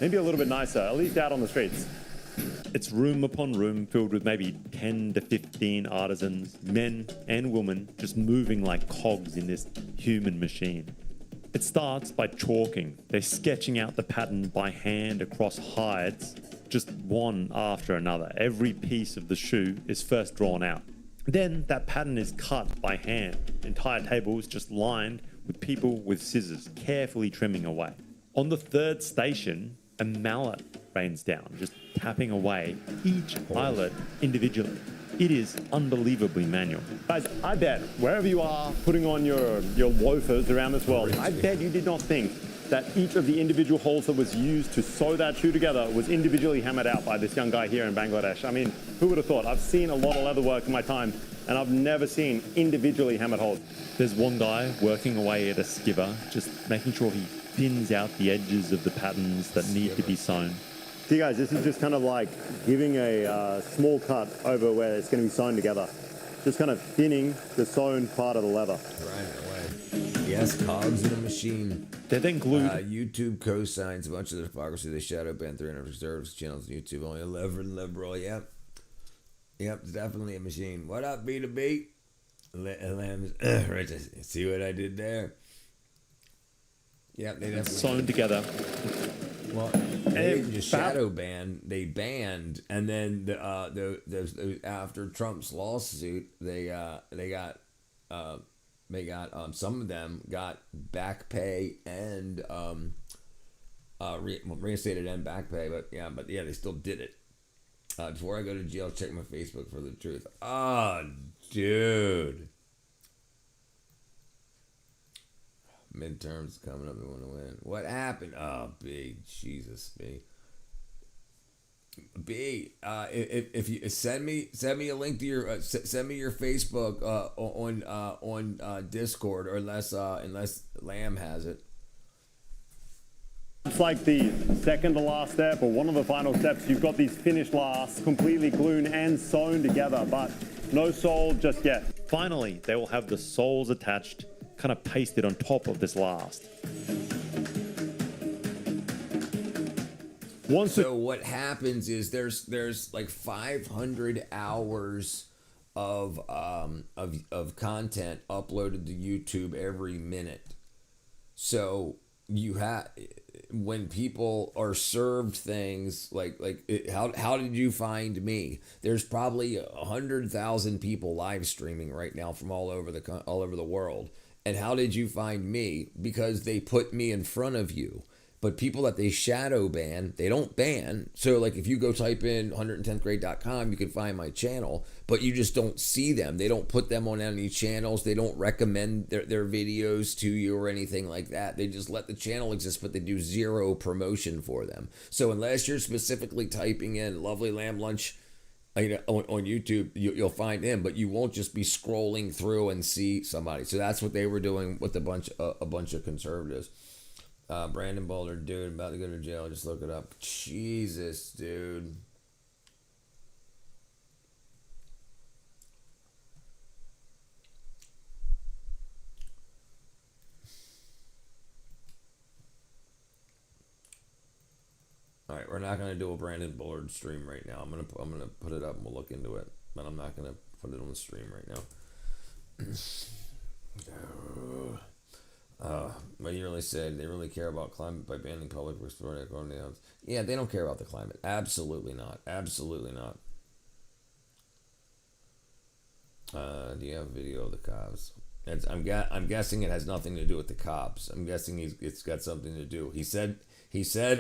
maybe a little bit nicer, at least out on the streets. It's room upon room filled with maybe 10 to 15 artisans, men and women, just moving like cogs in this human machine. It starts by chalking. They're sketching out the pattern by hand across hides, just one after another. Every piece of the shoe is first drawn out. Then that pattern is cut by hand. Entire tables just lined with people with scissors, carefully trimming away. On the 3rd station, a mallet rains down, just tapping away each eyelet individually. It is unbelievably manual. Guys, I bet wherever you are putting on your loafers around this world, I bet you did not think that each of the individual holes that was used to sew that shoe together was individually hammered out by this young guy here in Bangladesh. I mean, who would have thought? I've seen a lot of leather work in my time, and I've never seen individually hammered holes. There's one guy working away at a skiver, just making sure he thins out the edges of the patterns that need to be sewn. See guys, this is just kind of like giving a small cut over where it's going to be sewn together. Just kind of thinning the sewn part of the leather. Right away. Yes, cogs in a machine. They're then glued. YouTube co-signs a bunch of the hypocrisy. They shadow ban 300 reserves channels on YouTube. Only 11 liberal. Yep. Yep, it's definitely a machine. What up, B2B? Lambs. Right, see what I did there? Yep, they definitely sewn together. Well, they didn't just shadow ban, they banned, and then the after Trump's lawsuit, they got some of them got back pay and reinstated and back pay, but yeah, they still did it. Before I go to jail, check my Facebook for the truth. Oh, dude. Midterms coming up, we want to win. What happened? Oh, B, Jesus, B. If you send me a link to your send me your Facebook on Discord, or unless Lamb has it. It's like the second to last step, or one of the final steps. You've got these finished lasts, completely glued and sewn together, but no sole just yet. Finally, they will have the soles attached, kind of pasted on top of this last. So what happens is there's like 500 hours of content uploaded to YouTube every minute. So you have, when people are served things how did you find me? There's probably 100,000 people live streaming right now from all over the world. And how did you find me? Because they put me in front of you. But people that they shadow ban, they don't ban. So like if you go type in 110thgrade.com, you can find my channel, but you just don't see them. They don't put them on any channels. They don't recommend their videos to you or anything like that. They just let the channel exist, but they do zero promotion for them. So unless you're specifically typing in Lovely Lamb Lunch on YouTube, you'll find him, but you won't just be scrolling through and see somebody. So that's what they were doing with a bunch of conservatives. Brandon Boulder, dude, about to go to jail. Just look it up. Jesus, dude. All right, we're not gonna do a Brandon Bullard stream right now. I'm gonna put it up and we'll look into it, but I'm not gonna put it on the stream right now. But you really said they really care about climate by banning public restoring groundhouses. Yeah, they don't care about the climate. Absolutely not. Absolutely not. Do you have a video of the cops? I'm guessing it has nothing to do with the cops. I'm guessing it's got something to do. He said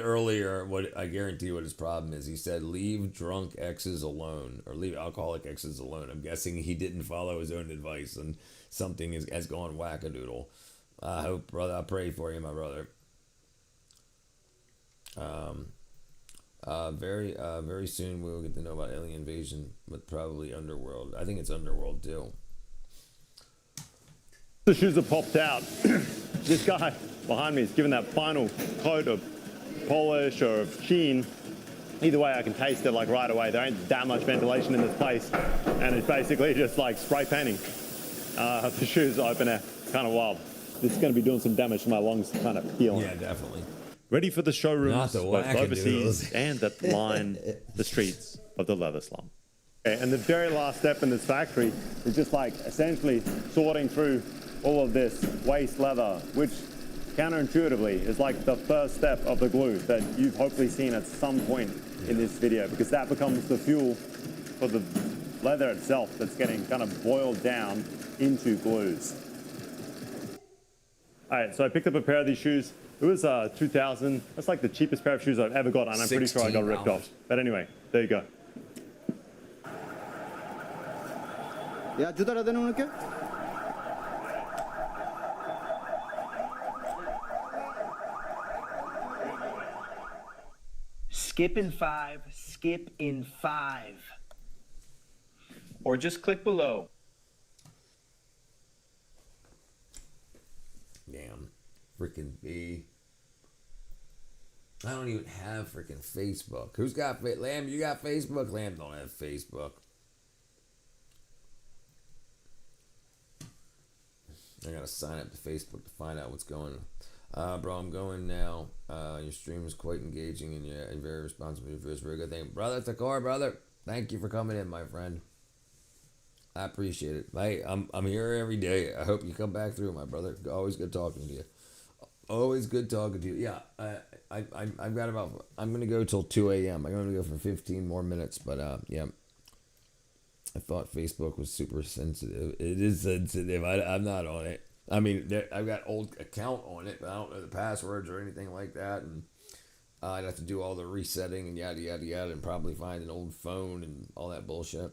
earlier, what I guarantee what his problem is. He said leave drunk exes alone, or leave alcoholic exes alone. I'm guessing he didn't follow his own advice and something has gone wackadoodle. I hope, brother, I pray for you, my brother. Very soon we will get to know about alien invasion, but probably underworld. I think it's underworld too. The shoes have popped out. This guy behind me is giving that final coat of polish or of sheen. Either way, I can taste it like right away. There ain't that much ventilation in this place, and it's basically just like spray painting. The shoes open air. It's kind of wild. This is going to be doing some damage to my lungs, kind of feeling. Yeah, definitely. Ready for the showrooms, both overseas and that line the streets of the leather slum. Okay, and the very last step in this factory is just like essentially sorting through all of this waste leather, which counterintuitively is like the first step of the glue that you've hopefully seen at some point in this video, because that becomes the fuel for the leather itself that's getting kind of boiled down into glues. All right, so I picked up a pair of these shoes. It was $2,000. That's like the cheapest pair of shoes I've ever got, and I'm pretty sure I got ripped off. But anyway, there you go. Yeah, juta rade na unke. Skip in 5, skip in 5. Or just click below Damn. Freaking B. I don't even have freaking Facebook. Who's got Lamb? You got Facebook? Lamb don't have Facebook. I gotta sign up to Facebook to find out what's going on. Bro, I'm going now. Your stream is quite engaging and you're very responsible for this. Very good thing. Brother Takor, brother, thank you for coming in, my friend. I appreciate it. I'm here every day. I hope you come back through, my brother. Always good talking to you. Always good talking to you. Yeah, I've got about, I'm going to go till 2 a.m. I'm going to go for 15 more minutes, but yeah. I thought Facebook was super sensitive. It is sensitive. I'm not on it. I mean, I've got old account on it, but I don't know the passwords or anything like that. And I'd have to do all the resetting and yada, yada, yada, and probably find an old phone and all that bullshit.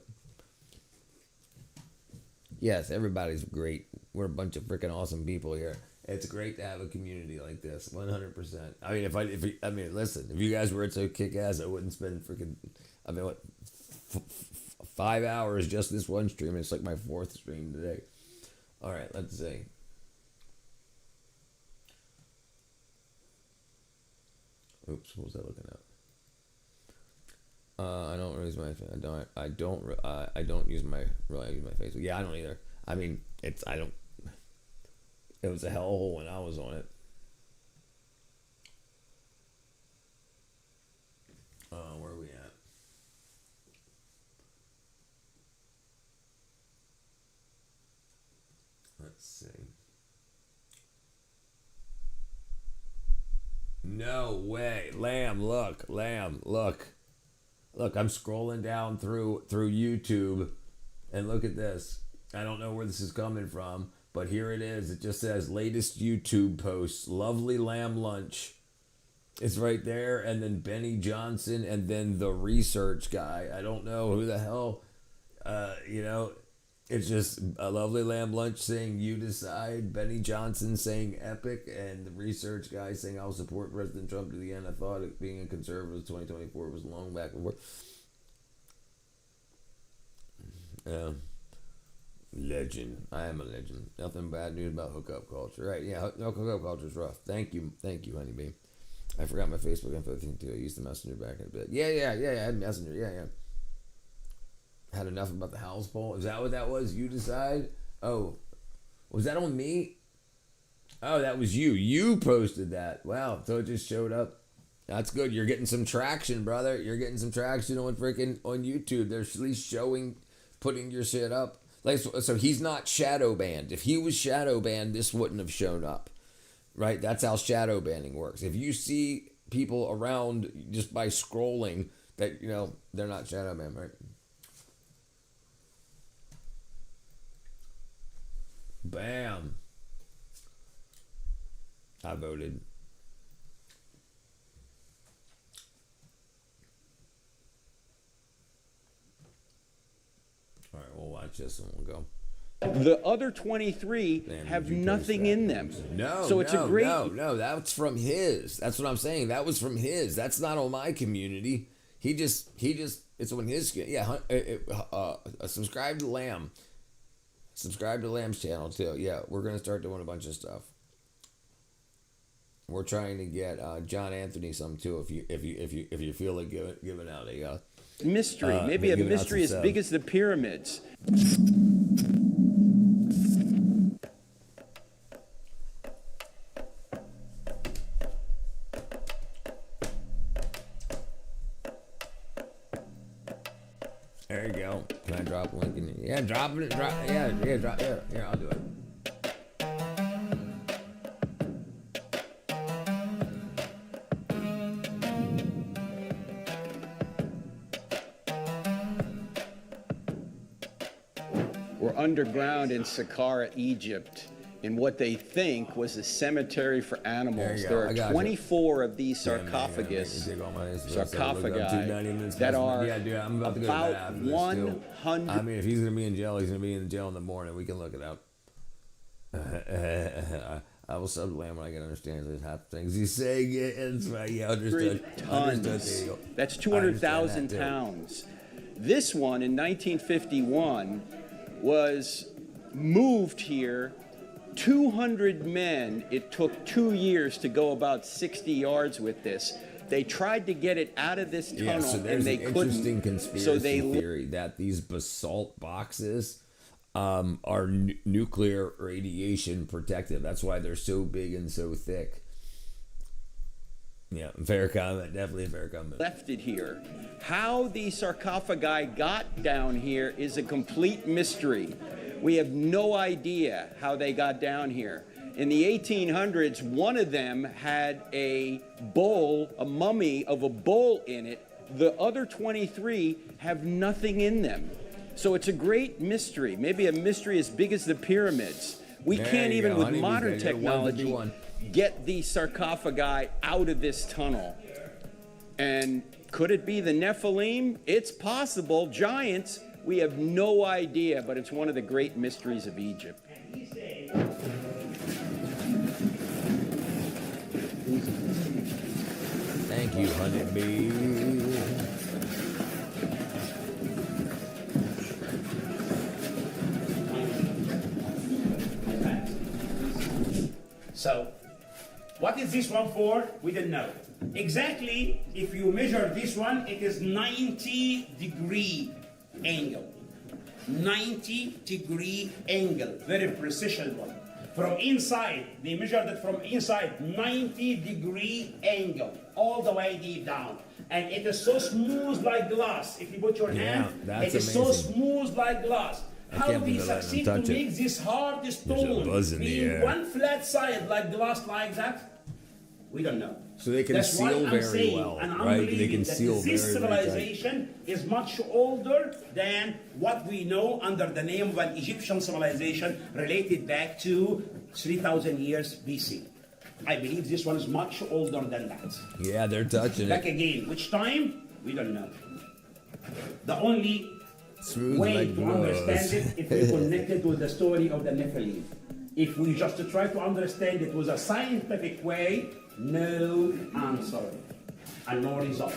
Yes, everybody's great. We're a bunch of freaking awesome people here. It's great to have a community like this, 100%. I mean, listen, if you guys were so kick-ass, I wouldn't spend freaking, 5 hours just this one stream. It's like my 4th stream today. All right, let's see. Oops, what was I looking at? I don't use my. I don't use my Facebook. Yeah, I don't either. I mean, it was a hellhole when I was on it. Where are we at? Let's see. No way. Lamb, look. Look, I'm scrolling down through YouTube and look at this. I don't know where this is coming from, but here it is. It just says latest YouTube posts. Lovely lamb lunch. It's right there. And then Benny Johnson and then the research guy. I don't know who the hell, it's just a lovely lamb lunch saying you decide. Benny Johnson saying epic. And the research guy saying I'll support President Trump to the end. I thought it being a conservative 2024 was long back and forth. Legend. I am a legend. Nothing bad news about hookup culture. Right, yeah, hookup culture is rough. Thank you, honeybee. I forgot my Facebook info thing too. I used the Messenger back in a bit. Yeah, I had Messenger. Yeah. Had enough about the house poll. Is that what that was? You decide? Oh, was that on me? Oh, that was you. You posted that. Wow, so it just showed up. That's good. You're getting some traction, brother. You're getting some traction on YouTube. They're at least putting your shit up. Like, so he's not shadow banned. If he was shadow banned, this wouldn't have shown up, right? That's how shadow banning works. If you see people around just by scrolling that, they're not shadow banned, right? Bam. I voted. All right, we'll watch this and we'll go. The other 23 have nothing in them. No, so it's a great. No, that's from his. That's what I'm saying. That was from his. That's not on my community. He just. It's on his. Yeah. Subscribe to Lamb. Subscribe to Lamb's channel too. Yeah, we're gonna start doing a bunch of stuff. We're trying to get John Anthony some too. If you feel like giving out a mystery, maybe a mystery as big as the pyramids. There you go. Can I drop a link in here? Yeah, drop it. Here, I'll do it. We're underground in Saqqara, Egypt, in what they think was a cemetery for animals. There are 24 of these sarcophagi that are about 100. I mean, if he's going to be in jail, he's going to be in jail in the morning. We can look it up. I will sub Lamb when I can understand those half things he's saying. It's right. Yeah, understood. Tons. That's 200,000 pounds. This one in 1951 was moved here 200 men, it took 2 years to go about 60 yards with this. They tried to get it out of this tunnel, so and they couldn't. Interesting conspiracy So they theory that these basalt boxes are nuclear radiation protective. That's why they're so big and so thick. Yeah, fair comment. Definitely a fair comment. Left it here. How these sarcophagi got down here is a complete mystery. We have no idea how they got down here. In the 1800s, one of them had a bull, a mummy of a bull in it. The other 23 have nothing in them. So it's a great mystery, maybe a mystery as big as the pyramids. We can't even, with modern technology, get these sarcophagi out of this tunnel. And could it be the Nephilim? It's possible. Giants, we have no idea, but it's one of the great mysteries of Egypt. Thank you, honeybee. So, what is this one for? We didn't know. Exactly, if you measure this one, it is 90-degree angle. 90-degree angle, very precision one. From inside, they measured it from inside, 90-degree angle, all the way deep down. And it is so smooth like glass. If you put your hand, it is so smooth like glass. How they succeed to make this hard stone being one flat side like glass like that? We don't know. So they can seal very well, right? They can seal very, this civilization is much older than what we know under the name of an Egyptian civilization related back to 3,000 years BC. I believe this one is much older than that. Yeah, they're touching back again. Which time? We don't know. The only way to understand it if we connect it with the story of the Nephilim. If we just try to understand it with a scientific way, no answer and no result.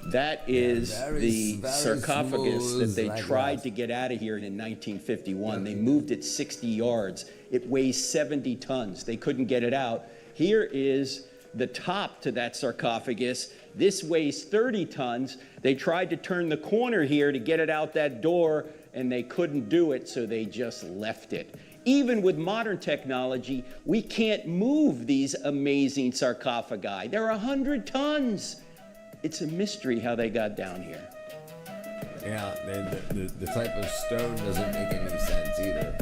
That is the sarcophagus that they tried to get out of here in 1951. They moved it 60 yards. It weighs 70 tons. They couldn't get it out. Here is the top to that sarcophagus. This weighs 30 tons. They tried to turn the corner here to get it out that door, and they couldn't do it, so they just left it. Even with modern technology, we can't move these amazing sarcophagi. They're 100 tons. It's a mystery how they got down here. Yeah, the type of stone doesn't make any sense either.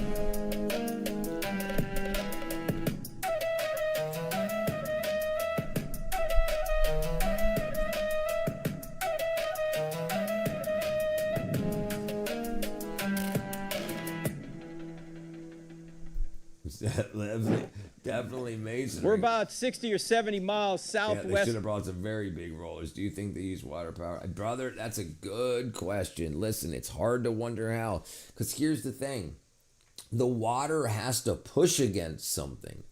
Definitely masonry. We're about 60 or 70 miles southwest. Yeah, they should have brought some very big rollers. Do you think they use water power? Brother, that's a good question. Listen, it's hard to wonder how. Because here's the thing. The water has to push against something,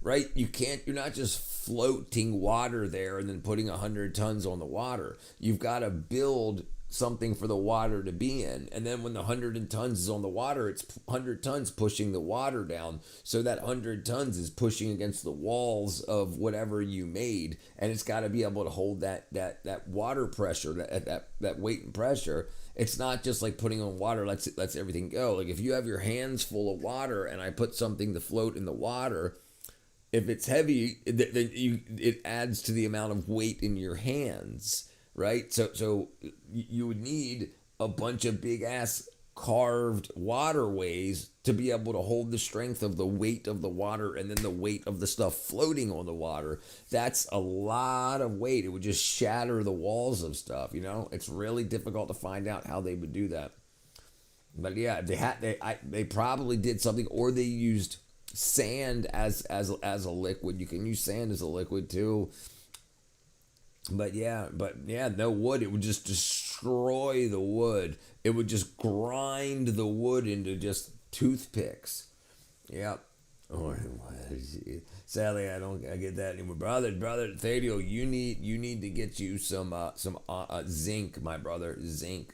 right? You're not just floating water there and then putting 100 tons on the water. You've got to build something for the water to be in, and then when the 100 tons is on the water, it's 100 tons pushing the water down, so that 100 tons is pushing against the walls of whatever you made, and it's got to be able to hold that water pressure, that weight and pressure. It's not just like putting on water lets everything go. Like if you have your hands full of water and I put something to float in the water, if it's heavy, it adds to the amount of weight in your hands. Right? So you would need a bunch of big ass carved waterways to be able to hold the strength of the weight of the water and then the weight of the stuff floating on the water. That's a lot of weight. It would just shatter the walls of stuff, you know? It's really difficult to find out how they would do that. But yeah, they probably did something, or they used sand as a liquid. You can use sand as a liquid too. But yeah, no wood. It would just destroy the wood. It would just grind the wood into just toothpicks. Yep. Sadly, I get that anymore. Brother Thadio, you need to get you some zinc, my brother. Zinc.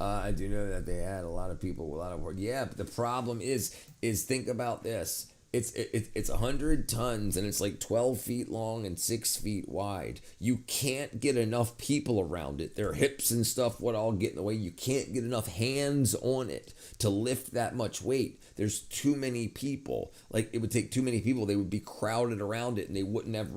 I do know that they had a lot of people with a lot of work. Yeah, but the problem is think about this. It's 100 tons and it's like 12 feet long and 6 feet wide. You can't get enough people around it. Their hips and stuff would all get in the way. You can't get enough hands on it to lift that much weight. There's too many people. Like, it would take too many people. They would be crowded around it and they wouldn't have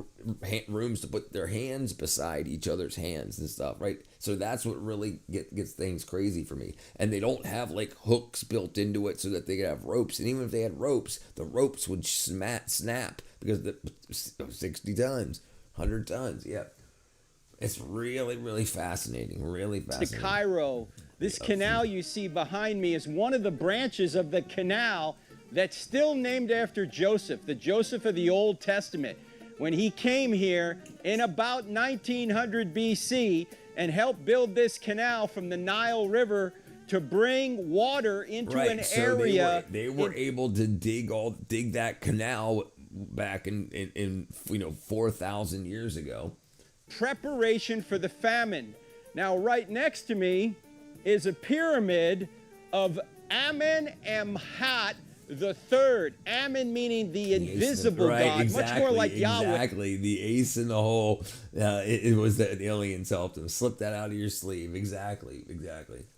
rooms to put their hands beside each other's hands and stuff, right? So that's what really gets things crazy for me. And they don't have like hooks built into it so that they could have ropes. And even if they had ropes, the ropes would snap because the 60 tons, 100 tons. Yeah. It's really, really fascinating. Really fascinating. To Cairo, this canal you see behind me is one of the branches of the canal that's still named after Joseph, the Joseph of the Old Testament. When he came here in about 1900 BC and helped build this canal from the Nile River to bring water into an area. They were able to dig that canal back in 4,000 years ago. Preparation for the famine. Now, right next to me is a pyramid of Amen-Emhat the third. Amen meaning the invisible God, exactly, much more like Yahweh. Exactly, the ace in the hole. It was the aliens helped him. Slip that out of your sleeve. Exactly.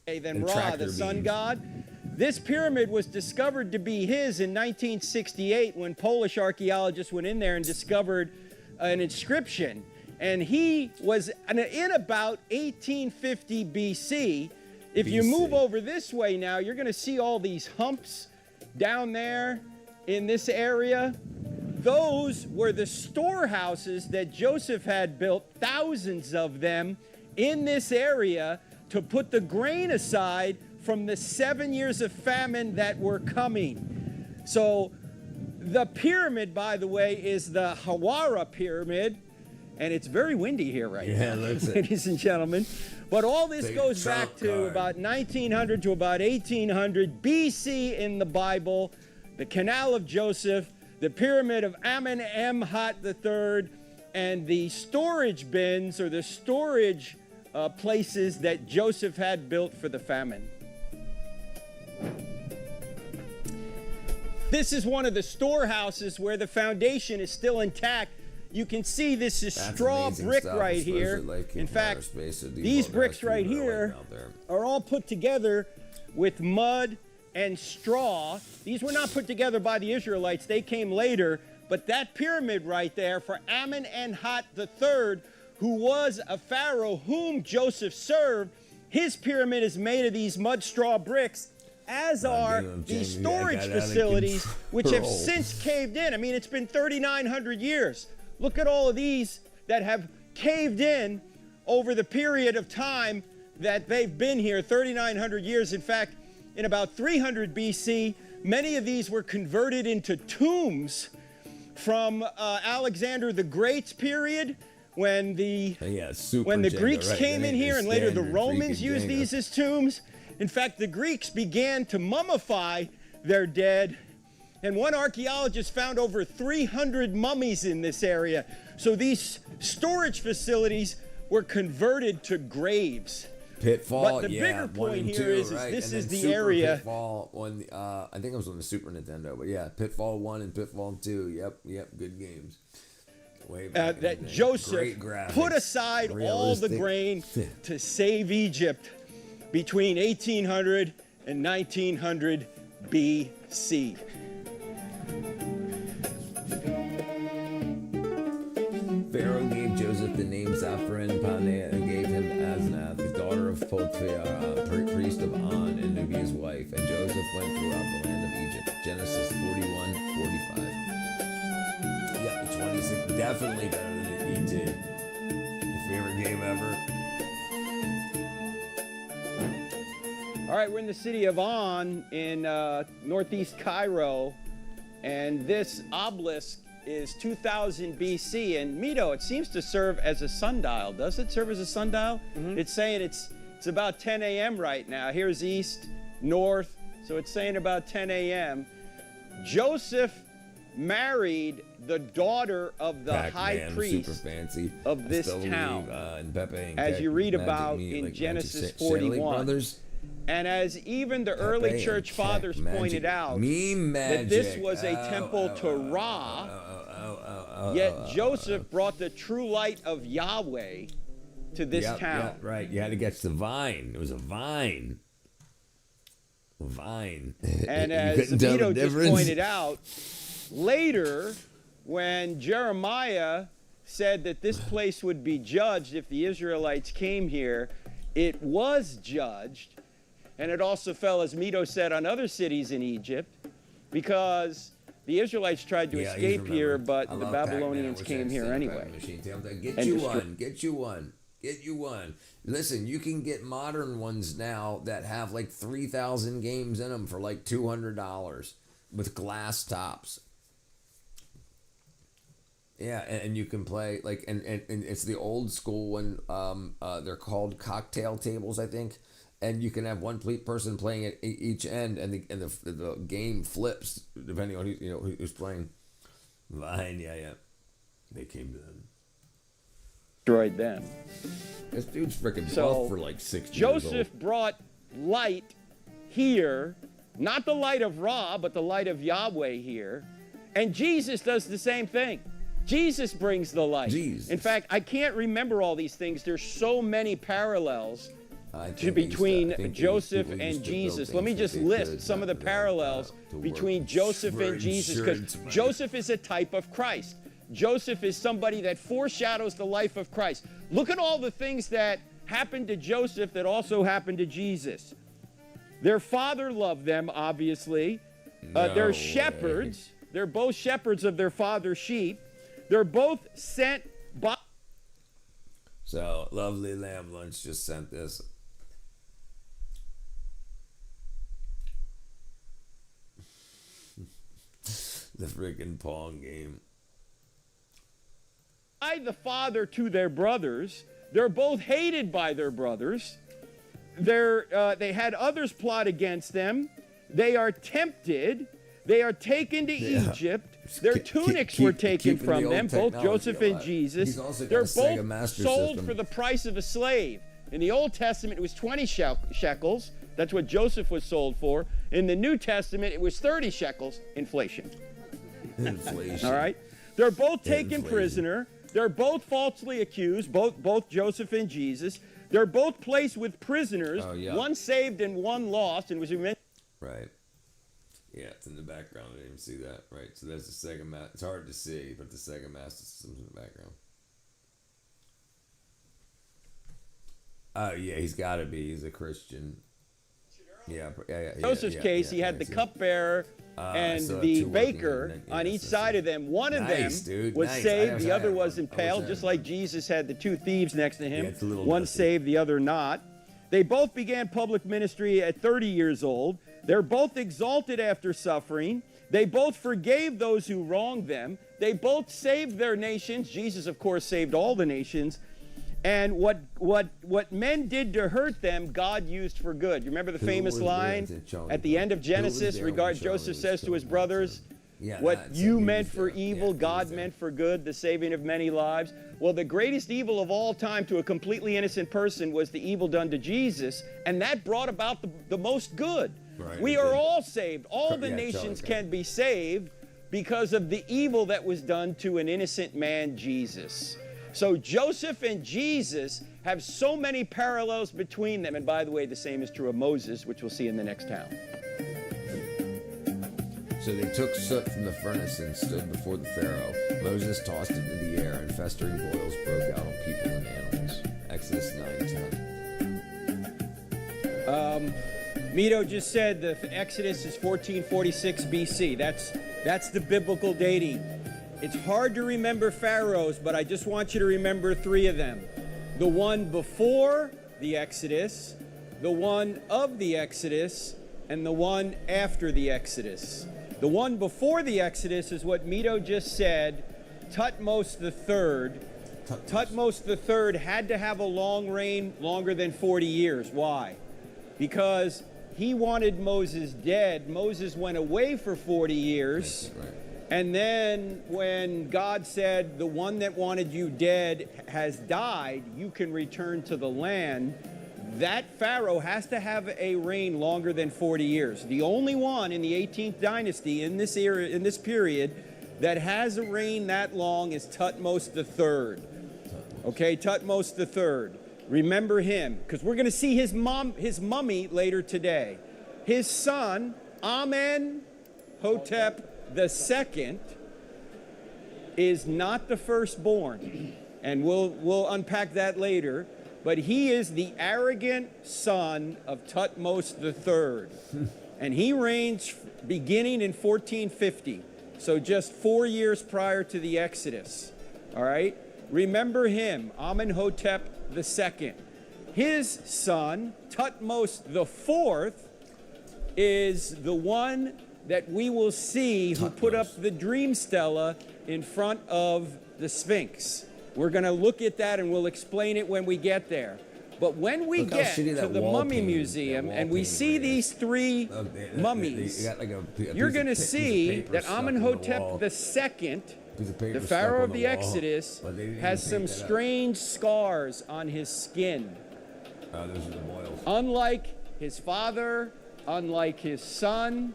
Then Ra, the sun god. This pyramid was discovered to be his in 1968 when Polish archaeologists went in there and discovered an inscription. And he was in about 1850 BC. If you move over this way now, you're going to see all these humps down there in this area. Those were the storehouses that Joseph had built, thousands of them, in this area to put the grain aside from the 7 years of famine that were coming. So the pyramid, by the way, is the Hawara pyramid. And it's very windy here right now, ladies and gentlemen. But all this goes back to about 1900 to about 1800 BC in the Bible. The Canal of Joseph, the Pyramid of Amen-Emhat III, and the storage bins or the storage places that Joseph had built for the famine. This is one of the storehouses where the foundation is still intact. You can see this is straw brick right here. In fact, these bricks right here are all put together with mud and straw. These were not put together by the Israelites. They came later. But that pyramid right there for Amen-Emhat III, who was a pharaoh whom Joseph served, his pyramid is made of these mud straw bricks, as are the storage facilities, which have since caved in. I mean, it's been 3,900 years. Look at all of these that have caved in over the period of time that they've been here, 3,900 years. In fact, in about 300 BC, many of these were converted into tombs from Alexander the Great's period, when the Greeks came in here, and later the Romans used these as tombs. In fact, the Greeks began to mummify their dead. And one archaeologist found over 300 mummies in this area. So these storage facilities were converted to graves. Pitfall, but the bigger point here is this is the area. Pitfall on I think it was on the Super Nintendo, but yeah, Pitfall 1 and Pitfall 2. Yep, good games. Way back that Joseph put aside all the grain to save Egypt between 1800 and 1900 BC. Pharaoh gave Joseph the name Zaphrin Panea and gave him Asnath, the daughter of Potiphar, priest of On, and Nubia's wife. And Joseph went throughout the land of Egypt. Genesis 41:45. Yeah, 26. Definitely better than E.T. Your favorite game ever? All right, we're in the city of On in northeast Cairo. And this obelisk is 2000 BC, and Mito, it seems to serve as a sundial. Does it serve as a sundial? Mm-hmm. It's saying it's about 10 a.m. right now. Here's east, north, so it's saying about 10 a.m. Joseph married the daughter of the high priest of this town, as you read about in Genesis 41. And as even the early church fathers pointed out, that this was a temple to Ra, yet Joseph brought the true light of Yahweh to this town. Yeah, right. You had to catch the vine. It was a vine. A vine. And as Vito just pointed out, later, when Jeremiah said that this place would be judged if the Israelites came here, it was judged. And it also fell, as Mito said, on other cities in Egypt, because the Israelites tried to escape here, but the Babylonians came here anyway. Get you one. Get you one. Get you one. Listen, you can get modern ones now that have like 3,000 games in them for like $200 with glass tops. Yeah, and you can play like, and it's the old school one. They're called cocktail tables, I think. And you can have one person playing at each end, and the game flips depending on who's playing. Vine, yeah. They came to them. Destroyed them. This dude's freaking buff for like 60 Joseph years old. brought light here, not the light of Ra, but the light of Yahweh here. And Jesus does the same thing. Jesus brings the light. In fact, I can't remember all these things. There's so many parallels between Joseph and Jesus. Let me just list some of the parallels between Joseph and Jesus, because Joseph is a type of Christ. Joseph is somebody that foreshadows the life of Christ. Look at all the things that happened to Joseph that also happened to Jesus. Their father loved them, obviously. They're shepherds. They're both shepherds of their father's sheep. They're both sent by... So, Lovely Lamb Lunch just sent this. The freaking Pong game. By the father to their brothers. They're both hated by their brothers. They had others plot against them. They are tempted. They are taken to Egypt. Their tunics were taken from them, both Joseph and Jesus. They're both sold for the price of a slave. In the Old Testament, it was 20 shekels. That's what Joseph was sold for. In the New Testament, it was 30 shekels. Inflation. All right? They're both taken prisoner. They're both falsely accused, both Joseph and Jesus. They're both placed with prisoners, one saved and one lost. And was right. Yeah, it's in the background. I didn't even see that. Right, so there's the second master. It's hard to see, but the second master system's in the background. Oh, yeah, he's got to be. He's a Christian. Yeah. Joseph's case, he had the cupbearer and the baker on each side of them. One of them was saved, the other was impaled, just like Jesus had the two thieves next to him. One saved, the other not. They both began public ministry at 30 years old. They're both exalted after suffering. They both forgave those who wronged them. They both saved their nations. Jesus, of course, saved all the nations. And what men did to hurt them, God used for good. You remember the famous line at the end of Genesis regarding Joseph says to his brothers, what you meant for evil, God meant for good, the saving of many lives. Well, the greatest evil of all time to a completely innocent person was the evil done to Jesus, and that brought about the most good. Right. We are all saved. All the nations can be saved because of the evil that was done to an innocent man, Jesus. So Joseph and Jesus have so many parallels between them. And by the way, the same is true of Moses, which we'll see in the next town. So they took soot from the furnace and stood before the Pharaoh. Moses tossed it into the air, and festering boils broke out on people and animals. Exodus 9:10. Mito just said the Exodus is 1446 BC. That's the biblical dating. It's hard to remember pharaohs, but I just want you to remember three of them. The one before the Exodus, the one of the Exodus, and the one after the Exodus. The one before the Exodus is what Mito just said, Tutmos III. Tutmos III had to have a long reign, longer than 40 years. Why? Because he wanted Moses dead. Moses went away for 40 years. And then when God said, the one that wanted you dead has died, you can return to the land, that pharaoh has to have a reign longer than 40 years. The only one in the 18th dynasty in this era, in this period, that has a reign that long is Thutmose III. Okay, Thutmose III. Remember him, because we're going to see his mummy later today. His son, Amenhotep II, is not the firstborn, and we'll unpack that later. But he is the arrogant son of Thutmose III, and he reigns beginning in 1450, so just 4 years prior to the Exodus. All right, remember him, Amenhotep II. His son, Thutmose IV, is the one that we will see who put up the dream stela in front of the Sphinx. We're going to look at that and we'll explain it when we get there. But when we get to the Mummy Museum and we see these three mummies, you're going to see that Amenhotep II, the Pharaoh of the Exodus, has some strange scars on his skin. Those are the boils. Unlike his father, unlike his son,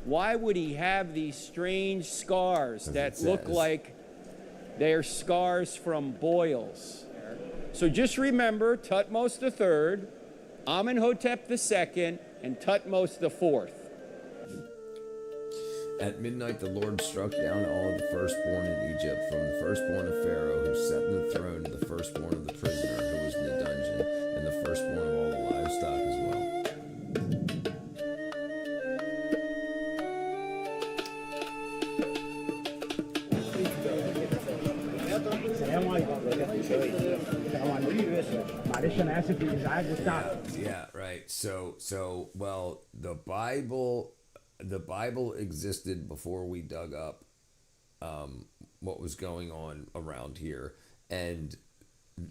why would he have these strange scars that look like they're scars from boils? So just remember Thutmose III, Amenhotep II, and Thutmose IV. At midnight, the Lord struck down all of the firstborn in Egypt, from the firstborn of Pharaoh, who sat on the throne, to the firstborn of the prisoner who was in the dungeon, and the firstborn of all the livestock as well. Yeah, right. So well, the Bible existed before we dug up what was going on around here, and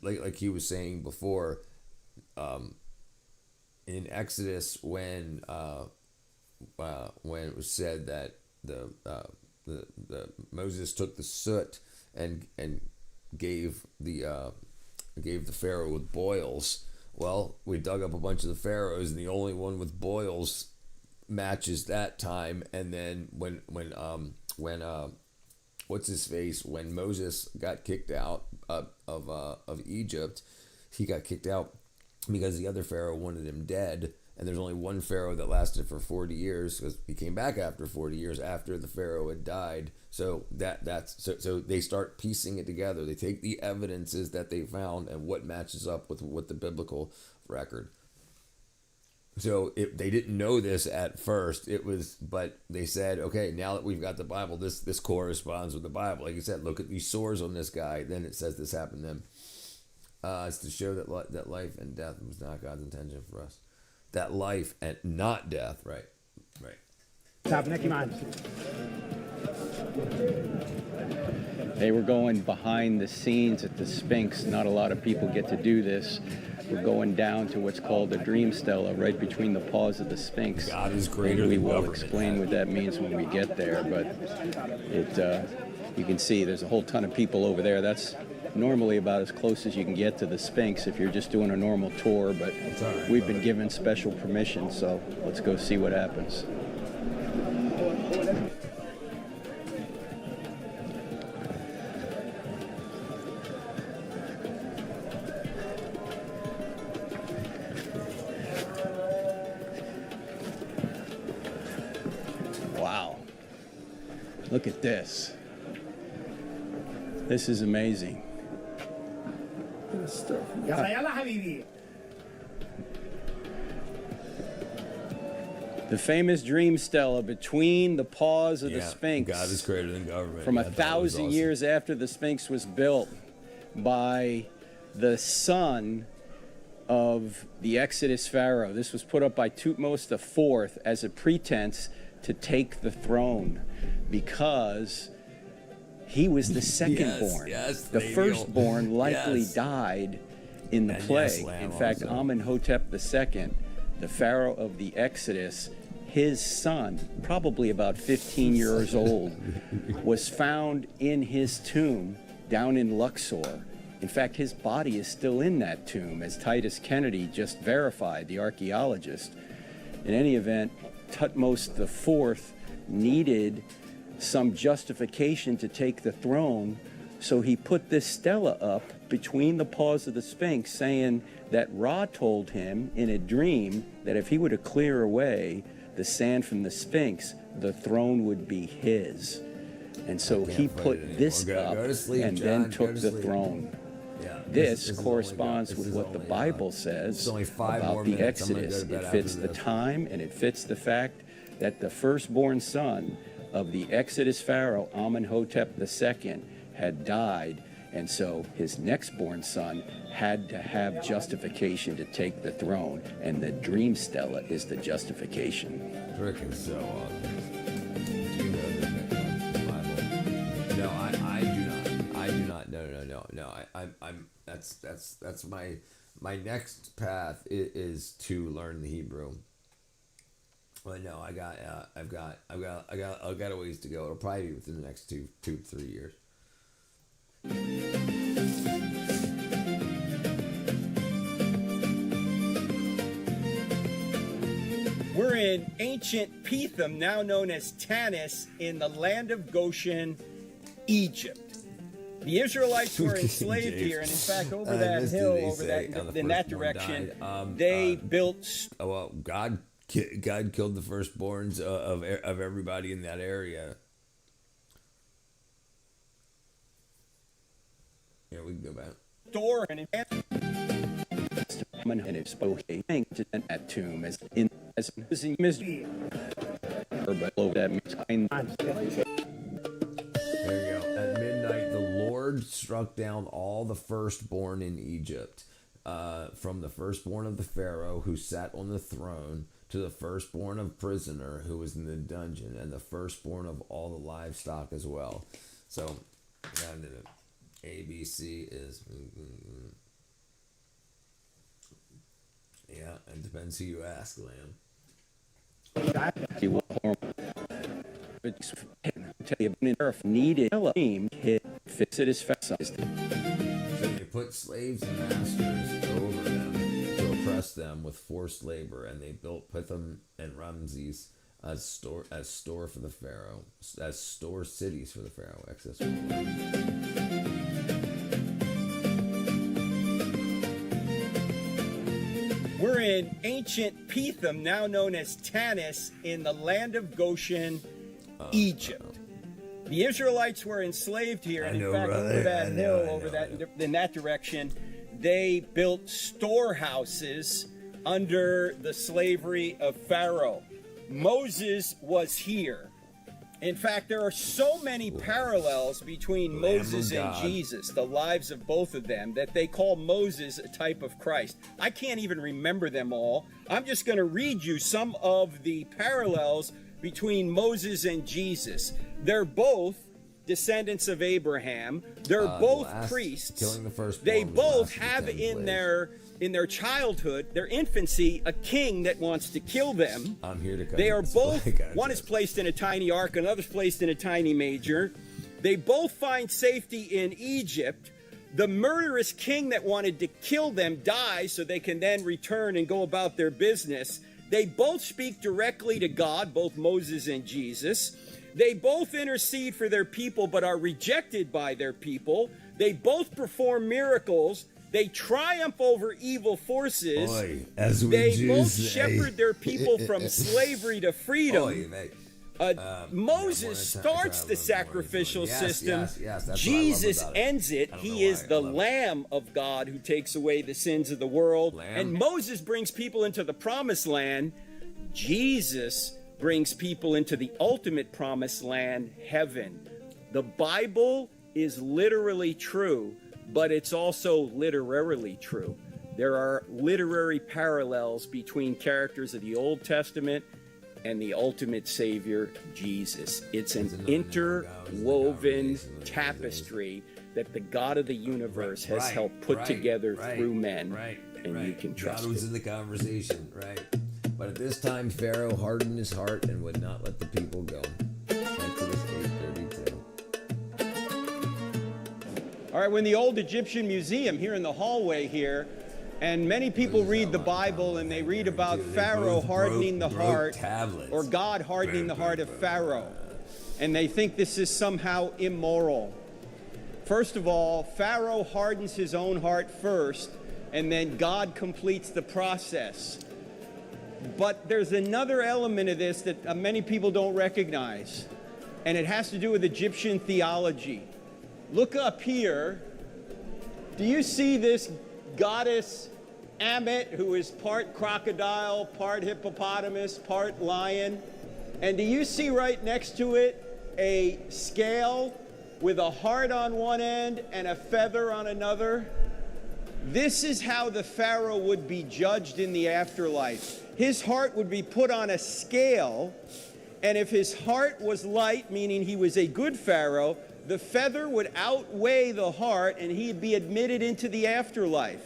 like he was saying before, in Exodus, when it was said that the Moses took the soot and gave the Pharaoh with boils. Well, we dug up a bunch of the pharaohs, and the only one with boils matches that time. And then when what's his face, when Moses got kicked out of Egypt, he got kicked out because the other pharaoh wanted him dead. And there's only one pharaoh that lasted for 40 years, because he came back after 40 years after the pharaoh had died. So so they start piecing it together. They take the evidences that they found and what matches up with the biblical record. So they didn't know this at first. But they said, okay, now that we've got the Bible, this corresponds with the Bible. Like you said, look at these sores on this guy. Then it says this happened to him. It's to show that life and death was not God's intention for us. That life and not death, right. Hey, we're going behind the scenes at the Sphinx. Not a lot of people get to do this. We're going down to what's called the dream stela, right between the paws of the Sphinx. God is greater and we than will government. explain what that means when we get there, but you can see there's a whole ton of people over there. That's normally about as close as you can get to the Sphinx if you're just doing a normal tour, but we've been given special permission, so let's go see what happens. Wow. Look at this. This is amazing. The famous dream stela between the paws of the Sphinx. God is greater than government. From 1,000 years after the Sphinx was built by the son of the Exodus Pharaoh. This was put up by Thutmose IV as a pretense to take the throne because he was the second-born. The firstborn likely died in the plague. In fact, Amenhotep II, the Pharaoh of the Exodus, his son, probably about 15 years old, was found in his tomb down in Luxor In fact, his body is still in that tomb, as Titus Kennedy just verified, the archaeologist. In any event, Thutmose IV needed some justification to take the throne, so he put this stela up between the paws of the Sphinx, saying that Ra told him in a dream that if he were to clear away the sand from the Sphinx, the throne would be his. And so he put this up and then took the throne. This corresponds with what the Bible says about the Exodus. It fits the time, and it fits the fact that the firstborn son of the Exodus pharaoh, Amenhotep II, had died, and so his next-born son had to have justification to take the throne, and the dream stela is the justification. Freaking so awesome. Do you know the Bible? No, I do not. I do not. No. I'm. That's my next path is to learn the Hebrew. But no, I've got a ways to go. It'll probably be within the next 2-3 years. We're in ancient Pithom, now known as Tanis, in the land of Goshen, Egypt. The Israelites were enslaved here, and in fact, over that hill, in that direction, they built. Oh well, God killed the firstborns of everybody in that area. Yeah, we can go back. Store and it's okay to that tomb as in mystery. But that there you go. At midnight, the Lord struck down all the firstborn in Egypt, from the firstborn of the Pharaoh who sat on the throne to the firstborn of prisoner who was in the dungeon, and the firstborn of all the livestock as well. So, ABC is. Yeah, it depends who you ask, Lamb. Needed fits it as fast. So they put slaves and masters over them to oppress them with forced labor, and they built Pithom and Ramses as store for the Pharaoh, as store cities for the Pharaoh. Excess. We're in ancient Pithom, now known as Tanis, in the land of Goshen, Egypt. The Israelites were enslaved here, and in fact, over that hill, in that direction, they built storehouses under the slavery of Pharaoh. Moses was here. In fact, there are so many parallels between Moses and Jesus, the lives of both of them, that they call Moses a type of Christ. I can't even remember them all. I'm just going to read you some of the parallels between Moses and Jesus. They're both descendants of Abraham. They're both priests. They both have in their childhood, their infancy, a king that wants to kill them. I'm here to. They are both. One is placed in a tiny ark, another's placed in a tiny manger. They both find safety in Egypt. The murderous king that wanted to kill them dies, so they can then return and go about their business. They both speak directly to God, both Moses and Jesus. They both intercede for their people, but are rejected by their people. They both perform miracles. They triumph over evil forces. They both shepherd their people from slavery to freedom. Moses starts the sacrificial system. Jesus ends it. He is the Lamb of God who takes away the sins of the world. And Moses brings people into the promised land. Jesus brings people into the ultimate promised land, heaven. The Bible is literally true, but it's also literarily true. There are literary parallels between characters of the Old Testament and the ultimate Savior, Jesus. It's an interwoven tapestry that the God of the universe has helped put together through men, and you can trust God was it. in the conversation, right? But at this time, Pharaoh hardened his heart and would not let the people go. Exodus 8:32. All right, we're in the old Egyptian museum here in the hallway here, and many people read the Bible and they read about Pharaoh hardening the heart, or God hardening the heart of Pharaoh, and they think this is somehow immoral. First of all, Pharaoh hardens his own heart first, and then God completes the process. But there's another element of this that many people don't recognize, and it has to do with Egyptian theology. Look up here. Do you see this goddess Ammit, who is part crocodile, part hippopotamus, part lion? And do you see right next to it a scale with a heart on one end and a feather on another? This is how the Pharaoh would be judged in the afterlife. His heart would be put on a scale, and if his heart was light, meaning he was a good Pharaoh, the feather would outweigh the heart and he'd be admitted into the afterlife.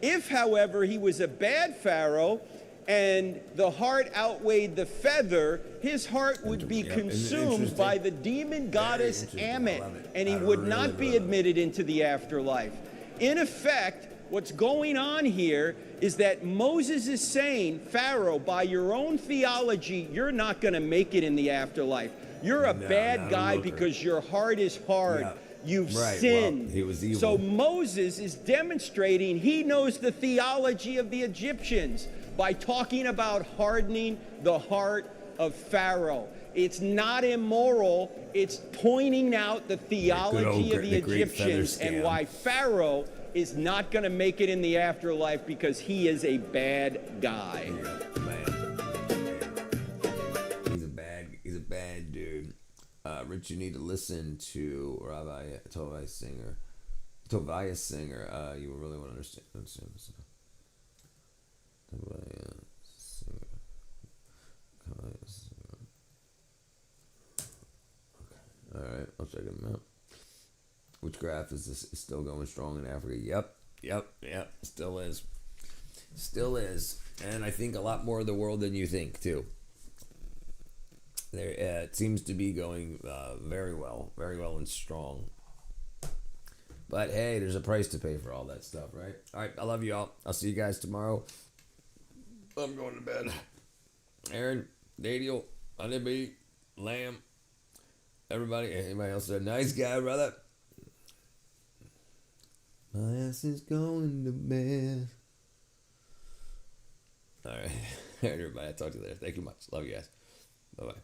If, however, he was a bad Pharaoh and the heart outweighed the feather, his heart would be consumed by the demon goddess Ammit, and he would not be admitted into the afterlife. In effect, what's going on here is that Moses is saying, Pharaoh, by your own theology, you're not going to make it in the afterlife. You're a bad guy because your heart is hard. Yeah. You've sinned. Well, he was evil. So Moses is demonstrating he knows the theology of the Egyptians by talking about hardening the heart of Pharaoh. It's not immoral. It's pointing out the theology of the Egyptians and why Pharaoh is not going to make it in the afterlife because he is a bad guy. Yeah, man. He's a bad dude. Rich, you need to listen to Tobias Singer. You will really want to understand this. All right, I'll check him out. Which graph is this? Is still going strong in Africa? Yep. Still is. And I think a lot more of the world than you think too. There, it seems to be going very well and strong. But hey, there's a price to pay for all that stuff, right? All right, I love you all. I'll see you guys tomorrow. I'm going to bed. Aaron, Daniel, Honeybee, Lamb, everybody, anybody else a nice guy, brother? My ass is going to bed. All right, everybody, I'll talk to you later. Thank you much. Love you guys. Bye-bye.